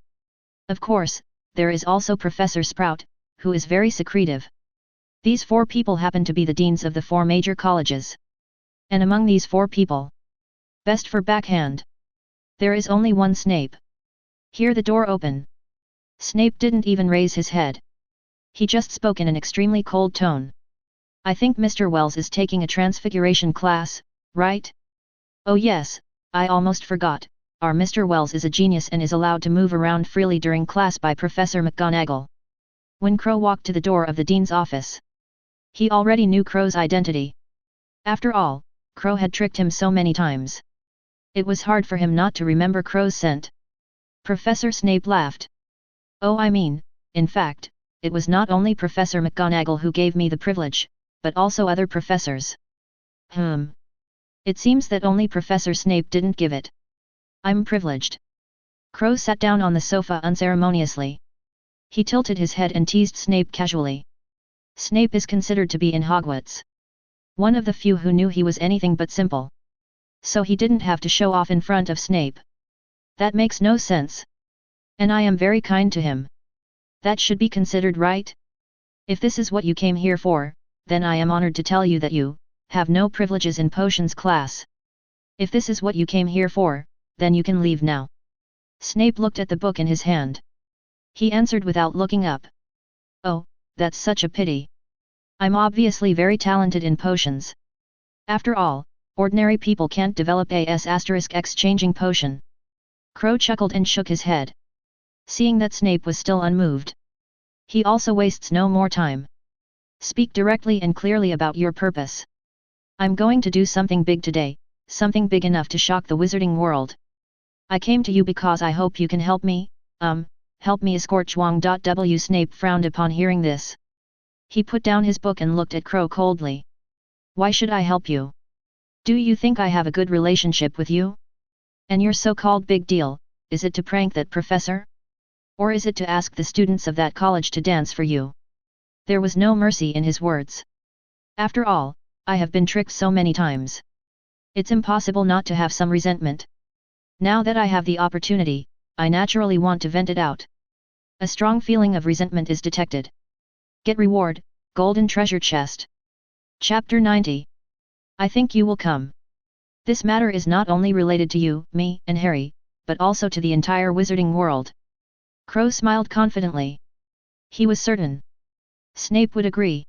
Of course, there is also Professor Sprout, who is very secretive. These 4 people happen to be the deans of the 4 major colleges. And among these 4 people, best for backhand, there is only one Snape. Hear the door open. Snape didn't even raise his head. He just spoke in an extremely cold tone. I think Mr. Wells is taking a transfiguration class, right? Oh yes, I almost forgot, our Mr. Wells is a genius and is allowed to move around freely during class by Professor McGonagall. When Crow walked to the door of the dean's office, he already knew Crow's identity. After all, Crow had tricked him so many times. It was hard for him not to remember Crow's scent. Professor Snape laughed. Oh, I mean, in fact, it was not only Professor McGonagall who gave me the privilege, but also other professors. It seems that only Professor Snape didn't give it. I'm privileged. Crow sat down on the sofa unceremoniously. He tilted his head and teased Snape casually. Snape is considered to be in Hogwarts. One of the few who knew he was anything but simple. So he didn't have to show off in front of Snape. That makes no sense. And I am very kind to him. That should be considered right? If this is what you came here for, then I am honored to tell you that you have no privileges in potions class. If this is what you came here for, then you can leave now. Snape looked at the book in his hand. He answered without looking up. Oh, that's such a pity. I'm obviously very talented in potions. After all, ordinary people can't develop a **X changing potion. Crow chuckled and shook his head. Seeing that Snape was still unmoved. He also wastes no more time. Speak directly and clearly about your purpose. I'm going to do something big today, something big enough to shock the wizarding world. I came to you because I hope you can help me, help me escort Chuang.W. Snape frowned upon hearing this. He put down his book and looked at Crow coldly. Why should I help you? Do you think I have a good relationship with you? And your so-called big deal, is it to prank that professor? Or is it to ask the students of that college to dance for you? There was no mercy in his words. After all, I have been tricked so many times. It's impossible not to have some resentment. Now that I have the opportunity, I naturally want to vent it out. A strong feeling of resentment is detected. Get reward, Golden Treasure Chest. Chapter 90. I think you will come. This matter is not only related to you, me, and Harry, but also to the entire wizarding world. Crow smiled confidently. He was certain Snape would agree.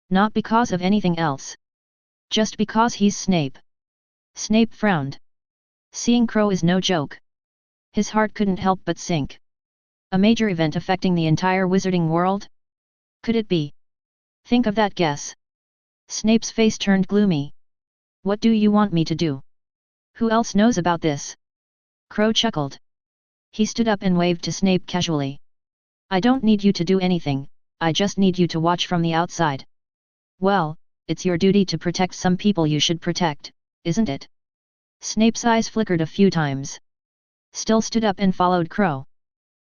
Not because of anything else. Just because he's Snape. Snape frowned. Seeing Crow is no joke. His heart couldn't help but sink. A major event affecting the entire wizarding world? Could it be? Think of that guess. Snape's face turned gloomy. What do you want me to do? Who else knows about this? Crow chuckled. He stood up and waved to Snape casually. I don't need you to do anything, I just need you to watch from the outside. Well, it's your duty to protect some people you should protect, isn't it? Snape's eyes flickered a few times. Still stood up and followed Crow.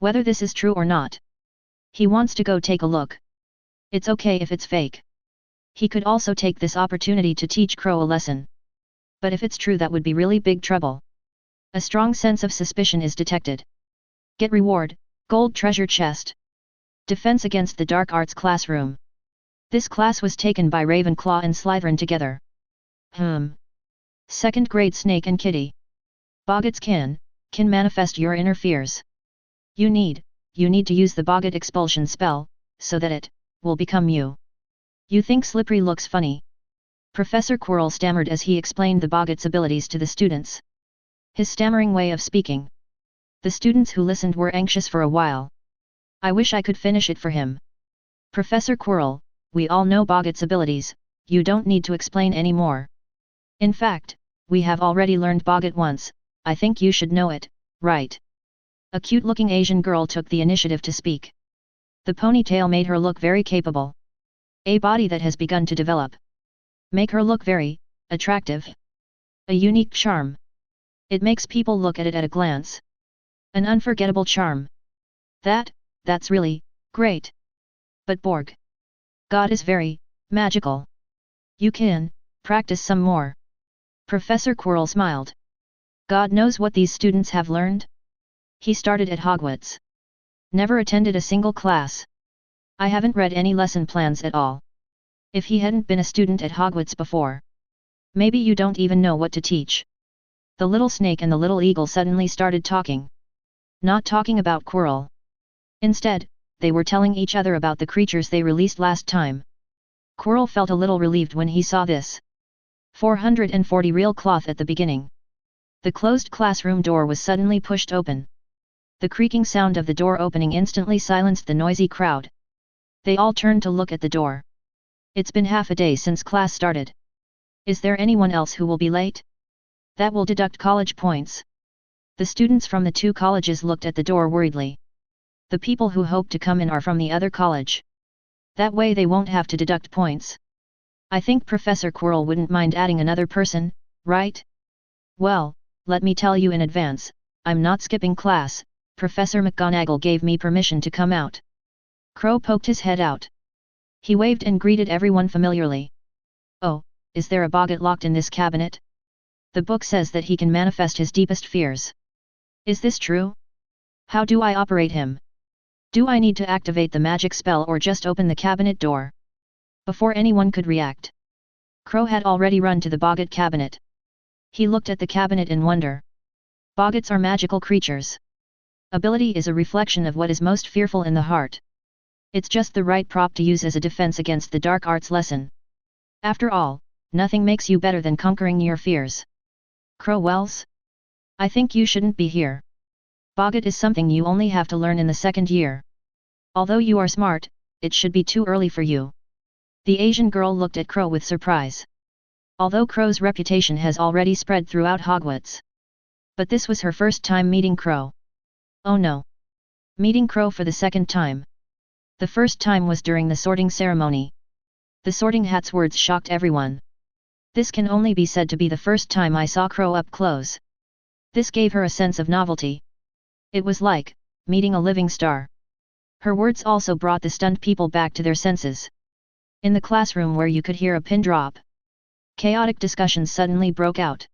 Whether this is true or not. He wants to go take a look. It's okay if it's fake. He could also take this opportunity to teach Crow a lesson. But if it's true, that would be really big trouble. A strong sense of suspicion is detected. Get reward, gold treasure chest. Defense against the dark arts classroom. This class was taken by Ravenclaw and Slytherin together. Second grade Snake and Kitty. Boggarts can manifest your inner fears. You need to use the Boggart expulsion spell, so that it will become you. You think Slippery looks funny? Professor Quirrell stammered as he explained the Boggart's abilities to the students. His stammering way of speaking. The students who listened were anxious for a while. I wish I could finish it for him. Professor Quirrell, we all know Boggart's abilities, you don't need to explain any more. In fact, we have already learned Boggart once, I think you should know it, right? A cute-looking Asian girl took the initiative to speak. The ponytail made her look very capable. A body that has begun to develop. Make her look very attractive. A unique charm. It makes people look at it at a glance. An unforgettable charm. That's really great. But Borg God is very magical. You can practice some more. Professor Quirrell smiled. God knows what these students have learned. He started at Hogwarts. Never attended a single class. I haven't read any lesson plans at all. If he hadn't been a student at Hogwarts before. Maybe you don't even know what to teach. The little snake and the little eagle suddenly started talking. Not talking about Quirrell. Instead, they were telling each other about the creatures they released last time. Quirrell felt a little relieved when he saw this. 440 real cloth at the beginning. The closed classroom door was suddenly pushed open. The creaking sound of the door opening instantly silenced the noisy crowd. They all turned to look at the door. It's been half a day since class started. Is there anyone else who will be late? That will deduct college points. The students from the two colleges looked at the door worriedly. The people who hope to come in are from the other college. That way they won't have to deduct points. I think Professor Quirrell wouldn't mind adding another person, right? Well, let me tell you in advance, I'm not skipping class. Professor McGonagall gave me permission to come out. Crow poked his head out. He waved and greeted everyone familiarly. Oh, is there a Boggart locked in this cabinet? The book says that he can manifest his deepest fears. Is this true? How do I operate him? Do I need to activate the magic spell or just open the cabinet door? Before anyone could react, Crow had already run to the Boggart cabinet. He looked at the cabinet in wonder. Boggarts are magical creatures. Ability is a reflection of what is most fearful in the heart. It's just the right prop to use as a defense against the dark arts lesson. After all, nothing makes you better than conquering your fears. Crow Wells? I think you shouldn't be here. Boggart is something you only have to learn in the second year. Although you are smart, it should be too early for you. The Asian girl looked at Crow with surprise. Although Crow's reputation has already spread throughout Hogwarts. But this was her first time meeting Crow. Oh no! Meeting Crow for the second time. The first time was during the sorting ceremony. The Sorting Hat's words shocked everyone. This can only be said to be the first time I saw Crow up close. This gave her a sense of novelty. It was like meeting a living star. Her words also brought the stunned people back to their senses. In the classroom where you could hear a pin drop, chaotic discussions suddenly broke out.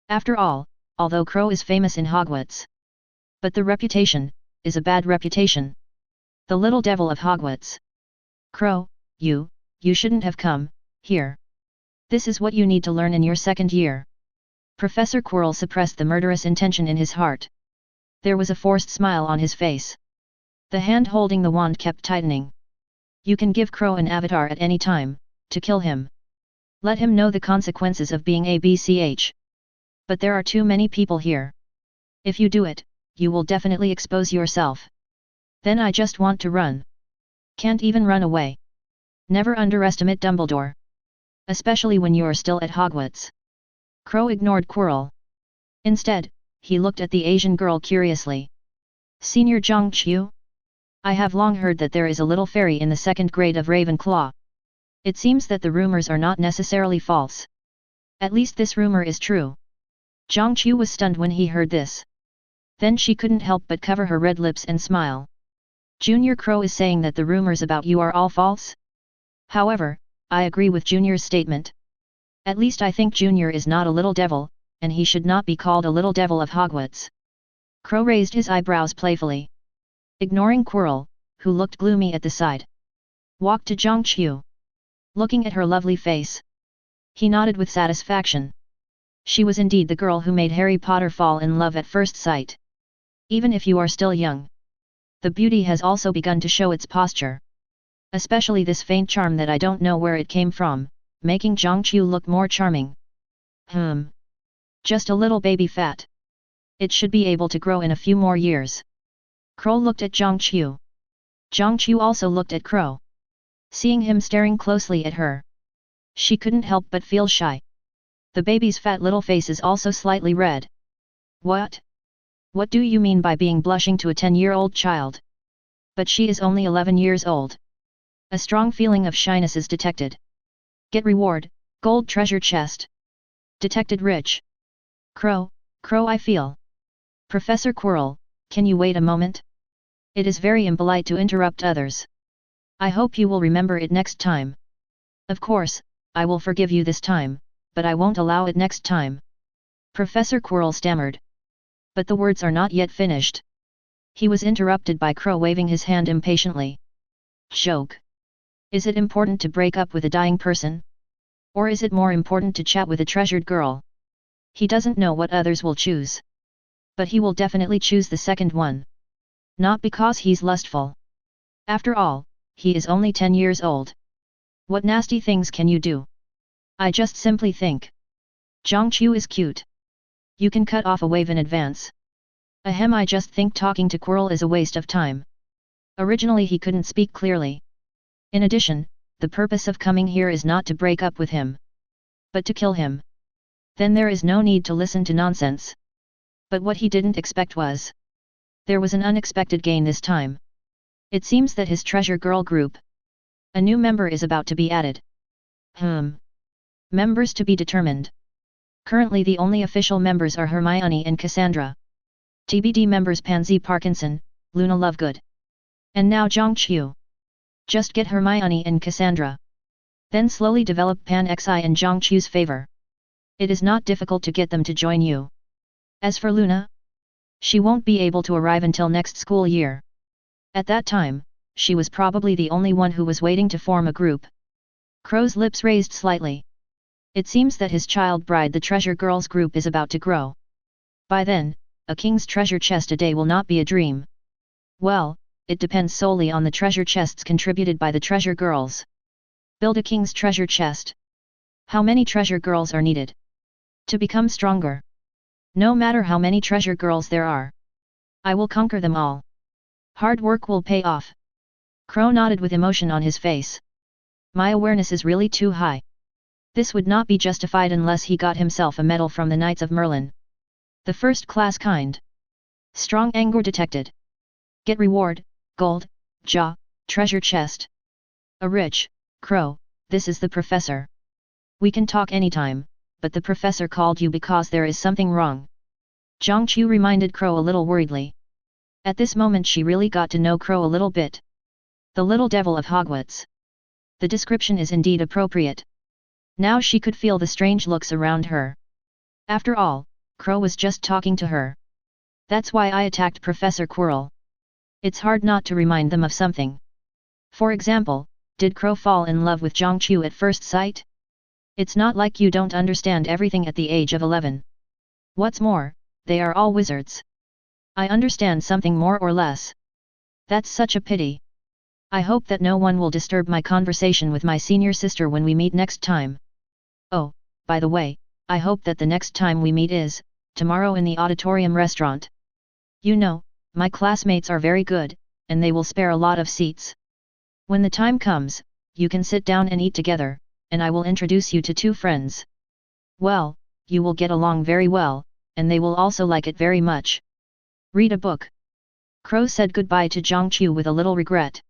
After all, although Crow is famous in Hogwarts, but the reputation is a bad reputation. The little devil of Hogwarts. Crow, you shouldn't have come here. This is what you need to learn in your second year. Professor Quirrell suppressed the murderous intention in his heart. There was a forced smile on his face. The hand holding the wand kept tightening. You can give Crow an avatar at any time, to kill him. Let him know the consequences of being a BCH. But there are too many people here. If you do it, you will definitely expose yourself. Then I just want to run. Can't even run away. Never underestimate Dumbledore. Especially when you're still at Hogwarts. Crow ignored Quirrell. Instead, he looked at the Asian girl curiously. Senior Zhang Qiu? I have long heard that there is a little fairy in the second grade of Ravenclaw. It seems that the rumors are not necessarily false. At least this rumor is true. Zhang Qiu was stunned when he heard this. Then she couldn't help but cover her red lips and smile. Junior Crow is saying that the rumors about you are all false? However, I agree with Junior's statement. At least I think Junior is not a little devil, and he should not be called a little devil of Hogwarts. Crow raised his eyebrows playfully. Ignoring Quirrell, who looked gloomy at the side. Walked to Zhang Qiu. Looking at her lovely face. He nodded with satisfaction. She was indeed the girl who made Harry Potter fall in love at first sight. Even if you are still young. The beauty has also begun to show its posture. Especially this faint charm that I don't know where it came from, making Zhang Qiu look more charming. Just a little baby fat. It should be able to grow in a few more years. Crow looked at Zhang Qiu. Zhang Qiu also looked at Crow. Seeing him staring closely at her, she couldn't help but feel shy. The baby's fat little face is also slightly red. What? What do you mean by being blushing to a 10-year-old child? But she is only 11 years old. A strong feeling of shyness is detected. Get reward, gold treasure chest. Detected rich. Crow, I feel. Professor Quirrell, can you wait a moment? It is very impolite to interrupt others. I hope you will remember it next time. Of course, I will forgive you this time, but I won't allow it next time. Professor Quirrell stammered. But the words are not yet finished. He was interrupted by Crow waving his hand impatiently. Joke. Is it important to break up with a dying person? Or is it more important to chat with a treasured girl? He doesn't know what others will choose. But he will definitely choose the second one. Not because he's lustful. After all, he is only 10 years old. What nasty things can you do? I just simply think. Zhang Qiu is cute. You can cut off a wave in advance. Ahem, I just think talking to Quirrell is a waste of time. Originally he couldn't speak clearly. In addition, the purpose of coming here is not to break up with him, but to kill him. Then there is no need to listen to nonsense. But what he didn't expect was, there was an unexpected gain this time. It seems that his treasure girl group, a new member is about to be added. Members to be determined. Currently the only official members are Hermione and Cassandra. TBD members Pansy Parkinson, Luna Lovegood. And now Zhang Qiu. Just get Hermione and Cassandra. Then slowly develop Pan Xi in Zhang Qiu's favor. It is not difficult to get them to join you. As for Luna, she won't be able to arrive until next school year. At that time, she was probably the only one who was waiting to form a group. Crow's lips raised slightly. It seems that his child bride the treasure girls group is about to grow. By then, a king's treasure chest a day will not be a dream. Well, it depends solely on the treasure chests contributed by the treasure girls. Build a king's treasure chest. How many treasure girls are needed? To become stronger. No matter how many treasure girls there are. I will conquer them all. Hard work will pay off. Crow nodded with emotion on his face. My awareness is really too high. This would not be justified unless he got himself a medal from the Knights of Merlin. The first class kind. Strong anger detected. Get reward, gold, treasure chest. A rich, Crow, this is the professor. We can talk anytime, but the professor called you because there is something wrong. Zhang Qiu reminded Crow a little worriedly. At this moment she really got to know Crow a little bit. The little devil of Hogwarts. The description is indeed appropriate. Now she could feel the strange looks around her. After all, Crow was just talking to her. That's why I attacked Professor Quirrell. It's hard not to remind them of something. For example, Did Crow fall in love with Zhangqiu at first sight? It's not like you don't understand everything at the age of 11. What's more, they are all wizards. I understand something more or less. That's such a pity. I hope that no one will disturb my conversation with my senior sister when we meet next time. Oh, by the way, I hope that the next time we meet is tomorrow in the auditorium restaurant. You know, my classmates are very good, and they will spare a lot of seats. When the time comes, you can sit down and eat together, and I will introduce you to 2 friends. Well, you will get along very well, and they will also like it very much. Read a book. Crow said goodbye to Zhangqiu with a little regret.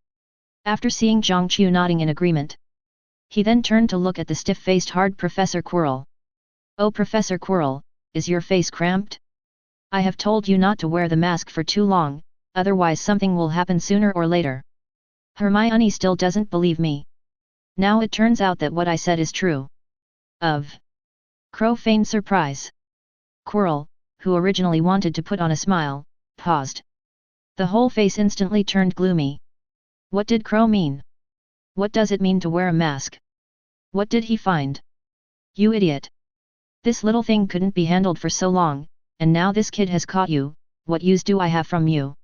After seeing Zhangqiu nodding in agreement, he then turned to look at the stiff-faced hard Professor Quirrell. Oh Professor Quirrell, is your face cramped? I have told you not to wear the mask for too long, otherwise something will happen sooner or later. Hermione still doesn't believe me. Now it turns out that what I said is true. Crow feigned surprise. Quirrell, who originally wanted to put on a smile, paused. The whole face instantly turned gloomy. What did Crow mean? What does it mean to wear a mask? What did he find? You idiot! This little thing couldn't be handled for so long, and now this kid has caught you. What use do I have from you?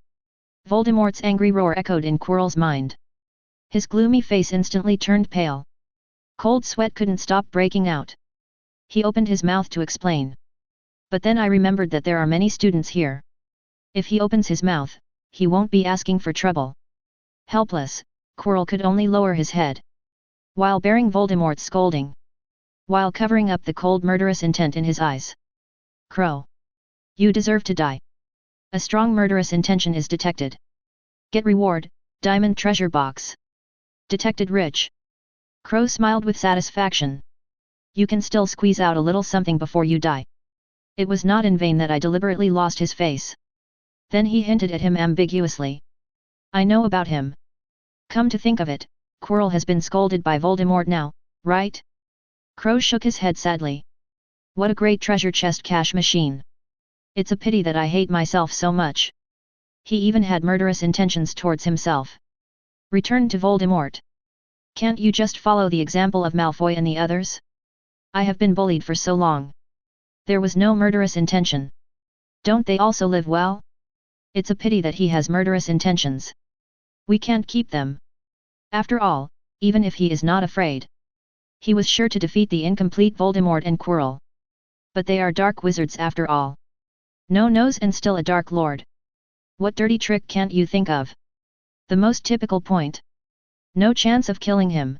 Voldemort's angry roar echoed in Quirrell's mind. His gloomy face instantly turned pale. Cold sweat couldn't stop breaking out. He opened his mouth to explain. But then I remembered that there are many students here. If he opens his mouth, he won't be asking for trouble. Helpless, Quirrell could only lower his head. While bearing Voldemort's scolding. While covering up the cold murderous intent in his eyes. Crow. You deserve to die. A strong murderous intention is detected. Get reward, diamond treasure box. Detected rich. Crow smiled with satisfaction. You can still squeeze out a little something before you die. It was not in vain that I deliberately lost his face. Then he hinted at him ambiguously. I know about him. Come to think of it, Quirrell has been scolded by Voldemort now, right? Crow shook his head sadly. What a great treasure chest cash machine. It's a pity that I hate myself so much. He even had murderous intentions towards himself. Return to Voldemort. Can't you just follow the example of Malfoy and the others? I have been bullied for so long. There was no murderous intention. Don't they also live well? It's a pity that he has murderous intentions. We can't keep them. After all, even if he is not afraid, he was sure to defeat the incomplete Voldemort and Quirrell. But they are dark wizards after all. No nose and still a dark lord. What dirty trick can't you think of? The most typical point. No chance of killing him.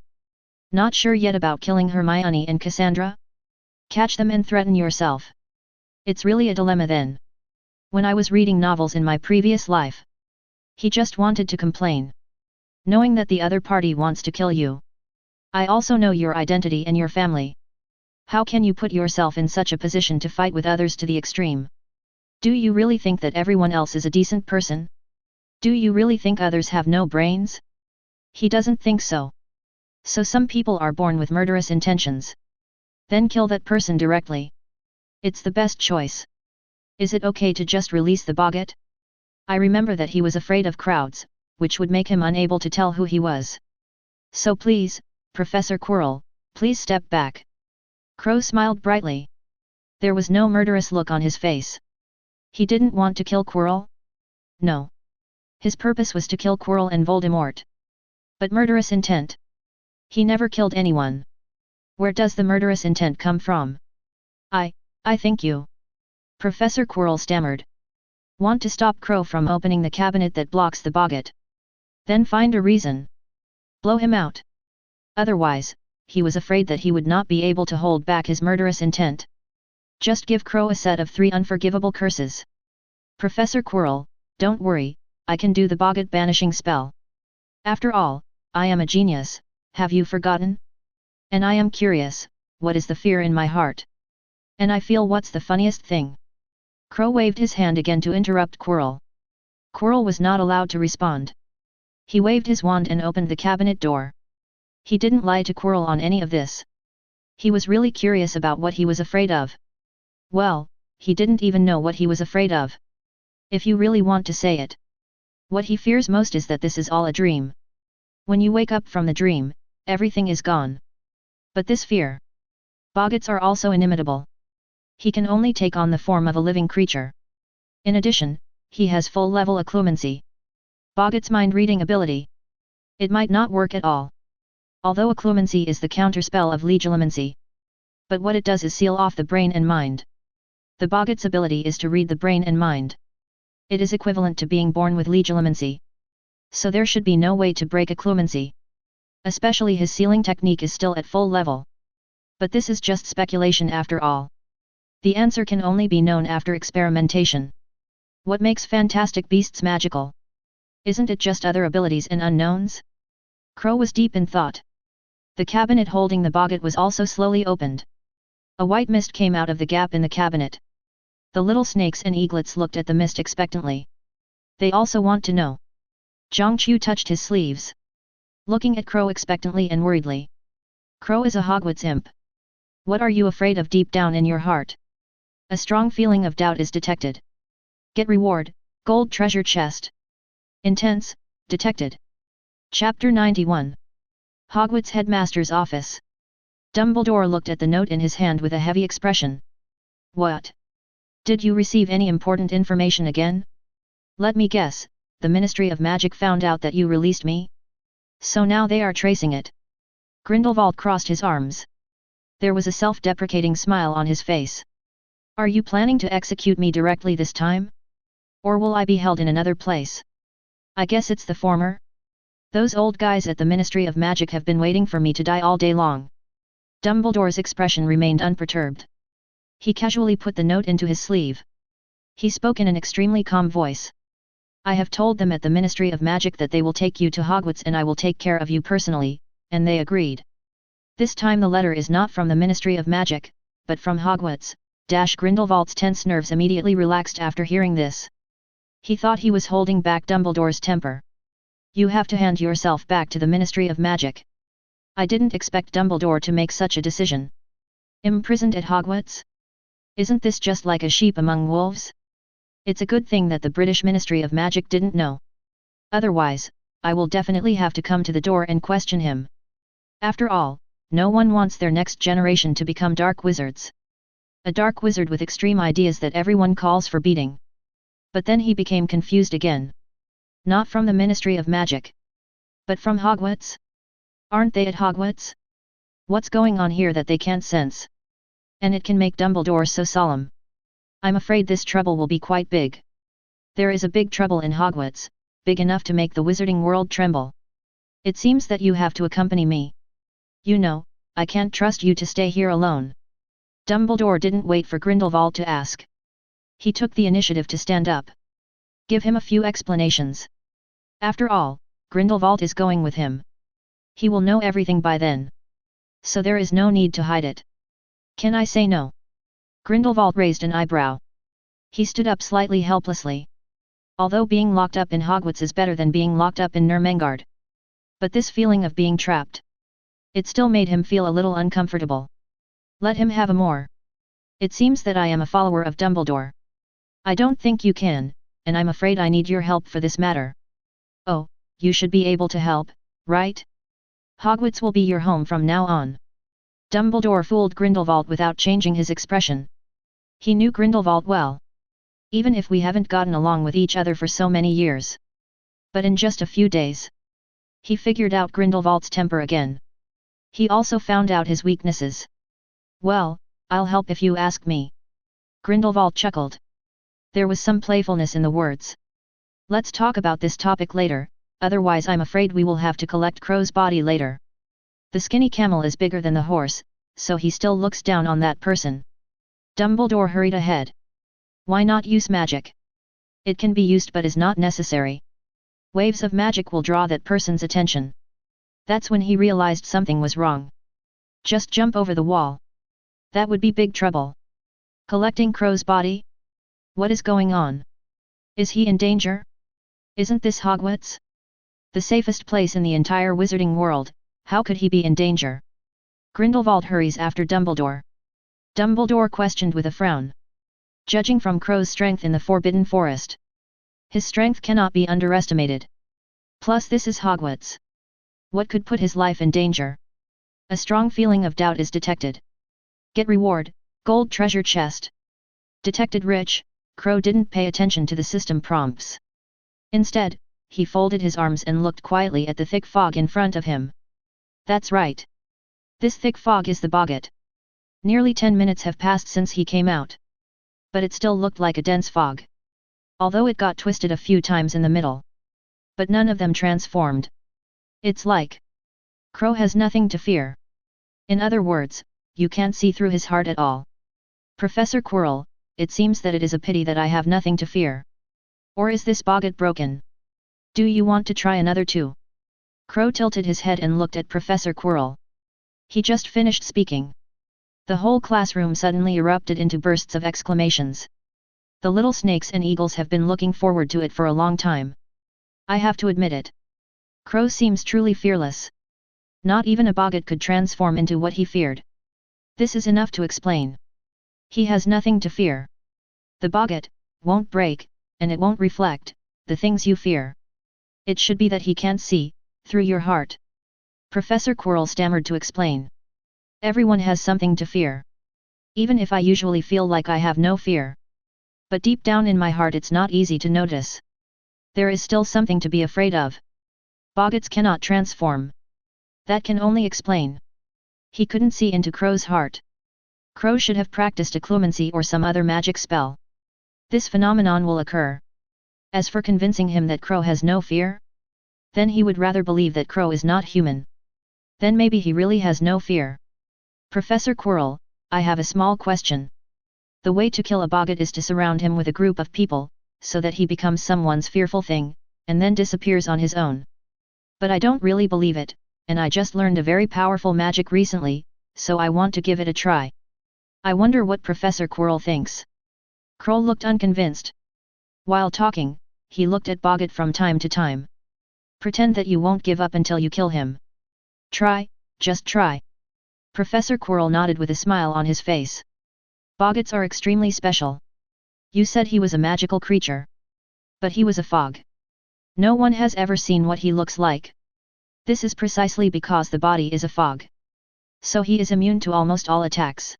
Not sure yet about killing Hermione and Cassandra? Catch them and threaten yourself. It's really a dilemma then. When I was reading novels in my previous life, he just wanted to complain. Knowing that the other party wants to kill you. I also know your identity and your family. How can you put yourself in such a position to fight with others to the extreme? Do you really think that everyone else is a decent person? Do you really think others have no brains? He doesn't think so. So some people are born with murderous intentions. Then kill that person directly. It's the best choice. Is it okay to just release the boggart? I remember that he was afraid of crowds, which would make him unable to tell who he was. So please, Professor Quirrell, please step back. Crow smiled brightly. There was no murderous look on his face. He didn't want to kill Quirrell? No. His purpose was to kill Quirrell and Voldemort. But murderous intent? He never killed anyone. Where does the murderous intent come from? I think you. Professor Quirrell stammered. Want to stop Crow from opening the cabinet that blocks the boggart. Then find a reason. Blow him out. Otherwise, he was afraid that he would not be able to hold back his murderous intent. Just give Crow a set of 3 unforgivable curses. Professor Quirrell, don't worry, I can do the boggart banishing spell. After all, I am a genius, have you forgotten? And I am curious, what is the fear in my heart? And I feel what's the funniest thing? Crow waved his hand again to interrupt Quirrell. Quirrell was not allowed to respond. He waved his wand and opened the cabinet door. He didn't lie to Quirrell on any of this. He was really curious about what he was afraid of. Well, he didn't even know what he was afraid of. If you really want to say it. What he fears most is that this is all a dream. When you wake up from the dream, everything is gone. But this fear. Boggarts are also inimitable. He can only take on the form of a living creature. In addition, he has full-level occlumency. Boggart's mind-reading ability. It might not work at all. Although occlumency is the counterspell of legilimency. But what it does is seal off the brain and mind. The Boggart's ability is to read the brain and mind. It is equivalent to being born with legilimency. So there should be no way to break occlumency. Especially his sealing technique is still at full level. But this is just speculation after all. The answer can only be known after experimentation. What makes fantastic beasts magical? Isn't it just other abilities and unknowns? Crow was deep in thought. The cabinet holding the boggart was also slowly opened. A white mist came out of the gap in the cabinet. The little snakes and eaglets looked at the mist expectantly. They also want to know. Zhang touched his sleeves. Looking at Crow expectantly and worriedly. Crow is a Hogwarts imp. What are you afraid of deep down in your heart? A strong feeling of doubt is detected. Get reward, gold treasure chest. Intense, detected. Chapter 91. Hogwarts Headmaster's Office. Dumbledore looked at the note in his hand with a heavy expression. What? Did you receive any important information again? Let me guess, the Ministry of Magic found out that you released me? So now they are tracing it. Grindelwald crossed his arms. There was a self-deprecating smile on his face. Are you planning to execute me directly this time? Or will I be held in another place? I guess it's the former. Those old guys at the Ministry of Magic have been waiting for me to die all day long. Dumbledore's expression remained unperturbed. He casually put the note into his sleeve. He spoke in an extremely calm voice. I have told them at the Ministry of Magic that they will take you to Hogwarts and I will take care of you personally, and they agreed. This time the letter is not from the Ministry of Magic, but from Hogwarts. Grindelwald's tense nerves immediately relaxed after hearing this. He thought he was holding back Dumbledore's temper. You have to hand yourself back to the Ministry of Magic. I didn't expect Dumbledore to make such a decision. Imprisoned at Hogwarts? Isn't this just like a sheep among wolves? It's a good thing that the British Ministry of Magic didn't know. Otherwise, I will definitely have to come to the door and question him. After all, no one wants their next generation to become dark wizards. A dark wizard with extreme ideas that everyone calls for beating. But then he became confused again. Not from the Ministry of Magic. But from Hogwarts? Aren't they at Hogwarts? What's going on here that they can't sense? And it can make Dumbledore so solemn. I'm afraid this trouble will be quite big. There is a big trouble in Hogwarts, big enough to make the wizarding world tremble. It seems that you have to accompany me. You know, I can't trust you to stay here alone. Dumbledore didn't wait for Grindelwald to ask. He took the initiative to stand up. Give him a few explanations. After all, Grindelwald is going with him. He will know everything by then. So there is no need to hide it. Can I say no? Grindelwald raised an eyebrow. He stood up slightly helplessly. Although being locked up in Hogwarts is better than being locked up in Nurmengard. But this feeling of being trapped. It still made him feel a little uncomfortable. Let him have a more. It seems that I am a follower of Dumbledore. I don't think you can, and I'm afraid I need your help for this matter. Oh, you should be able to help, right? Hogwarts will be your home from now on. Dumbledore fooled Grindelwald without changing his expression. He knew Grindelwald well. Even if we haven't gotten along with each other for so many years. But in just a few days. He figured out Grindelwald's temper again. He also found out his weaknesses. Well, I'll help if you ask me. Grindelwald chuckled. There was some playfulness in the words. Let's talk about this topic later, otherwise I'm afraid we will have to collect Crow's body later. The skinny camel is bigger than the horse, so he still looks down on that person. Dumbledore hurried ahead. Why not use magic? It can be used but is not necessary. Waves of magic will draw that person's attention. That's when he realized something was wrong. Just jump over the wall. That would be big trouble. Collecting Crow's body? What is going on? Is he in danger? Isn't this Hogwarts? The safest place in the entire wizarding world, how could he be in danger? Grindelwald hurries after Dumbledore. Dumbledore questioned with a frown. Judging from Crow's strength in the Forbidden Forest. His strength cannot be underestimated. Plus this is Hogwarts. What could put his life in danger? A strong feeling of doubt is detected. Get reward, gold treasure chest. Detected rich. Crow didn't pay attention to the system prompts. Instead, he folded his arms and looked quietly at the thick fog in front of him. That's right. This thick fog is the boggart. Nearly 10 minutes have passed since he came out. But it still looked like a dense fog. Although it got twisted a few times in the middle. But none of them transformed. It's like Crow has nothing to fear. In other words, you can't see through his heart at all. Professor Quirrell, it seems that it is a pity that I have nothing to fear. Or is this boggart broken? Do you want to try another too? Crow tilted his head and looked at Professor Quirrell. He just finished speaking. The whole classroom suddenly erupted into bursts of exclamations. The little snakes and eagles have been looking forward to it for a long time. I have to admit it. Crow seems truly fearless. Not even a boggart could transform into what he feared. This is enough to explain. He has nothing to fear. The boggart won't break, and it won't reflect the things you fear. It should be that he can't see through your heart. Professor Quirrell stammered to explain. Everyone has something to fear. Even if I usually feel like I have no fear. But deep down in my heart it's not easy to notice. There is still something to be afraid of. Boggarts cannot transform. That can only explain. He couldn't see into Crow's heart. Crow should have practiced occlumency or some other magic spell. This phenomenon will occur. As for convincing him that Crow has no fear, then he would rather believe that Crow is not human. Then maybe he really has no fear. Professor Quirrell, I have a small question. The way to kill a boggart is to surround him with a group of people, so that he becomes someone's fearful thing, and then disappears on his own. But I don't really believe it, and I just learned a very powerful magic recently, so I want to give it a try. I wonder what Professor Quirrell thinks. Crow looked unconvinced. While talking, he looked at boggart from time to time. Pretend that you won't give up until you kill him. Try, just try. Professor Quirrell nodded with a smile on his face. Boggarts are extremely special. You said he was a magical creature. But he was a fog. No one has ever seen what he looks like. This is precisely because the body is a fog. So he is immune to almost all attacks.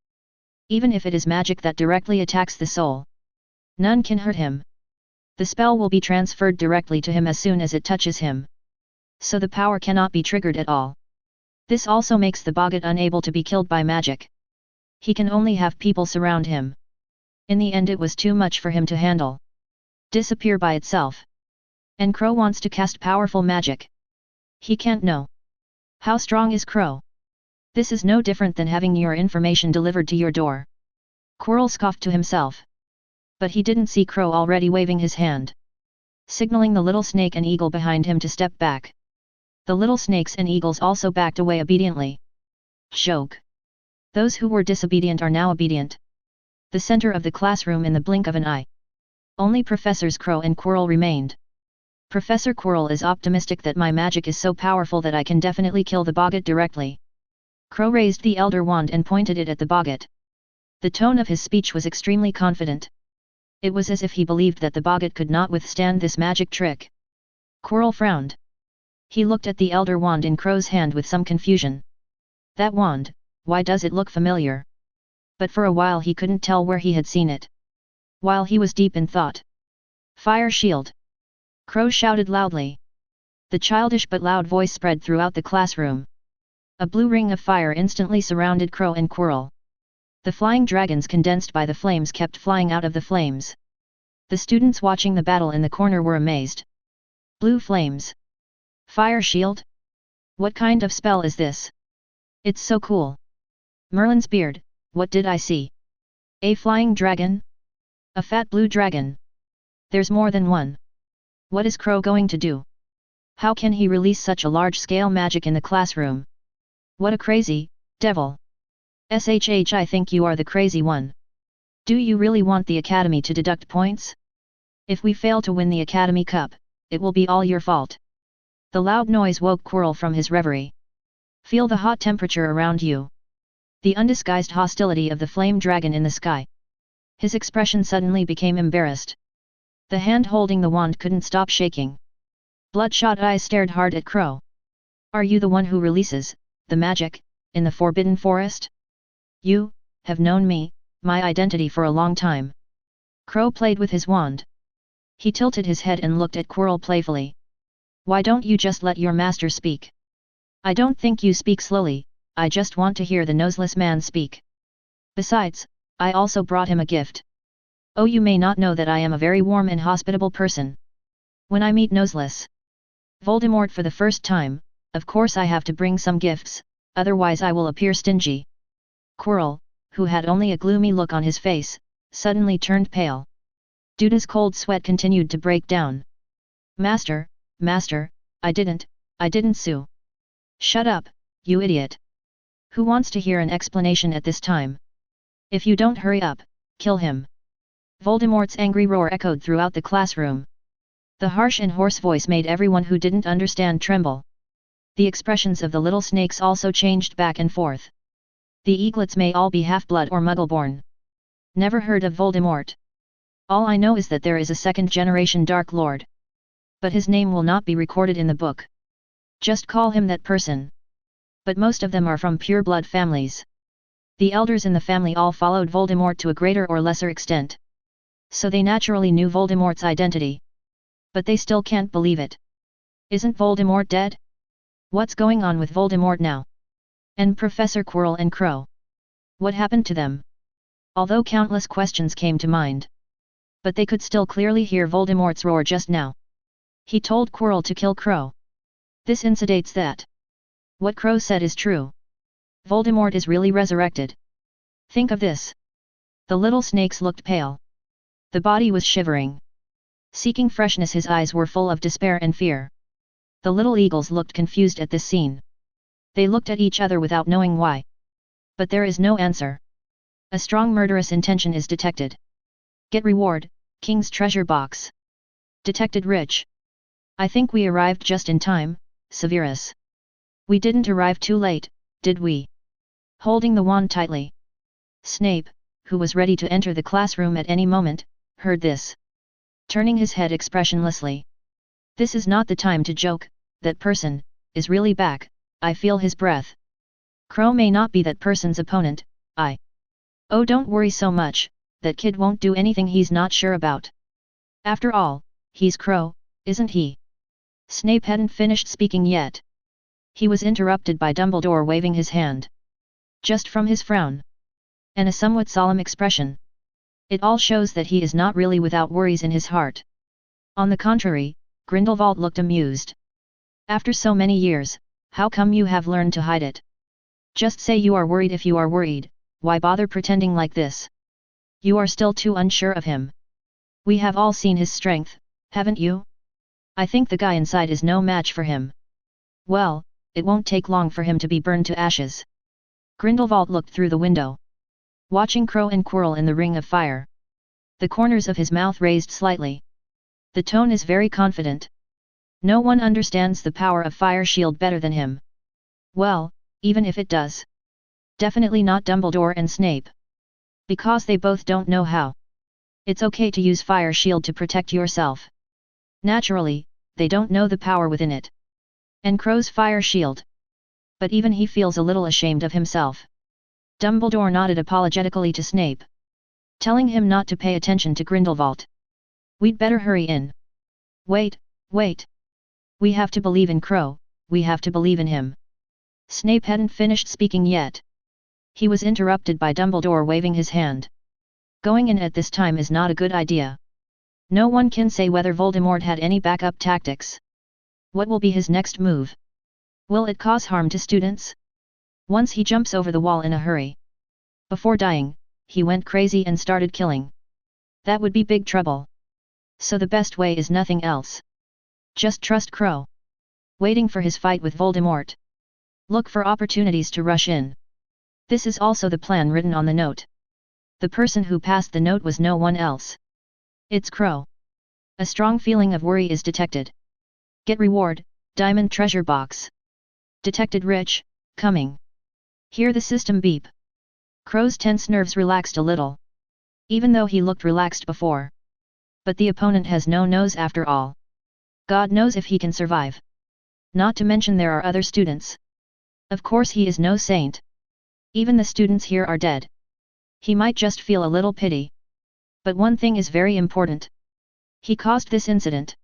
Even if it is magic that directly attacks the soul. None can hurt him. The spell will be transferred directly to him as soon as it touches him. So the power cannot be triggered at all. This also makes the boggart unable to be killed by magic. He can only have people surround him. In the end it was too much for him to handle. Disappear by itself. And Crow wants to cast powerful magic. He can't know. How strong is Crow? This is no different than having your information delivered to your door. Quirrell scoffed to himself. But he didn't see Crow already waving his hand, signaling the little snake and eagle behind him to step back. The little snakes and eagles also backed away obediently. Joke. Those who were disobedient are now obedient. The center of the classroom in the blink of an eye. Only Professors Crow and Quirrell remained. Professor Quirrell is optimistic that my magic is so powerful that I can definitely kill the boggart directly. Crow raised the elder wand and pointed it at the boggart. The tone of his speech was extremely confident. It was as if he believed that the boggart could not withstand this magic trick. Quirrell frowned. He looked at the elder wand in Crow's hand with some confusion. That wand, why does it look familiar? But for a while he couldn't tell where he had seen it. While he was deep in thought. Fire shield! Crow shouted loudly. The childish but loud voice spread throughout the classroom. A blue ring of fire instantly surrounded Crow and Quirrell. The flying dragons condensed by the flames kept flying out of the flames. The students watching the battle in the corner were amazed. Blue flames. Fire shield? What kind of spell is this? It's so cool. Merlin's beard, what did I see? A flying dragon? A fat blue dragon? There's more than one. What is Crow going to do? How can he release such a large-scale magic in the classroom? What a crazy devil! SHH, I think you are the crazy one. Do you really want the Academy to deduct points? If we fail to win the Academy Cup, it will be all your fault. The loud noise woke Quirrell from his reverie. Feel the hot temperature around you. The undisguised hostility of the flame dragon in the sky. His expression suddenly became embarrassed. The hand holding the wand couldn't stop shaking. Bloodshot eyes stared hard at Crow. Are you the one who releases the magic in the Forbidden Forest? You have known me, my identity for a long time. Crow played with his wand. He tilted his head and looked at Quirrell playfully. Why don't you just let your master speak? I don't think you speak slowly, I just want to hear the noseless man speak. Besides, I also brought him a gift. Oh, you may not know that I am a very warm and hospitable person. When I meet Noseless Voldemort for the first time, of course I have to bring some gifts, otherwise I will appear stingy. Quirrell, who had only a gloomy look on his face, suddenly turned pale. Duda's cold sweat continued to break down. Master, I didn't sue. Shut up, you idiot. Who wants to hear an explanation at this time? If you don't hurry up, kill him. Voldemort's angry roar echoed throughout the classroom. The harsh and hoarse voice made everyone who didn't understand tremble. The expressions of the little snakes also changed back and forth. The eaglets may all be half-blood or muggle-born. Never heard of Voldemort. All I know is that there is a second-generation Dark Lord. But his name will not be recorded in the book. Just call him that person. But most of them are from pure-blood families. The elders in the family all followed Voldemort to a greater or lesser extent. So they naturally knew Voldemort's identity. But they still can't believe it. Isn't Voldemort dead? What's going on with Voldemort now? And Professor Quirrell and Crow? What happened to them? Although countless questions came to mind. But they could still clearly hear Voldemort's roar just now. He told Quirrell to kill Crow. This insidates that what Crow said is true. Voldemort is really resurrected. Think of this. The little snakes looked pale. The body was shivering. Seeking freshness, his eyes were full of despair and fear. The little eagles looked confused at this scene. They looked at each other without knowing why. But there is no answer. A strong murderous intention is detected. Get reward, King's treasure box. Detected Rich. I think we arrived just in time, Severus. We didn't arrive too late, did we? Holding the wand tightly. Snape, who was ready to enter the classroom at any moment, heard this. Turning his head expressionlessly. This is not the time to joke, that person is really back, I feel his breath. Crow may not be that person's opponent, Oh, don't worry so much, that kid won't do anything he's not sure about. After all, he's Crow, isn't he? Snape hadn't finished speaking yet. He was interrupted by Dumbledore waving his hand. Just from his frown. And a somewhat solemn expression. It all shows that he is not really without worries in his heart. On the contrary, Grindelwald looked amused. After so many years, how come you have learned to hide it? Just say you are worried if you are worried, why bother pretending like this? You are still too unsure of him. We have all seen his strength, haven't you? I think the guy inside is no match for him. Well, it won't take long for him to be burned to ashes. Grindelwald looked through the window. Watching Crow and Quirrell in the ring of fire. The corners of his mouth raised slightly. The tone is very confident. No one understands the power of Fire Shield better than him. Well, even if it does. Definitely not Dumbledore and Snape. Because they both don't know how. It's okay to use Fire Shield to protect yourself. Naturally, they don't know the power within it. And Crow's Fire Shield. But even he feels a little ashamed of himself. Dumbledore nodded apologetically to Snape. Telling him not to pay attention to Grindelwald. We'd better hurry in. Wait. We have to believe in Crow, we have to believe in him. Snape hadn't finished speaking yet. He was interrupted by Dumbledore waving his hand. Going in at this time is not a good idea. No one can say whether Voldemort had any backup tactics. What will be his next move? Will it cause harm to students? Once he jumps over the wall in a hurry. Before dying, he went crazy and started killing. That would be big trouble. So the best way is nothing else. Just trust Crow. Waiting for his fight with Voldemort. Look for opportunities to rush in. This is also the plan written on the note. The person who passed the note was no one else. It's Crow. A strong feeling of worry is detected. Get reward, diamond treasure box. Detected Rich, coming. Hear the system beep. Crow's tense nerves relaxed a little. Even though he looked relaxed before. But the opponent has no nose after all. God knows if he can survive. Not to mention there are other students. Of course he is no saint. Even the students here are dead. He might just feel a little pity. But one thing is very important. He caused this incident.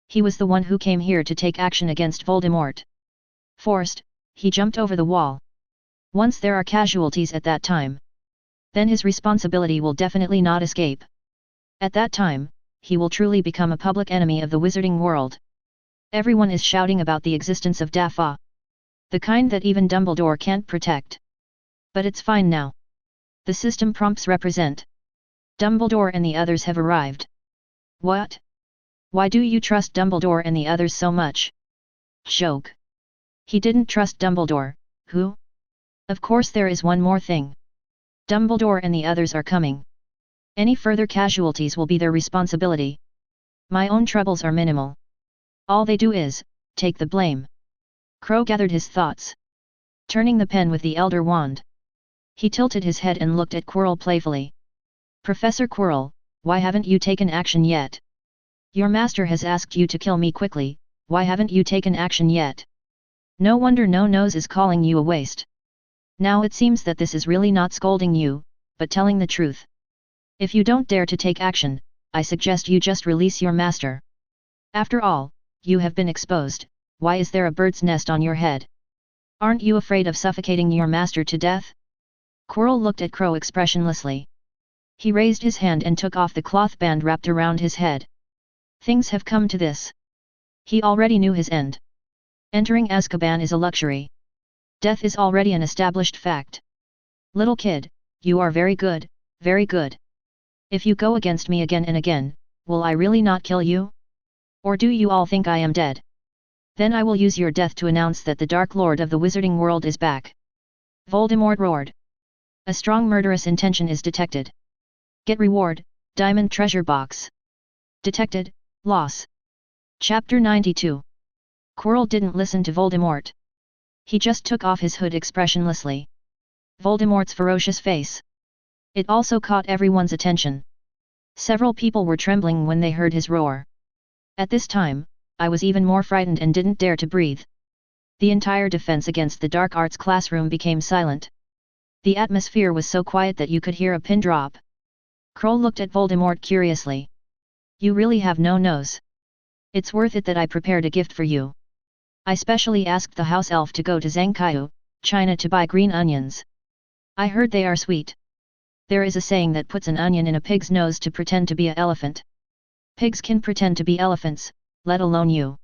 He was the one who came here to take action against Voldemort. Forced, he jumped over the wall. Once there are casualties at that time, then his responsibility will definitely not escape. At that time, he will truly become a public enemy of the wizarding world. Everyone is shouting about the existence of Dafa. The kind that even Dumbledore can't protect. But it's fine now. The system prompts represent. Dumbledore and the others have arrived. What? Why do you trust Dumbledore and the others so much? Joke. He didn't trust Dumbledore, who? Of course there is one more thing. Dumbledore and the others are coming. Any further casualties will be their responsibility. My own troubles are minimal. All they do is, take the blame. Crow gathered his thoughts. Turning the pen with the Elder Wand. He tilted his head and looked at Quirrell playfully. Professor Quirrell, why haven't you taken action yet? Your master has asked you to kill me quickly, why haven't you taken action yet? No wonder No-Nose is calling you a waste. Now it seems that this is really not scolding you, but telling the truth. If you don't dare to take action, I suggest you just release your master. After all, you have been exposed, why is there a bird's nest on your head? Aren't you afraid of suffocating your master to death? Quirrell looked at Crow expressionlessly. He raised his hand and took off the cloth band wrapped around his head. Things have come to this. He already knew his end. Entering Azkaban is a luxury. Death is already an established fact. Little kid, you are very good, very good. If you go against me again and again, will I really not kill you? Or do you all think I am dead? Then I will use your death to announce that the Dark Lord of the Wizarding World is back. Voldemort roared. A strong murderous intention is detected. Get reward, Diamond Treasure Box. Detected, loss. Chapter 92. Quirrell didn't listen to Voldemort. He just took off his hood expressionlessly. Voldemort's ferocious face. It also caught everyone's attention. Several people were trembling when they heard his roar. At this time, I was even more frightened and didn't dare to breathe. The entire defense against the dark arts classroom became silent. The atmosphere was so quiet that you could hear a pin drop. Quirrell looked at Voldemort curiously. You really have no nose. It's worth it that I prepared a gift for you. I specially asked the house elf to go to Zhangkaiu, China to buy green onions. I heard they are sweet. There is a saying that puts an onion in a pig's nose to pretend to be an elephant. Pigs can pretend to be elephants, let alone you.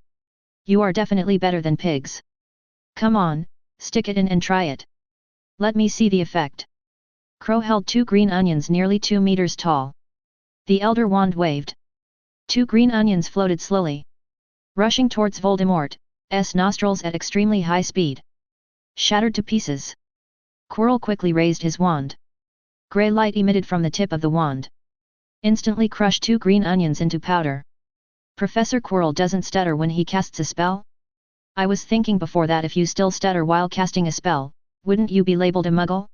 You are definitely better than pigs. Come on, stick it in and try it. Let me see the effect. Crow held 2 green onions nearly 2 meters tall. The Elder Wand waved. 2 green onions floated slowly, rushing towards Voldemort's nostrils at extremely high speed. Shattered to pieces. Quirrell quickly raised his wand. Grey light emitted from the tip of the wand. Instantly crushed 2 green onions into powder. Professor Quirrell doesn't stutter when he casts a spell? I was thinking before that if you still stutter while casting a spell, wouldn't you be labeled a muggle?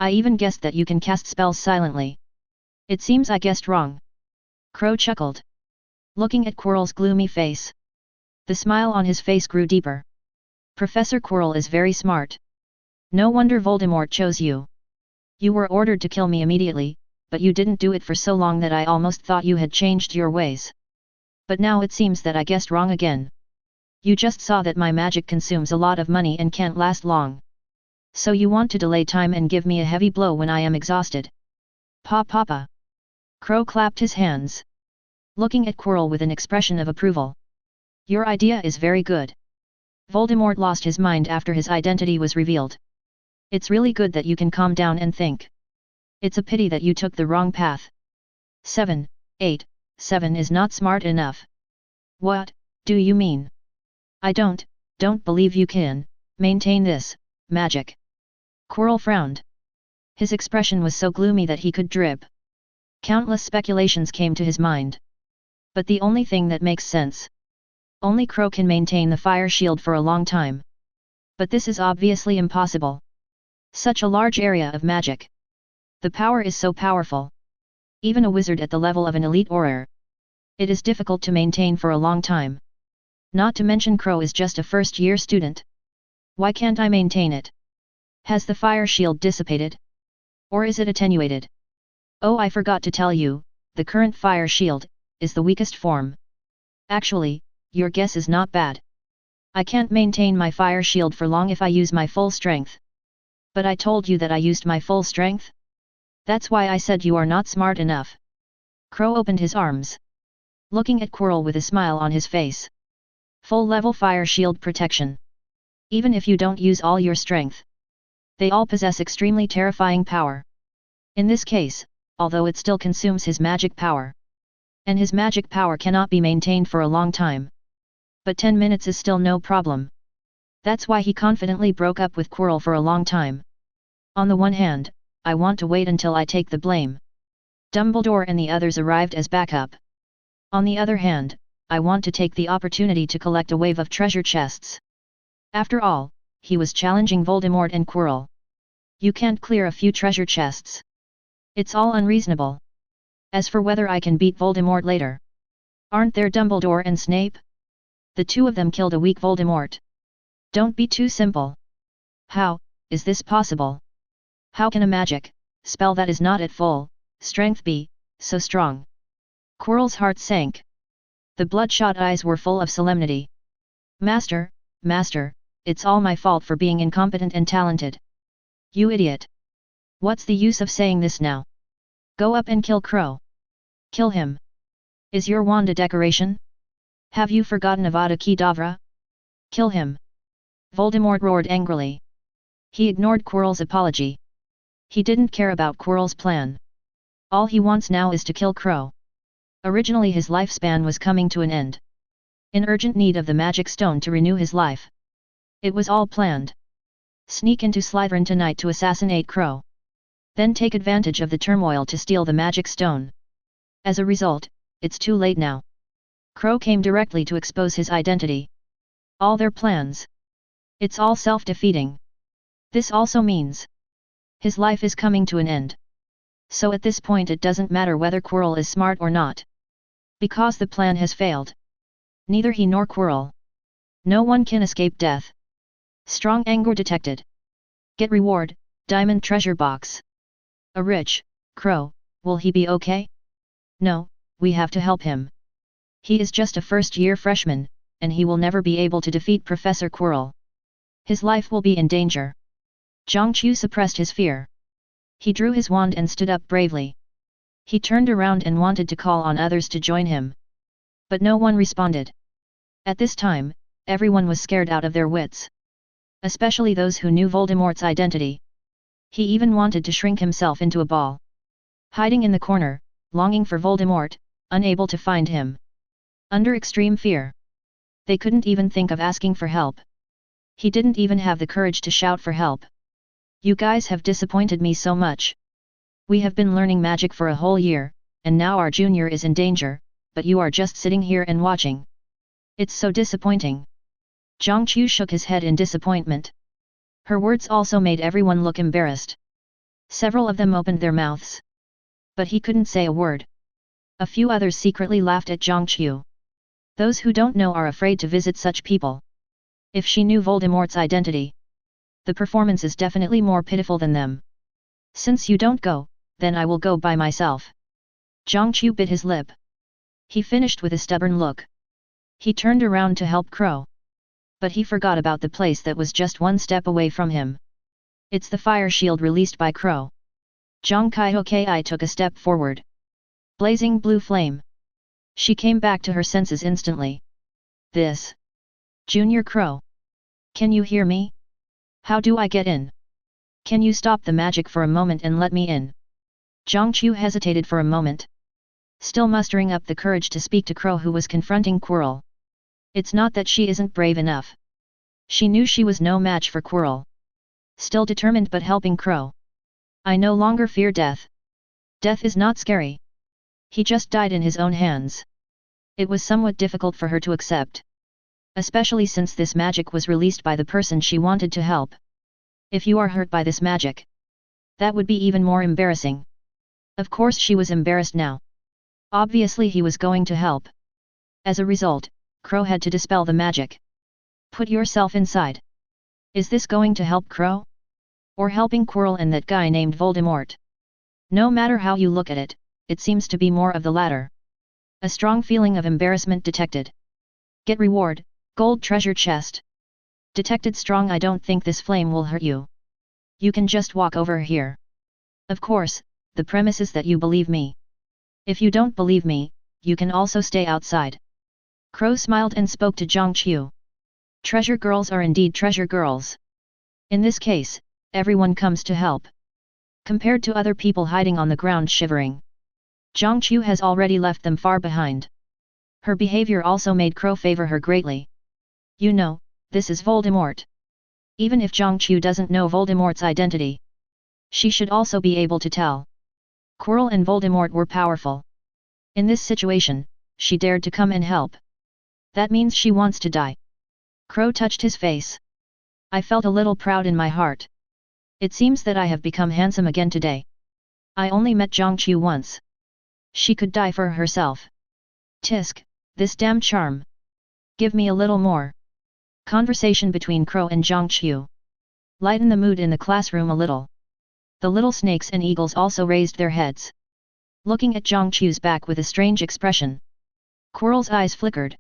I even guessed that you can cast spells silently. It seems I guessed wrong. Crow chuckled. Looking at Quirrell's gloomy face. The smile on his face grew deeper. Professor Quirrell is very smart. No wonder Voldemort chose you. You were ordered to kill me immediately, but you didn't do it for so long that I almost thought you had changed your ways. But now it seems that I guessed wrong again. You just saw that my magic consumes a lot of money and can't last long. So you want to delay time and give me a heavy blow when I am exhausted. Papa. Crow clapped his hands. Looking at Quirrell with an expression of approval. Your idea is very good. Voldemort lost his mind after his identity was revealed. It's really good that you can calm down and think. It's a pity that you took the wrong path. 7, 8, 7 is not smart enough. What do you mean? I don't believe you can maintain this magic. Quirrell frowned. His expression was so gloomy that he could drip. Countless speculations came to his mind. But the only thing that makes sense. Only Crow can maintain the fire shield for a long time. But this is obviously impossible. Such a large area of magic. The power is so powerful. Even a wizard at the level of an elite auror. It is difficult to maintain for a long time. Not to mention Crow is just a first-year student. Why can't I maintain it? Has the fire shield dissipated? Or is it attenuated? Oh, I forgot to tell you, the current fire shield is the weakest form. Actually, your guess is not bad. I can't maintain my fire shield for long if I use my full strength. But I told you that I used my full strength? That's why I said you are not smart enough. Crow opened his arms, looking at Quirrell with a smile on his face. Full level fire shield protection. Even if you don't use all your strength, they all possess extremely terrifying power. In this case, although it still consumes his magic power, and his magic power cannot be maintained for a long time. But 10 minutes is still no problem. That's why he confidently broke up with Quirrell for a long time. On the one hand, I want to wait until I take the blame. Dumbledore and the others arrived as backup. On the other hand, I want to take the opportunity to collect a wave of treasure chests. After all, he was challenging Voldemort and Quirrell. You can't clear a few treasure chests. It's all unreasonable. As for whether I can beat Voldemort later, aren't there Dumbledore and Snape? The two of them killed a weak Voldemort. Don't be too simple. How is this possible? How can a magic spell that is not at full strength be so strong? Quirrell's heart sank. The bloodshot eyes were full of solemnity. Master, Master, it's all my fault for being incompetent and talented. You idiot. What's the use of saying this now? Go up and kill Crow. Kill him. Is your wand a decoration? Have you forgotten Avada Kedavra? Kill him. Voldemort roared angrily. He ignored Quirrell's apology. He didn't care about Quirrell's plan. All he wants now is to kill Crow. Originally his lifespan was coming to an end. In urgent need of the magic stone to renew his life. It was all planned. Sneak into Slytherin tonight to assassinate Crow. Then take advantage of the turmoil to steal the magic stone. As a result, it's too late now. Crow came directly to expose his identity. All their plans. It's all self-defeating. This also means his life is coming to an end. So at this point it doesn't matter whether Quirrell is smart or not. Because the plan has failed. Neither he nor Quirrell. No one can escape death. Strong anger detected. Get reward, diamond treasure box. A rich Crow, will he be okay? No, we have to help him. He is just a first-year freshman, and he will never be able to defeat Professor Quirrell. His life will be in danger. Zhongqiu suppressed his fear. He drew his wand and stood up bravely. He turned around and wanted to call on others to join him. But no one responded. At this time, everyone was scared out of their wits. Especially those who knew Voldemort's identity. He even wanted to shrink himself into a ball. Hiding in the corner, longing for Voldemort, unable to find him. Under extreme fear. They couldn't even think of asking for help. He didn't even have the courage to shout for help. You guys have disappointed me so much. We have been learning magic for a whole year, and now our junior is in danger, but you are just sitting here and watching. It's so disappointing. Zhongqiu shook his head in disappointment. Her words also made everyone look embarrassed. Several of them opened their mouths. But he couldn't say a word. A few others secretly laughed at Zhongqiu. Those who don't know are afraid to visit such people. If she knew Voldemort's identity, the performance is definitely more pitiful than them. Since you don't go, then I will go by myself. Zhongqiu bit his lip. He finished with a stubborn look. He turned around to help Crow. But he forgot about the place that was just one step away from him. It's the fire shield released by Crow. Zhang Kai took a step forward. Blazing blue flame. She came back to her senses instantly. This. Junior Crow. Can you hear me? How do I get in? Can you stop the magic for a moment and let me in? Zhongqiu hesitated for a moment. Still mustering up the courage to speak to Crow who was confronting Quirrell. It's not that she isn't brave enough. She knew she was no match for Quirrell. Still determined but helping Crow. I no longer fear death. Death is not scary. He just died in his own hands. It was somewhat difficult for her to accept. Especially since this magic was released by the person she wanted to help. If you are hurt by this magic, that would be even more embarrassing. Of course she was embarrassed now. Obviously he was going to help. As a result, Crow had to dispel the magic. Put yourself inside. Is this going to help Crow? Or helping Quirrell and that guy named Voldemort? No matter how you look at it, it seems to be more of the latter. A strong feeling of embarrassment detected. Get reward, gold treasure chest. Detected strong. I don't think this flame will hurt you. You can just walk over here. Of course, the premise is that you believe me. If you don't believe me, you can also stay outside. Crow smiled and spoke to Zhangqiu. Treasure girls are indeed treasure girls. In this case, everyone comes to help. Compared to other people hiding on the ground shivering, Zhangqiu has already left them far behind. Her behavior also made Crow favor her greatly. You know, this is Voldemort. Even if Zhangqiu doesn't know Voldemort's identity, she should also be able to tell. Quirrell and Voldemort were powerful. In this situation, she dared to come and help. That means she wants to die. Crow touched his face. I felt a little proud in my heart. It seems that I have become handsome again today. I only met Zhangqiu once. She could die for herself. Tisk, this damn charm. Give me a little more. Conversation between Crow and Zhangqiu. Lighten the mood in the classroom a little. The little snakes and eagles also raised their heads, looking at Zhangqiu's back with a strange expression. Quirrell's eyes flickered.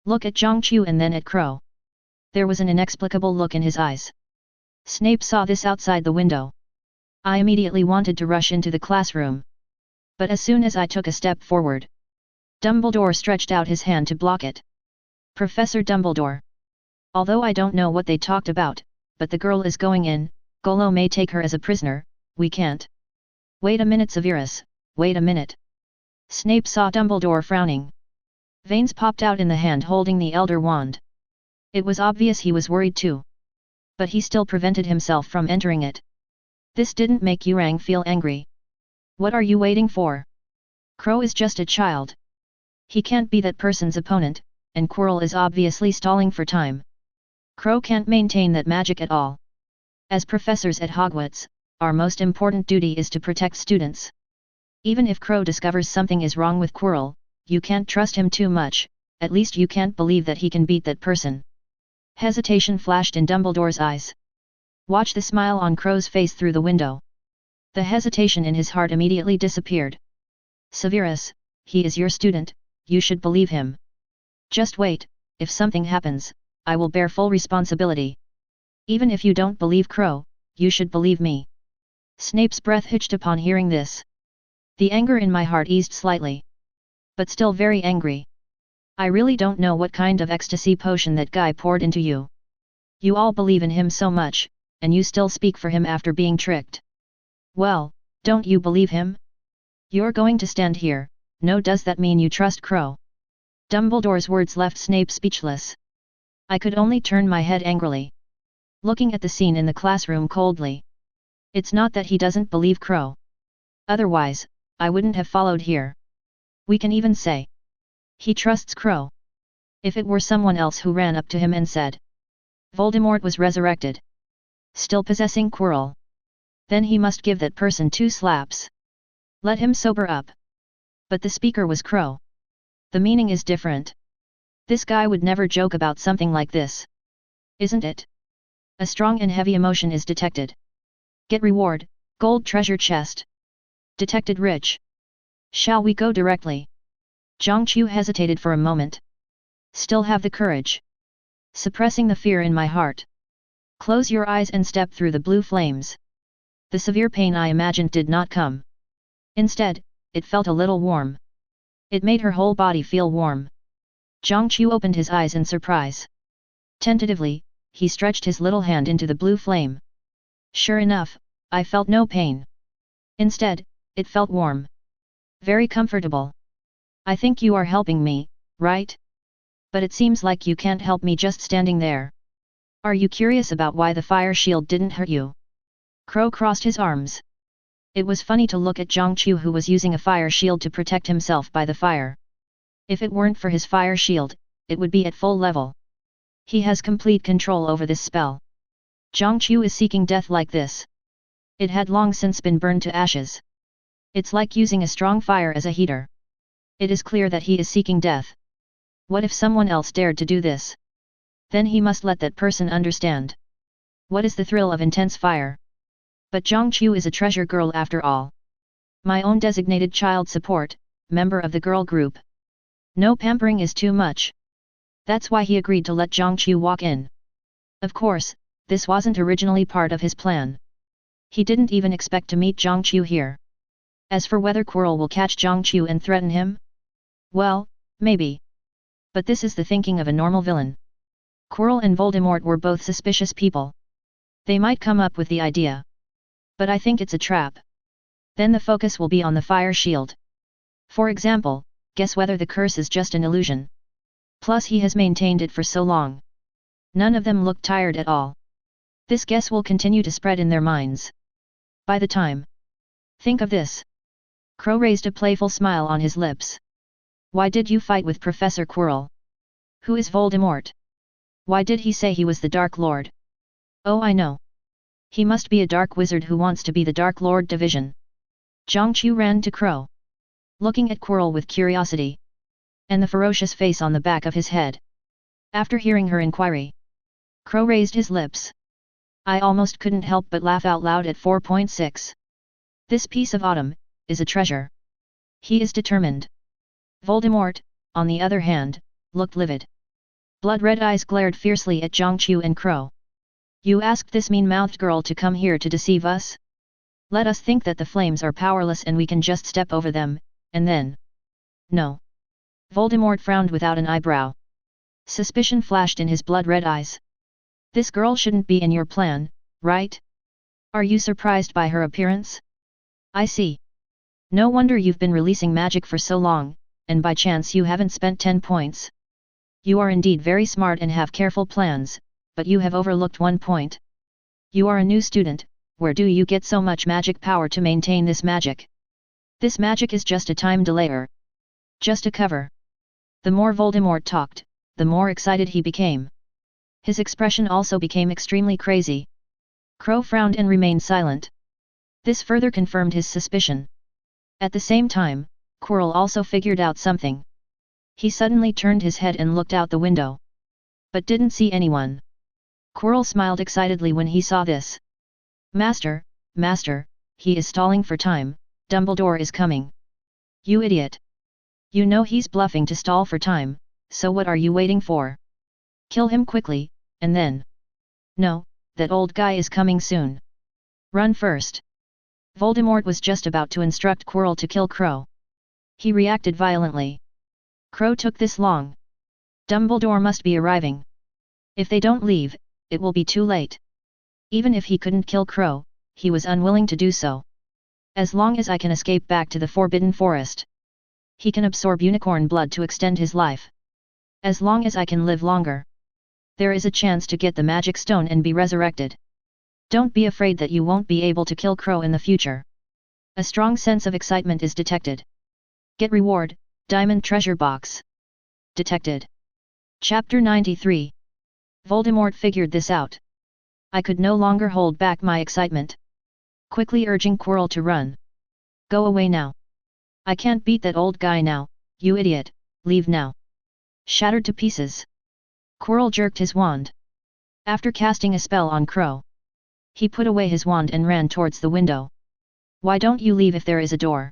Look at Zhangqiu and then at Crow. There was an inexplicable look in his eyes. Snape saw this outside the window. I immediately wanted to rush into the classroom. But as soon as I took a step forward, Dumbledore stretched out his hand to block it. Professor Dumbledore. Although I don't know what they talked about, but the girl is going in, Golo may take her as a prisoner, we can't. Wait a minute Severus, wait a minute. Snape saw Dumbledore frowning. Veins popped out in the hand holding the Elder Wand. It was obvious he was worried too. But he still prevented himself from entering it. This didn't make Yurang feel angry. What are you waiting for? Crow is just a child. He can't be that person's opponent, and Quirrell is obviously stalling for time. Crow can't maintain that magic at all. As professors at Hogwarts, our most important duty is to protect students. Even if Crow discovers something is wrong with Quirrell, you can't trust him too much, at least you can't believe that he can beat that person. Hesitation flashed in Dumbledore's eyes. Watch the smile on Crow's face through the window. The hesitation in his heart immediately disappeared. Severus, he is your student, you should believe him. Just wait, if something happens, I will bear full responsibility. Even if you don't believe Crow, you should believe me. Snape's breath hitched upon hearing this. The anger in my heart eased slightly. But still very angry. I really don't know what kind of ecstasy potion that guy poured into you. You all believe in him so much, and you still speak for him after being tricked. Well, don't you believe him? You're going to stand here, no, does that mean you trust Crow? Dumbledore's words left Snape speechless. I could only turn my head angrily, looking at the scene in the classroom coldly. It's not that he doesn't believe Crow. Otherwise, I wouldn't have followed here. We can even say he trusts Crow. If it were someone else who ran up to him and said Voldemort was resurrected, still possessing Quirrell, then he must give that person 2 slaps. Let him sober up. But the speaker was Crow. The meaning is different. This guy would never joke about something like this. Isn't it? A strong and heavy emotion is detected. Get reward, gold treasure chest. Detected rich. Shall we go directly? Zhangqiu hesitated for a moment. Still have the courage. Suppressing the fear in my heart. Close your eyes and step through the blue flames. The severe pain I imagined did not come. Instead, it felt a little warm. It made her whole body feel warm. Zhangqiu opened his eyes in surprise. Tentatively, he stretched his little hand into the blue flame. Sure enough, I felt no pain. Instead, it felt warm. Very comfortable. I think you are helping me, right? But it seems like you can't help me just standing there. Are you curious about why the fire shield didn't hurt you? Crow crossed his arms. It was funny to look at Zhangqiu, who was using a fire shield to protect himself by the fire. If it weren't for his fire shield, it would be at full level. He has complete control over this spell. Zhangqiu is seeking death like this. It had long since been burned to ashes. It's like using a strong fire as a heater. It is clear that he is seeking death. What if someone else dared to do this? Then he must let that person understand. What is the thrill of intense fire? But Zhangqiu is a treasure girl after all. My own designated child support, member of the girl group. No pampering is too much. That's why he agreed to let Zhangqiu walk in. Of course, this wasn't originally part of his plan. He didn't even expect to meet Zhangqiu here. As for whether Quirrell will catch Zhangqiu and threaten him? Well, maybe. But this is the thinking of a normal villain. Quirrell and Voldemort were both suspicious people. They might come up with the idea. But I think it's a trap. Then the focus will be on the fire shield. For example, guess whether the curse is just an illusion. Plus he has maintained it for so long. None of them looked tired at all. This guess will continue to spread in their minds. By the time. Think of this. Crow raised a playful smile on his lips. Why did you fight with Professor Quirrell? Who is Voldemort? Why did he say he was the Dark Lord? Oh, I know. He must be a dark wizard who wants to be the Dark Lord division. Zhangqiu ran to Crow, looking at Quirrell with curiosity, and the ferocious face on the back of his head. After hearing her inquiry, Crow raised his lips. I almost couldn't help but laugh out loud at 4.6. This piece of autumn is a treasure. He is determined. Voldemort, on the other hand, looked livid. Blood-red eyes glared fiercely at Zhangqiu and Crow. You asked this mean-mouthed girl to come here to deceive us? Let us think that the flames are powerless and we can just step over them, and then... No. Voldemort frowned without an eyebrow. Suspicion flashed in his blood-red eyes. This girl shouldn't be in your plan, right? Are you surprised by her appearance? I see. No wonder you've been releasing magic for so long, and by chance you haven't spent 10 points. You are indeed very smart and have careful plans, but you have overlooked one point. You are a new student, where do you get so much magic power to maintain this magic? This magic is just a time delayer. Just a cover. The more Voldemort talked, the more excited he became. His expression also became extremely crazy. Crow frowned and remained silent. This further confirmed his suspicion. At the same time, Quirrell also figured out something. He suddenly turned his head and looked out the window. But didn't see anyone. Quirrell smiled excitedly when he saw this. Master, Master, he is stalling for time, Dumbledore is coming. You idiot. You know he's bluffing to stall for time, so what are you waiting for? Kill him quickly, and then... No, that old guy is coming soon. Run first. Voldemort was just about to instruct Quirrell to kill Crow. He reacted violently. Crow took this long. Dumbledore must be arriving. If they don't leave, it will be too late. Even if he couldn't kill Crow, he was unwilling to do so. As long as I can escape back to the Forbidden Forest. He can absorb unicorn blood to extend his life. As long as I can live longer. There is a chance to get the magic stone and be resurrected. Don't be afraid that you won't be able to kill Crow in the future. A strong sense of excitement is detected. Get reward, Diamond Treasure Box. Detected. Chapter 93. Voldemort figured this out. I could no longer hold back my excitement. Quickly urging Quirrell to run. Go away now. I can't beat that old guy now, you idiot, leave now. Shattered to pieces. Quirrell jerked his wand. After casting a spell on Crow, he put away his wand and ran towards the window. Why don't you leave if there is a door?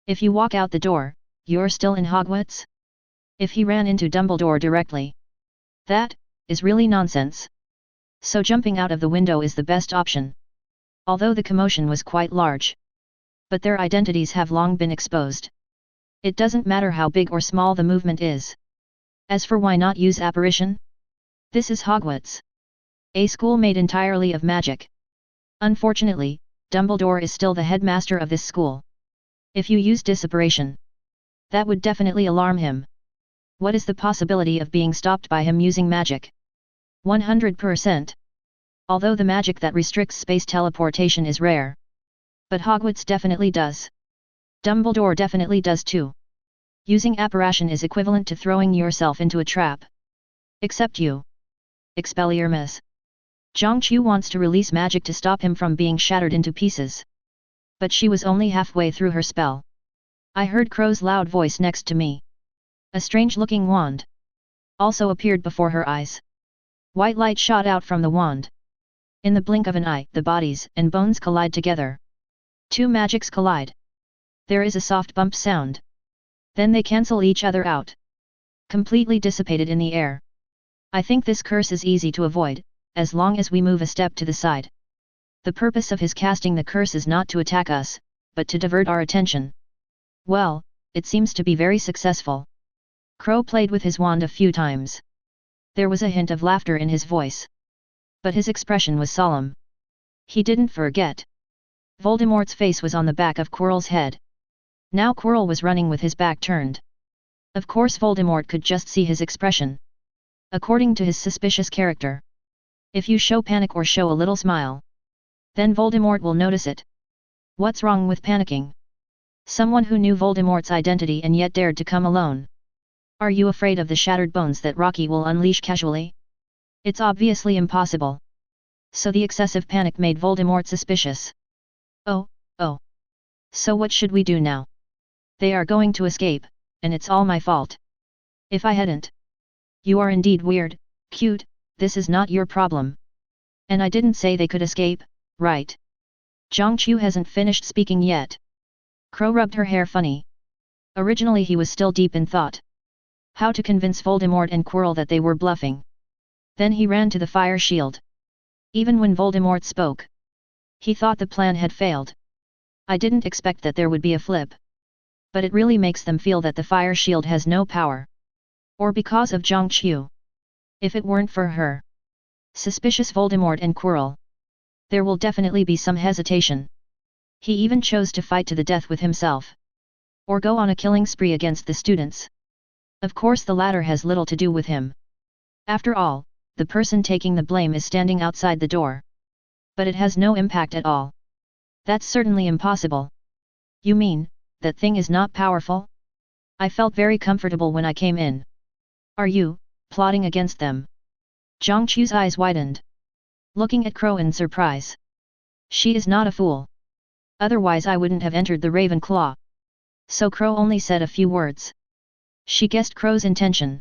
If you walk out the door, you're still in Hogwarts? If he ran into Dumbledore directly. That is really nonsense. So jumping out of the window is the best option. Although the commotion was quite large. But their identities have long been exposed. It doesn't matter how big or small the movement is. As for why not use apparition? This is Hogwarts. A school made entirely of magic. Unfortunately, Dumbledore is still the headmaster of this school. If you use disapparition, that would definitely alarm him. What is the possibility of being stopped by him using magic? 100%. Although the magic that restricts space teleportation is rare. But Hogwarts definitely does. Dumbledore definitely does too. Using apparition is equivalent to throwing yourself into a trap. Except you. Expelliarmus. Zhangqiu wants to release magic to stop him from being shattered into pieces. But she was only halfway through her spell. I heard Crow's loud voice next to me. A strange-looking wand. also appeared before her eyes. White light shot out from the wand. In the blink of an eye, the bodies and bones collide together. Two magics collide. There is a soft bump sound. Then they cancel each other out. Completely dissipated in the air. I think this curse is easy to avoid, as long as we move a step to the side. The purpose of his casting the curse is not to attack us, but to divert our attention. Well, it seems to be very successful. Crow played with his wand a few times. There was a hint of laughter in his voice. But his expression was solemn. He didn't forget. Voldemort's face was on the back of Quirrell's head. Now Quirrell was running with his back turned. Of course Voldemort could just see his expression. According to his suspicious character. If you show panic or show a little smile, then Voldemort will notice it. What's wrong with panicking? Someone who knew Voldemort's identity and yet dared to come alone. Are you afraid of the shattered bones that Rocky will unleash casually? It's obviously impossible. So the excessive panic made Voldemort suspicious. Oh. So what should we do now? They are going to escape, and it's all my fault. If I hadn't. You are indeed weird, cute, this is not your problem. And I didn't say they could escape, right? Zhongqiu hasn't finished speaking yet. Crow rubbed her hair funny. Originally he was still deep in thought. How to convince Voldemort and Quirrell that they were bluffing. Then he ran to the fire shield. Even when Voldemort spoke, he thought the plan had failed. I didn't expect that there would be a flip. But it really makes them feel that the fire shield has no power. Or because of Zhongqiu. If it weren't for her. Suspicious Voldemort and Quirrell. There will definitely be some hesitation. He even chose to fight to the death with himself. Or go on a killing spree against the students. Of course the latter has little to do with him. After all, the person taking the blame is standing outside the door. But it has no impact at all. That's certainly impossible. You mean, that thing is not powerful? I felt very comfortable when I came in. Are you, plotting against them? Zhongqiu's eyes widened. Looking at Crow in surprise. She is not a fool. Otherwise I wouldn't have entered the Ravenclaw. So Crow only said a few words. She guessed Crow's intention.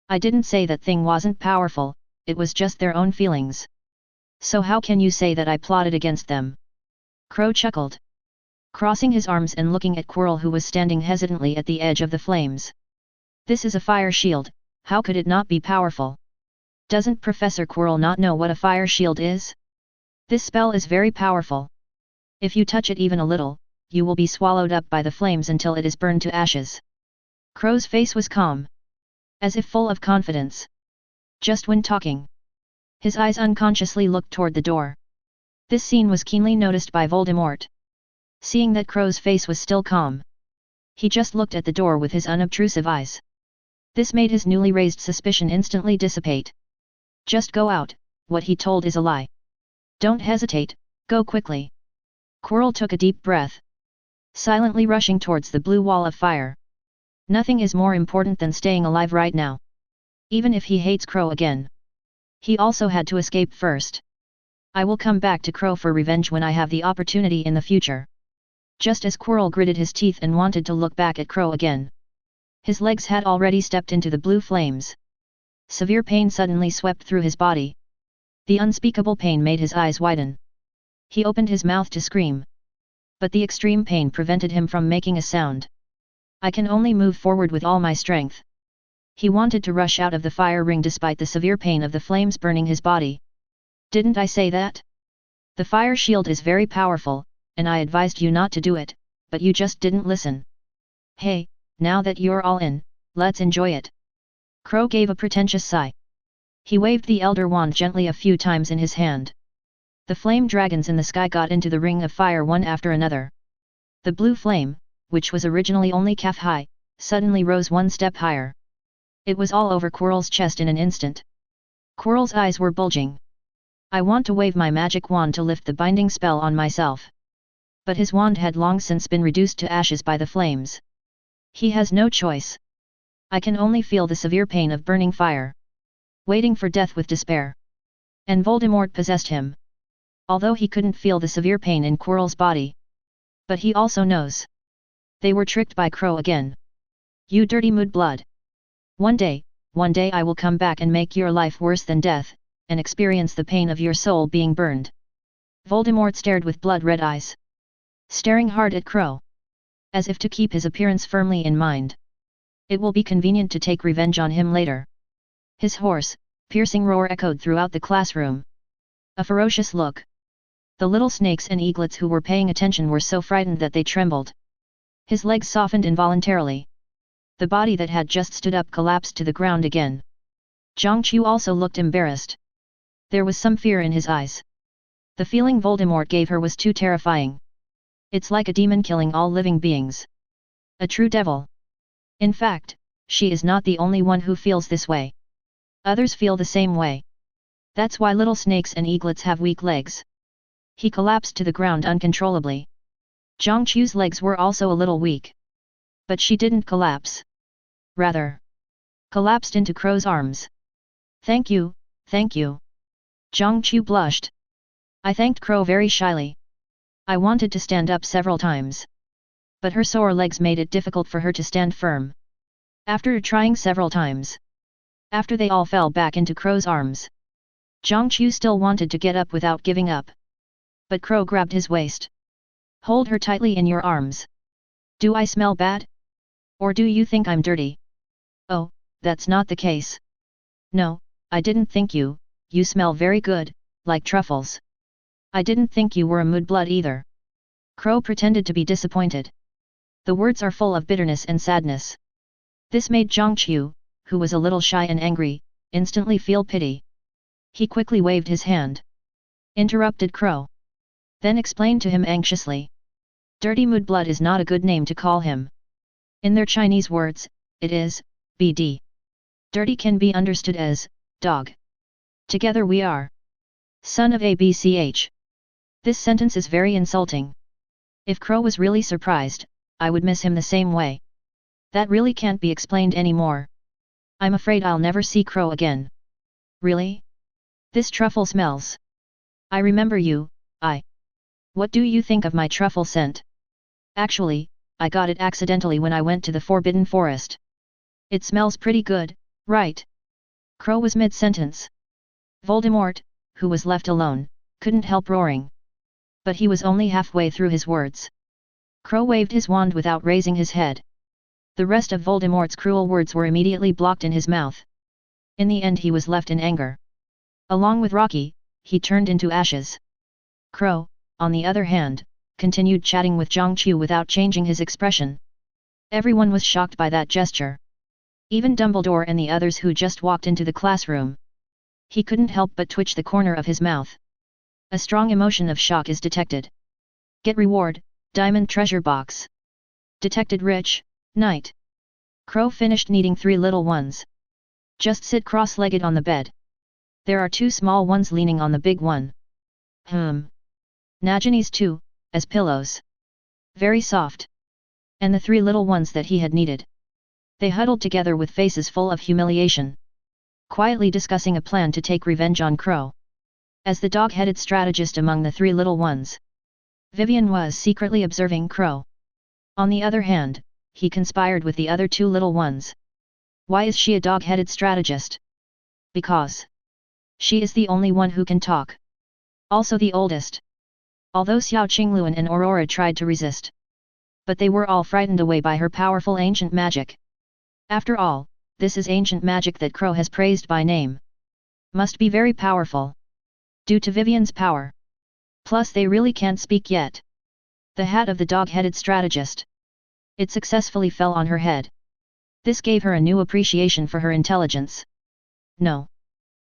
I didn't say that thing wasn't powerful, it was just their own feelings. So how can you say that I plotted against them? Crow chuckled. Crossing his arms and looking at Quirrell who was standing hesitantly at the edge of the flames. This is a fire shield, how could it not be powerful? Doesn't Professor Quirrell not know what a fire shield is? This spell is very powerful. If you touch it even a little, you will be swallowed up by the flames until it is burned to ashes. Crow's face was calm. As if full of confidence. Just when talking. His eyes unconsciously looked toward the door. This scene was keenly noticed by Voldemort. Seeing that Crow's face was still calm. He just looked at the door with his unobtrusive eyes. This made his newly raised suspicion instantly dissipate. Just go out, what he told is a lie. Don't hesitate, go quickly. Quirrell took a deep breath. Silently rushing towards the blue wall of fire. Nothing is more important than staying alive right now. Even if he hates Crow again. He also had to escape first. I will come back to Crow for revenge when I have the opportunity in the future. Just as Quirrell gritted his teeth and wanted to look back at Crow again. His legs had already stepped into the blue flames. Severe pain suddenly swept through his body. The unspeakable pain made his eyes widen. He opened his mouth to scream. But the extreme pain prevented him from making a sound. I can only move forward with all my strength. He wanted to rush out of the fire ring despite the severe pain of the flames burning his body. Didn't I say that? The fire shield is very powerful, and I advised you not to do it, but you just didn't listen. Hey, now that you're all in, let's enjoy it. Crow gave a pretentious sigh. He waved the Elder Wand gently a few times in his hand. The flame dragons in the sky got into the ring of fire one after another. The blue flame, which was originally only calf high, suddenly rose one step higher. It was all over Quirrell's chest in an instant. Quirrell's eyes were bulging. I want to wave my magic wand to lift the binding spell on myself. But his wand had long since been reduced to ashes by the flames. He has no choice. I can only feel the severe pain of burning fire. Waiting for death with despair. And Voldemort possessed him. Although he couldn't feel the severe pain in Quirrell's body. But he also knows. They were tricked by Crow again. You dirty mudblood. One day, one day I will come back and make your life worse than death, and experience the pain of your soul being burned." Voldemort stared with blood-red eyes, staring hard at Crow, as if to keep his appearance firmly in mind. It will be convenient to take revenge on him later. His hoarse, piercing roar echoed throughout the classroom. A ferocious look. The little snakes and eaglets who were paying attention were so frightened that they trembled. His legs softened involuntarily. The body that had just stood up collapsed to the ground again. Zhang Qiu also looked embarrassed. There was some fear in his eyes. The feeling Voldemort gave her was too terrifying. It's like a demon killing all living beings. A true devil. In fact, she is not the only one who feels this way. Others feel the same way. That's why little snakes and eaglets have weak legs. He collapsed to the ground uncontrollably. Zhang Qiu's legs were also a little weak. But she didn't collapse. Rather, collapsed into Crow's arms. "Thank you, thank you." Zhang Qiu blushed. I thanked Crow very shyly. I wanted to stand up several times. But her sore legs made it difficult for her to stand firm. After trying several times, after they all fell back into Crow's arms, Zhang Qiu still wanted to get up without giving up. But Crow grabbed his waist. "Hold her tightly in your arms. Do I smell bad? Or do you think I'm dirty?" "Oh, that's not the case. No, I didn't think you smell very good, like truffles. I didn't think you were a mudblood either." Crow pretended to be disappointed. The words are full of bitterness and sadness. This made Zhang Qiu, who was a little shy and angry, instantly feel pity. He quickly waved his hand. Interrupted Crow. Then explained to him anxiously. Dirty mudblood is not a good name to call him. In their Chinese words, it is, BD. Dirty can be understood as, dog. Together we are. Son of ABCH. This sentence is very insulting. If Crow was really surprised, I would miss him the same way. That really can't be explained anymore. I'm afraid I'll never see Crow again. Really? This truffle smells. I remember you, What do you think of my truffle scent? Actually, I got it accidentally when I went to the Forbidden Forest. It smells pretty good, right? Crow was mid-sentence. Voldemort, who was left alone, couldn't help roaring. But he was only halfway through his words. Crow waved his wand without raising his head. The rest of Voldemort's cruel words were immediately blocked in his mouth. In the end he was left in anger. Along with Rocky, he turned into ashes. Crow, on the other hand, continued chatting with Zhang Qiu without changing his expression. Everyone was shocked by that gesture. Even Dumbledore and the others who just walked into the classroom. He couldn't help but twitch the corner of his mouth. A strong emotion of shock is detected. Get reward, Diamond Treasure Box. Detected Rich, Knight. Crow finished kneading 3 little ones. Just sit cross-legged on the bed. There are 2 small ones leaning on the big one. Nagini's 2, as pillows. Very soft. And the 3 little ones that he had kneaded. They huddled together with faces full of humiliation. Quietly discussing a plan to take revenge on Crow. As the dog-headed strategist among the 3 little ones, Vivian was secretly observing Crow. On the other hand, he conspired with the other 2 little ones. Why is she a dog-headed strategist? Because she is the only one who can talk. Also the oldest. Although Xiao Qingluan and Aurora tried to resist. But they were all frightened away by her powerful ancient magic. After all, this is ancient magic that Crow has praised by name. Must be very powerful. Due to Vivian's power. Plus they really can't speak yet. The hat of the dog-headed strategist. It successfully fell on her head. This gave her a new appreciation for her intelligence. No.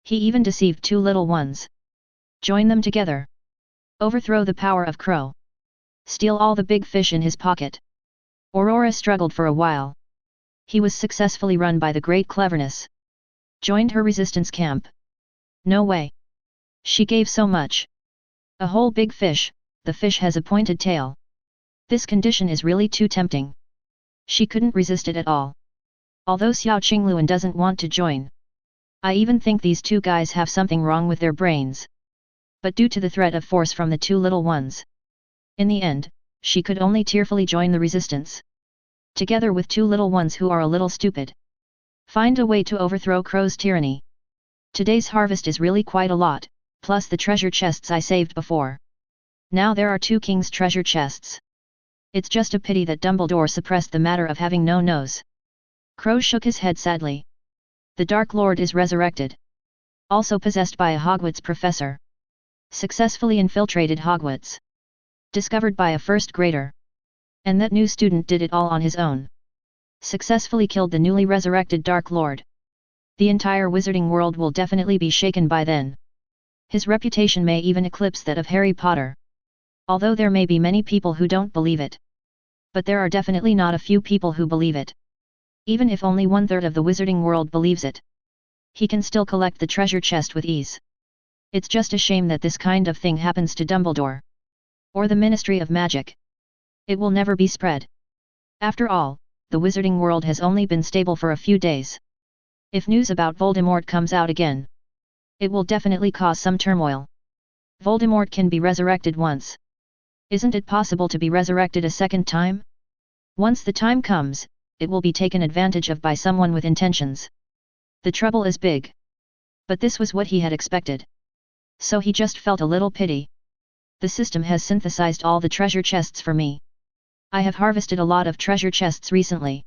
He even deceived 2 little ones. Join them together. Overthrow the power of Crow. Steal all the big fish in his pocket. Aurora struggled for a while. He was successfully run by the great cleverness. Joined her resistance camp. No way. She gave so much. A whole big fish, the fish has a pointed tail. This condition is really too tempting. She couldn't resist it at all. Although Xiao Qingluan doesn't want to join. I even think these 2 guys have something wrong with their brains. But due to the threat of force from the 2 little ones. In the end, she could only tearfully join the resistance. Together with 2 little ones who are a little stupid. Find a way to overthrow Crow's tyranny. Today's harvest is really quite a lot, plus the treasure chests I saved before. Now there are 2 king's treasure chests. It's just a pity that Dumbledore suppressed the matter of having no nose. Crow shook his head sadly. The Dark Lord is resurrected. Also possessed by a Hogwarts professor. Successfully infiltrated Hogwarts. Discovered by a first grader. And that new student did it all on his own. Successfully killed the newly resurrected Dark Lord. The entire wizarding world will definitely be shaken by then. His reputation may even eclipse that of Harry Potter. Although there may be many people who don't believe it. But there are definitely not a few people who believe it. Even if only 1/3 of the wizarding world believes it. He can still collect the treasure chest with ease. It's just a shame that this kind of thing happens to Dumbledore. Or the Ministry of Magic. It will never be spread. After all, the wizarding world has only been stable for a few days. If news about Voldemort comes out again, it will definitely cause some turmoil. Voldemort can be resurrected once. Isn't it possible to be resurrected a second time? Once the time comes, it will be taken advantage of by someone with intentions. The trouble is big. But this was what he had expected. So he just felt a little pity. The system has synthesized all the treasure chests for me. I have harvested a lot of treasure chests recently.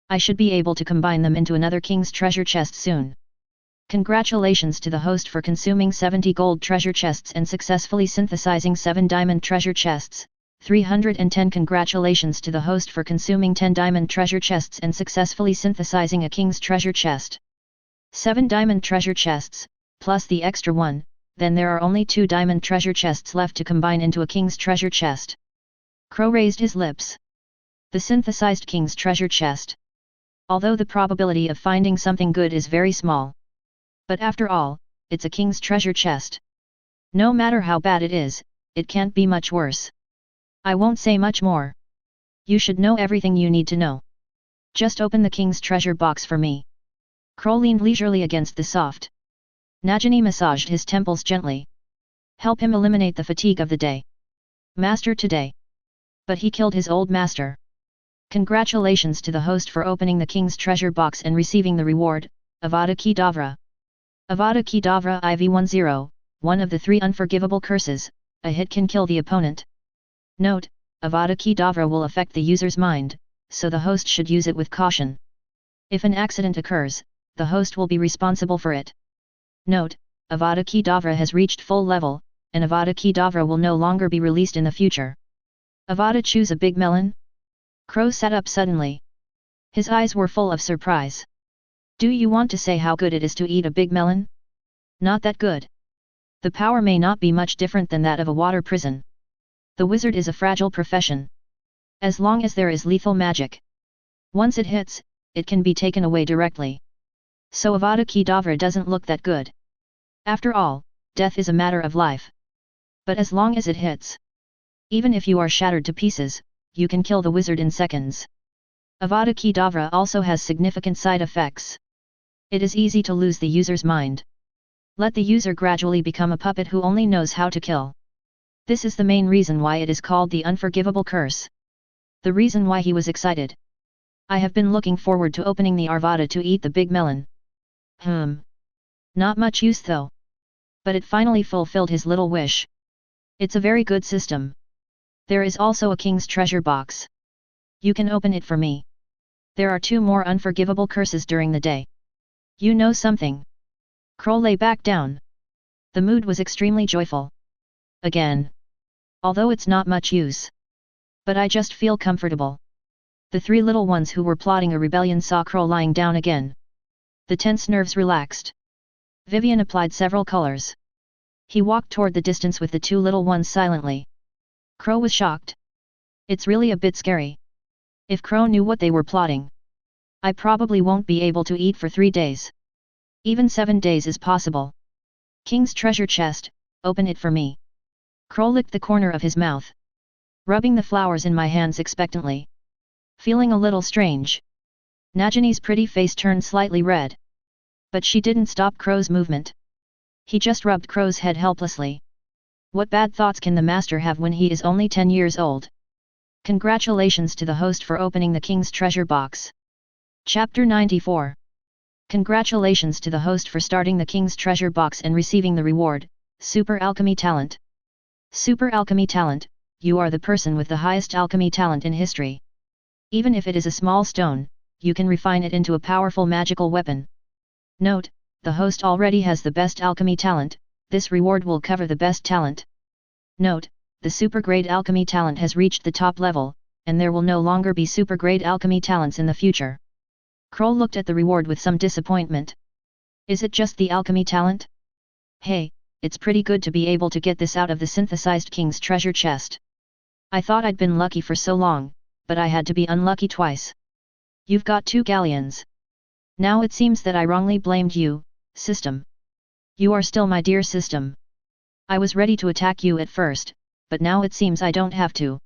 I should be able to combine them into another king's treasure chest soon. Congratulations to the host for consuming 70 gold treasure chests and successfully synthesizing 7 diamond treasure chests. 310 Congratulations to the host for consuming 10 diamond treasure chests and successfully synthesizing a king's treasure chest. 7 diamond treasure chests, plus the extra one, then there are only 2 diamond treasure chests left to combine into a king's treasure chest. Crow raised his lips. The synthesized king's treasure chest. Although the probability of finding something good is very small. But after all, it's a king's treasure chest. No matter how bad it is, it can't be much worse. I won't say much more. You should know everything you need to know. Just open the king's treasure box for me. Crow leaned leisurely against the soft. Nagini massaged his temples gently. Help him eliminate the fatigue of the day. Master today. But he killed his old master. Congratulations to the host for opening the king's treasure box and receiving the reward, Avada Kedavra. Avada Kedavra IV10, one of the 3 unforgivable curses, a hit can kill the opponent. Note, Avada Kedavra will affect the user's mind, so the host should use it with caution. If an accident occurs, the host will be responsible for it. Note, Avada Kedavra has reached full level, and Avada Kedavra will no longer be released in the future. Avada choose a big melon? Crow sat up suddenly. His eyes were full of surprise. Do you want to say how good it is to eat a big melon? Not that good. The power may not be much different than that of a water prison. The wizard is a fragile profession. As long as there is lethal magic. Once it hits, it can be taken away directly. So Avada Kedavra doesn't look that good. After all, death is a matter of life. But as long as it hits. Even if you are shattered to pieces, you can kill the wizard in seconds. Avada Kedavra also has significant side effects. It is easy to lose the user's mind. Let the user gradually become a puppet who only knows how to kill. This is the main reason why it is called the unforgivable curse. The reason why he was excited. I have been looking forward to opening the Avada to eat the big melon. Not much use though. But it finally fulfilled his little wish. It's a very good system. There is also a king's treasure box. You can open it for me. There are 2 more unforgivable curses during the day. You know something. Crow lay back down. The mood was extremely joyful. Again. Although it's not much use. But I just feel comfortable. The 3 little ones who were plotting a rebellion saw Crow lying down again. The tense nerves relaxed. Vivian applied several colors. He walked toward the distance with the 2 little ones silently. Crow was shocked. It's really a bit scary. If Crow knew what they were plotting. I probably won't be able to eat for 3 days. Even 7 days is possible. King's treasure chest, open it for me. Crow licked the corner of his mouth. Rubbing the flowers in my hands expectantly. Feeling a little strange. Nagini's pretty face turned slightly red. But she didn't stop Crow's movement. He just rubbed Crow's head helplessly. What bad thoughts can the master have when he is only 10 years old? Congratulations to the host for opening the king's treasure box. Chapter 94. Congratulations to the host for starting the King's Treasure Box and receiving the reward, Super Alchemy Talent. Super Alchemy Talent, you are the person with the highest alchemy talent in history. Even if it is a small stone, you can refine it into a powerful magical weapon. Note, the host already has the best alchemy talent, this reward will cover the best talent. Note, the super grade alchemy talent has reached the top level, and there will no longer be super grade alchemy talents in the future. Kroll looked at the reward with some disappointment. Is it just the alchemy talent? Hey, it's pretty good to be able to get this out of the synthesized King's treasure chest. I thought I'd been lucky for so long, but I had to be unlucky twice. You've got 2 galleons. Now it seems that I wrongly blamed you, system. You are still my dear system. I was ready to attack you at first, but now it seems I don't have to.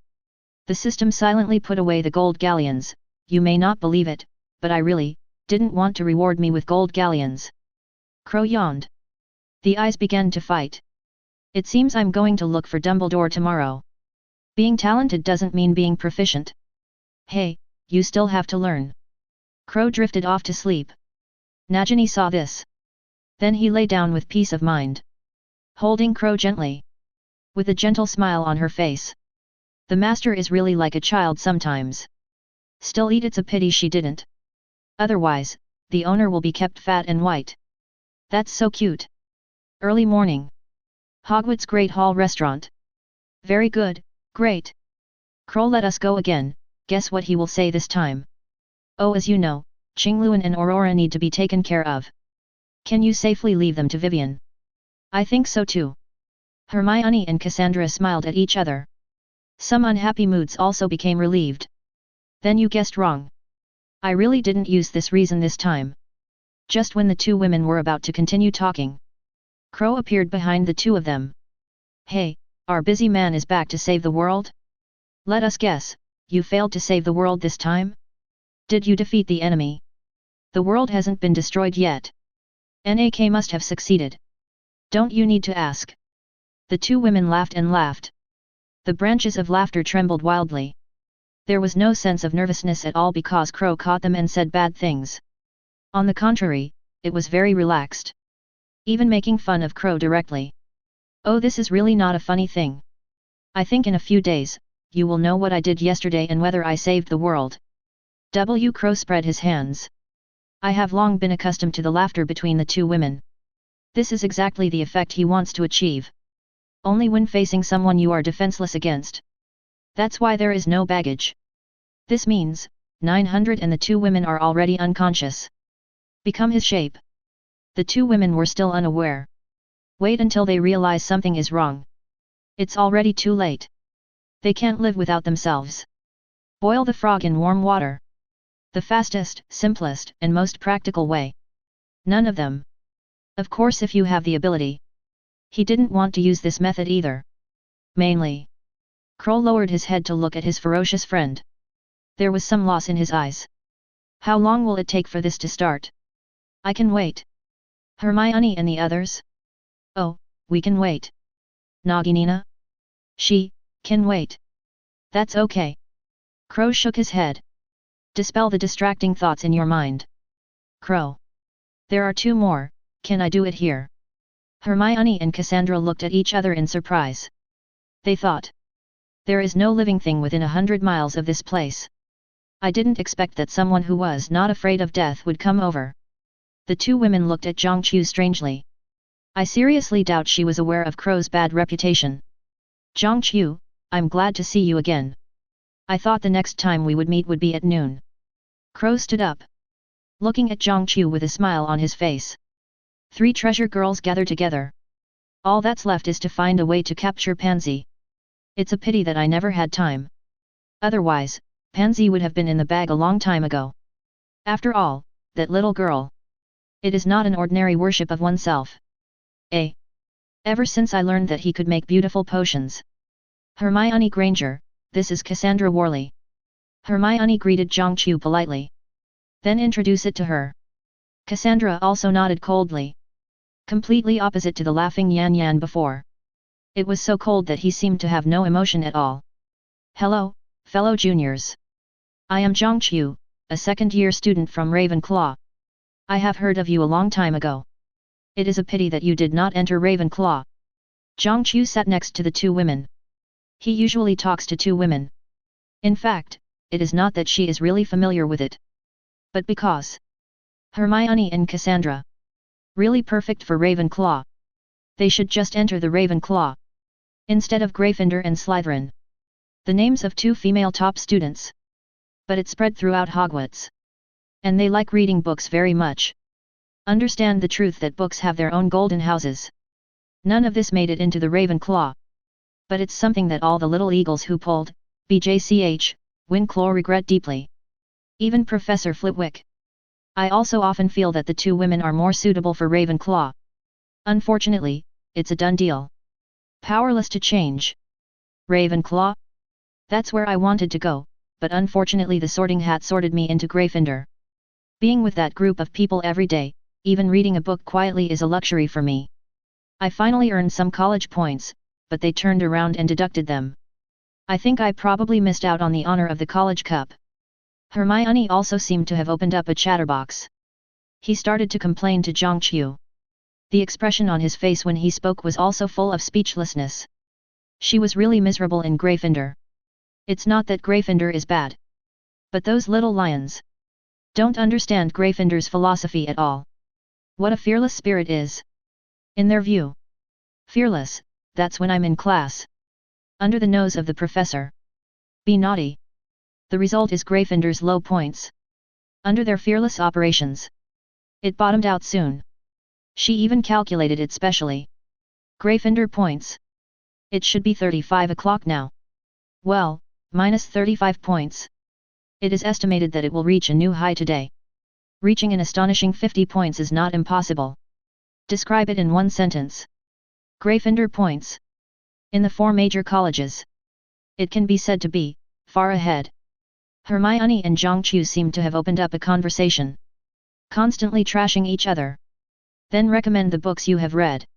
The system silently put away the gold galleons. You may not believe it, but I really didn't want to reward me with gold galleons. Crow yawned. The eyes began to fight. It seems I'm going to look for Dumbledore tomorrow. Being talented doesn't mean being proficient. Hey, you still have to learn. Crow drifted off to sleep. Nagini saw this. Then he lay down with peace of mind. Holding Crow gently. With a gentle smile on her face. The master is really like a child sometimes. Still, it's a pity she didn't. Otherwise, the owner will be kept fat and white. That's so cute. Early morning. Hogwarts Great Hall Restaurant. Very good, great. Kroll, let us go again. Guess what he will say this time? Oh, as you know, Qingluan and Aurora need to be taken care of. Can you safely leave them to Vivian? I think so too. Hermione and Cassandra smiled at each other. Some unhappy moods also became relieved. Then you guessed wrong. I really didn't use this reason this time. Just when the 2 women were about to continue talking, Crow appeared behind the 2 of them. Hey, our busy man is back to save the world? Let us guess, you failed to save the world this time? Did you defeat the enemy? The world hasn't been destroyed yet. NAK must have succeeded. Don't you need to ask? The 2 women laughed and laughed. The branches of laughter trembled wildly. There was no sense of nervousness at all because Crow caught them and said bad things. On the contrary, it was very relaxed. Even making fun of Crow directly. Oh, this is really not a funny thing. I think in a few days, you will know what I did yesterday and whether I saved the world. Crow spread his hands. I have long been accustomed to the laughter between the 2 women. This is exactly the effect he wants to achieve. Only when facing someone you are defenseless against. That's why there is no baggage. This means, 900 and the 2 women are already unconscious. Become his shape. The 2 women were still unaware. Wait until they realize something is wrong. It's already too late. They can't live without themselves. Boil the frog in warm water. The fastest, simplest, and most practical way. None of them. Of course, if you have the ability. He didn't want to use this method either. Mainly. Kroll lowered his head to look at his ferocious friend. There was some loss in his eyes. How long will it take for this to start? I can wait. Hermione and the others? Oh, we can wait. Naginina? She can wait. That's okay. Crow shook his head. Dispel the distracting thoughts in your mind. Crow. There are 2 more, can I do it here? Hermione and Cassandra looked at each other in surprise. They thought. There is no living thing within 100 miles of this place. I didn't expect that someone who was not afraid of death would come over. The 2 women looked at Zhangqiu strangely. I seriously doubt she was aware of Crow's bad reputation. Zhangqiu, I'm glad to see you again. I thought the next time we would meet would be at noon. Crow stood up. Looking at Zhangqiu with a smile on his face. 3 treasure girls gather together. All that's left is to find a way to capture Pansy. It's a pity that I never had time. Otherwise, Pansy would have been in the bag a long time ago. After all, that little girl. It is not an ordinary worship of oneself. Ever since I learned that he could make beautiful potions. Hermione Granger, this is Cassandra Worley. Hermione greeted Zhangqiu politely. Then introduce it to her. Cassandra also nodded coldly. Completely opposite to the laughing Yan Yan before. It was so cold that he seemed to have no emotion at all. Hello, fellow juniors. I am Zhangqiu, a second-year student from Ravenclaw. I have heard of you a long time ago. It is a pity that you did not enter Ravenclaw. Zhang Qiu sat next to the two women. He usually talks to two women. In fact, it is not that she is really familiar with it, but because Hermione and Cassandra, really perfect for Ravenclaw. They should just enter the Ravenclaw, instead of Gryffindor and Slytherin. The names of two female top students. But it spread throughout Hogwarts. And they like reading books very much. Understand the truth that books have their own golden houses. None of this made it into the Ravenclaw. But it's something that all the little eagles who pulled, BJCH, Winclaw regret deeply. Even Professor Flitwick. I also often feel that the two women are more suitable for Ravenclaw. Unfortunately, it's a done deal. Powerless to change. Ravenclaw? That's where I wanted to go, but unfortunately the sorting hat sorted me into Gryffindor. Being with that group of people every day, even reading a book quietly is a luxury for me. I finally earned some college points, but they turned around and deducted them. I think I probably missed out on the honor of the college cup. Hermione also seemed to have opened up a chatterbox. He started to complain to Zhang Qiu. The expression on his face when he spoke was also full of speechlessness. She was really miserable in Gryffindor. It's not that Gryffindor is bad. But those little lions don't understand Gryffindor's philosophy at all. What a fearless spirit is. In their view. Fearless, that's when I'm in class. Under the nose of the professor. Be naughty. The result is Gryffindor's low points. Under their fearless operations. It bottomed out soon. She even calculated it specially. Gryffindor points. It should be 35 o'clock now. Well, minus 35 points. It is estimated that it will reach a new high today. Reaching an astonishing 50 points is not impossible. Describe it in one sentence. Gryffindor points. In the four major colleges. It can be said to be far ahead. Hermione and Zhang Qiu seemed to have opened up a conversation. Constantly trashing each other. Then recommend the books you have read.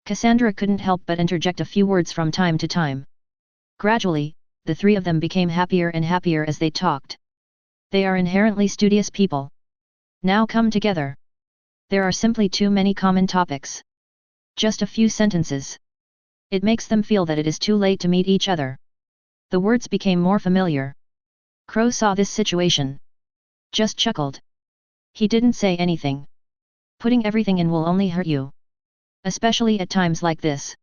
Cassandra couldn't help but interject a few words from time to time. Gradually, the three of them became happier and happier as they talked. They are inherently studious people. Now come together. There are simply too many common topics. Just a few sentences. It makes them feel that it is too late to meet each other. The words became more familiar. Crow saw this situation. Just chuckled. He didn't say anything. Putting everything in will only hurt you. Especially at times like this.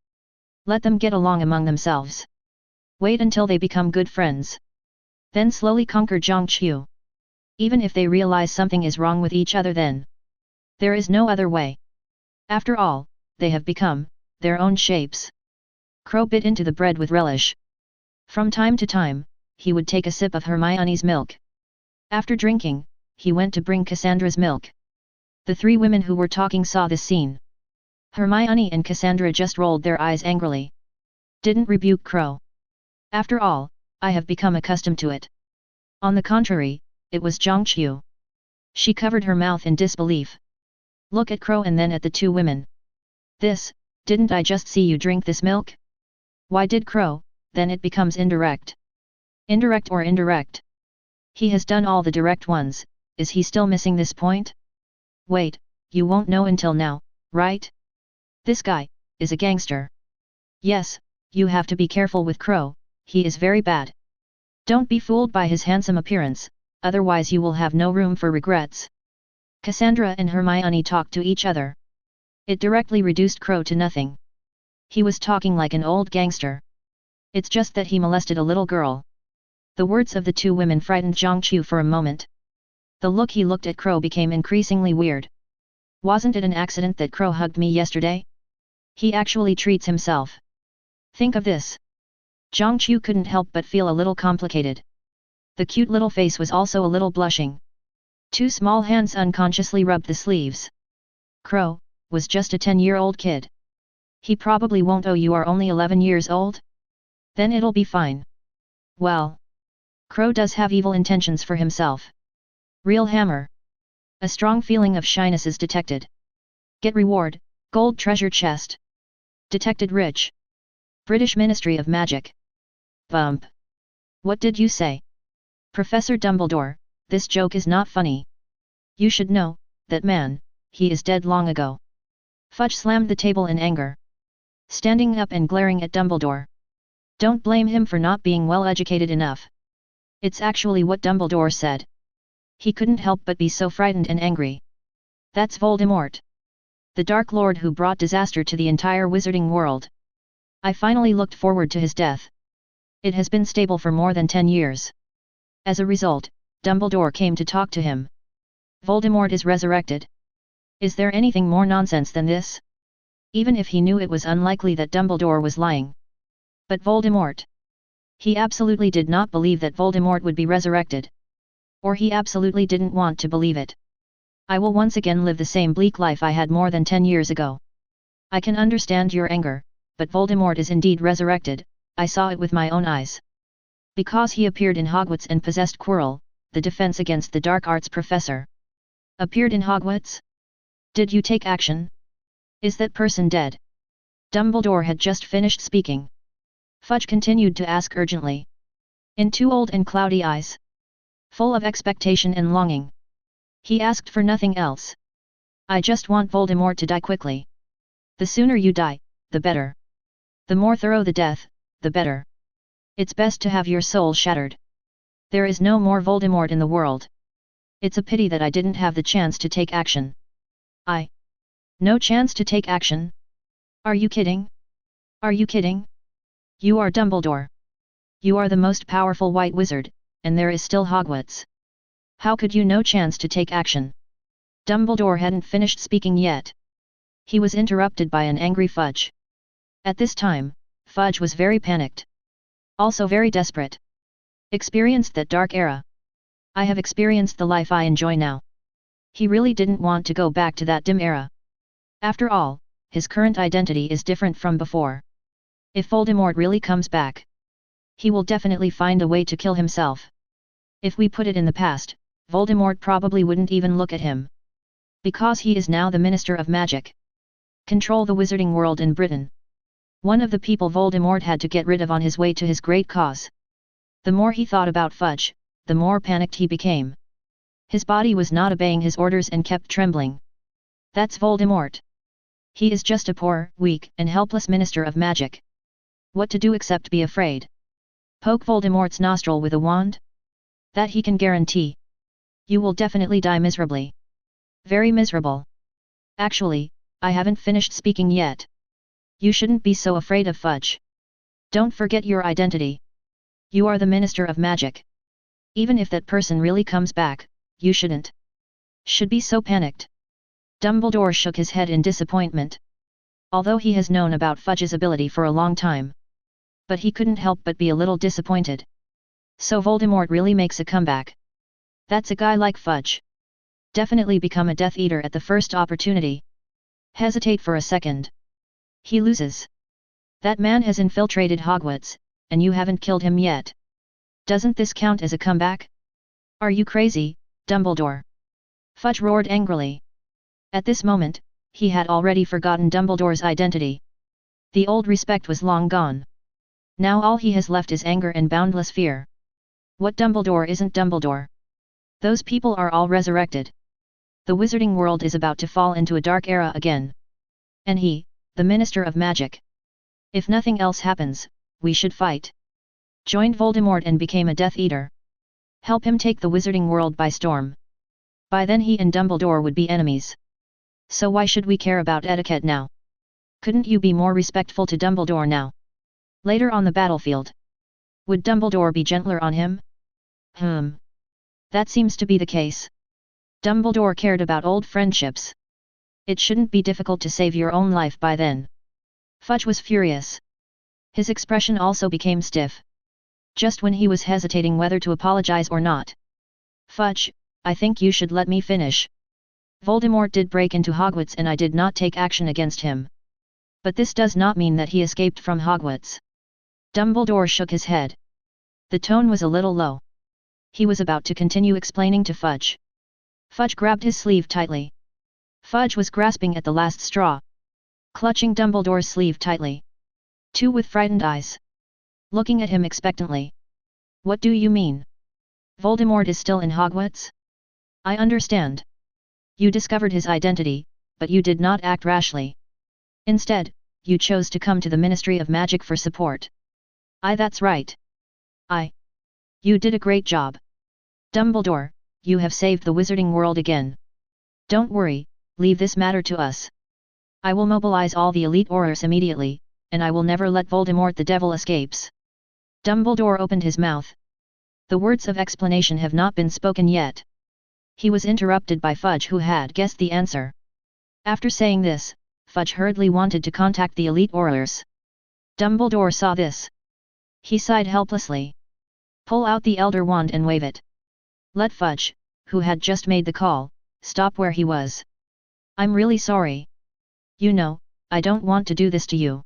Let them get along among themselves. Wait until they become good friends. Then slowly conquer Zhang Qiu. Even if they realize something is wrong with each other then. There is no other way. After all, they have become their own shapes. Crow bit into the bread with relish. From time to time, he would take a sip of Hermione's milk. After drinking, he went to bring Cassandra's milk. The three women who were talking saw this scene. Hermione and Cassandra just rolled their eyes angrily. Didn't rebuke Crow. After all, I have become accustomed to it. On the contrary, it was Zhang Qiu. She covered her mouth in disbelief. Look at Crow and then at the two women. Didn't I just see you drink this milk? Why did Crow? Then it becomes indirect. Indirect or indirect? He has done all the direct ones, is he still missing this point? Wait, you won't know until now, right? This guy is a gangster. Yes, you have to be careful with Crow, he is very bad. Don't be fooled by his handsome appearance, otherwise you will have no room for regrets. Cassandra and Hermione talked to each other. It directly reduced Crow to nothing. He was talking like an old gangster. It's just that he molested a little girl. The words of the two women frightened Zhang Qiu for a moment. The look he looked at Crow became increasingly weird. Wasn't it an accident that Crow hugged me yesterday? He actually treats himself. Think of this. Zhang Qiu couldn't help but feel a little complicated. The cute little face was also a little blushing. Two small hands unconsciously rubbed the sleeves. Crow was just a 10-year-old kid. He probably won't. Oh, you are only 11 years old? Then it'll be fine. Well. Crow does have evil intentions for himself. Real hammer. A strong feeling of shyness is detected. Get reward, gold treasure chest. Detected rich. British Ministry of Magic. Bump. What did you say? Professor Dumbledore, this joke is not funny. You should know That man, he is dead long ago. Fudge slammed the table in anger, standing up and glaring at Dumbledore. Don't blame him for not being well educated enough. It's actually what Dumbledore said. He couldn't help but be so frightened and angry. That's Voldemort, the Dark Lord who brought disaster to the entire wizarding world. I finally looked forward to his death. It has been stable for more than 10 years. As a result, Dumbledore came to talk to him. Voldemort is resurrected. Is there anything more nonsense than this? Even if he knew it was unlikely that Dumbledore was lying. But Voldemort. He absolutely did not believe that Voldemort would be resurrected. Or he absolutely didn't want to believe it. I will once again live the same bleak life I had more than 10 years ago. I can understand your anger, but Voldemort is indeed resurrected. I saw it with my own eyes. Because he appeared in Hogwarts and possessed Quirrell, the defense against the dark arts professor. Appeared in Hogwarts? Did you take action? Is that person dead? Dumbledore had just finished speaking. Fudge continued to ask urgently. In two old and cloudy eyes, full of expectation and longing. He asked for nothing else. I just want Voldemort to die quickly. The sooner you die, the better. The more thorough the death, the better. It's best to have your soul shattered. There is no more Voldemort in the world. It's a pity that I didn't have the chance to take action. No chance to take action? Are you kidding? Are you kidding? You are Dumbledore. You are the most powerful white wizard, and there is still Hogwarts. How could you no chance to take action? Dumbledore hadn't finished speaking yet. He was interrupted by an angry Fudge. At this time, Fudge was very panicked. Also very desperate. Experienced that dark era. I have experienced the life I enjoy now. He really didn't want to go back to that dim era. After all, his current identity is different from before. If Voldemort really comes back, he will definitely find a way to kill himself. If we put it in the past, Voldemort probably wouldn't even look at him. Because he is now the Minister of Magic. Control the wizarding world in Britain. One of the people Voldemort had to get rid of on his way to his great cause. The more he thought about Fudge, the more panicked he became. His body was not obeying his orders and kept trembling. That's Voldemort. He is just a poor, weak, and helpless Minister of Magic. What to do except be afraid? Poke Voldemort's nostril with a wand? That he can guarantee. You will definitely die miserably. Very miserable. Actually, I haven't finished speaking yet. You shouldn't be so afraid of Fudge. Don't forget your identity. You are the Minister of Magic. Even if that person really comes back, you should be so panicked. Dumbledore shook his head in disappointment. Although he has known about Fudge's ability for a long time. But he couldn't help but be a little disappointed. So Voldemort really makes a comeback. That's a guy like Fudge. Definitely become a Death Eater at the first opportunity. Hesitate for a second. He loses. That man has infiltrated Hogwarts, and you haven't killed him yet. Doesn't this count as a comeback? Are you crazy, Dumbledore? Fudge roared angrily. At this moment, he had already forgotten Dumbledore's identity. The old respect was long gone. Now all he has left is anger and boundless fear. What Dumbledore isn't Dumbledore? Those people are all resurrected. The wizarding world is about to fall into a dark era again. And he, the Minister of Magic. If nothing else happens, we should fight. Joined Voldemort and became a Death Eater. Help him take the wizarding world by storm. By then he and Dumbledore would be enemies. So why should we care about etiquette now? Couldn't you be more respectful to Dumbledore now? Later on the battlefield. Would Dumbledore be gentler on him? That seems to be the case. Dumbledore cared about old friendships. It shouldn't be difficult to save your own life by then. Fudge was furious. His expression also became stiff. Just when he was hesitating whether to apologize or not. Fudge, I think you should let me finish. Voldemort did break into Hogwarts and I did not take action against him. But this does not mean that he escaped from Hogwarts. Dumbledore shook his head. The tone was a little low. He was about to continue explaining to Fudge. Fudge grabbed his sleeve tightly. Fudge was grasping at the last straw. Clutching Dumbledore's sleeve tightly. Two with frightened eyes. Looking at him expectantly. What do you mean? Voldemort is still in Hogwarts? I understand. You discovered his identity, but you did not act rashly. Instead, you chose to come to the Ministry of Magic for support. That's right. You did a great job. Dumbledore, you have saved the wizarding world again. Don't worry, leave this matter to us. I will mobilize all the elite Aurors immediately, and I will never let Voldemort the Devil escapes. Dumbledore opened his mouth. The words of explanation have not been spoken yet. He was interrupted by Fudge, who had guessed the answer. After saying this, Fudge hurriedly wanted to contact the elite Aurors. Dumbledore saw this. He sighed helplessly. Pull out the Elder Wand and wave it. Let Fudge, who had just made the call, stop where he was. I'm really sorry. You know, I don't want to do this to you.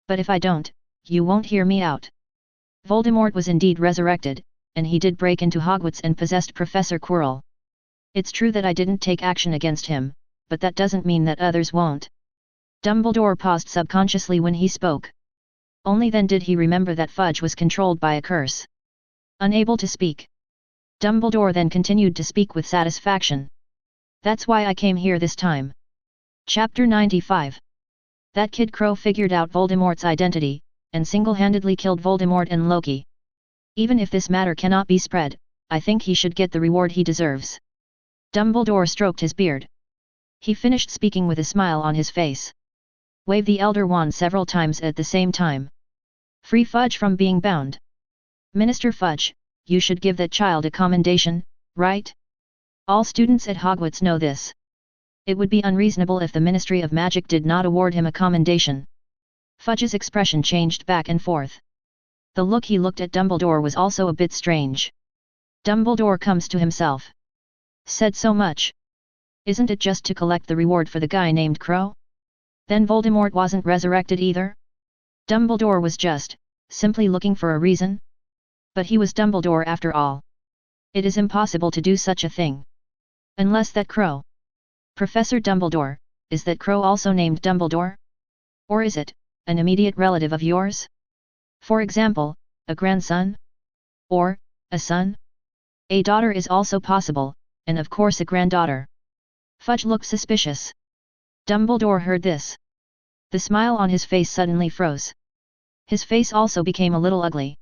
But if I don't, you won't hear me out. Voldemort was indeed resurrected, and he did break into Hogwarts and possessed Professor Quirrell. It's true that I didn't take action against him, but that doesn't mean that others won't. Dumbledore paused subconsciously when he spoke. Only then did he remember that Fudge was controlled by a curse. Unable to speak. Dumbledore then continued to speak with satisfaction. That's why I came here this time. Chapter 95. That kid Crow figured out Voldemort's identity, and single-handedly killed Voldemort and Loki. Even if this matter cannot be spread, I think he should get the reward he deserves. Dumbledore stroked his beard. He finished speaking with a smile on his face. Wave the Elder Wand several times at the same time. Free Fudge from being bound. Minister Fudge, you should give that child a commendation, right? All students at Hogwarts know this. It would be unreasonable if the Ministry of Magic did not award him a commendation. Fudge's expression changed back and forth. The look he looked at Dumbledore was also a bit strange. Dumbledore comes to himself. Said so much. Isn't it just to collect the reward for the guy named Crow? Then Voldemort wasn't resurrected either? Dumbledore was just, simply looking for a reason? But he was Dumbledore after all. It is impossible to do such a thing. Unless that Crow. Professor Dumbledore, is that Crow also named Dumbledore? Or is it, an immediate relative of yours? For example, a grandson? Or, a son? A daughter is also possible, and of course a granddaughter. Fudge looked suspicious. Dumbledore heard this. The smile on his face suddenly froze. His face also became a little ugly.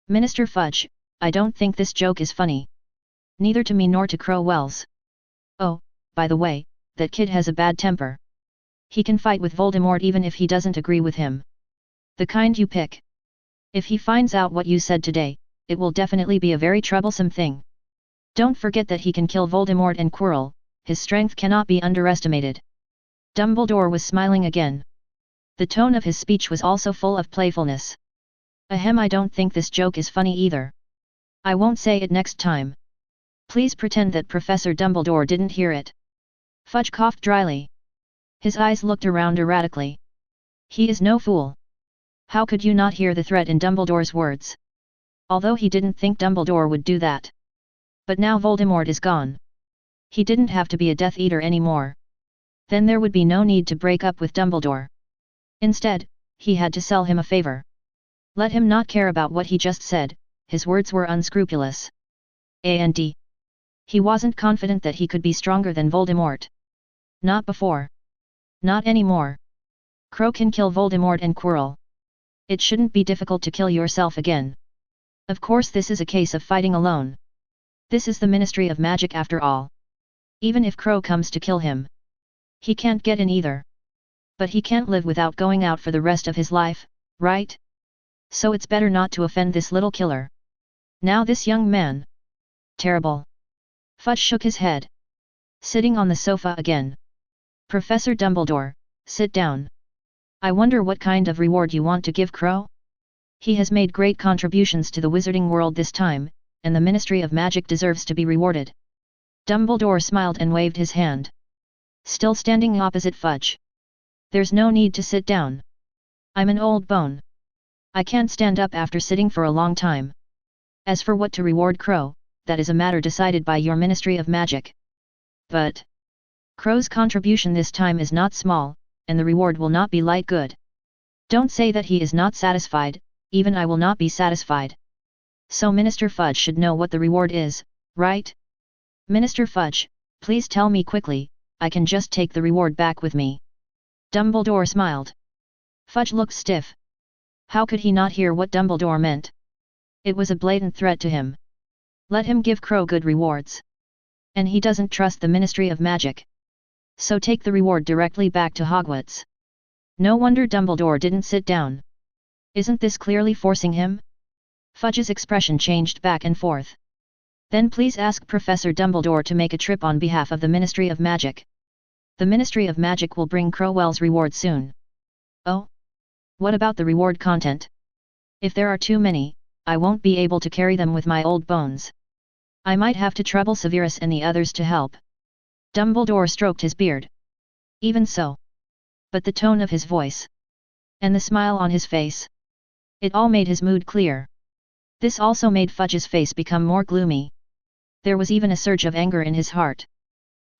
Minister Fudge, I don't think this joke is funny. Neither to me nor to Crow Wells. Oh, by the way, that kid has a bad temper. He can fight with Voldemort even if he doesn't agree with him. The kind you pick. If he finds out what you said today, it will definitely be a very troublesome thing. Don't forget that he can kill Voldemort and Quirrell, his strength cannot be underestimated. Dumbledore was smiling again. The tone of his speech was also full of playfulness. Ahem, I don't think this joke is funny either. I won't say it next time. Please pretend that Professor Dumbledore didn't hear it. Fudge coughed dryly. His eyes looked around erratically. He is no fool. How could you not hear the threat in Dumbledore's words? Although he didn't think Dumbledore would do that. But now Voldemort is gone. He didn't have to be a Death Eater anymore. Then there would be no need to break up with Dumbledore. Instead, he had to sell him a favor. Let him not care about what he just said, his words were unscrupulous. And he wasn't confident that he could be stronger than Voldemort. Not before. Not anymore. Crow can kill Voldemort and Quirrell. It shouldn't be difficult to kill yourself again. Of course this is a case of fighting alone. This is the Ministry of Magic after all. Even if Crow comes to kill him, he can't get in either. But he can't live without going out for the rest of his life, right? So it's better not to offend this little killer. Now this young man. Terrible. Fudge shook his head. Sitting on the sofa again. Professor Dumbledore, sit down. I wonder what kind of reward you want to give Crow? He has made great contributions to the wizarding world this time, and the Ministry of Magic deserves to be rewarded. Dumbledore smiled and waved his hand. Still standing opposite Fudge. There's no need to sit down. I'm an old bone. I can't stand up after sitting for a long time. As for what to reward Crow, that is a matter decided by your Ministry of Magic. But Crow's contribution this time is not small, and the reward will not be light good. Don't say that he is not satisfied, even I will not be satisfied. So Minister Fudge should know what the reward is, right? Minister Fudge, Please tell me quickly, I can just take the reward back with me. Dumbledore smiled. Fudge looked stiff. How could he not hear what Dumbledore meant? It was a blatant threat to him. Let him give Crow good rewards. And he doesn't trust the Ministry of Magic. So take the reward directly back to Hogwarts. No wonder Dumbledore didn't sit down. Isn't this clearly forcing him? Fudge's expression changed back and forth. Then please ask Professor Dumbledore to make a trip on behalf of the Ministry of Magic. The Ministry of Magic will bring Crowell's reward soon. Oh? What about the reward content? If there are too many, I won't be able to carry them with my old bones. I might have to trouble Severus and the others to help. Dumbledore stroked his beard. Even so. But the tone of his voice. And the smile on his face. It all made his mood clear. This also made Fudge's face become more gloomy. There was even a surge of anger in his heart.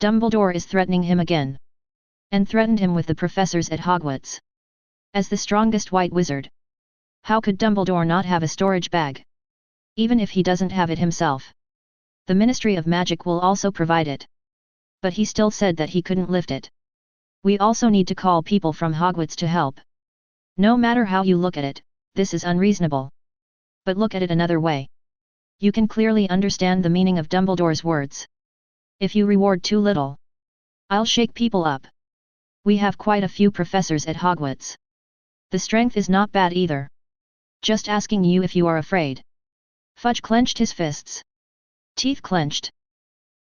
Dumbledore is threatening him again. And threatened him with the professors at Hogwarts. As the strongest white wizard. How could Dumbledore not have a storage bag? Even if he doesn't have it himself. The Ministry of Magic will also provide it. But he still said that he couldn't lift it. We also need to call people from Hogwarts to help. No matter how you look at it, this is unreasonable. But look at it another way. You can clearly understand the meaning of Dumbledore's words. If you reward too little, I'll shake people up. We have quite a few professors at Hogwarts. The strength is not bad either. Just asking you if you are afraid. Fudge clenched his fists. Teeth clenched.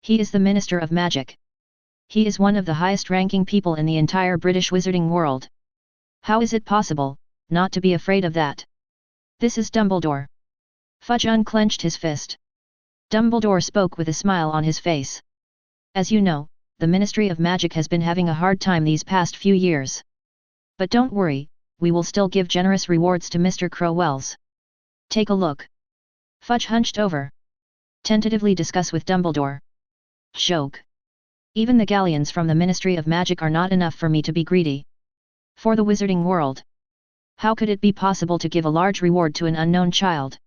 He is the Minister of Magic. He is one of the highest-ranking people in the entire British wizarding world. How is it possible, not to be afraid of that? This is Dumbledore. Fudge unclenched his fist. Dumbledore spoke with a smile on his face. As you know, the Ministry of Magic has been having a hard time these past few years. But don't worry, we will still give generous rewards to Mr. Crowells. Take a look. Fudge hunched over. Tentatively discuss with Dumbledore. Joke. Even the galleons from the Ministry of Magic are not enough for me to be greedy. For the wizarding world. How could it be possible to give a large reward to an unknown child?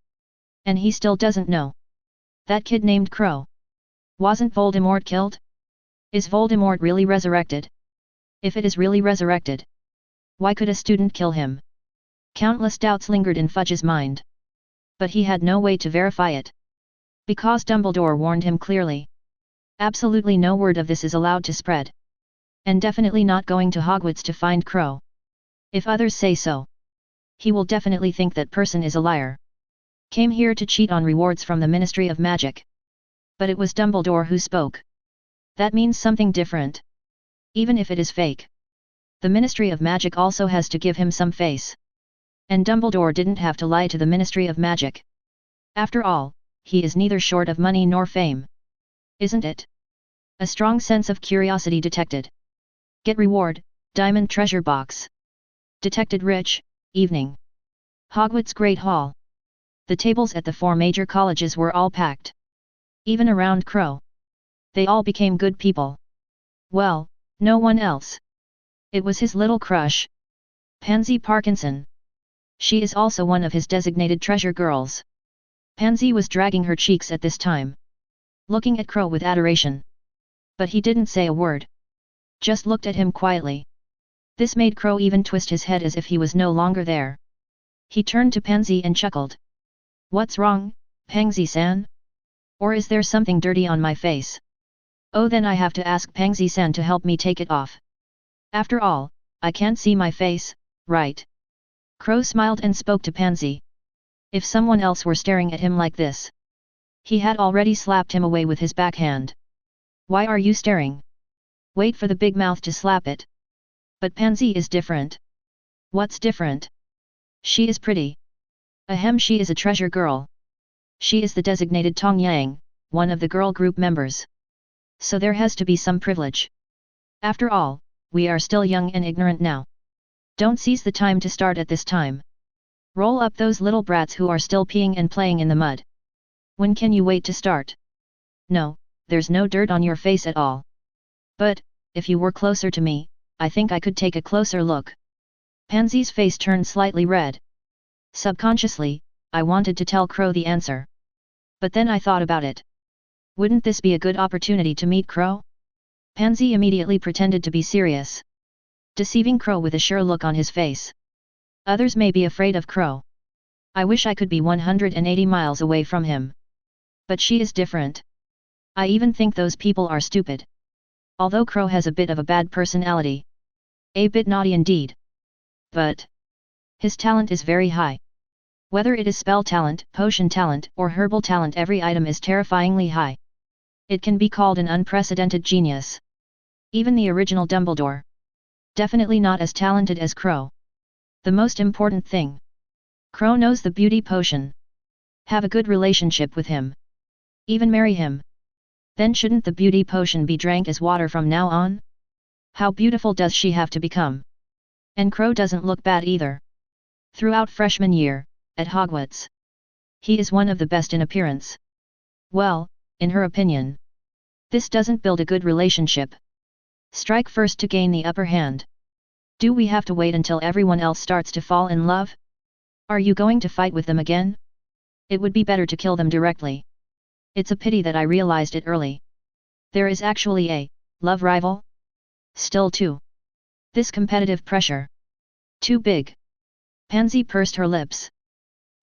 And he still doesn't know. That kid named Crow. Wasn't Voldemort killed? Is Voldemort really resurrected? If it is really resurrected, why could a student kill him? Countless doubts lingered in Fudge's mind. But he had no way to verify it. Because Dumbledore warned him clearly. Absolutely no word of this is allowed to spread. And definitely not going to Hogwarts to find Crow. If others say so, he will definitely think that person is a liar. Came here to cheat on rewards from the Ministry of Magic. But it was Dumbledore who spoke. That means something different. Even if it is fake. The Ministry of Magic also has to give him some face. And Dumbledore didn't have to lie to the Ministry of Magic. After all, he is neither short of money nor fame. Isn't it? A strong sense of curiosity detected. Get reward, diamond treasure box. Detected rich, evening. Hogwarts Great Hall. The tables at the 4 major colleges were all packed. Even around Crow. They all became good people. Well, no one else. It was his little crush. Pansy Parkinson. She is also one of his designated treasure girls. Pansy was dragging her cheeks at this time. Looking at Crow with adoration. But he didn't say a word. Just looked at him quietly. This made Crow even twist his head as if he was no longer there. He turned to Pansy and chuckled. What's wrong, Pansy-san? Or is there something dirty on my face? Oh, then I have to ask Pansy-san to help me take it off. After all, I can't see my face, right? Crow smiled and spoke to Pansy. If someone else were staring at him like this, he had already slapped him away with his backhand. Why are you staring? Wait for the big mouth to slap it. But Pansy is different. What's different? She is pretty. Ahem, she is a treasure girl. She is the designated Tong Yang, one of the girl group members. So there has to be some privilege. After all, we are still young and ignorant now. Don't seize the time to start at this time. Roll up those little brats who are still peeing and playing in the mud. When can you wait to start? No, there's no dirt on your face at all. But, if you were closer to me, I think I could take a closer look. Pansy's face turned slightly red. Subconsciously, I wanted to tell Crow the answer. But then I thought about it. Wouldn't this be a good opportunity to meet Crow? Pansy immediately pretended to be serious, deceiving Crow with a sure look on his face. Others may be afraid of Crow. I wish I could be 180 miles away from him. But she is different. I even think those people are stupid. Although Crow has a bit of a bad personality. A bit naughty indeed. But his talent is very high. Whether it is spell talent, potion talent, or herbal talent, every item is terrifyingly high. It can be called an unprecedented genius. Even the original Dumbledore. Definitely not as talented as Crow. The most important thing. Crow knows the beauty potion. Have a good relationship with him. Even marry him. Then shouldn't the beauty potion be drank as water from now on? How beautiful does she have to become? And Crow doesn't look bad either. Throughout freshman year, at Hogwarts, he is one of the best in appearance. Well, in her opinion, this doesn't build a good relationship. Strike first to gain the upper hand. Do we have to wait until everyone else starts to fall in love? Are you going to fight with them again? It would be better to kill them directly. It's a pity that I realized it early. There is actually a love rival? Still too. This competitive pressure. Too big. Pansy pursed her lips,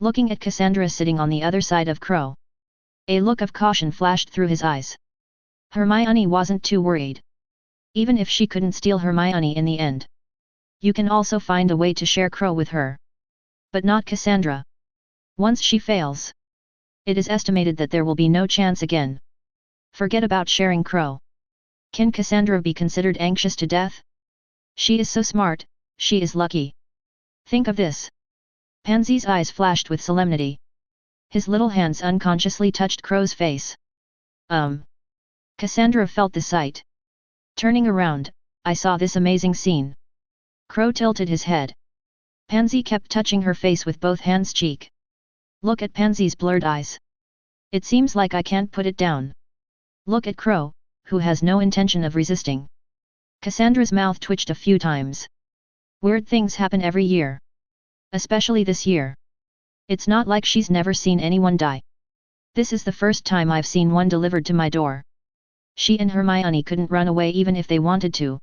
looking at Cassandra sitting on the other side of Crow. A look of caution flashed through his eyes. Hermione wasn't too worried. Even if she couldn't steal Hermione in the end. You can also find a way to share Crow with her. But not Cassandra. Once she fails, it is estimated that there will be no chance again. Forget about sharing Crow. Can Cassandra be considered anxious to death? She is so smart, she is lucky. Think of this. Pansy's eyes flashed with solemnity. His little hands unconsciously touched Crow's face. Cassandra felt the sight. Turning around, I saw this amazing scene. Crow tilted his head. Pansy kept touching her face with both hands. Cheek. Look at Pansy's blurred eyes. It seems like I can't put it down. Look at Crow, who has no intention of resisting. Cassandra's mouth twitched a few times. Weird things happen every year. Especially this year. It's not like she's never seen anyone die. This is the first time I've seen one delivered to my door. She and Hermione couldn't run away even if they wanted to.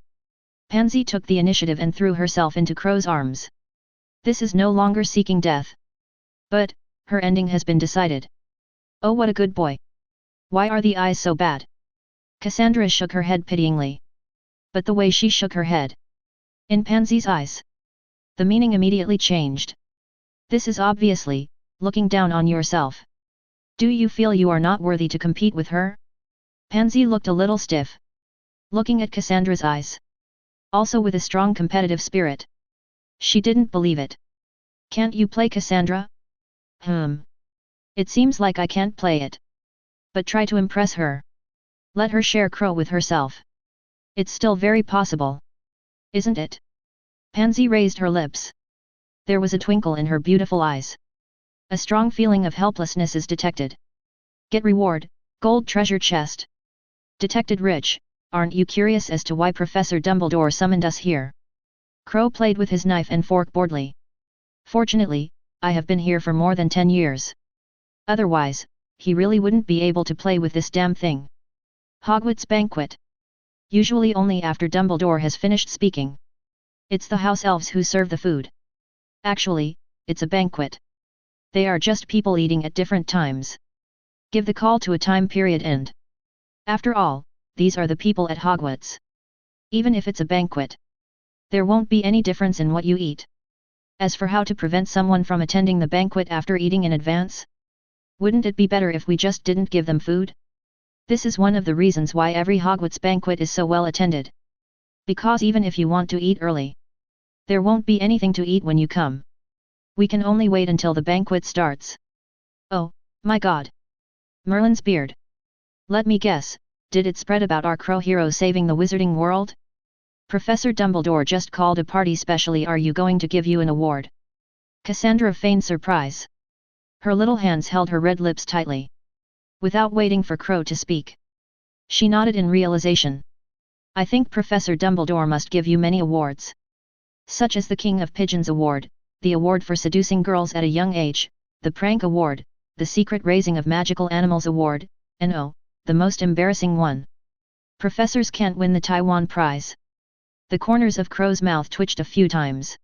Pansy took the initiative and threw herself into Crow's arms. This is no longer seeking death. But, her ending has been decided. Oh, what a good boy. Why are the eyes so bad? Cassandra shook her head pityingly. But the way she shook her head. In Pansy's eyes. The meaning immediately changed. This is obviously, looking down on yourself. Do you feel you are not worthy to compete with her? Pansy looked a little stiff. Looking at Cassandra's eyes. Also with a strong competitive spirit. She didn't believe it. Can't you play Cassandra? It seems like I can't play it. But try to impress her. Let her share Crow with herself. It's still very possible. Isn't it? Pansy raised her lips. There was a twinkle in her beautiful eyes. A strong feeling of helplessness is detected. Get reward, gold treasure chest. Detected rich, aren't you curious as to why Professor Dumbledore summoned us here? Crow played with his knife and fork boredly. Fortunately, I have been here for more than 10 years. Otherwise, he really wouldn't be able to play with this damn thing. Hogwarts banquet. Usually only after Dumbledore has finished speaking. It's the house elves who serve the food. Actually, it's a banquet. They are just people eating at different times. Give the call to a time period and. After all, these are the people at Hogwarts. Even if it's a banquet, there won't be any difference in what you eat. As for how to prevent someone from attending the banquet after eating in advance? Wouldn't it be better if we just didn't give them food? This is one of the reasons why every Hogwarts banquet is so well attended. Because even if you want to eat early, there won't be anything to eat when you come. We can only wait until the banquet starts. Oh, my God. Merlin's beard. Let me guess, did it spread about our Crow hero saving the wizarding world? Professor Dumbledore just called a party specially. Are you going to give you an award? Cassandra feigned surprise. Her little hands held her red lips tightly. Without waiting for Crow to speak, she nodded in realization. I think Professor Dumbledore must give you many awards. Such as the King of Pigeons Award, the award for seducing girls at a young age, the Prank Award, the Secret Raising of Magical Animals Award, and oh, the most embarrassing one. Professors can't win the Taiwan prize. The corners of Crow's mouth twitched a few times.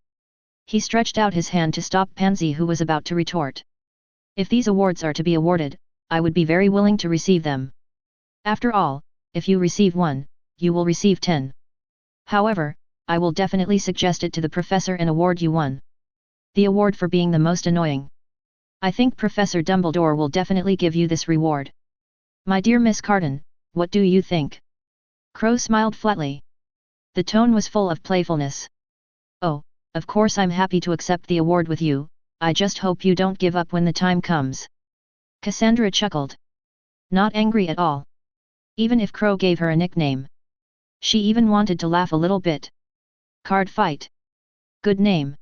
He stretched out his hand to stop Pansy, who was about to retort. If these awards are to be awarded, I would be very willing to receive them. After all, if you receive one, you will receive 10. However, I will definitely suggest it to the professor and award you one. The award for being the most annoying. I think Professor Dumbledore will definitely give you this reward. My dear Miss Carden, what do you think? Crow smiled flatly. The tone was full of playfulness. Oh, of course I'm happy to accept the award with you, I just hope you don't give up when the time comes. Cassandra chuckled. Not angry at all. Even if Crow gave her a nickname. She even wanted to laugh a little bit. Card fight. Good name.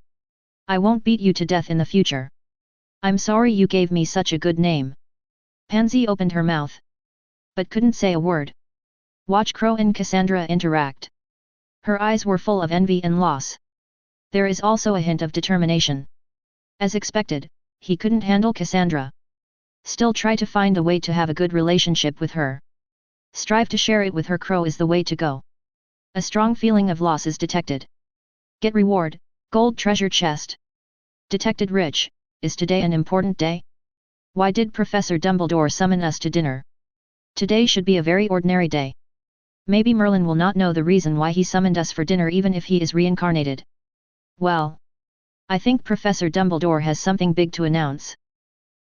I won't beat you to death in the future. I'm sorry you gave me such a good name. Pansy opened her mouth, but couldn't say a word. Watch Crow and Cassandra interact. Her eyes were full of envy and loss. There is also a hint of determination. As expected, he couldn't handle Cassandra. Still try to find a way to have a good relationship with her. Strive to share it with her. Crow is the way to go. A strong feeling of loss is detected. Get reward, gold treasure chest. Detected rich, is today an important day? Why did Professor Dumbledore summon us to dinner? Today should be a very ordinary day. Maybe Merlin will not know the reason why he summoned us for dinner even if he is reincarnated. Well, I think Professor Dumbledore has something big to announce.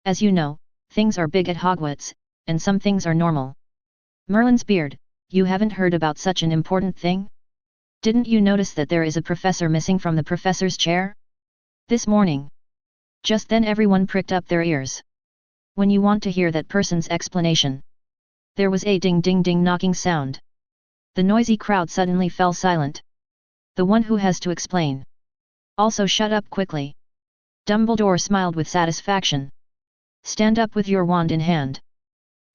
As you know, things are big at Hogwarts, and some things are normal. Merlin's beard, you haven't heard about such an important thing? Didn't you notice that there is a professor missing from the professor's chair? This morning. Just then everyone pricked up their ears. When you want to hear that person's explanation. There was a ding-ding-ding knocking sound. The noisy crowd suddenly fell silent. The one who has to explain. Also shut up quickly. Dumbledore smiled with satisfaction. Stand up with your wand in hand.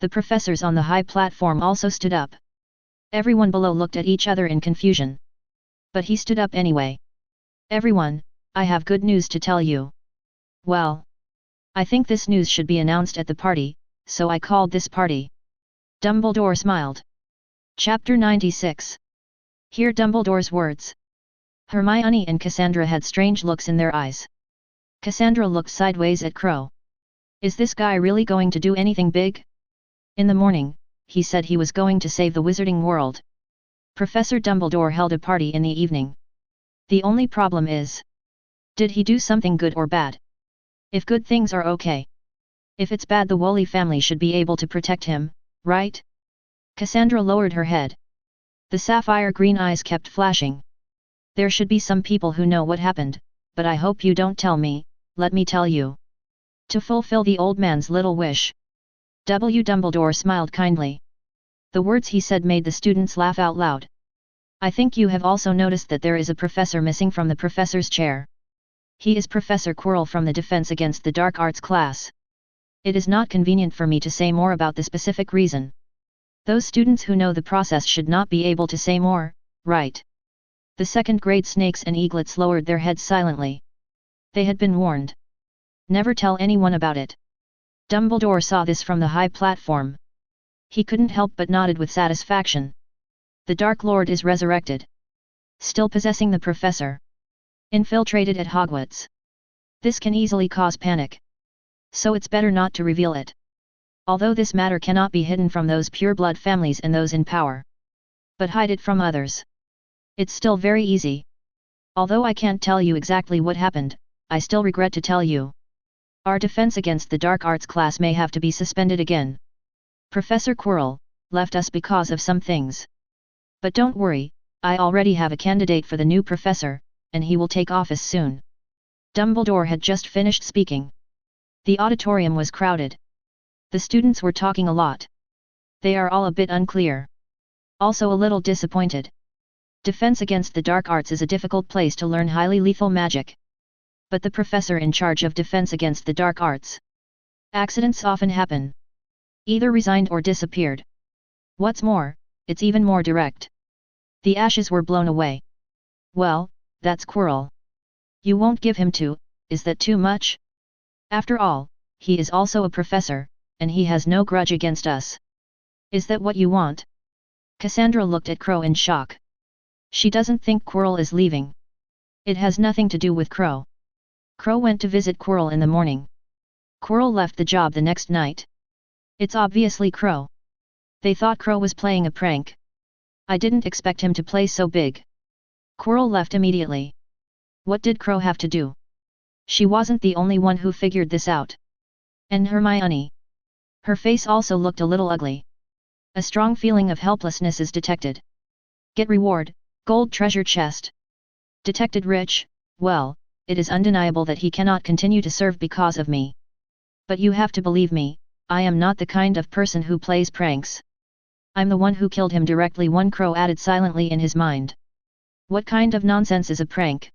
The professors on the high platform also stood up. Everyone below looked at each other in confusion. But he stood up anyway. Everyone, I have good news to tell you. Well, I think this news should be announced at the party, so I called this party. Dumbledore smiled. Chapter 96. Hear Dumbledore's words. Hermione and Cassandra had strange looks in their eyes. Cassandra looked sideways at Crow. Is this guy really going to do anything big? In the morning, he said he was going to save the wizarding world. Professor Dumbledore held a party in the evening. The only problem is, did he do something good or bad? If good things are okay. If it's bad, the Woolley family should be able to protect him, right? Cassandra lowered her head. The sapphire green eyes kept flashing. There should be some people who know what happened, but I hope you don't tell me, let me tell you. To fulfill the old man's little wish. Dumbledore smiled kindly. The words he said made the students laugh out loud. I think you have also noticed that there is a professor missing from the professor's chair. He is Professor Quirrell from the Defense Against the Dark Arts class. It is not convenient for me to say more about the specific reason. Those students who know the process should not be able to say more, right? The second-grade snakes and eaglets lowered their heads silently. They had been warned. Never tell anyone about it. Dumbledore saw this from the high platform. He couldn't help but nodded with satisfaction. The Dark Lord is resurrected. Still possessing the professor. Infiltrated at Hogwarts. This can easily cause panic. So it's better not to reveal it. Although this matter cannot be hidden from those pure-blood families and those in power. But hide it from others. It's still very easy. Although I can't tell you exactly what happened, I still regret to tell you. Our Defense Against the Dark Arts class may have to be suspended again. Professor Quirrell left us because of some things. But don't worry, I already have a candidate for the new professor, and he will take office soon. Dumbledore had just finished speaking. The auditorium was crowded. The students were talking a lot. They are all a bit unclear. Also a little disappointed. Defense Against the Dark Arts is a difficult place to learn highly lethal magic. But the professor in charge of Defense Against the Dark Arts. Accidents often happen. Either resigned or disappeared. What's more, it's even more direct. The ashes were blown away. Well, that's Quirrell. You won't give him to, is that too much? After all, he is also a professor, and he has no grudge against us. Is that what you want? Cassandra looked at Crow in shock. She doesn't think Quirrell is leaving. It has nothing to do with Crow. Crow went to visit Quirrell in the morning. Quirrell left the job the next night. It's obviously Crow. They thought Crow was playing a prank. I didn't expect him to play so big. Quirrell left immediately. What did Crow have to do? She wasn't the only one who figured this out. And Hermione. Her face also looked a little ugly. A strong feeling of helplessness is detected. Get reward, gold treasure chest. Detected rich, well, it is undeniable that he cannot continue to serve because of me. But you have to believe me, I am not the kind of person who plays pranks. I'm the one who killed him directly. One Crow added silently in his mind. What kind of nonsense is a prank?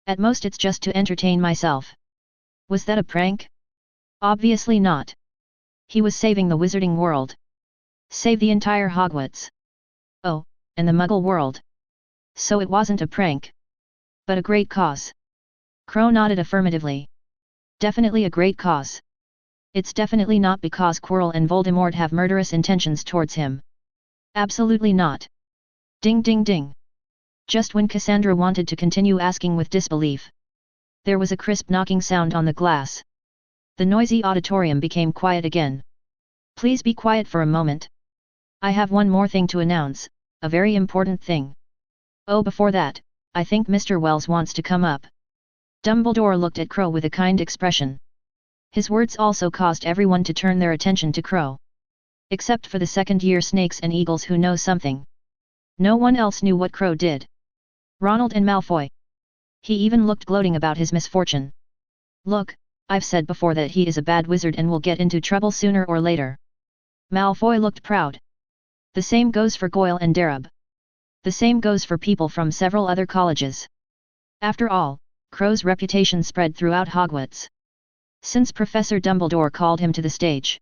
At most it's just to entertain myself. Was that a prank? Obviously not. He was saving the wizarding world. Save the entire Hogwarts. Oh, and the Muggle world. So it wasn't a prank. But a great cause. Crow nodded affirmatively. Definitely a great cause. It's definitely not because Quirrell and Voldemort have murderous intentions towards him. Absolutely not. Ding ding ding. Just when Cassandra wanted to continue asking with disbelief, there was a crisp knocking sound on the glass. The noisy auditorium became quiet again. Please be quiet for a moment. I have one more thing to announce, a very important thing. Oh, before that, I think Mr. Wells wants to come up. Dumbledore looked at Crow with a kind expression. His words also caused everyone to turn their attention to Crow. Except for the second-year Snakes and Eagles who know something. No one else knew what Crow did. Ronald and Malfoy. He even looked gloating about his misfortune. Look, I've said before that he is a bad wizard and will get into trouble sooner or later. Malfoy looked proud. The same goes for Goyle and Darab. The same goes for people from several other colleges. After all, Crow's reputation spread throughout Hogwarts. Since Professor Dumbledore called him to the stage.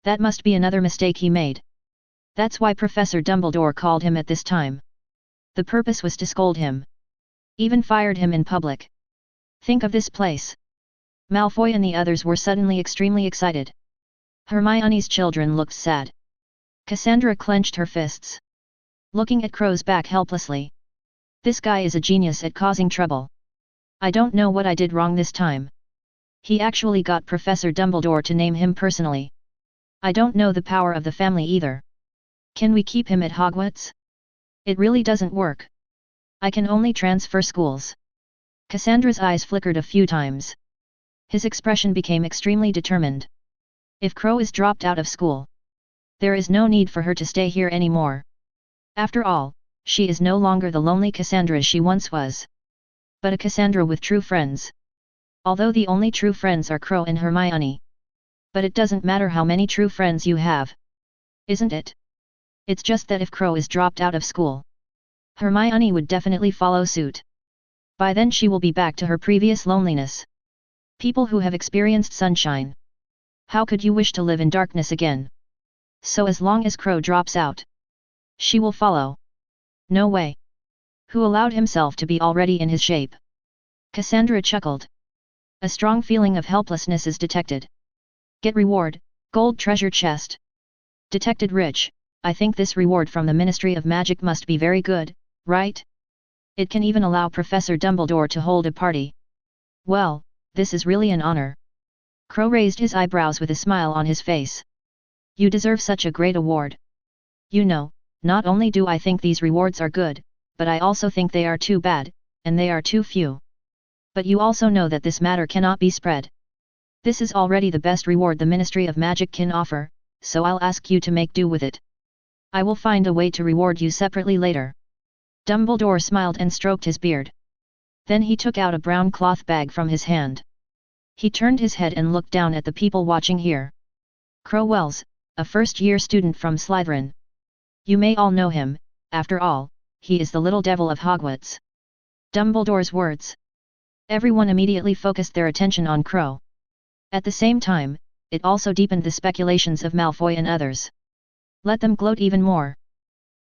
That must be another mistake he made. That's why Professor Dumbledore called him at this time. The purpose was to scold him. Even fired him in public. Think of this place. Malfoy and the others were suddenly extremely excited. Hermione's children looked sad. Cassandra clenched her fists. Looking at Crow's back helplessly. This guy is a genius at causing trouble. I don't know what I did wrong this time. He actually got Professor Dumbledore to name him personally. I don't know the power of the family either. Can we keep him at Hogwarts? It really doesn't work. I can only transfer schools. Cassandra's eyes flickered a few times. His expression became extremely determined. If Crow is dropped out of school, there is no need for her to stay here anymore. After all, she is no longer the lonely Cassandra she once was. But a Cassandra with true friends. Although the only true friends are Crow and Hermione. But it doesn't matter how many true friends you have. Isn't it? It's just that if Crow is dropped out of school, Hermione would definitely follow suit. By then she will be back to her previous loneliness. People who have experienced sunshine. How could you wish to live in darkness again? So as long as Crow drops out, she will follow. No way. Who allowed himself to be already in his shape? Cassandra chuckled. A strong feeling of helplessness is detected. Get reward, gold treasure chest. Detected rich. I think this reward from the Ministry of Magic must be very good, right? It can even allow Professor Dumbledore to hold a party. Well, this is really an honor. Crow raised his eyebrows with a smile on his face. You deserve such a great award. You know, not only do I think these rewards are good, but I also think they are too bad, and they are too few. But you also know that this matter cannot be spread. This is already the best reward the Ministry of Magic can offer, so I'll ask you to make do with it. I will find a way to reward you separately later. Dumbledore smiled and stroked his beard. Then he took out a brown cloth bag from his hand. He turned his head and looked down at the people watching here. Crow Wells, a first-year student from Slytherin. You may all know him, after all, he is the little devil of Hogwarts. Dumbledore's words. Everyone immediately focused their attention on Crow. At the same time, it also deepened the speculations of Malfoy and others. Let them gloat even more.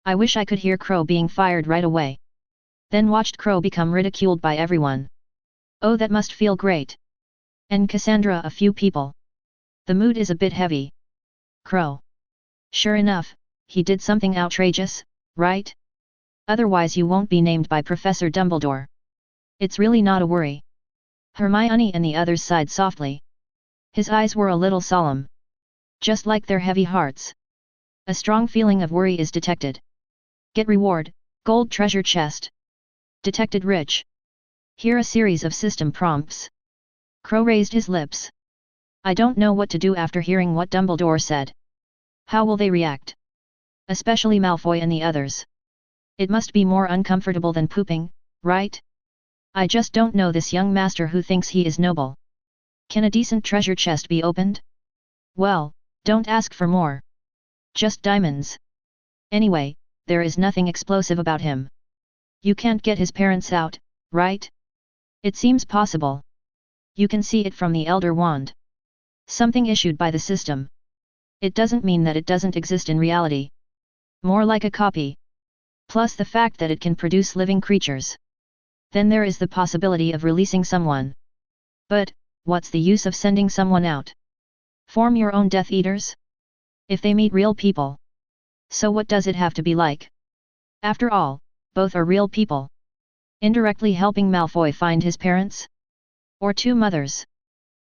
I wish I could hear Crow being fired right away. Then watched Crow become ridiculed by everyone. Oh, that must feel great. And Cassandra, a few people. The mood is a bit heavy. Crow. Sure enough, he did something outrageous, right? Otherwise you won't be named by Professor Dumbledore. It's really not a worry. Hermione and the others sighed softly. His eyes were a little solemn. Just like their heavy hearts. A strong feeling of worry is detected. Get reward, gold treasure chest. Detected rich. Here a series of system prompts. Crow raised his lips. I don't know what to do after hearing what Dumbledore said. How will they react? Especially Malfoy and the others. It must be more uncomfortable than pooping, right? I just don't know this young master who thinks he is noble. Can a decent treasure chest be opened? Well, don't ask for more. Just diamonds. Anyway, there is nothing explosive about him. You can't get his parents out, right? It seems possible. You can see it from the Elder Wand. Something issued by the system. It doesn't mean that it doesn't exist in reality. More like a copy. Plus the fact that it can produce living creatures. Then there is the possibility of releasing someone. But, what's the use of sending someone out? Form your own Death Eaters? If they meet real people. So what does it have to be like? After all, both are real people. Indirectly helping Malfoy find his parents? Or two mothers?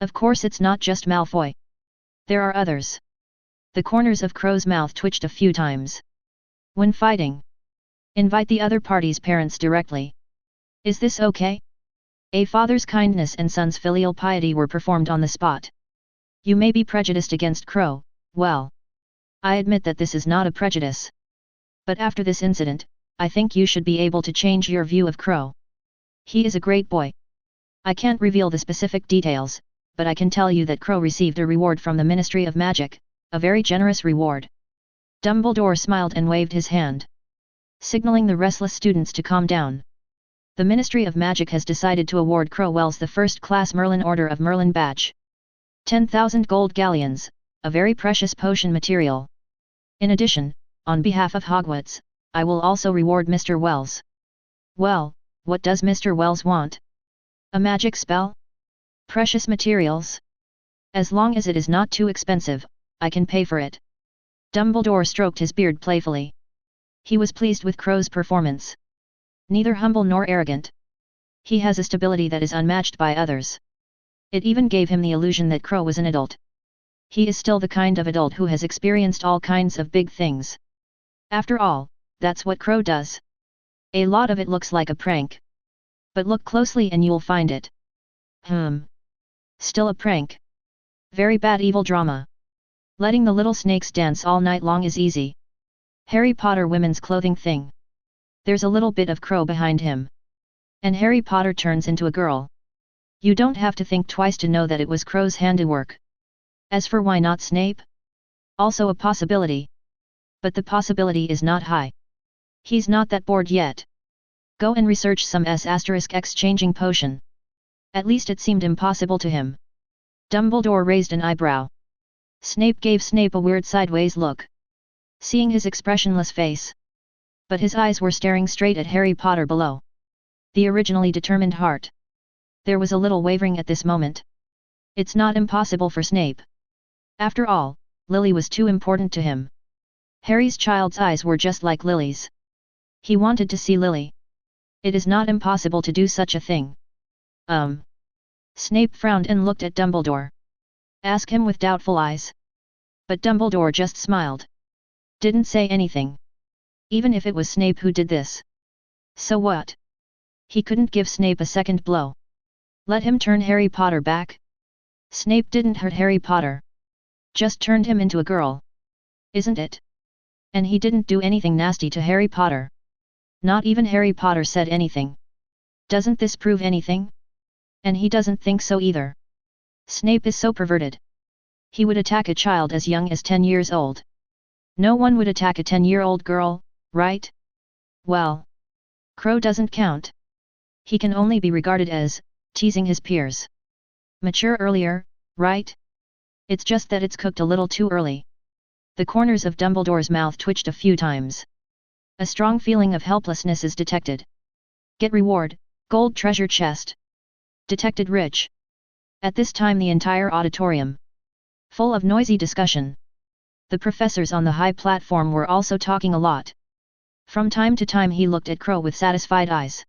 Of course it's not just Malfoy. There are others. The corners of Crow's mouth twitched a few times. When fighting, invite the other party's parents directly. Is this okay? A father's kindness and son's filial piety were performed on the spot. You may be prejudiced against Crow, well. I admit that this is not a prejudice. But after this incident, I think you should be able to change your view of Crow. He is a great boy. I can't reveal the specific details, but I can tell you that Crow received a reward from the Ministry of Magic, a very generous reward. Dumbledore smiled and waved his hand, signaling the restless students to calm down. The Ministry of Magic has decided to award Crow Wells the first-class Merlin Order of Merlin badge. 10,000 gold galleons, a very precious potion material. In addition, on behalf of Hogwarts, I will also reward Mr. Wells. Well, what does Mr. Wells want? A magic spell? Precious materials? As long as it is not too expensive, I can pay for it. Dumbledore stroked his beard playfully. He was pleased with Crow's performance. Neither humble nor arrogant. He has a stability that is unmatched by others. It even gave him the illusion that Crow was an adult. He is still the kind of adult who has experienced all kinds of big things. After all, that's what Crow does. A lot of it looks like a prank. But look closely and you'll find it. Still a prank. Very bad evil drama. Letting the little snakes dance all night long is easy. Harry Potter women's clothing thing. There's a little bit of Crow behind him. And Harry Potter turns into a girl. You don't have to think twice to know that it was Crow's handiwork. As for why not Snape? Also a possibility. But the possibility is not high. He's not that bored yet. Go and research some S*X changing potion. At least it seemed impossible to him. Dumbledore raised an eyebrow. Snape gave Snape a weird sideways look. Seeing his expressionless face. But his eyes were staring straight at Harry Potter below. The originally determined heart. There was a little wavering at this moment. It's not impossible for Snape. After all, Lily was too important to him. Harry's child's eyes were just like Lily's. He wanted to see Lily. It is not impossible to do such a thing. Snape frowned and looked at Dumbledore. Ask him with doubtful eyes. But Dumbledore just smiled. Didn't say anything. Even if it was Snape who did this. So what? He couldn't give Snape a second blow. Let him turn Harry Potter back. Snape didn't hurt Harry Potter. Just turned him into a girl. Isn't it? And he didn't do anything nasty to Harry Potter. Not even Harry Potter said anything. Doesn't this prove anything? And he doesn't think so either. Snape is so perverted. He would attack a child as young as 10 years old. No one would attack a 10-year-old girl, right? Well, Crow doesn't count. He can only be regarded as teasing his peers. Mature earlier, right? It's just that it's cooked a little too early. The corners of Dumbledore's mouth twitched a few times. A strong feeling of helplessness is detected. Get reward, gold treasure chest. Detected rich. At this time the entire auditorium, full of noisy discussion. The professors on the high platform were also talking a lot. From time to time he looked at Crow with satisfied eyes.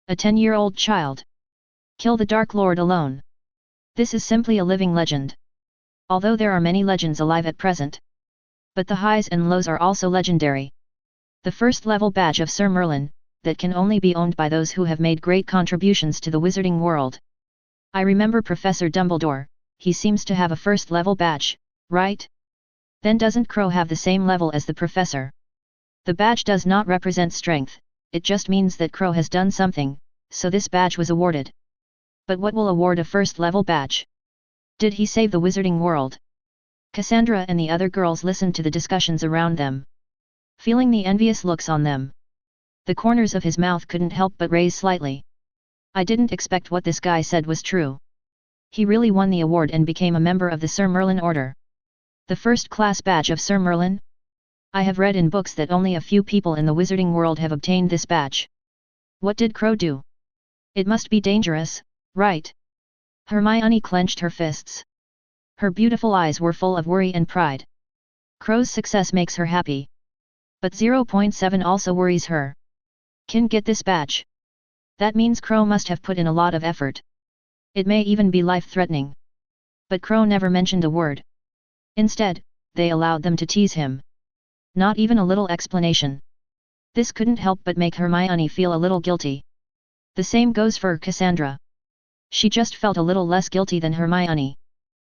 A 10-year-old child. Kill the Dark Lord alone. This is simply a living legend. Although there are many legends alive at present. But the highs and lows are also legendary. The first level badge of Sir Merlin, that can only be owned by those who have made great contributions to the wizarding world. I remember Professor Dumbledore, he seems to have a first level badge, right? Then doesn't Crow have the same level as the professor? The badge does not represent strength, it just means that Crow has done something, so this badge was awarded. But what will award a first level badge? Did he save the wizarding world? Cassandra and the other girls listened to the discussions around them. Feeling the envious looks on them. The corners of his mouth couldn't help but raise slightly. I didn't expect what this guy said was true. He really won the award and became a member of the Sir Merlin Order. The first class badge of Sir Merlin? I have read in books that only a few people in the wizarding world have obtained this badge. What did Crow do? It must be dangerous, right? Hermione clenched her fists. Her beautiful eyes were full of worry and pride. Crow's success makes her happy. But 0.7 also worries her. Can get this badge. That means Crow must have put in a lot of effort. It may even be life-threatening. But Crow never mentioned a word. Instead, they allowed them to tease him. Not even a little explanation. This couldn't help but make Hermione feel a little guilty. The same goes for Cassandra. She just felt a little less guilty than Hermione.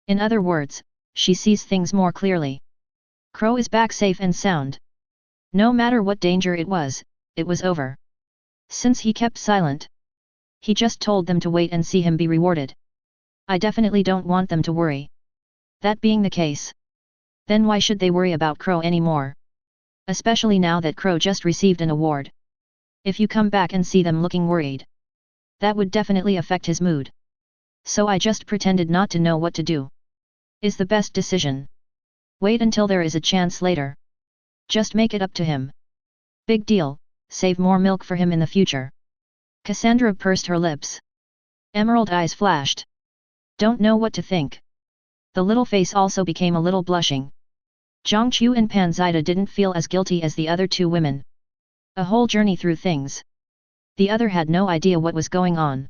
In other words, she sees things more clearly. Crow is back safe and sound. No matter what danger it was over. Since he kept silent. He just told them to wait and see him be rewarded. I definitely don't want them to worry. That being the case. Then why should they worry about Crow anymore? Especially now that Crow just received an award. If you come back and see them looking worried. That would definitely affect his mood. So I just pretended not to know what to do. Is the best decision. Wait until there is a chance later. Just make it up to him. Big deal, save more milk for him in the future. Cassandra pursed her lips. Emerald eyes flashed. Don't know what to think. The little face also became a little blushing. Zhongqiu and Panzida didn't feel as guilty as the other two women. A whole journey through things. The other had no idea what was going on.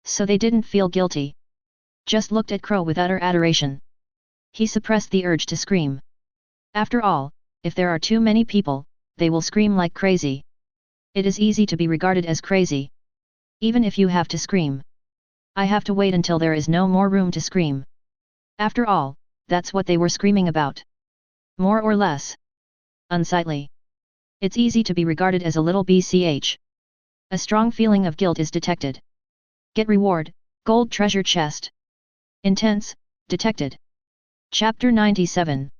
So they didn't feel guilty. Just looked at Crow with utter adoration. He suppressed the urge to scream. After all, if there are too many people, they will scream like crazy. It is easy to be regarded as crazy. Even if you have to scream. I have to wait until there is no more room to scream. After all, that's what they were screaming about. More or less. Unsightly. It's easy to be regarded as a little bch. A strong feeling of guilt is detected. Get reward, gold treasure chest. Intense, detected. Chapter 97.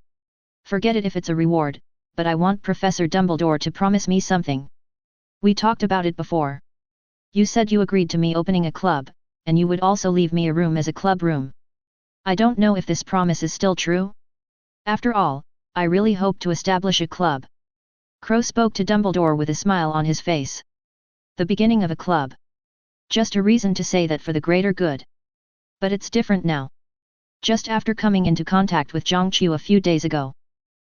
Forget it if it's a reward, but I want Professor Dumbledore to promise me something. We talked about it before. You said you agreed to me opening a club, and you would also leave me a room as a club room. I don't know if this promise is still true. After all, I really hope to establish a club. Crow spoke to Dumbledore with a smile on his face. The beginning of a club. Just a reason to say that for the greater good. But it's different now. Just after coming into contact with Zhongqiu a few days ago.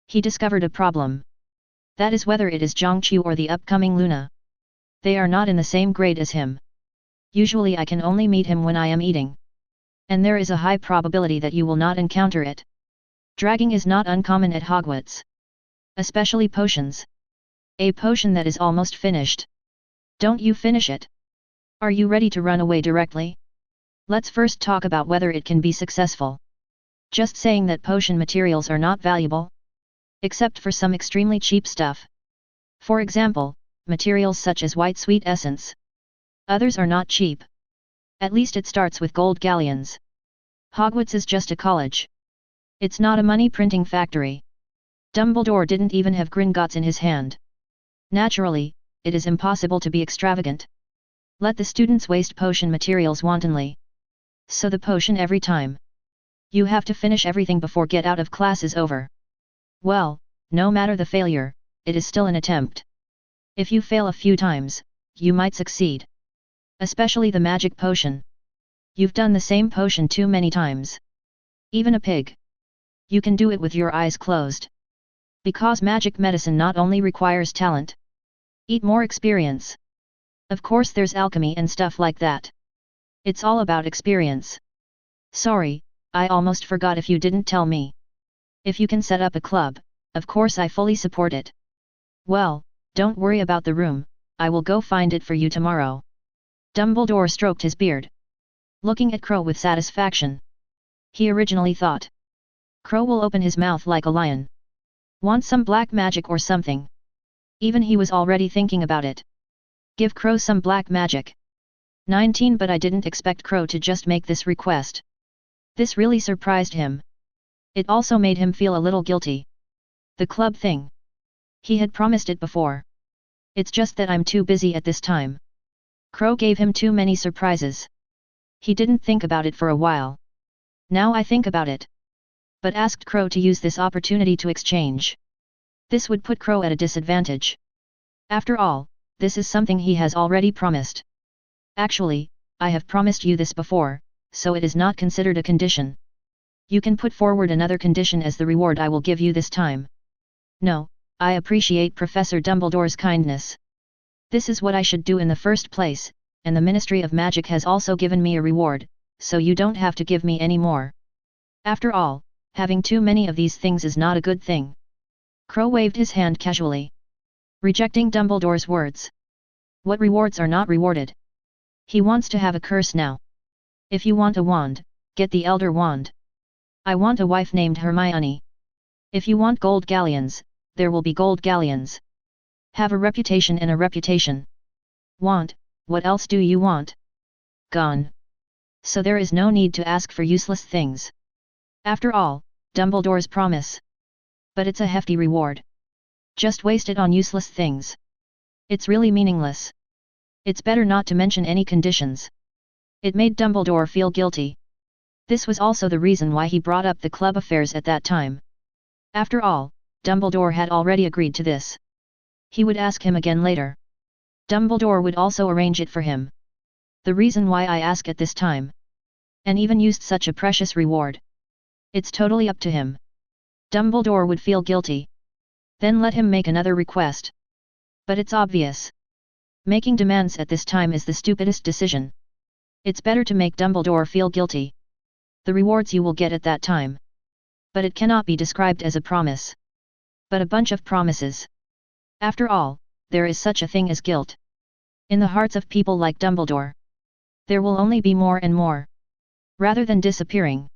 He discovered a problem. That is whether it is Zhongqiu or the upcoming Luna. They are not in the same grade as him. Usually I can only meet him when I am eating. And there is a high probability that you will not encounter it. Dragging is not uncommon at Hogwarts. Especially potions. A potion that is almost finished. Don't you finish it. Are you ready to run away directly? Let's first talk about whether it can be successful. Just saying that potion materials are not valuable? Except for some extremely cheap stuff. For example, materials such as white sweet essence. Others are not cheap. At least it starts with gold galleons. Hogwarts is just a college. It's not a money printing factory. Dumbledore didn't even have Gringotts in his hand. Naturally, it is impossible to be extravagant. Let the students waste potion materials wantonly. So the potion every time. You have to finish everything before get out of class is over. Well, no matter the failure, it is still an attempt. If you fail a few times, you might succeed. Especially the magic potion. You've done the same potion too many times. Even a pig. You can do it with your eyes closed. Because magic medicine not only requires talent. Eat more experience. Of course there's alchemy and stuff like that. It's all about experience. Sorry, I almost forgot if you didn't tell me. If you can set up a club, of course I fully support it. Well, don't worry about the room, I will go find it for you tomorrow. Dumbledore stroked his beard, looking at Crow with satisfaction. He originally thought Crow will open his mouth like a lion. Want some black magic or something? Even he was already thinking about it. Give Crow some black magic. 19 But I didn't expect Crow to just make this request. This really surprised him. It also made him feel a little guilty. The club thing. He had promised it before. It's just that I'm too busy at this time. Crow gave him too many surprises. He didn't think about it for a while. Now I think about it. But asked Crow to use this opportunity to exchange. This would put Crow at a disadvantage. After all, this is something he has already promised. Actually, I have promised you this before, so it is not considered a condition. You can put forward another condition as the reward I will give you this time. No, I appreciate Professor Dumbledore's kindness. This is what I should do in the first place, and the Ministry of Magic has also given me a reward, so you don't have to give me any more. After all, having too many of these things is not a good thing. Crow waved his hand casually, rejecting Dumbledore's words. What rewards are not rewarded? He wants to have a curse now. If you want a wand, get the Elder Wand. I want a wife named Hermione. If you want gold galleons, there will be gold galleons. Have a reputation and a reputation. Want, what else do you want? Gone. So there is no need to ask for useless things. After all, Dumbledore's promise. But it's a hefty reward. Just waste it on useless things. It's really meaningless. It's better not to mention any conditions. It made Dumbledore feel guilty. This was also the reason why he brought up the club affairs at that time. After all, Dumbledore had already agreed to this. He would ask him again later. Dumbledore would also arrange it for him. The reason why I ask at this time. And even used such a precious reward. It's totally up to him. Dumbledore would feel guilty. Then let him make another request. But it's obvious. Making demands at this time is the stupidest decision. It's better to make Dumbledore feel guilty. The rewards you will get at that time. But it cannot be described as a promise. But a bunch of promises. After all, there is such a thing as guilt. In the hearts of people like Dumbledore. There will only be more and more. Rather than disappearing.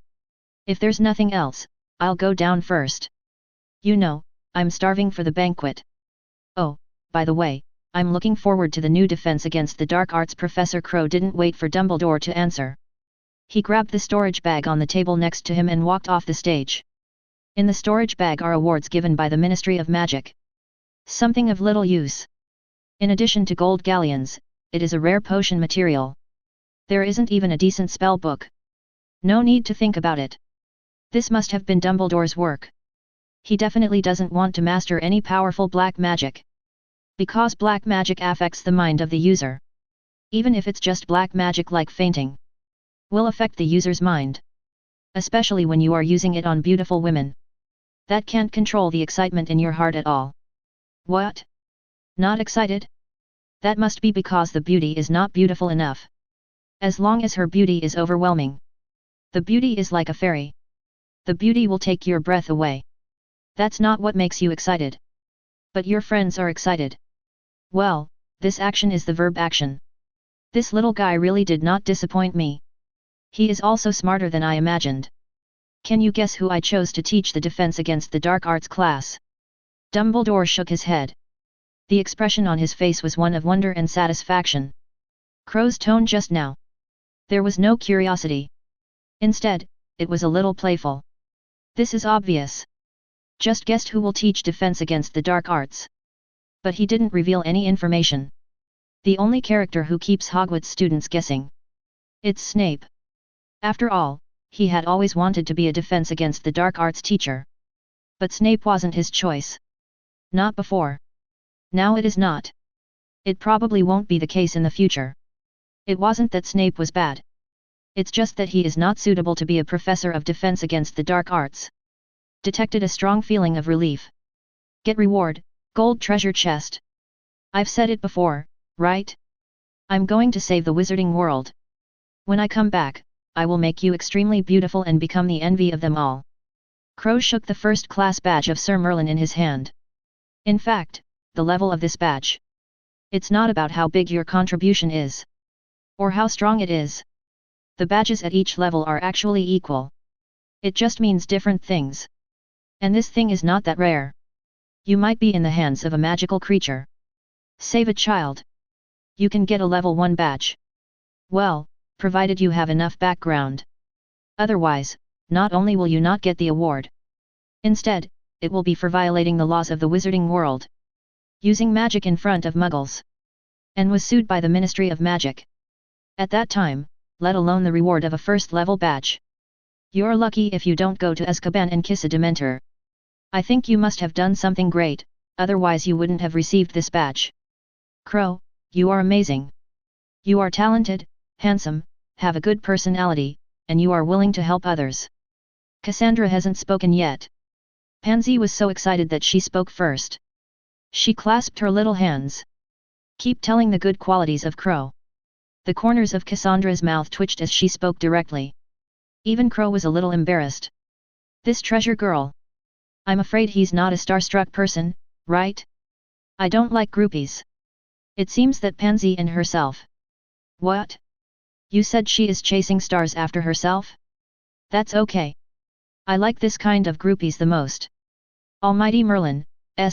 If there's nothing else, I'll go down first. You know, I'm starving for the banquet. Oh, by the way, I'm looking forward to the new defense against the dark arts. Professor Crow didn't wait for Dumbledore to answer. He grabbed the storage bag on the table next to him and walked off the stage. In the storage bag are awards given by the Ministry of Magic. Something of little use. In addition to gold galleons, it is a rare potion material. There isn't even a decent spell book. No need to think about it. This must have been Dumbledore's work. He definitely doesn't want to master any powerful black magic. Because black magic affects the mind of the user. Even if it's just black magic like fainting. Will affect the user's mind. Especially when you are using it on beautiful women. That can't control the excitement in your heart at all. What? Not excited? That must be because the beauty is not beautiful enough. As long as her beauty is overwhelming. The beauty is like a fairy. The beauty will take your breath away. That's not what makes you excited. But your friends are excited. Well, this action is the verb action. This little guy really did not disappoint me. He is also smarter than I imagined. Can you guess who I chose to teach the defense against the dark arts class? Dumbledore shook his head. The expression on his face was one of wonder and satisfaction. Crow's tone just now. There was no curiosity. Instead, it was a little playful. This is obvious. Just guessed who will teach defense against the dark arts. But he didn't reveal any information. The only character who keeps Hogwarts students guessing. It's Snape. After all, he had always wanted to be a defense against the dark arts teacher. But Snape wasn't his choice. Not before. Now it is not. It probably won't be the case in the future. It wasn't that Snape was bad. It's just that he is not suitable to be a professor of defense against the dark arts. Detected a strong feeling of relief. Get reward, gold treasure chest. I've said it before, right? I'm going to save the wizarding world. When I come back, I will make you extremely beautiful and become the envy of them all. Crow shook the first class badge of Sir Merlin in his hand. In fact, the level of this badge. It's not about how big your contribution is. Or how strong it is. The badges at each level are actually equal. It just means different things. And this thing is not that rare. You might be in the hands of a magical creature. Save a child. You can get a level 1 badge. Well, provided you have enough background. Otherwise, not only will you not get the award. Instead, it will be for violating the laws of the wizarding world. Using magic in front of muggles. And was sued by the Ministry of Magic. At that time, let alone the reward of a first level badge. You're lucky if you don't go to Azkaban and kiss a Dementor. I think you must have done something great, otherwise you wouldn't have received this badge. Crow, you are amazing. You are talented, handsome, have a good personality, and you are willing to help others. Cassandra hasn't spoken yet. Pansy was so excited that she spoke first. She clasped her little hands. Keep telling the good qualities of Crow. The corners of Cassandra's mouth twitched as she spoke directly. Even Crow was a little embarrassed. This treasure girl. I'm afraid he's not a starstruck person, right? I don't like groupies. It seems that Pansy and herself. What? You said she is chasing stars after herself? That's okay. I like this kind of groupies the most. Almighty Merlin,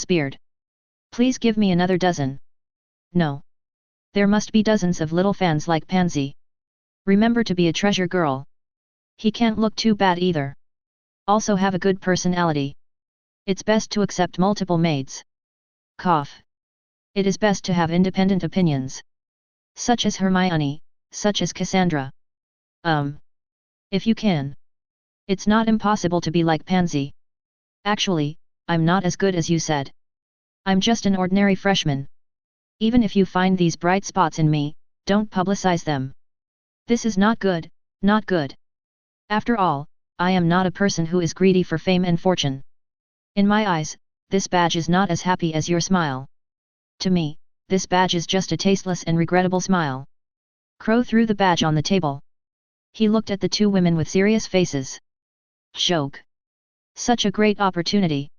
beard. Please give me another dozen. No. There must be dozens of little fans like Pansy. Remember to be a treasure girl. He can't look too bad either. Also have a good personality. It's best to accept multiple maids. Cough. It is best to have independent opinions. Such as Hermione, such as Cassandra. If you can. It's not impossible to be like Pansy. Actually, I'm not as good as you said. I'm just an ordinary freshman. Even if you find these bright spots in me, don't publicize them. This is not good, not good. After all, I am not a person who is greedy for fame and fortune. In my eyes, this badge is not as happy as your smile. To me, this badge is just a tasteless and regrettable smile. Crow threw the badge on the table. He looked at the two women with serious faces. Joke. Such a great opportunity.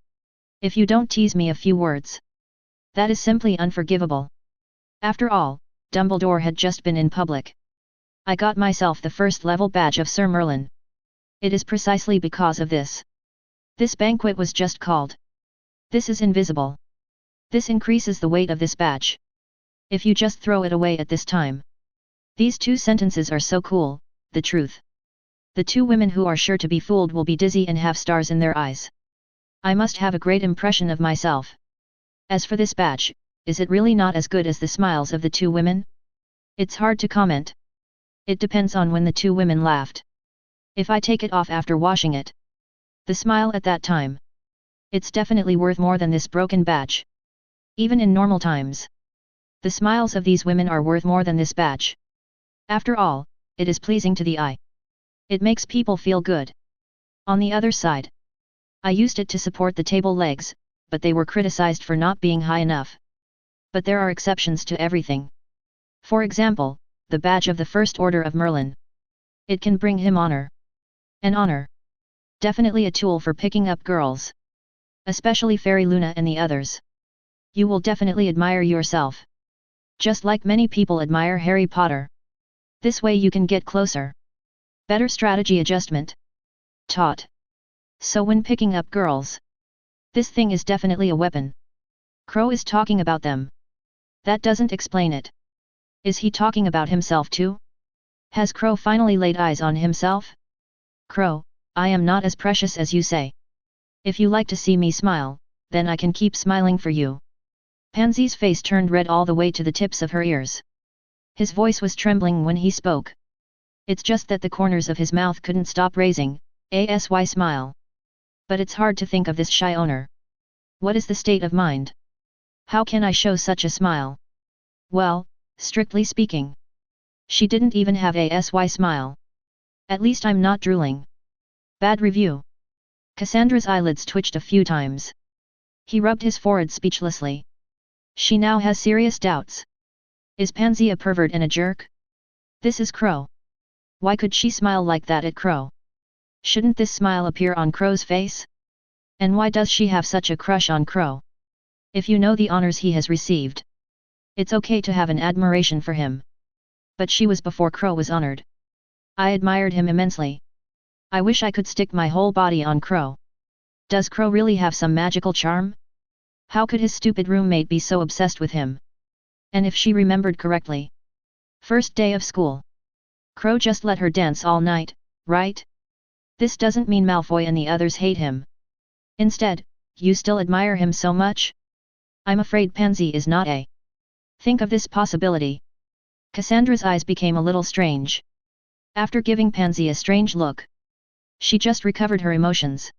If you don't tease me a few words. That is simply unforgivable. After all, Dumbledore had just been in public. I got myself the first level badge of Sir Merlin. It is precisely because of this. This banquet was just called. This is invisible. This increases the weight of this badge. If you just throw it away at this time. These two sentences are so cool, the truth. The two women who are sure to be fooled will be dizzy and have stars in their eyes. I must have a great impression of myself. As for this badge, is it really not as good as the smiles of the two women? It's hard to comment. It depends on when the two women laughed. If I take it off after washing it. The smile at that time. It's definitely worth more than this broken badge. Even in normal times. The smiles of these women are worth more than this badge. After all, it is pleasing to the eye. It makes people feel good. On the other side. I used it to support the table legs, but they were criticized for not being high enough. But there are exceptions to everything. For example, the badge of the First Order of Merlin. It can bring him honor. An honor. Definitely a tool for picking up girls. Especially Fairy Luna and the others. You will definitely admire yourself. Just like many people admire Harry Potter. This way you can get closer. Better strategy adjustment. Taught. So when picking up girls. This thing is definitely a weapon. Crow is talking about them. That doesn't explain it. Is he talking about himself too? Has Crow finally laid eyes on himself? Crow, I am not as precious as you say. If you like to see me smile, then I can keep smiling for you. Pansy's face turned red all the way to the tips of her ears. His voice was trembling when he spoke. It's just that the corners of his mouth couldn't stop raising, a smile. But it's hard to think of this shy owner. What is the state of mind? How can I show such a smile? Well, strictly speaking. She didn't even have a smile. At least I'm not drooling. Bad review. Cassandra's eyelids twitched a few times. He rubbed his forehead speechlessly. She now has serious doubts. Is Pansy a pervert and a jerk? This is Crow. Why could she smile like that at Crow? Shouldn't this smile appear on Crow's face? And why does she have such a crush on Crow? If you know the honors he has received, it's okay to have an admiration for him. But she was before Crow was honored. I admired him immensely. I wish I could stick my whole body on Crow. Does Crow really have some magical charm? How could his stupid roommate be so obsessed with him? And if she remembered correctly, first day of school, Crow just let her dance all night, right? This doesn't mean Malfoy and the others hate him. Instead, you still admire him so much? I'm afraid Pansy is not a. Think of this possibility. Cassandra's eyes became a little strange. After giving Pansy a strange look, she just recovered her emotions.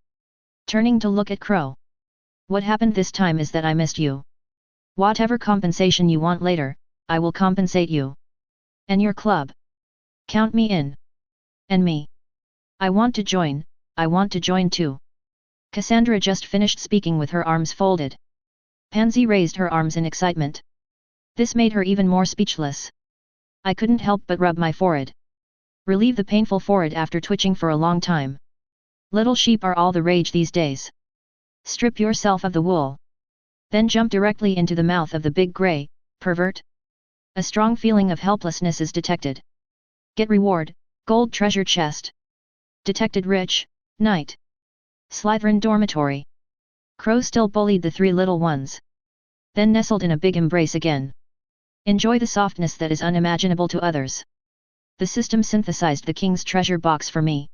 Turning to look at Crow. What happened this time is that I missed you. Whatever compensation you want later, I will compensate you. And your club. Count me in. And me. I want to join too. Cassandra just finished speaking with her arms folded. Pansy raised her arms in excitement. This made her even more speechless. I couldn't help but rub my forehead. Relieve the painful forehead after twitching for a long time. Little sheep are all the rage these days. Strip yourself of the wool. Then jump directly into the mouth of the big grey pervert. A strong feeling of helplessness is detected. Get reward, gold treasure chest. Detected rich, night. Slytherin dormitory. Crow still bullied the three little ones. Then nestled in a big embrace again. Enjoy the softness that is unimaginable to others. The system synthesized the king's treasure box for me.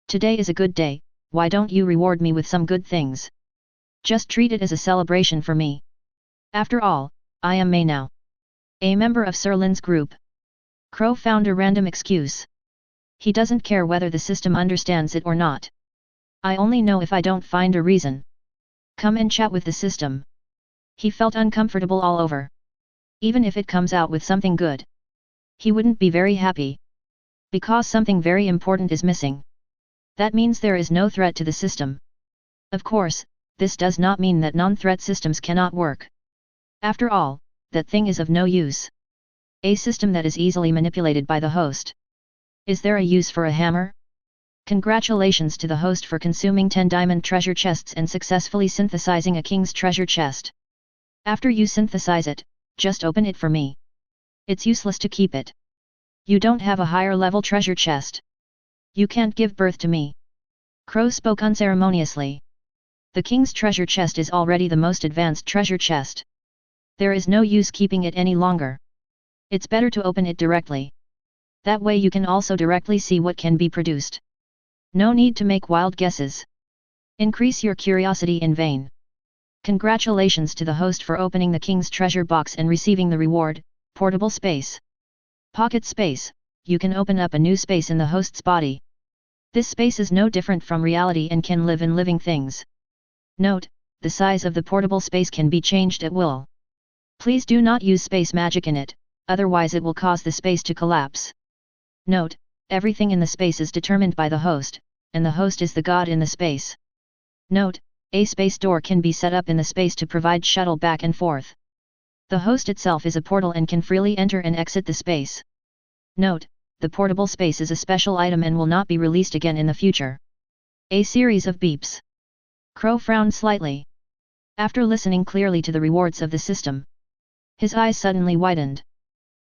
Today is a good day, why don't you reward me with some good things? Just treat it as a celebration for me. After all, I am May now. A member of Sir Lin's group. Crow found a random excuse. He doesn't care whether the system understands it or not. I only know if I don't find a reason. Come and chat with the system. He felt uncomfortable all over. Even if it comes out with something good, he wouldn't be very happy. Because something very important is missing. That means there is no threat to the system. Of course, this does not mean that non-threat systems cannot work. After all, that thing is of no use. A system that is easily manipulated by the host. Is there a use for a hammer? Congratulations to the host for consuming 10 diamond treasure chests and successfully synthesizing a king's treasure chest. After you synthesize it, just open it for me. It's useless to keep it. You don't have a higher level treasure chest. You can't give birth to me. Crow spoke unceremoniously. The king's treasure chest is already the most advanced treasure chest. There is no use keeping it any longer. It's better to open it directly. That way you can also directly see what can be produced. No need to make wild guesses. Increase your curiosity in vain. Congratulations to the host for opening the king's treasure box and receiving the reward, portable space. Pocket space, you can open up a new space in the host's body. This space is no different from reality and can live in living things. Note, the size of the portable space can be changed at will. Please do not use space magic in it, otherwise it will cause the space to collapse. Note, everything in the space is determined by the host, and the host is the god in the space. Note, a space door can be set up in the space to provide shuttle back and forth. The host itself is a portal and can freely enter and exit the space. Note, the portable space is a special item and will not be released again in the future. A series of beeps. Crow frowned slightly. After listening clearly to the rewards of the system, his eyes suddenly widened.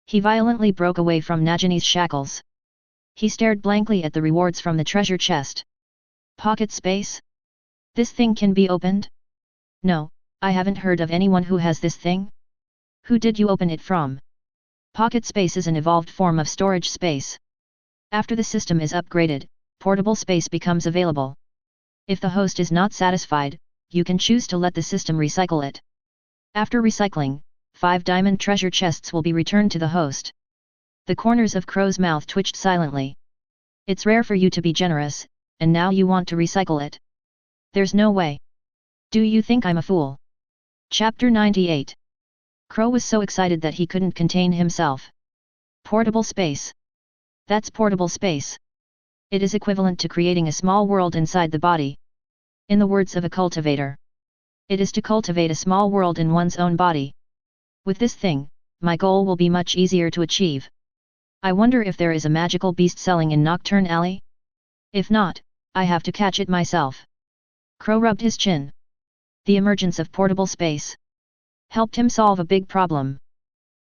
He violently broke away from Nagini's shackles. He stared blankly at the rewards from the treasure chest. Pocket space? This thing can be opened? No, I haven't heard of anyone who has this thing. Who did you open it from? Pocket space is an evolved form of storage space. After the system is upgraded, portable space becomes available. If the host is not satisfied, you can choose to let the system recycle it. After recycling, 5 diamond treasure chests will be returned to the host. The corners of Crow's mouth twitched silently. It's rare for you to be generous, and now you want to recycle it. There's no way. Do you think I'm a fool? Chapter 98. Crow was so excited that he couldn't contain himself. Portable space. That's portable space. It is equivalent to creating a small world inside the body. In the words of a cultivator, it is to cultivate a small world in one's own body. With this thing, my goal will be much easier to achieve. I wonder if there is a magical beast selling in Nocturne Alley? If not, I have to catch it myself. Crow rubbed his chin. The emergence of portable space helped him solve a big problem.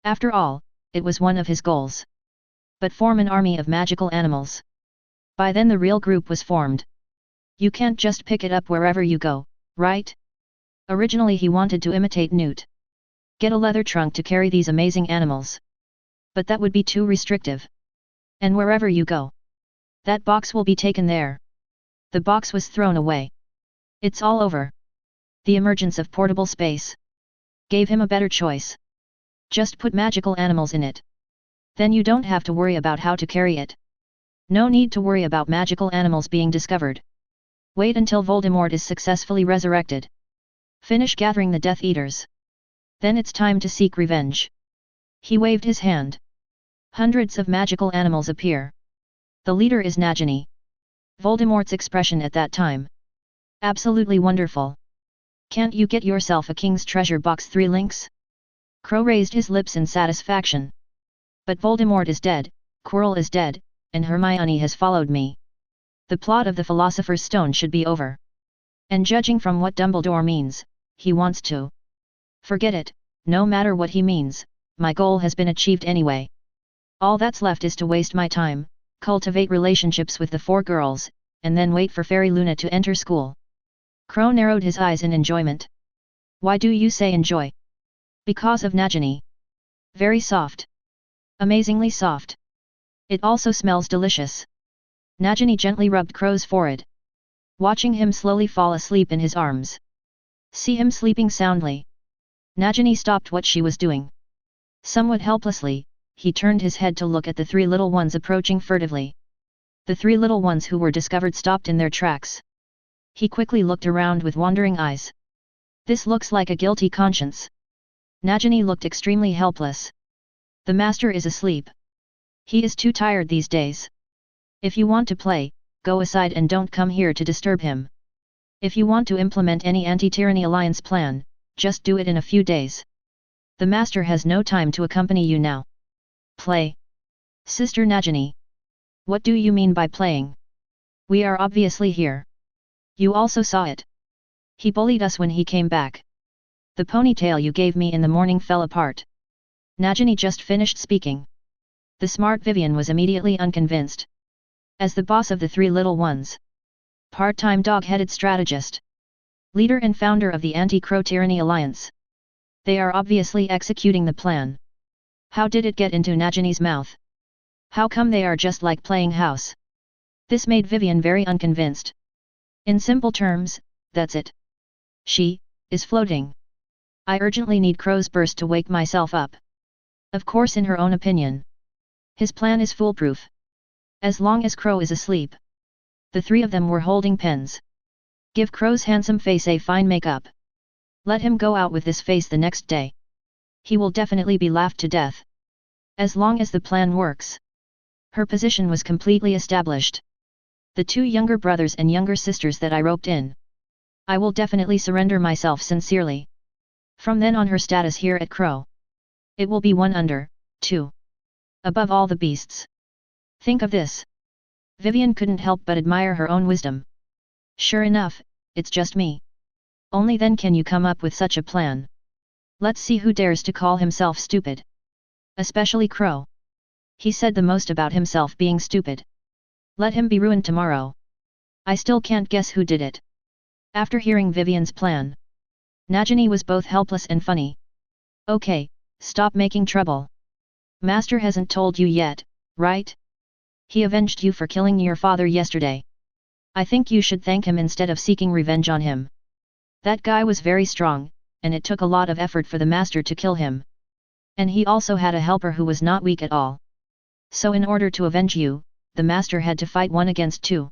After all, it was one of his goals. But form an army of magical animals. By then the real group was formed. You can't just pick it up wherever you go, right? Originally he wanted to imitate Newt. Get a leather trunk to carry these amazing animals. But that would be too restrictive. And wherever you go, that box will be taken there. The box was thrown away. It's all over. The emergence of portable space gave him a better choice. Just put magical animals in it. Then you don't have to worry about how to carry it. No need to worry about magical animals being discovered. Wait until Voldemort is successfully resurrected. Finish gathering the Death Eaters. Then it's time to seek revenge. He waved his hand. Hundreds of magical animals appear. The leader is Nagini. Voldemort's expression at that time. Absolutely wonderful. Can't you get yourself a King's Treasure Box 3 links? Crow raised his lips in satisfaction. But Voldemort is dead, Quirrell is dead, and Hermione has followed me. The plot of the Philosopher's Stone should be over. And judging from what Dumbledore means, he wants to. Forget it, no matter what he means, my goal has been achieved anyway. All that's left is to waste my time, cultivate relationships with the 4 girls, and then wait for Fairy Luna to enter school. Crow narrowed his eyes in enjoyment. Why do you say enjoy? Because of Nagini. Very soft. Amazingly soft. It also smells delicious. Nagini gently rubbed Crow's forehead. Watching him slowly fall asleep in his arms. See him sleeping soundly. Nagini stopped what she was doing. Somewhat helplessly, he turned his head to look at the 3 little ones approaching furtively. The 3 little ones who were discovered stopped in their tracks. He quickly looked around with wandering eyes. This looks like a guilty conscience. Nagini looked extremely helpless. The master is asleep. He is too tired these days. If you want to play, go aside and don't come here to disturb him. If you want to implement any anti-tyranny alliance plan, just do it in a few days. The master has no time to accompany you now. Play. Sister Nagini. What do you mean by playing? We are obviously here. You also saw it. He bullied us when he came back. The ponytail you gave me in the morning fell apart. Nagini just finished speaking. The smart Vivian was immediately unconvinced. As the boss of the 3 little ones. Part-time dog-headed strategist. Leader and founder of the Anti-Crow Tyranny Alliance. They are obviously executing the plan. How did it get into Nagini's mouth? How come they are just like playing house? This made Vivian very unconvinced. In simple terms, that's it. She is floating. I urgently need Crow's burst to wake myself up. Of course, in her own opinion, his plan is foolproof. As long as Crow is asleep. The 3 of them were holding pens. Give Crow's handsome face a fine makeup. Let him go out with this face the next day. He will definitely be laughed to death. As long as the plan works. Her position was completely established. The 2 younger brothers and younger sisters that I roped in. I will definitely surrender myself sincerely. From then on, her status here at Crow. It will be 1 under, 2. Above all the beasts. Think of this. Vivian couldn't help but admire her own wisdom. Sure enough, it's just me. Only then can you come up with such a plan. Let's see who dares to call himself stupid. Especially Crow. He said the most about himself being stupid. Let him be ruined tomorrow. I still can't guess who did it. After hearing Vivian's plan, Nagini was both helpless and funny. Okay, stop making trouble. Master hasn't told you yet, right? He avenged you for killing your father yesterday. I think you should thank him instead of seeking revenge on him. That guy was very strong, and it took a lot of effort for the master to kill him. And he also had a helper who was not weak at all. So in order to avenge you, the master had to fight 1 against 2.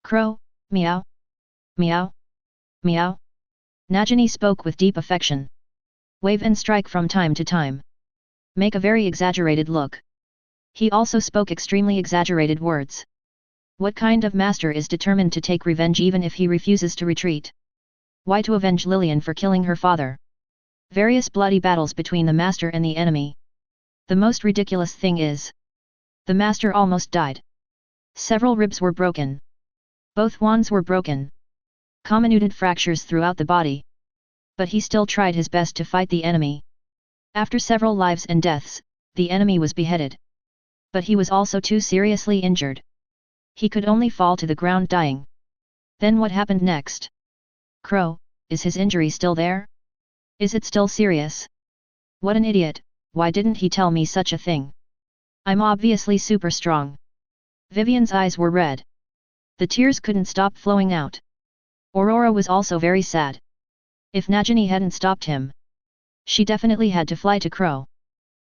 Crow, meow. Meow. Meow. Nagini spoke with deep affection. Wave and strike from time to time. Make a very exaggerated look. He also spoke extremely exaggerated words. What kind of master is determined to take revenge even if he refuses to retreat? Why to avenge Lillian for killing her father? Various bloody battles between the master and the enemy. The most ridiculous thing is, the master almost died. Several ribs were broken. Both wands were broken. Comminuted fractures throughout the body. But he still tried his best to fight the enemy. After several lives and deaths, the enemy was beheaded. But he was also too seriously injured. He could only fall to the ground dying. Then what happened next? Crow, is his injury still there? Is it still serious? What an idiot, why didn't he tell me such a thing? I'm obviously super strong. Vivian's eyes were red. The tears couldn't stop flowing out. Aurora was also very sad. If Nagini hadn't stopped him, she definitely had to fly to Crow,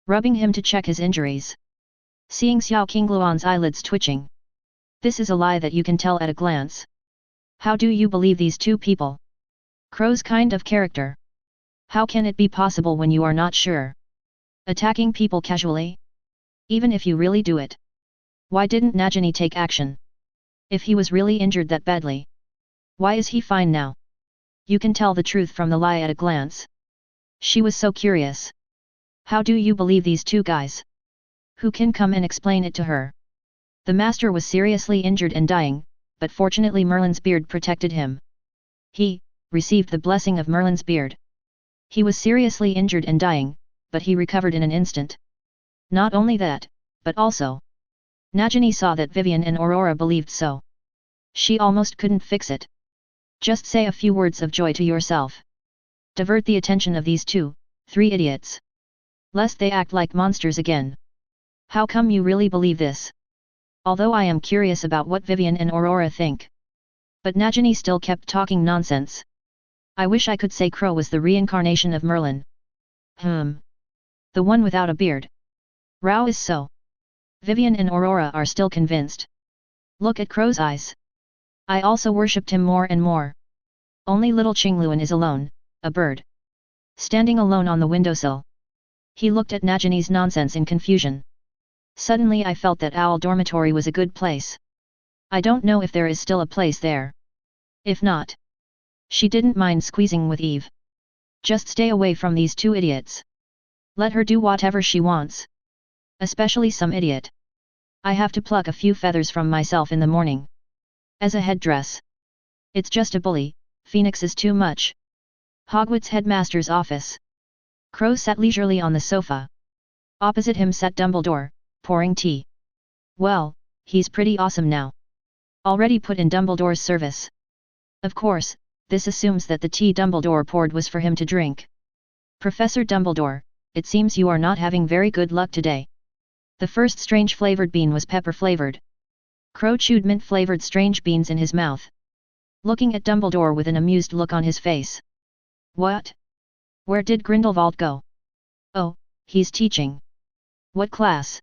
rubbing him to check his injuries. Seeing Xiao Qingluan's eyelids twitching. This is a lie that you can tell at a glance. How do you believe these two people? Crow's kind of character. How can it be possible when you are not sure? Attacking people casually? Even if you really do it. Why didn't Nagini take action? If he was really injured that badly, why is he fine now? You can tell the truth from the lie at a glance. She was so curious. How do you believe these two guys? Who can come and explain it to her? The master was seriously injured and dying, but fortunately Merlin's beard protected him. He received the blessing of Merlin's beard. He was seriously injured and dying, but he recovered in an instant. Not only that, but also, Nagini saw that Vivian and Aurora believed so. She almost couldn't fix it. Just say a few words of joy to yourself. Divert the attention of these 2-3 idiots. Lest they act like monsters again. How come you really believe this? Although I am curious about what Vivian and Aurora think. But Nagini still kept talking nonsense. I wish I could say Crow was the reincarnation of Merlin. The one without a beard. Rao is so. Vivian and Aurora are still convinced. Look at Crow's eyes. I also worshipped him more and more. Only little Qingluan is alone, a bird. Standing alone on the windowsill. He looked at Nagini's nonsense in confusion. Suddenly I felt that Owl Dormitory was a good place. I don't know if there is still a place there. If not, she didn't mind squeezing with Eve. Just stay away from these two idiots. Let her do whatever she wants. Especially some idiot. I have to pluck a few feathers from myself in the morning. As a headdress. It's just a bully, Phoenix is too much. Hogwarts headmaster's office. Crow sat leisurely on the sofa. Opposite him sat Dumbledore, pouring tea. Well, he's pretty awesome now. Already put in Dumbledore's service. Of course, this assumes that the tea Dumbledore poured was for him to drink. Professor Dumbledore, it seems you are not having very good luck today. The first strange flavored bean was pepper flavored. Crow chewed mint flavored strange beans in his mouth. Looking at Dumbledore with an amused look on his face. What? Where did Grindelwald go? Oh, he's teaching. What class?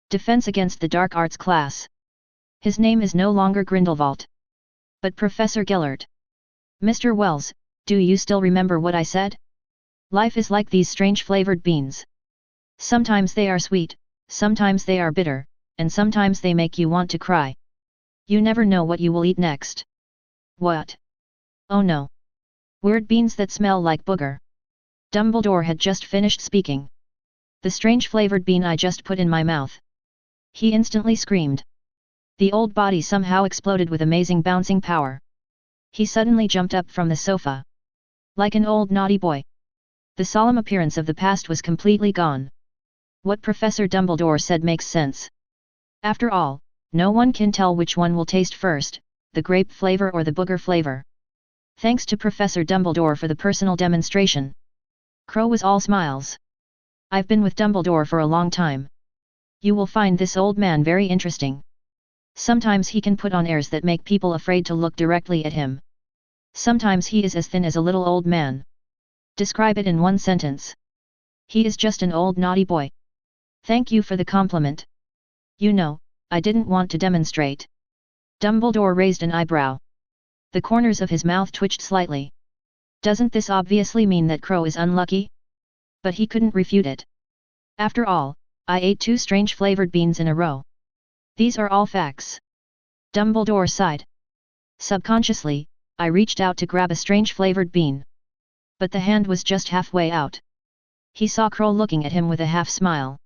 Defense against the dark arts class. His name is no longer Grindelwald. But Professor Gellert. Mr. Wells, do you still remember what I said? Life is like these strange flavored beans. Sometimes they are sweet, sometimes they are bitter, and sometimes they make you want to cry. You never know what you will eat next. What? Oh no. Weird beans that smell like booger. Dumbledore had just finished speaking. The strange flavored bean I just put in my mouth. He instantly screamed. The old body somehow exploded with amazing bouncing power. He suddenly jumped up from the sofa. Like an old naughty boy. The solemn appearance of the past was completely gone. What Professor Dumbledore said makes sense. After all, no one can tell which one will taste first, the grape flavor or the booger flavor. Thanks to Professor Dumbledore for the personal demonstration. Crow was all smiles. I've been with Dumbledore for a long time. You will find this old man very interesting. Sometimes he can put on airs that make people afraid to look directly at him. Sometimes he is as thin as a little old man. Describe it in one sentence. He is just an old naughty boy. Thank you for the compliment. You know, I didn't want to demonstrate. Dumbledore raised an eyebrow. The corners of his mouth twitched slightly. Doesn't this obviously mean that Crow is unlucky? But he couldn't refute it. After all, I ate 2 strange flavored beans in a row. These are all facts. Dumbledore sighed. Subconsciously, I reached out to grab a strange flavored bean. But the hand was just halfway out. He saw Crow looking at him with a half-smile.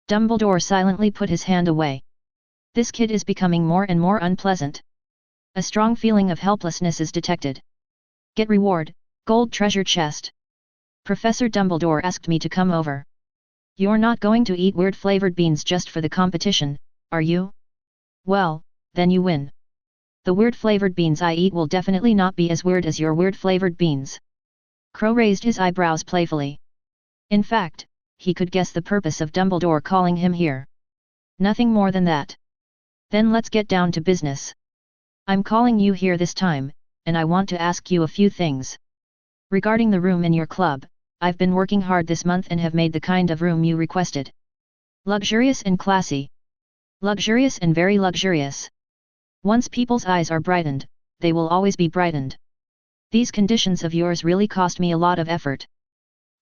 Dumbledore silently put his hand away. This kid is becoming more and more unpleasant. A strong feeling of helplessness is detected. Get reward, gold treasure chest. Professor Dumbledore asked me to come over. You're not going to eat weird flavored beans just for the competition, are you? Well, then you win. The weird flavored beans I eat will definitely not be as weird as your weird flavored beans. Crow raised his eyebrows playfully. In fact, he could guess the purpose of Dumbledore calling him here. Nothing more than that. Then let's get down to business. I'm calling you here this time, and I want to ask you a few things. Regarding the room in your club, I've been working hard this month and have made the kind of room you requested. Luxurious and classy. Luxurious and very luxurious. Once people's eyes are brightened, they will always be brightened. These conditions of yours really cost me a lot of effort.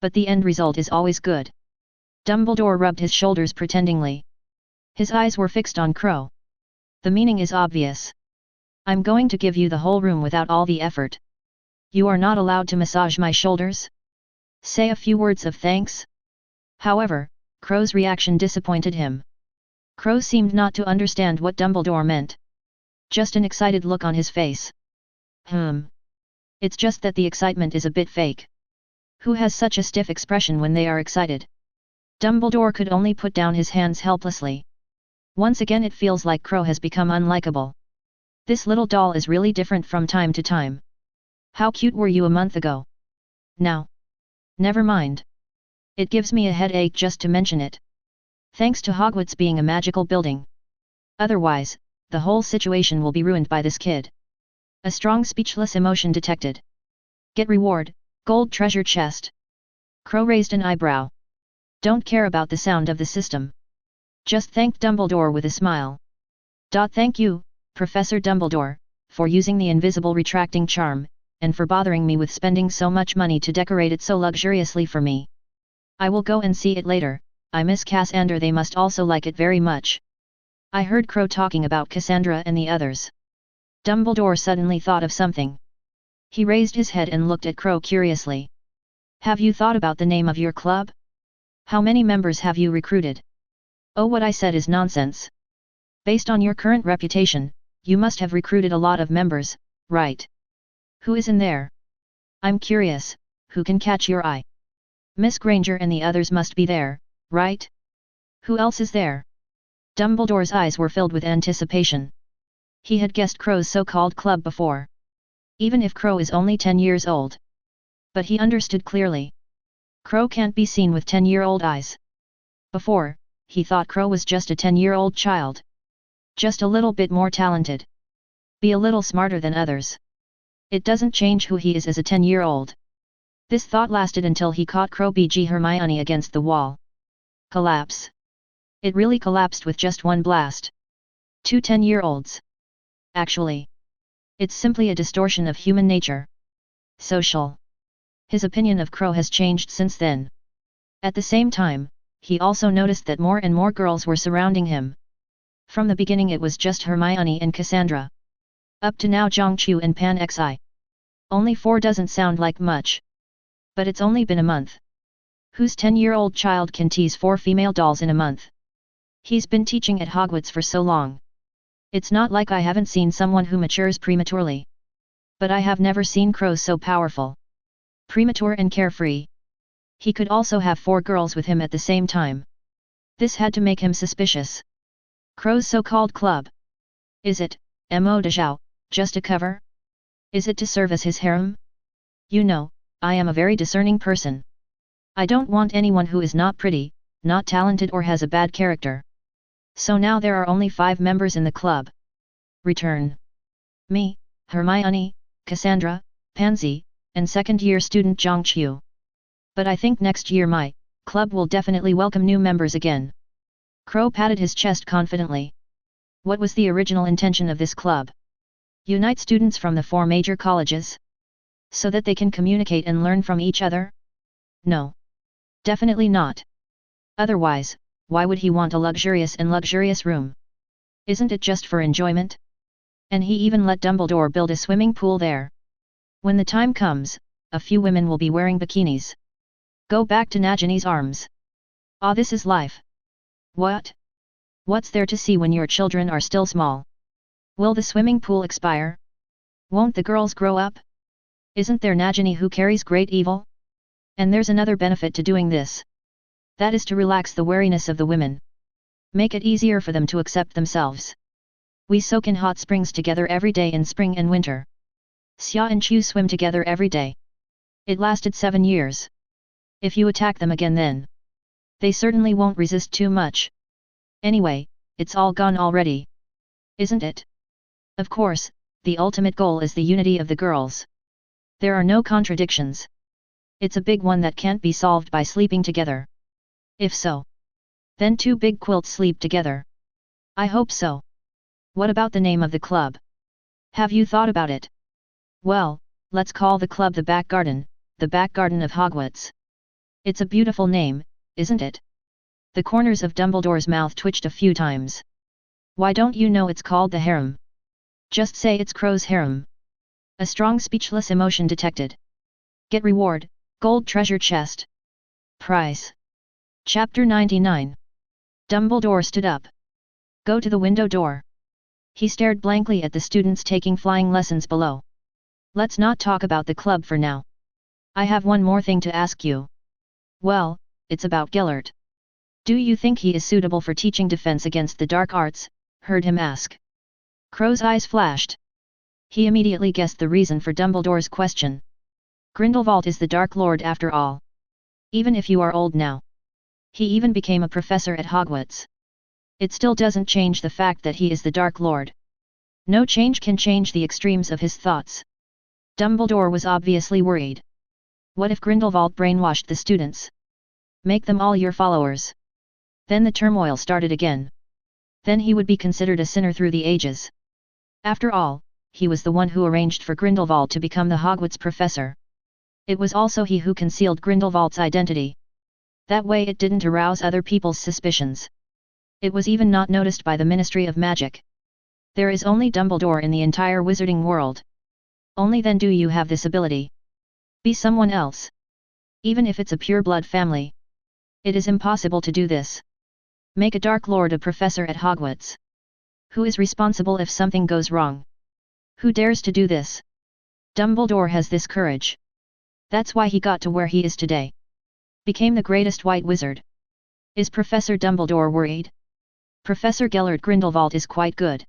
But the end result is always good. Dumbledore rubbed his shoulders pretendingly. His eyes were fixed on Crow. The meaning is obvious. I'm going to give you the whole room without all the effort. You are not allowed to massage my shoulders? Say a few words of thanks? However, Crow's reaction disappointed him. Crow seemed not to understand what Dumbledore meant. Just an excited look on his face. It's just that the excitement is a bit fake. Who has such a stiff expression when they are excited? Dumbledore could only put down his hands helplessly. Once again it feels like Crow has become unlikable. This little doll is really different from time to time. How cute were you a month ago? Now. Never mind. It gives me a headache just to mention it. Thanks to Hogwarts being a magical building. Otherwise, the whole situation will be ruined by this kid. A strong speechless emotion detected. Get reward, gold treasure chest. Crow raised an eyebrow. Don't care about the sound of the system. Just thanked Dumbledore with a smile. Thank you, Professor Dumbledore, for using the invisible retracting charm, and for bothering me with spending so much money to decorate it so luxuriously for me. I will go and see it later. I miss Cassandra. They must also like it very much. I heard Crow talking about Cassandra and the others. Dumbledore suddenly thought of something. He raised his head and looked at Crow curiously. Have you thought about the name of your club? How many members have you recruited? Oh, what I said is nonsense. Based on your current reputation, you must have recruited a lot of members, right? Who is in there? I'm curious, who can catch your eye? Miss Granger and the others must be there, right? Who else is there? Dumbledore's eyes were filled with anticipation. He had guessed Crow's so-called club before. Even if Crow is only 10 years old. But he understood clearly. Crow can't be seen with 10-year-old eyes. Before, he thought Crow was just a 10-year-old child. Just a little bit more talented. Be a little smarter than others. It doesn't change who he is as a 10-year-old. This thought lasted until he caught Crow BG Hermione against the wall. Collapse. It really collapsed with just one blast. 2 10-year-olds. Actually. It's simply a distortion of human nature. Social. His opinion of Crow has changed since then. At the same time, he also noticed that more and more girls were surrounding him. From the beginning it was just Hermione and Cassandra. Up to now Zhongqiu and Pan Xi. Only 4 doesn't sound like much. But it's only been a month. Whose 10-year-old child can tease 4 female dolls in a month? He's been teaching at Hogwarts for so long. It's not like I haven't seen someone who matures prematurely. But I have never seen Crow so powerful. Premature and carefree. He could also have 4 girls with him at the same time. This had to make him suspicious. Crow's so-called club. Is it, Mo de Zhao, just a cover? Is it to serve as his harem? You know, I am a very discerning person. I don't want anyone who is not pretty, not talented or has a bad character. So now there are only 5 members in the club. Return. Me, Hermione, Cassandra, Pansy, and second-year student Zhongqiu. But I think next year my club will definitely welcome new members again. Crow patted his chest confidently. What was the original intention of this club? Unite students from the 4 major colleges? So that they can communicate and learn from each other? No. Definitely not. Otherwise, why would he want a luxurious room? Isn't it just for enjoyment? And he even let Dumbledore build a swimming pool there. When the time comes, a few women will be wearing bikinis. Go back to Nagini's arms. Ah, this is life. What? What's there to see when your children are still small? Will the swimming pool expire? Won't the girls grow up? Isn't there Nagini who carries great evil? And there's another benefit to doing this. That is to relax the wariness of the women. Make it easier for them to accept themselves. We soak in hot springs together every day in spring and winter. Xia and Chu swim together every day. It lasted 7 years. If you attack them again then, they certainly won't resist too much. Anyway, it's all gone already. Isn't it? Of course, the ultimate goal is the unity of the girls. There are no contradictions. It's a big one that can't be solved by sleeping together. If so, then 2 big quilts sleep together. I hope so. What about the name of the club? Have you thought about it? Well, let's call the club the Back Garden of Hogwarts. It's a beautiful name, isn't it? The corners of Dumbledore's mouth twitched a few times. Why don't you know it's called the harem? Just say it's Crow's harem. A strong speechless emotion detected. Get reward, gold treasure chest. Prize. Chapter 99. Dumbledore stood up. Go to the window door. He stared blankly at the students taking flying lessons below. Let's not talk about the club for now. I have one more thing to ask you. Well, it's about Gellert. Do you think he is suitable for teaching defense against the dark arts? Heard him ask. Crow's eyes flashed. He immediately guessed the reason for Dumbledore's question. Grindelwald is the Dark Lord after all. Even if you are old now. He even became a professor at Hogwarts. It still doesn't change the fact that he is the Dark Lord. No change can change the extremes of his thoughts. Dumbledore was obviously worried. What if Grindelwald brainwashed the students? Make them all your followers. Then the turmoil started again. Then he would be considered a sinner through the ages. After all, he was the one who arranged for Grindelwald to become the Hogwarts professor. It was also he who concealed Grindelwald's identity. That way it didn't arouse other people's suspicions. It was even not noticed by the Ministry of Magic. There is only Dumbledore in the entire wizarding world. Only then do you have this ability. Be someone else. Even if it's a pure-blood family. It is impossible to do this. Make a Dark Lord a professor at Hogwarts. Who is responsible if something goes wrong? Who dares to do this? Dumbledore has this courage. That's why he got to where he is today. Became the greatest white wizard. Is Professor Dumbledore worried? Professor Gellert Grindelwald is quite good.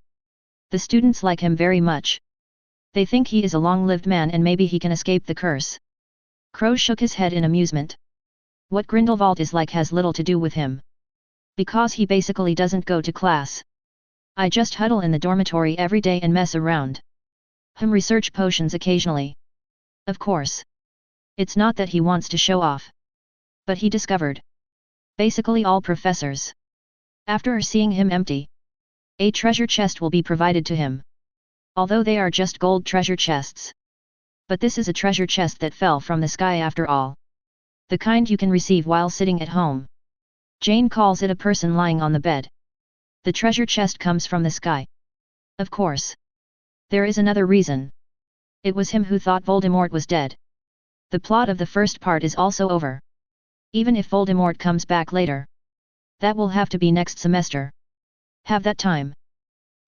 The students like him very much. They think he is a long-lived man and maybe he can escape the curse. Crow shook his head in amusement. What Grindelwald is like has little to do with him. Because he basically doesn't go to class. I just huddle in the dormitory every day and mess around. Research potions occasionally. Of course. It's not that he wants to show off. But he discovered. Basically all professors. After seeing him empty. A treasure chest will be provided to him. Although they are just gold treasure chests. But this is a treasure chest that fell from the sky after all. The kind you can receive while sitting at home. Jane calls it a person lying on the bed. The treasure chest comes from the sky. Of course. There is another reason. It was him who thought Voldemort was dead. The plot of the first part is also over. Even if Voldemort comes back later. That will have to be next semester. Have that time.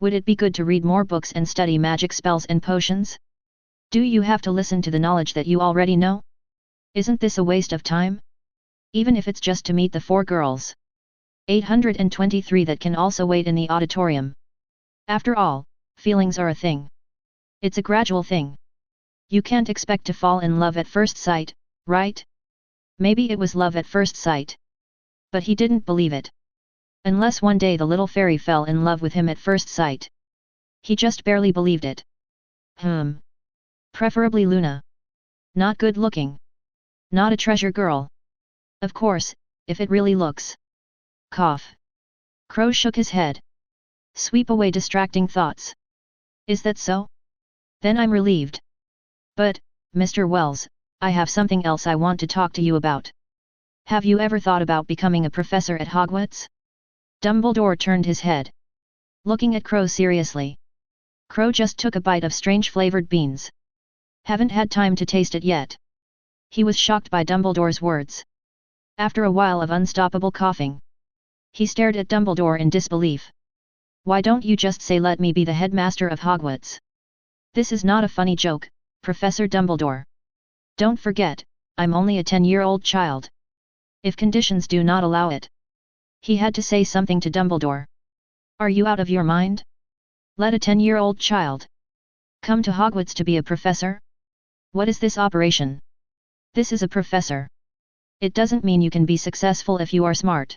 Would it be good to read more books and study magic spells and potions? Do you have to listen to the knowledge that you already know? Isn't this a waste of time? Even if it's just to meet the 4 girls. 823 that can also wait in the auditorium. After all, feelings are a thing. It's a gradual thing. You can't expect to fall in love at first sight, right? Maybe it was love at first sight. But he didn't believe it. Unless one day the little fairy fell in love with him at first sight. He just barely believed it. Preferably Luna. Not good looking. Not a treasure girl. Of course, if it really looks. Cough. Crow shook his head. Sweep away distracting thoughts. Is that so? Then I'm relieved. But, Mr. Wells, I have something else I want to talk to you about. Have you ever thought about becoming a professor at Hogwarts? Dumbledore turned his head. Looking at Crow seriously. Crow just took a bite of strange flavored beans. Haven't had time to taste it yet. He was shocked by Dumbledore's words. After a while of unstoppable coughing, he stared at Dumbledore in disbelief. Why don't you just say let me be the headmaster of Hogwarts? This is not a funny joke, Professor Dumbledore. Don't forget, I'm only a 10-year-old child. If conditions do not allow it. He had to say something to Dumbledore. Are you out of your mind? Let a 10-year-old child come to Hogwarts to be a professor? What is this operation? This is a professor. It doesn't mean you can be successful if you are smart.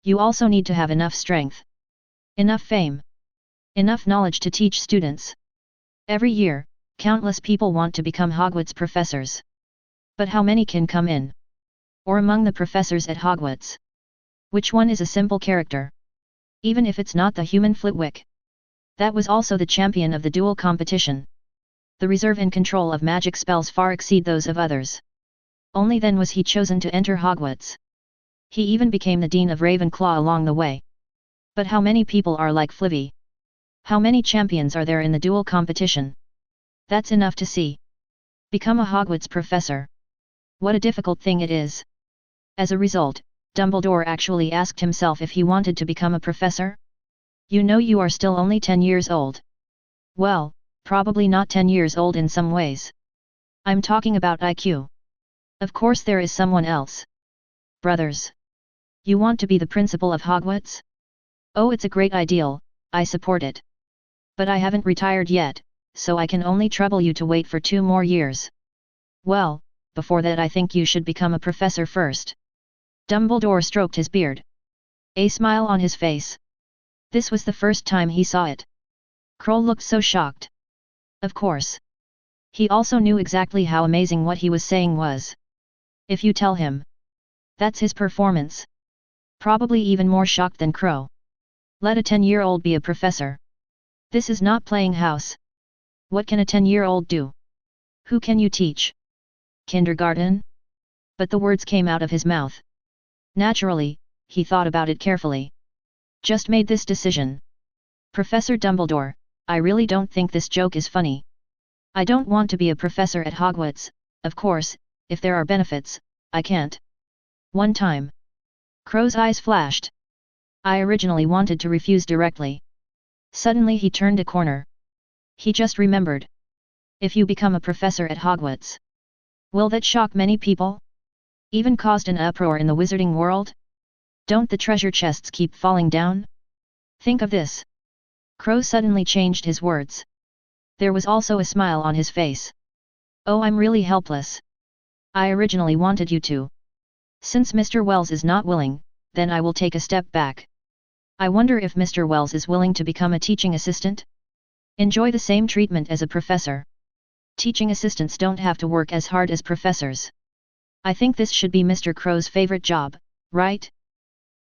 You also need to have enough strength, enough fame, enough knowledge to teach students. Every year, countless people want to become Hogwarts professors. But how many can come in? Or among the professors at Hogwarts? Which one is a simple character? Even if it's not the human Flitwick. That was also the champion of the duel competition. The reserve and control of magic spells far exceed those of others. Only then was he chosen to enter Hogwarts. He even became the Dean of Ravenclaw along the way. But how many people are like Flivvy? How many champions are there in the duel competition? That's enough to see. Become a Hogwarts professor. What a difficult thing it is. As a result, Dumbledore actually asked himself if he wanted to become a professor. You know you are still only 10 years old. Well, probably not 10 years old in some ways. I'm talking about IQ. Of course there is someone else. Brothers. You want to be the principal of Hogwarts? Oh, it's a great ideal, I support it. But I haven't retired yet, so I can only trouble you to wait for 2 more years. Well, before that I think you should become a professor first. Dumbledore stroked his beard. A smile on his face. This was the first time he saw it. Kroll looked so shocked. Of course. He also knew exactly how amazing what he was saying was. If you tell him. That's his performance. Probably even more shocked than Crow. Let a 10-year-old be a professor. This is not playing house. What can a 10-year-old do? Who can you teach? Kindergarten? But the words came out of his mouth. Naturally, he thought about it carefully. Just made this decision. Professor Dumbledore, I really don't think this joke is funny. I don't want to be a professor at Hogwarts, of course, if there are benefits, I can't. One time. Crow's eyes flashed. I originally wanted to refuse directly. Suddenly he turned a corner. He just remembered. If you become a professor at Hogwarts, will that shock many people? Even caused an uproar in the wizarding world? Don't the treasure chests keep falling down? Think of this. Crow suddenly changed his words. There was also a smile on his face. Oh, I'm really helpless. I originally wanted you to. Since Mr. Wells is not willing, then I will take a step back. I wonder if Mr. Wells is willing to become a teaching assistant? Enjoy the same treatment as a professor. Teaching assistants don't have to work as hard as professors. I think this should be Mr. Crow's favorite job, right?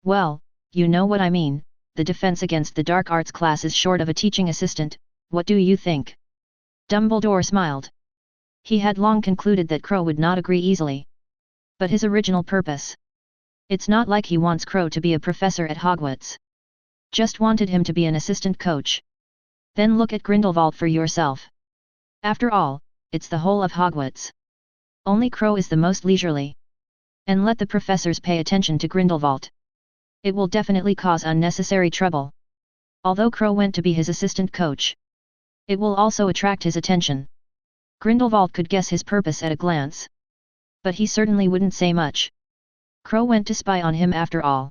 Well, you know what I mean, the defense against the dark arts class is short of a teaching assistant, what do you think? Dumbledore smiled. He had long concluded that Crow would not agree easily. But his original purpose. It's not like he wants Crow to be a professor at Hogwarts. Just wanted him to be an assistant coach. Then look at Grindelwald for yourself. After all, it's the whole of Hogwarts. Only Crow is the most leisurely. And let the professors pay attention to Grindelwald. It will definitely cause unnecessary trouble. Although Crow went to be his assistant coach, it will also attract his attention. Grindelwald could guess his purpose at a glance. But he certainly wouldn't say much. Crow went to spy on him after all.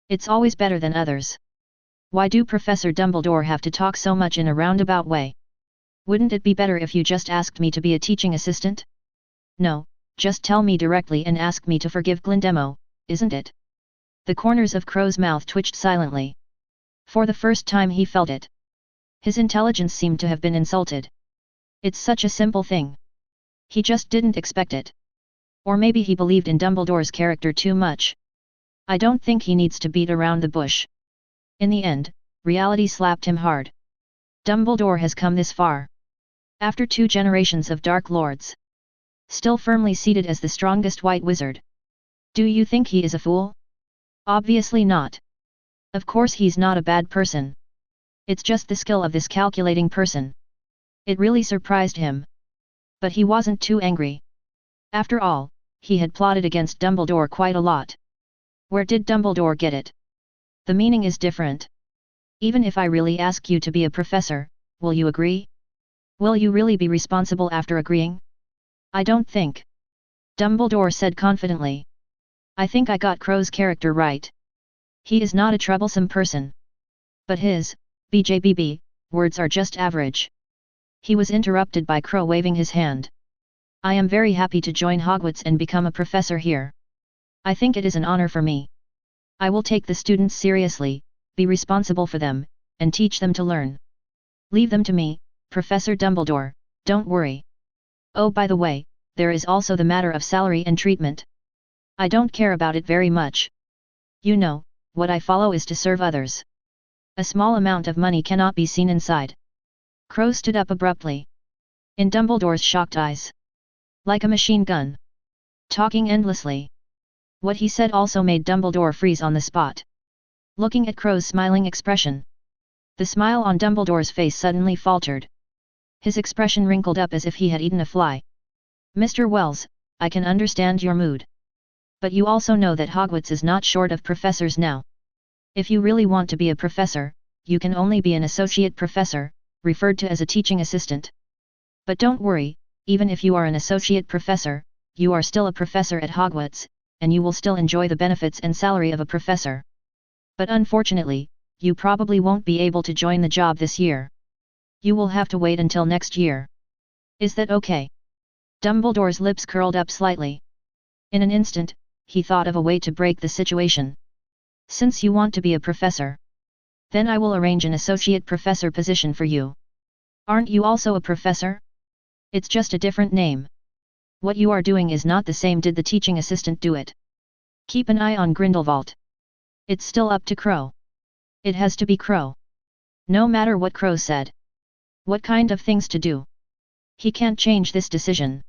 It's always better than others. Why do Professor Dumbledore have to talk so much in a roundabout way? Wouldn't it be better if you just asked me to be a teaching assistant? No, just tell me directly and ask me to forgive Glindemo, isn't it? The corners of Crow's mouth twitched silently. For the first time he felt it. His intelligence seemed to have been insulted. It's such a simple thing. He just didn't expect it. Or maybe he believed in Dumbledore's character too much. I don't think he needs to beat around the bush. In the end, reality slapped him hard. Dumbledore has come this far. After 2 generations of Dark Lords. Still firmly seated as the strongest white wizard. Do you think he is a fool? Obviously not. Of course he's not a bad person. It's just the skill of this calculating person. It really surprised him. But he wasn't too angry. After all, he had plotted against Dumbledore quite a lot. Where did Dumbledore get it? The meaning is different. Even if I really ask you to be a professor, will you agree? Will you really be responsible after agreeing? I don't think. Dumbledore said confidently. I think I got Crow's character right. He is not a troublesome person. But his, BJBB, words are just average. He was interrupted by Crow waving his hand. I am very happy to join Hogwarts and become a professor here. I think it is an honor for me. I will take the students seriously, be responsible for them, and teach them to learn. Leave them to me, Professor Dumbledore, don't worry. Oh, by the way, there is also the matter of salary and treatment. I don't care about it very much. You know, what I follow is to serve others. A small amount of money cannot be seen inside. Crow stood up abruptly. In Dumbledore's shocked eyes. Like a machine gun. Talking endlessly. What he said also made Dumbledore freeze on the spot. Looking at Crow's smiling expression. The smile on Dumbledore's face suddenly faltered. His expression wrinkled up as if he had eaten a fly. Mr. Wells, I can understand your mood. But you also know that Hogwarts is not short of professors now. If you really want to be a professor, you can only be an associate professor, referred to as a teaching assistant. But don't worry, even if you are an associate professor, you are still a professor at Hogwarts, and you will still enjoy the benefits and salary of a professor. But unfortunately, you probably won't be able to join the job this year. You will have to wait until next year. Is that okay? Dumbledore's lips curled up slightly. In an instant, he thought of a way to break the situation. Since you want to be a professor, then I will arrange an associate professor position for you. Aren't you also a professor? It's just a different name. What you are doing is not the same. Did the teaching assistant do it? Keep an eye on Grindelwald. It's still up to Crow. It has to be Crow. No matter what Crow said. What kind of things to do. He can't change this decision.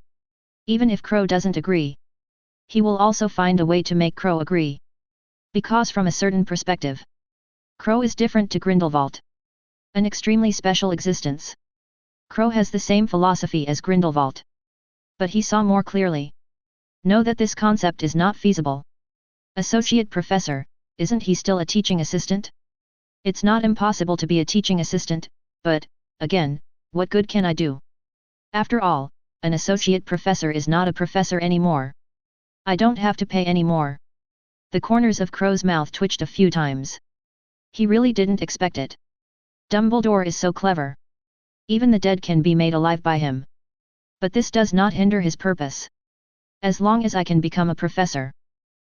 Even if Crow doesn't agree. He will also find a way to make Crow agree. Because from a certain perspective, Crow is different to Grindelwald. An extremely special existence. Crow has the same philosophy as Grindelwald. But he saw more clearly. Know that this concept is not feasible. Associate professor, isn't he still a teaching assistant? It's not impossible to be a teaching assistant, but, again, what good can I do? After all, an associate professor is not a professor anymore. I don't have to pay any more. The corners of Crow's mouth twitched a few times. He really didn't expect it. Dumbledore is so clever. Even the dead can be made alive by him. But this does not hinder his purpose. As long as I can become a professor.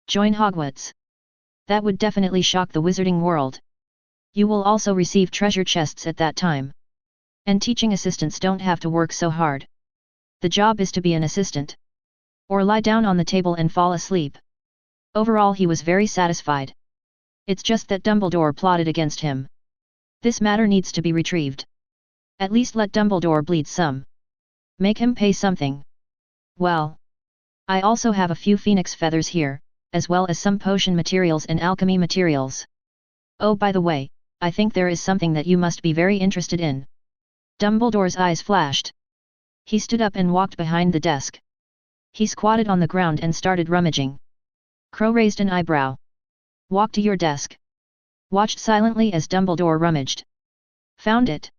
Join Hogwarts. That would definitely shock the wizarding world. You will also receive treasure chests at that time. And teaching assistants don't have to work so hard. The job is to be an assistant. Or lie down on the table and fall asleep. Overall he was very satisfied. It's just that Dumbledore plotted against him. This matter needs to be retrieved. At least let Dumbledore bleed some. Make him pay something. Well, I also have a few phoenix feathers here, as well as some potion materials and alchemy materials. Oh, by the way, I think there is something that you must be very interested in. Dumbledore's eyes flashed. He stood up and walked behind the desk. He squatted on the ground and started rummaging. Crow raised an eyebrow. Walk to your desk. Watched silently as Dumbledore rummaged. Found it.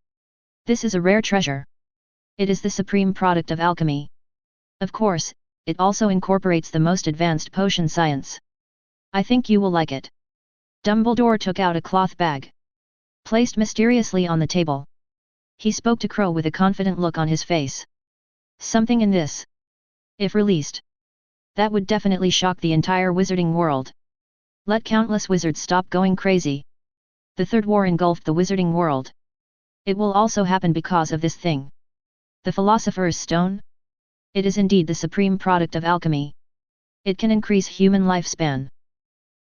This is a rare treasure. It is the supreme product of alchemy. Of course, it also incorporates the most advanced potion science. I think you will like it. Dumbledore took out a cloth bag. Placed mysteriously on the table. He spoke to Crow with a confident look on his face. Something in this. If released. That would definitely shock the entire wizarding world. Let countless wizards stop going crazy. The Third War engulfed the wizarding world. It will also happen because of this thing. The Philosopher's Stone? It is indeed the supreme product of alchemy. It can increase human lifespan.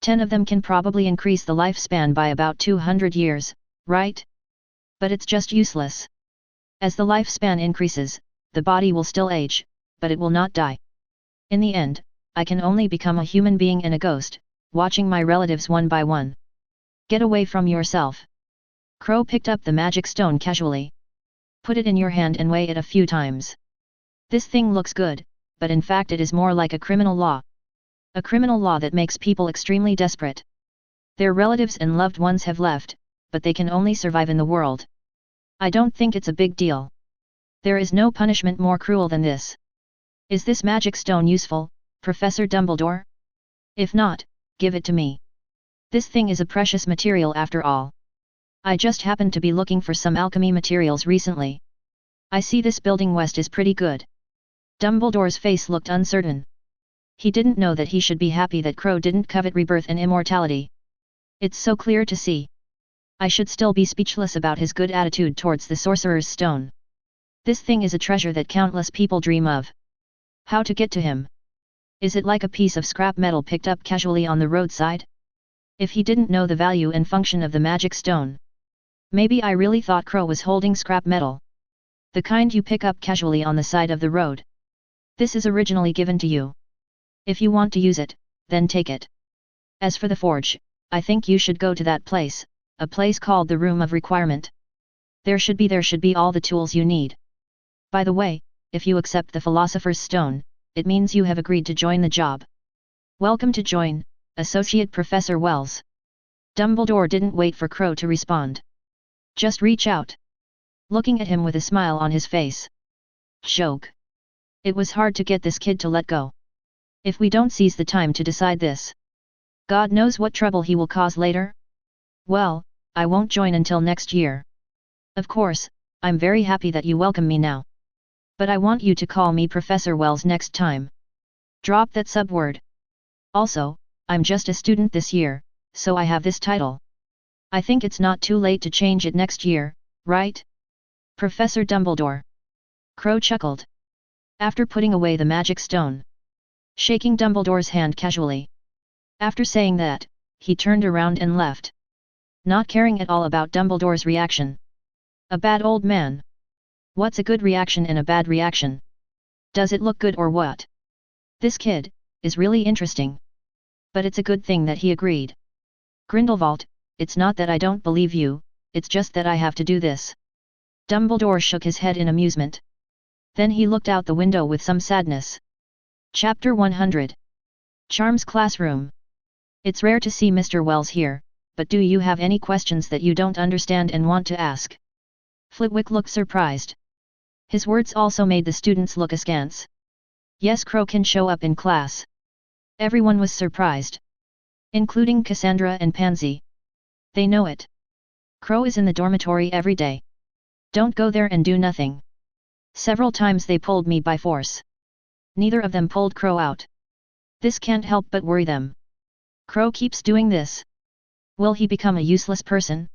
10 of them can probably increase the lifespan by about 200 years, right? But it's just useless. As the lifespan increases, the body will still age, but it will not die. In the end, I can only become a human being and a ghost, watching my relatives one by one. Get away from yourself. Crow picked up the magic stone casually. Put it in your hand and weigh it a few times. This thing looks good, but in fact it is more like a criminal law. A criminal law that makes people extremely desperate. Their relatives and loved ones have left, but they can only survive in the world. I don't think it's a big deal. There is no punishment more cruel than this. Is this magic stone useful, Professor Dumbledore? If not, give it to me. This thing is a precious material after all. I just happened to be looking for some alchemy materials recently. I see this building west is pretty good. Dumbledore's face looked uncertain. He didn't know that he should be happy that Crow didn't covet rebirth and immortality. It's so clear to see. I should still be speechless about his good attitude towards the Sorcerer's Stone. This thing is a treasure that countless people dream of. How to get to him? Is it like a piece of scrap metal picked up casually on the roadside? If he didn't know the value and function of the magic stone. Maybe I really thought Crow was holding scrap metal. The kind you pick up casually on the side of the road. This is originally given to you. If you want to use it, then take it. As for the forge, I think you should go to that place, a place called the Room of Requirement. There should be all the tools you need. By the way, if you accept the Philosopher's Stone, it means you have agreed to join the job. Welcome to join, Associate Professor Wells. Dumbledore didn't wait for Crow to respond. Just reach out. Looking at him with a smile on his face. Joke. It was hard to get this kid to let go. If we don't seize the time to decide this, God knows what trouble he will cause later. Well, I won't join until next year. Of course, I'm very happy that you welcome me now. But I want you to call me Professor Wells next time. Drop that sub-word. Also, I'm just a student this year, so I have this title. I think it's not too late to change it next year, right? Professor Dumbledore. Crow chuckled. After putting away the magic stone. Shaking Dumbledore's hand casually. After saying that, he turned around and left. Not caring at all about Dumbledore's reaction. A bad old man. What's a good reaction and a bad reaction? Does it look good or what? This kid is really interesting. But it's a good thing that he agreed. Grindelwald, it's not that I don't believe you, it's just that I have to do this. Dumbledore shook his head in amusement. Then he looked out the window with some sadness. Chapter 100. Charms Classroom. It's rare to see Mr. Wells here, but do you have any questions that you don't understand and want to ask? Flitwick looked surprised. His words also made the students look askance. Yes, Crow can show up in class. Everyone was surprised. Including Cassandra and Pansy. They know it. Crow is in the dormitory every day. Don't go there and do nothing. Several times they pulled me by force. Neither of them pulled Crow out. This can't help but worry them. Crow keeps doing this. Will he become a useless person?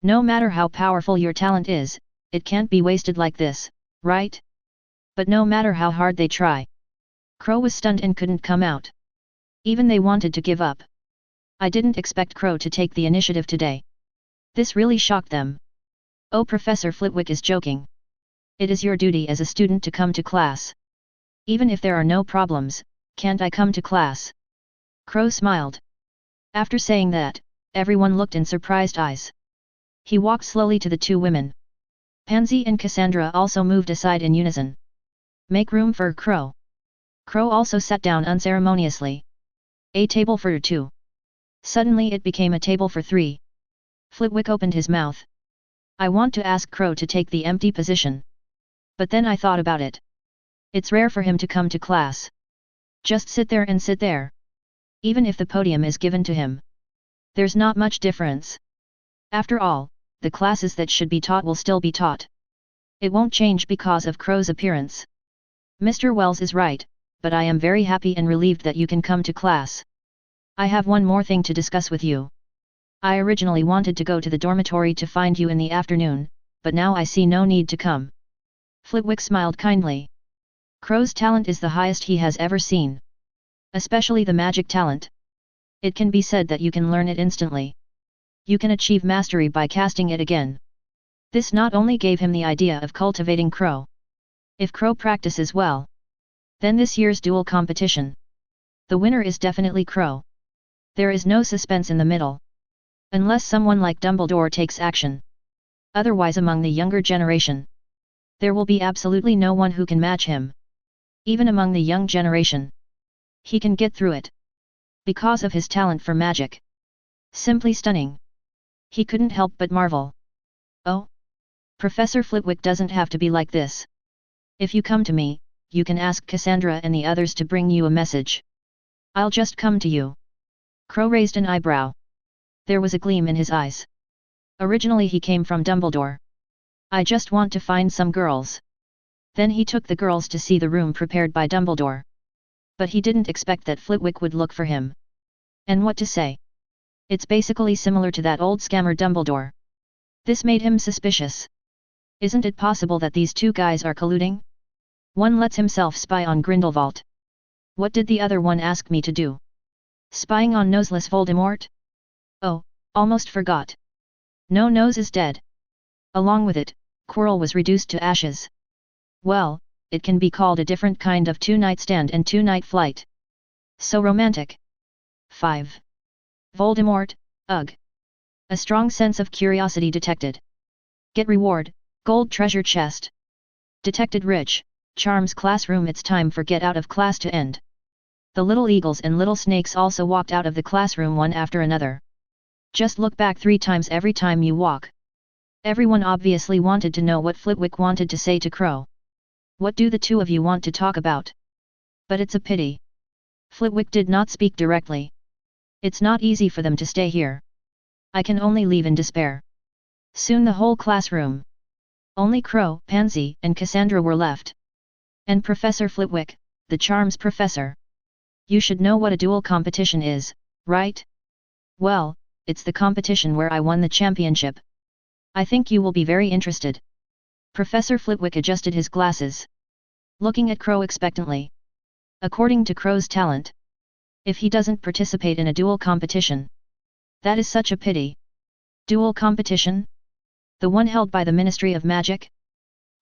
No matter how powerful your talent is, it can't be wasted like this, right? But no matter how hard they try. Crow was stunned and couldn't come out. Even they wanted to give up. I didn't expect Crow to take the initiative today. This really shocked them. Oh, Professor Flitwick is joking. It is your duty as a student to come to class. Even if there are no problems, can't I come to class? Crow smiled. After saying that, everyone looked in surprised eyes. He walked slowly to the two women. Pansy and Cassandra also moved aside in unison. Make room for Crow. Crow also sat down unceremoniously. A table for two. Suddenly it became a table for three. Flitwick opened his mouth. I want to ask Crow to take the empty position. But then I thought about it. It's rare for him to come to class. Just sit there and sit there. Even if the podium is given to him. There's not much difference. After all, the classes that should be taught will still be taught. It won't change because of Crow's appearance. Mr. Wells is right, but I am very happy and relieved that you can come to class. I have one more thing to discuss with you. I originally wanted to go to the dormitory to find you in the afternoon, but now I see no need to come. Flitwick smiled kindly. Crow's talent is the highest he has ever seen. Especially the magic talent. It can be said that you can learn it instantly. You can achieve mastery by casting it again. This not only gave him the idea of cultivating Crow. If Crow practices well, then this year's duel competition, the winner is definitely Crow. There is no suspense in the middle. Unless someone like Dumbledore takes action. Otherwise among the younger generation, there will be absolutely no one who can match him. Even among the young generation, he can get through it. Because of his talent for magic. Simply stunning. He couldn't help but marvel. Oh? Professor Flitwick doesn't have to be like this. If you come to me, you can ask Cassandra and the others to bring you a message. I'll just come to you. Crow raised an eyebrow. There was a gleam in his eyes. Originally he came from Dumbledore. I just want to find some girls. Then he took the girls to see the room prepared by Dumbledore. But he didn't expect that Flitwick would look for him. And what to say? It's basically similar to that old scammer Dumbledore. This made him suspicious. Isn't it possible that these two guys are colluding? One lets himself spy on Grindelwald. What did the other one ask me to do? Spying on noseless Voldemort? Oh, almost forgot. No Nose is dead. Along with it, Quirrell was reduced to ashes. Well, it can be called a different kind of two-night stand and two-night flight. So romantic. 5. Voldemort, ugh. A strong sense of curiosity detected. Get reward, gold treasure chest. Detected rich, charms classroom. It's time for get out of class to end. The little eagles and little snakes also walked out of the classroom one after another. Just look back 3 times every time you walk. Everyone obviously wanted to know what Flitwick wanted to say to Crow. What do the two of you want to talk about? But it's a pity. Flitwick did not speak directly. It's not easy for them to stay here. I can only leave in despair. Soon the whole classroom. Only Crow, Pansy, and Cassandra were left. And Professor Flitwick, the charms professor. You should know what a duel competition is, right? Well, it's the competition where I won the championship. I think you will be very interested. Professor Flitwick adjusted his glasses. Looking at Crow expectantly. According to Crow's talent. If he doesn't participate in a duel competition. That is such a pity. Duel competition? The one held by the Ministry of Magic?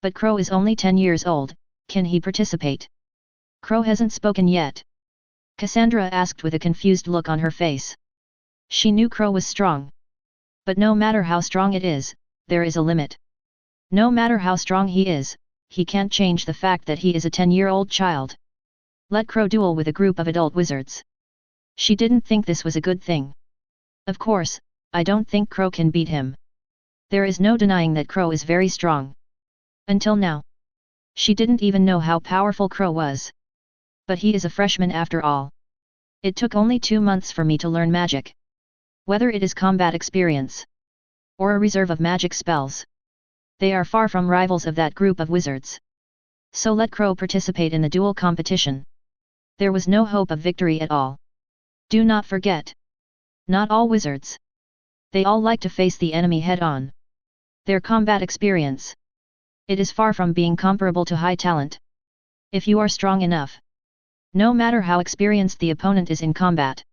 But Crow is only 10 years old, can he participate? Crow hasn't spoken yet. Cassandra asked with a confused look on her face. She knew Crow was strong. But no matter how strong it is, there is a limit. No matter how strong he is, he can't change the fact that he is a 10-year-old child. Let Crow duel with a group of adult wizards. She didn't think this was a good thing. Of course, I don't think Crow can beat him. There is no denying that Crow is very strong. Until now. She didn't even know how powerful Crow was. But he is a freshman after all. It took only 2 months for me to learn magic. Whether it is combat experience. Or a reserve of magic spells. They are far from rivals of that group of wizards. So let Crow participate in the duel competition. There was no hope of victory at all. Do not forget. Not all wizards. They all like to face the enemy head-on. Their combat experience. It is far from being comparable to high talent. If you are strong enough. No matter how experienced the opponent is in combat.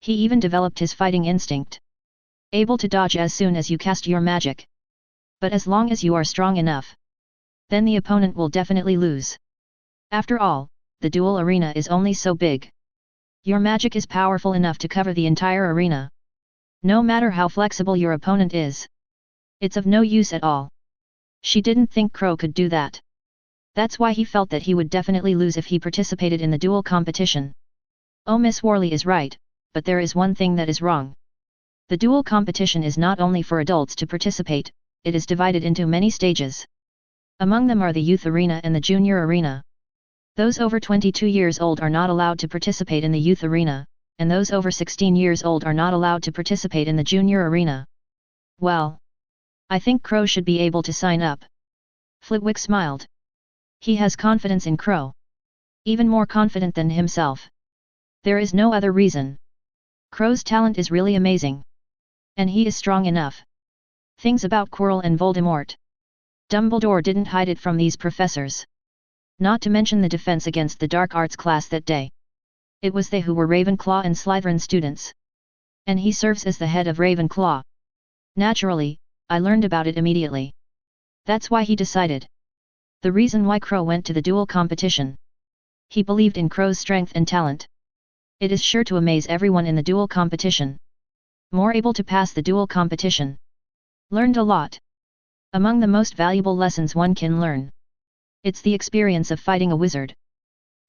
He even developed his fighting instinct. Able to dodge as soon as you cast your magic. But as long as you are strong enough. Then the opponent will definitely lose. After all, the duel arena is only so big. Your magic is powerful enough to cover the entire arena. No matter how flexible your opponent is. It's of no use at all. She didn't think Crow could do that. That's why he felt that he would definitely lose if he participated in the duel competition. Oh, Miss Worley is right, but there is one thing that is wrong. The duel competition is not only for adults to participate, it is divided into many stages. Among them are the youth arena and the junior arena. Those over 22 years old are not allowed to participate in the youth arena, and those over 16 years old are not allowed to participate in the junior arena. Well, I think Crow should be able to sign up. Flitwick smiled. He has confidence in Crow. Even more confident than himself. There is no other reason. Crow's talent is really amazing. And he is strong enough. Things about Quirrell and Voldemort. Dumbledore didn't hide it from these professors. Not to mention the defense against the dark arts class that day. It was they who were Ravenclaw and Slytherin students. And he serves as the head of Ravenclaw. Naturally, I learned about it immediately. That's why he decided. The reason why Crow went to the duel competition. He believed in Crow's strength and talent. It is sure to amaze everyone in the duel competition. More able to pass the duel competition. Learned a lot. Among the most valuable lessons one can learn. It's the experience of fighting a wizard.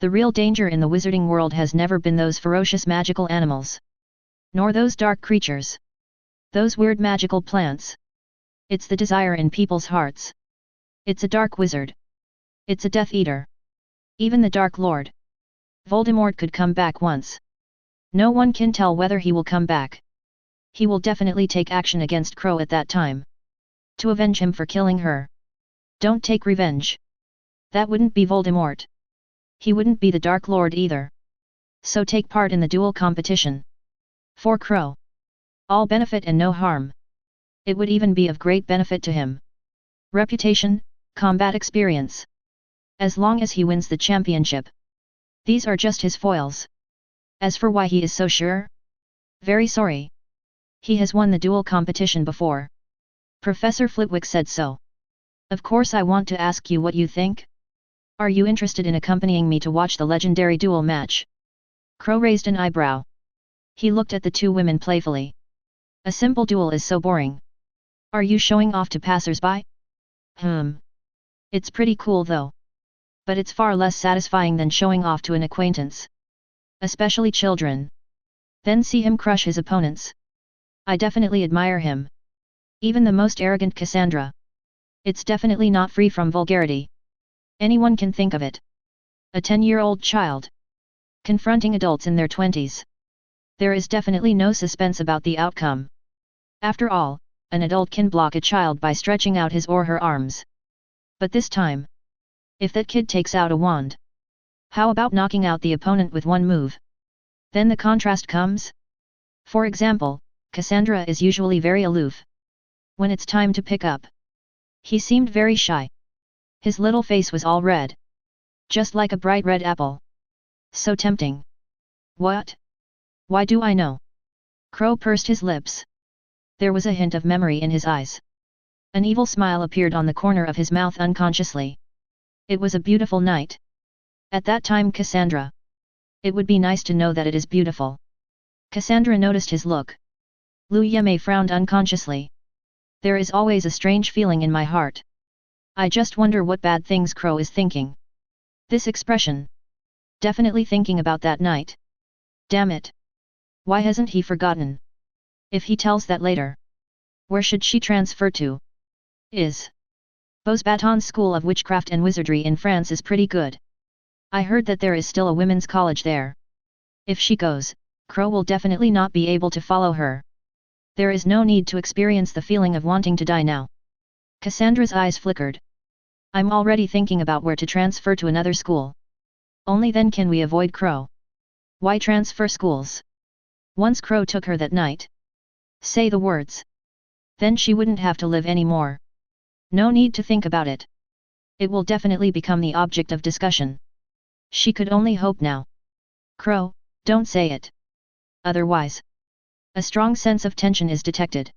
The real danger in the wizarding world has never been those ferocious magical animals. Nor those dark creatures. Those weird magical plants. It's the desire in people's hearts. It's a dark wizard. It's a Death Eater. Even the Dark Lord Voldemort could come back once. No one can tell whether he will come back. He will definitely take action against Crow at that time. To avenge him for killing her. Don't take revenge. That wouldn't be Voldemort. He wouldn't be the Dark Lord either. So take part in the duel competition. For Crow. All benefit and no harm. It would even be of great benefit to him. Reputation, combat experience. As long as he wins the championship. These are just his foils. As for why he is so sure? Very sorry. He has won the duel competition before. Professor Flitwick said so. Of course I want to ask you what you think. Are you interested in accompanying me to watch the legendary duel match? Crow raised an eyebrow. He looked at the two women playfully. A simple duel is so boring. Are you showing off to passers-by? It's pretty cool though. But it's far less satisfying than showing off to an acquaintance. Especially children. Then see him crush his opponents. I definitely admire him. Even the most arrogant Cassandra. It's definitely not free from vulgarity. Anyone can think of it. A 10-year-old child. Confronting adults in their 20s. There is definitely no suspense about the outcome. After all, an adult can block a child by stretching out his or her arms. But this time, if that kid takes out a wand, how about knocking out the opponent with one move? Then the contrast comes. For example, Cassandra is usually very aloof. When it's time to pick up, he seemed very shy. His little face was all red. Just like a bright red apple. So tempting. What? Why do I know? Crow pursed his lips. There was a hint of memory in his eyes. An evil smile appeared on the corner of his mouth unconsciously. It was a beautiful night. At that time Cassandra. It would be nice to know that it is beautiful. Cassandra noticed his look. Lu Yimei frowned unconsciously. There is always a strange feeling in my heart. I just wonder what bad things Crow is thinking. This expression. Definitely thinking about that night. Damn it. Why hasn't he forgotten? If he tells that later. Where should she transfer to? Beauxbatons School of Witchcraft and Wizardry in France is pretty good. I heard that there is still a women's college there. If she goes, Crow will definitely not be able to follow her. There is no need to experience the feeling of wanting to die now. Cassandra's eyes flickered. I'm already thinking about where to transfer to another school. Only then can we avoid Crow. Why transfer schools? Once Crow took her that night. Say the words. Then she wouldn't have to live anymore. No need to think about it. It will definitely become the object of discussion. She could only hope now. Crow, don't say it. Otherwise. A strong sense of tension is detected.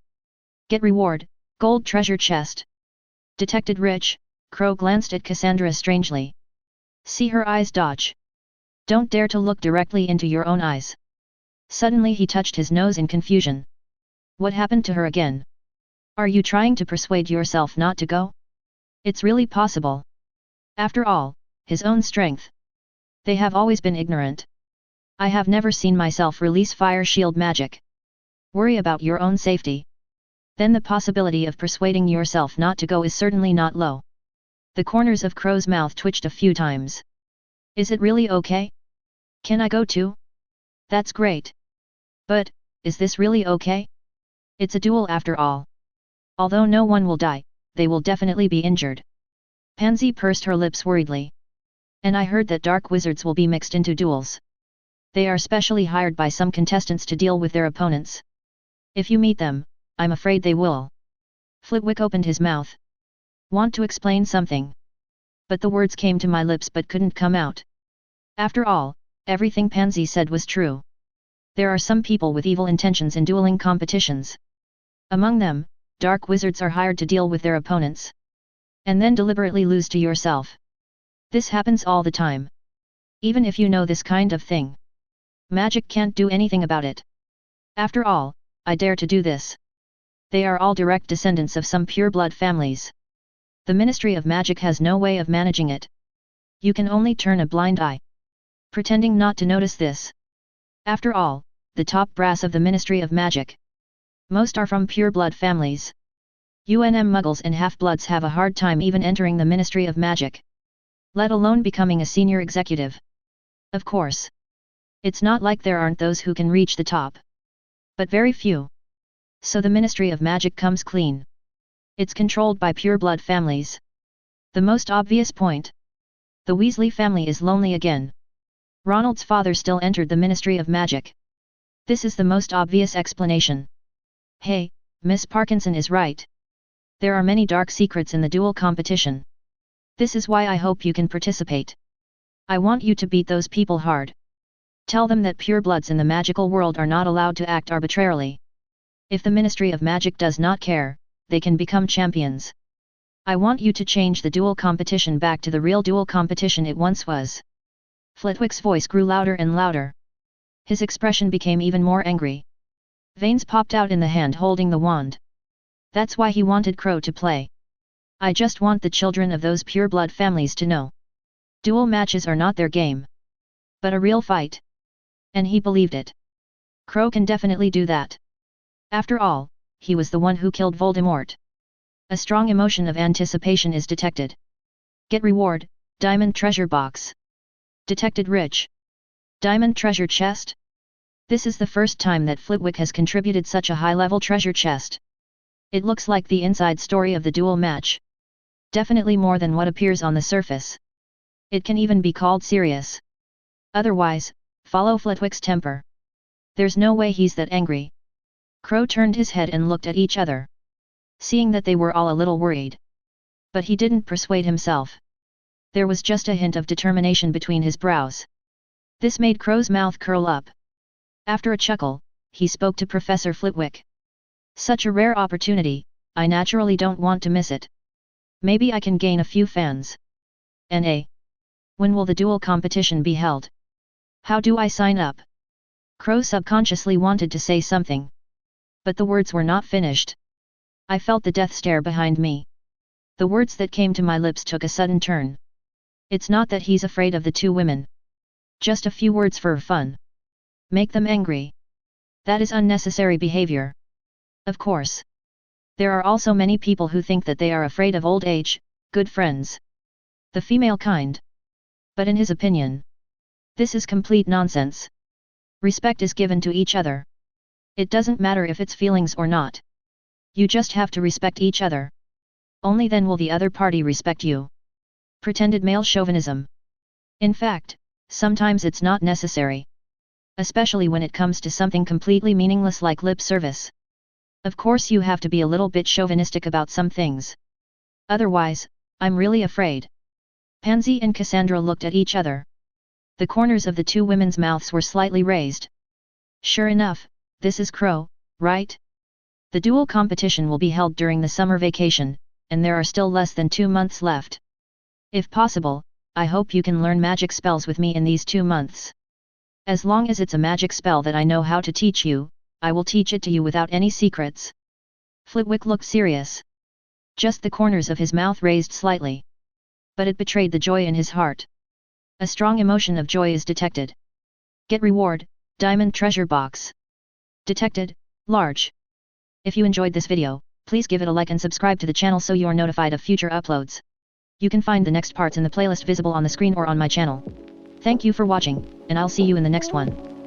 Get reward, gold treasure chest. Detected rich, Crow glanced at Cassandra strangely. See her eyes dodge. Don't dare to look directly into your own eyes. Suddenly he touched his nose in confusion. What happened to her again? Are you trying to persuade yourself not to go? It's really possible. After all, his own strength. They have always been ignorant. I have never seen myself release fire shield magic. Worry about your own safety. Then the possibility of persuading yourself not to go is certainly not low. The corners of Crow's mouth twitched a few times. Is it really okay? Can I go too? That's great. But, is this really okay? It's a duel after all. Although no one will die, they will definitely be injured. Pansy pursed her lips worriedly. And I heard that dark wizards will be mixed into duels. They are specially hired by some contestants to deal with their opponents. If you meet them, I'm afraid they will. Flitwick opened his mouth. Want to explain something? But the words came to my lips but couldn't come out. After all, everything Pansy said was true. There are some people with evil intentions in dueling competitions. Among them, dark wizards are hired to deal with their opponents. And then deliberately lose to yourself. This happens all the time. Even if you know this kind of thing. Magic can't do anything about it. After all, I dare to do this. They are all direct descendants of some pure-blood families. The Ministry of Magic has no way of managing it. You can only turn a blind eye, pretending not to notice this. After all, the top brass of the Ministry of Magic. Most are from pure-blood families. Muggles and half-bloods have a hard time even entering the Ministry of Magic, let alone becoming a senior executive. Of course, it's not like there aren't those who can reach the top, but very few. So the Ministry of Magic comes clean. It's controlled by pure-blood families. The most obvious point. The Weasley family is lonely again. Ronald's father still entered the Ministry of Magic. This is the most obvious explanation. Hey, Miss Parkinson is right. There are many dark secrets in the duel competition. This is why I hope you can participate. I want you to beat those people hard. Tell them that purebloods in the magical world are not allowed to act arbitrarily. If the Ministry of Magic does not care, they can become champions. I want you to change the duel competition back to the real duel competition it once was. Flitwick's voice grew louder and louder. His expression became even more angry. Veins popped out in the hand holding the wand. That's why he wanted Crow to play. I just want the children of those pure-blood families to know. Duel matches are not their game, but a real fight. And he believed it. Crow can definitely do that. After all, he was the one who killed Voldemort. A strong emotion of anticipation is detected. Get reward, diamond treasure box. Detected rich. Diamond treasure chest? This is the first time that Flitwick has contributed such a high-level treasure chest. It looks like the inside story of the duel match. Definitely more than what appears on the surface. It can even be called serious. Otherwise, follow Flitwick's temper. There's no way he's that angry. Crow turned his head and looked at each other, seeing that they were all a little worried. But he didn't persuade himself. There was just a hint of determination between his brows. This made Crow's mouth curl up. After a chuckle, he spoke to Professor Flitwick. Such a rare opportunity, I naturally don't want to miss it. Maybe I can gain a few fans. When will the duel competition be held? How do I sign up? Crow subconsciously wanted to say something, but the words were not finished. I felt the death stare behind me. The words that came to my lips took a sudden turn. It's not that he's afraid of the two women. Just a few words for fun. Make them angry. That is unnecessary behavior. Of course. There are also many people who think that they are afraid of old age, good friends. The female kind. But in his opinion, this is complete nonsense. Respect is given to each other. It doesn't matter if it's feelings or not. You just have to respect each other. Only then will the other party respect you. Pretended male chauvinism. In fact, sometimes it's not necessary. Especially when it comes to something completely meaningless like lip service. Of course you have to be a little bit chauvinistic about some things. Otherwise, I'm really afraid. Pansy and Cassandra looked at each other. The corners of the two women's mouths were slightly raised. Sure enough, this is Crow, right? The duel competition will be held during the summer vacation, and there are still less than 2 months left. If possible, I hope you can learn magic spells with me in these 2 months. As long as it's a magic spell that I know how to teach you, I will teach it to you without any secrets. Flitwick looked serious. Just the corners of his mouth raised slightly. But it betrayed the joy in his heart. A strong emotion of joy is detected. Get reward, diamond treasure box. Detected, large. If you enjoyed this video, please give it a like and subscribe to the channel so you are notified of future uploads. You can find the next parts in the playlist visible on the screen or on my channel. Thank you for watching, and I'll see you in the next one.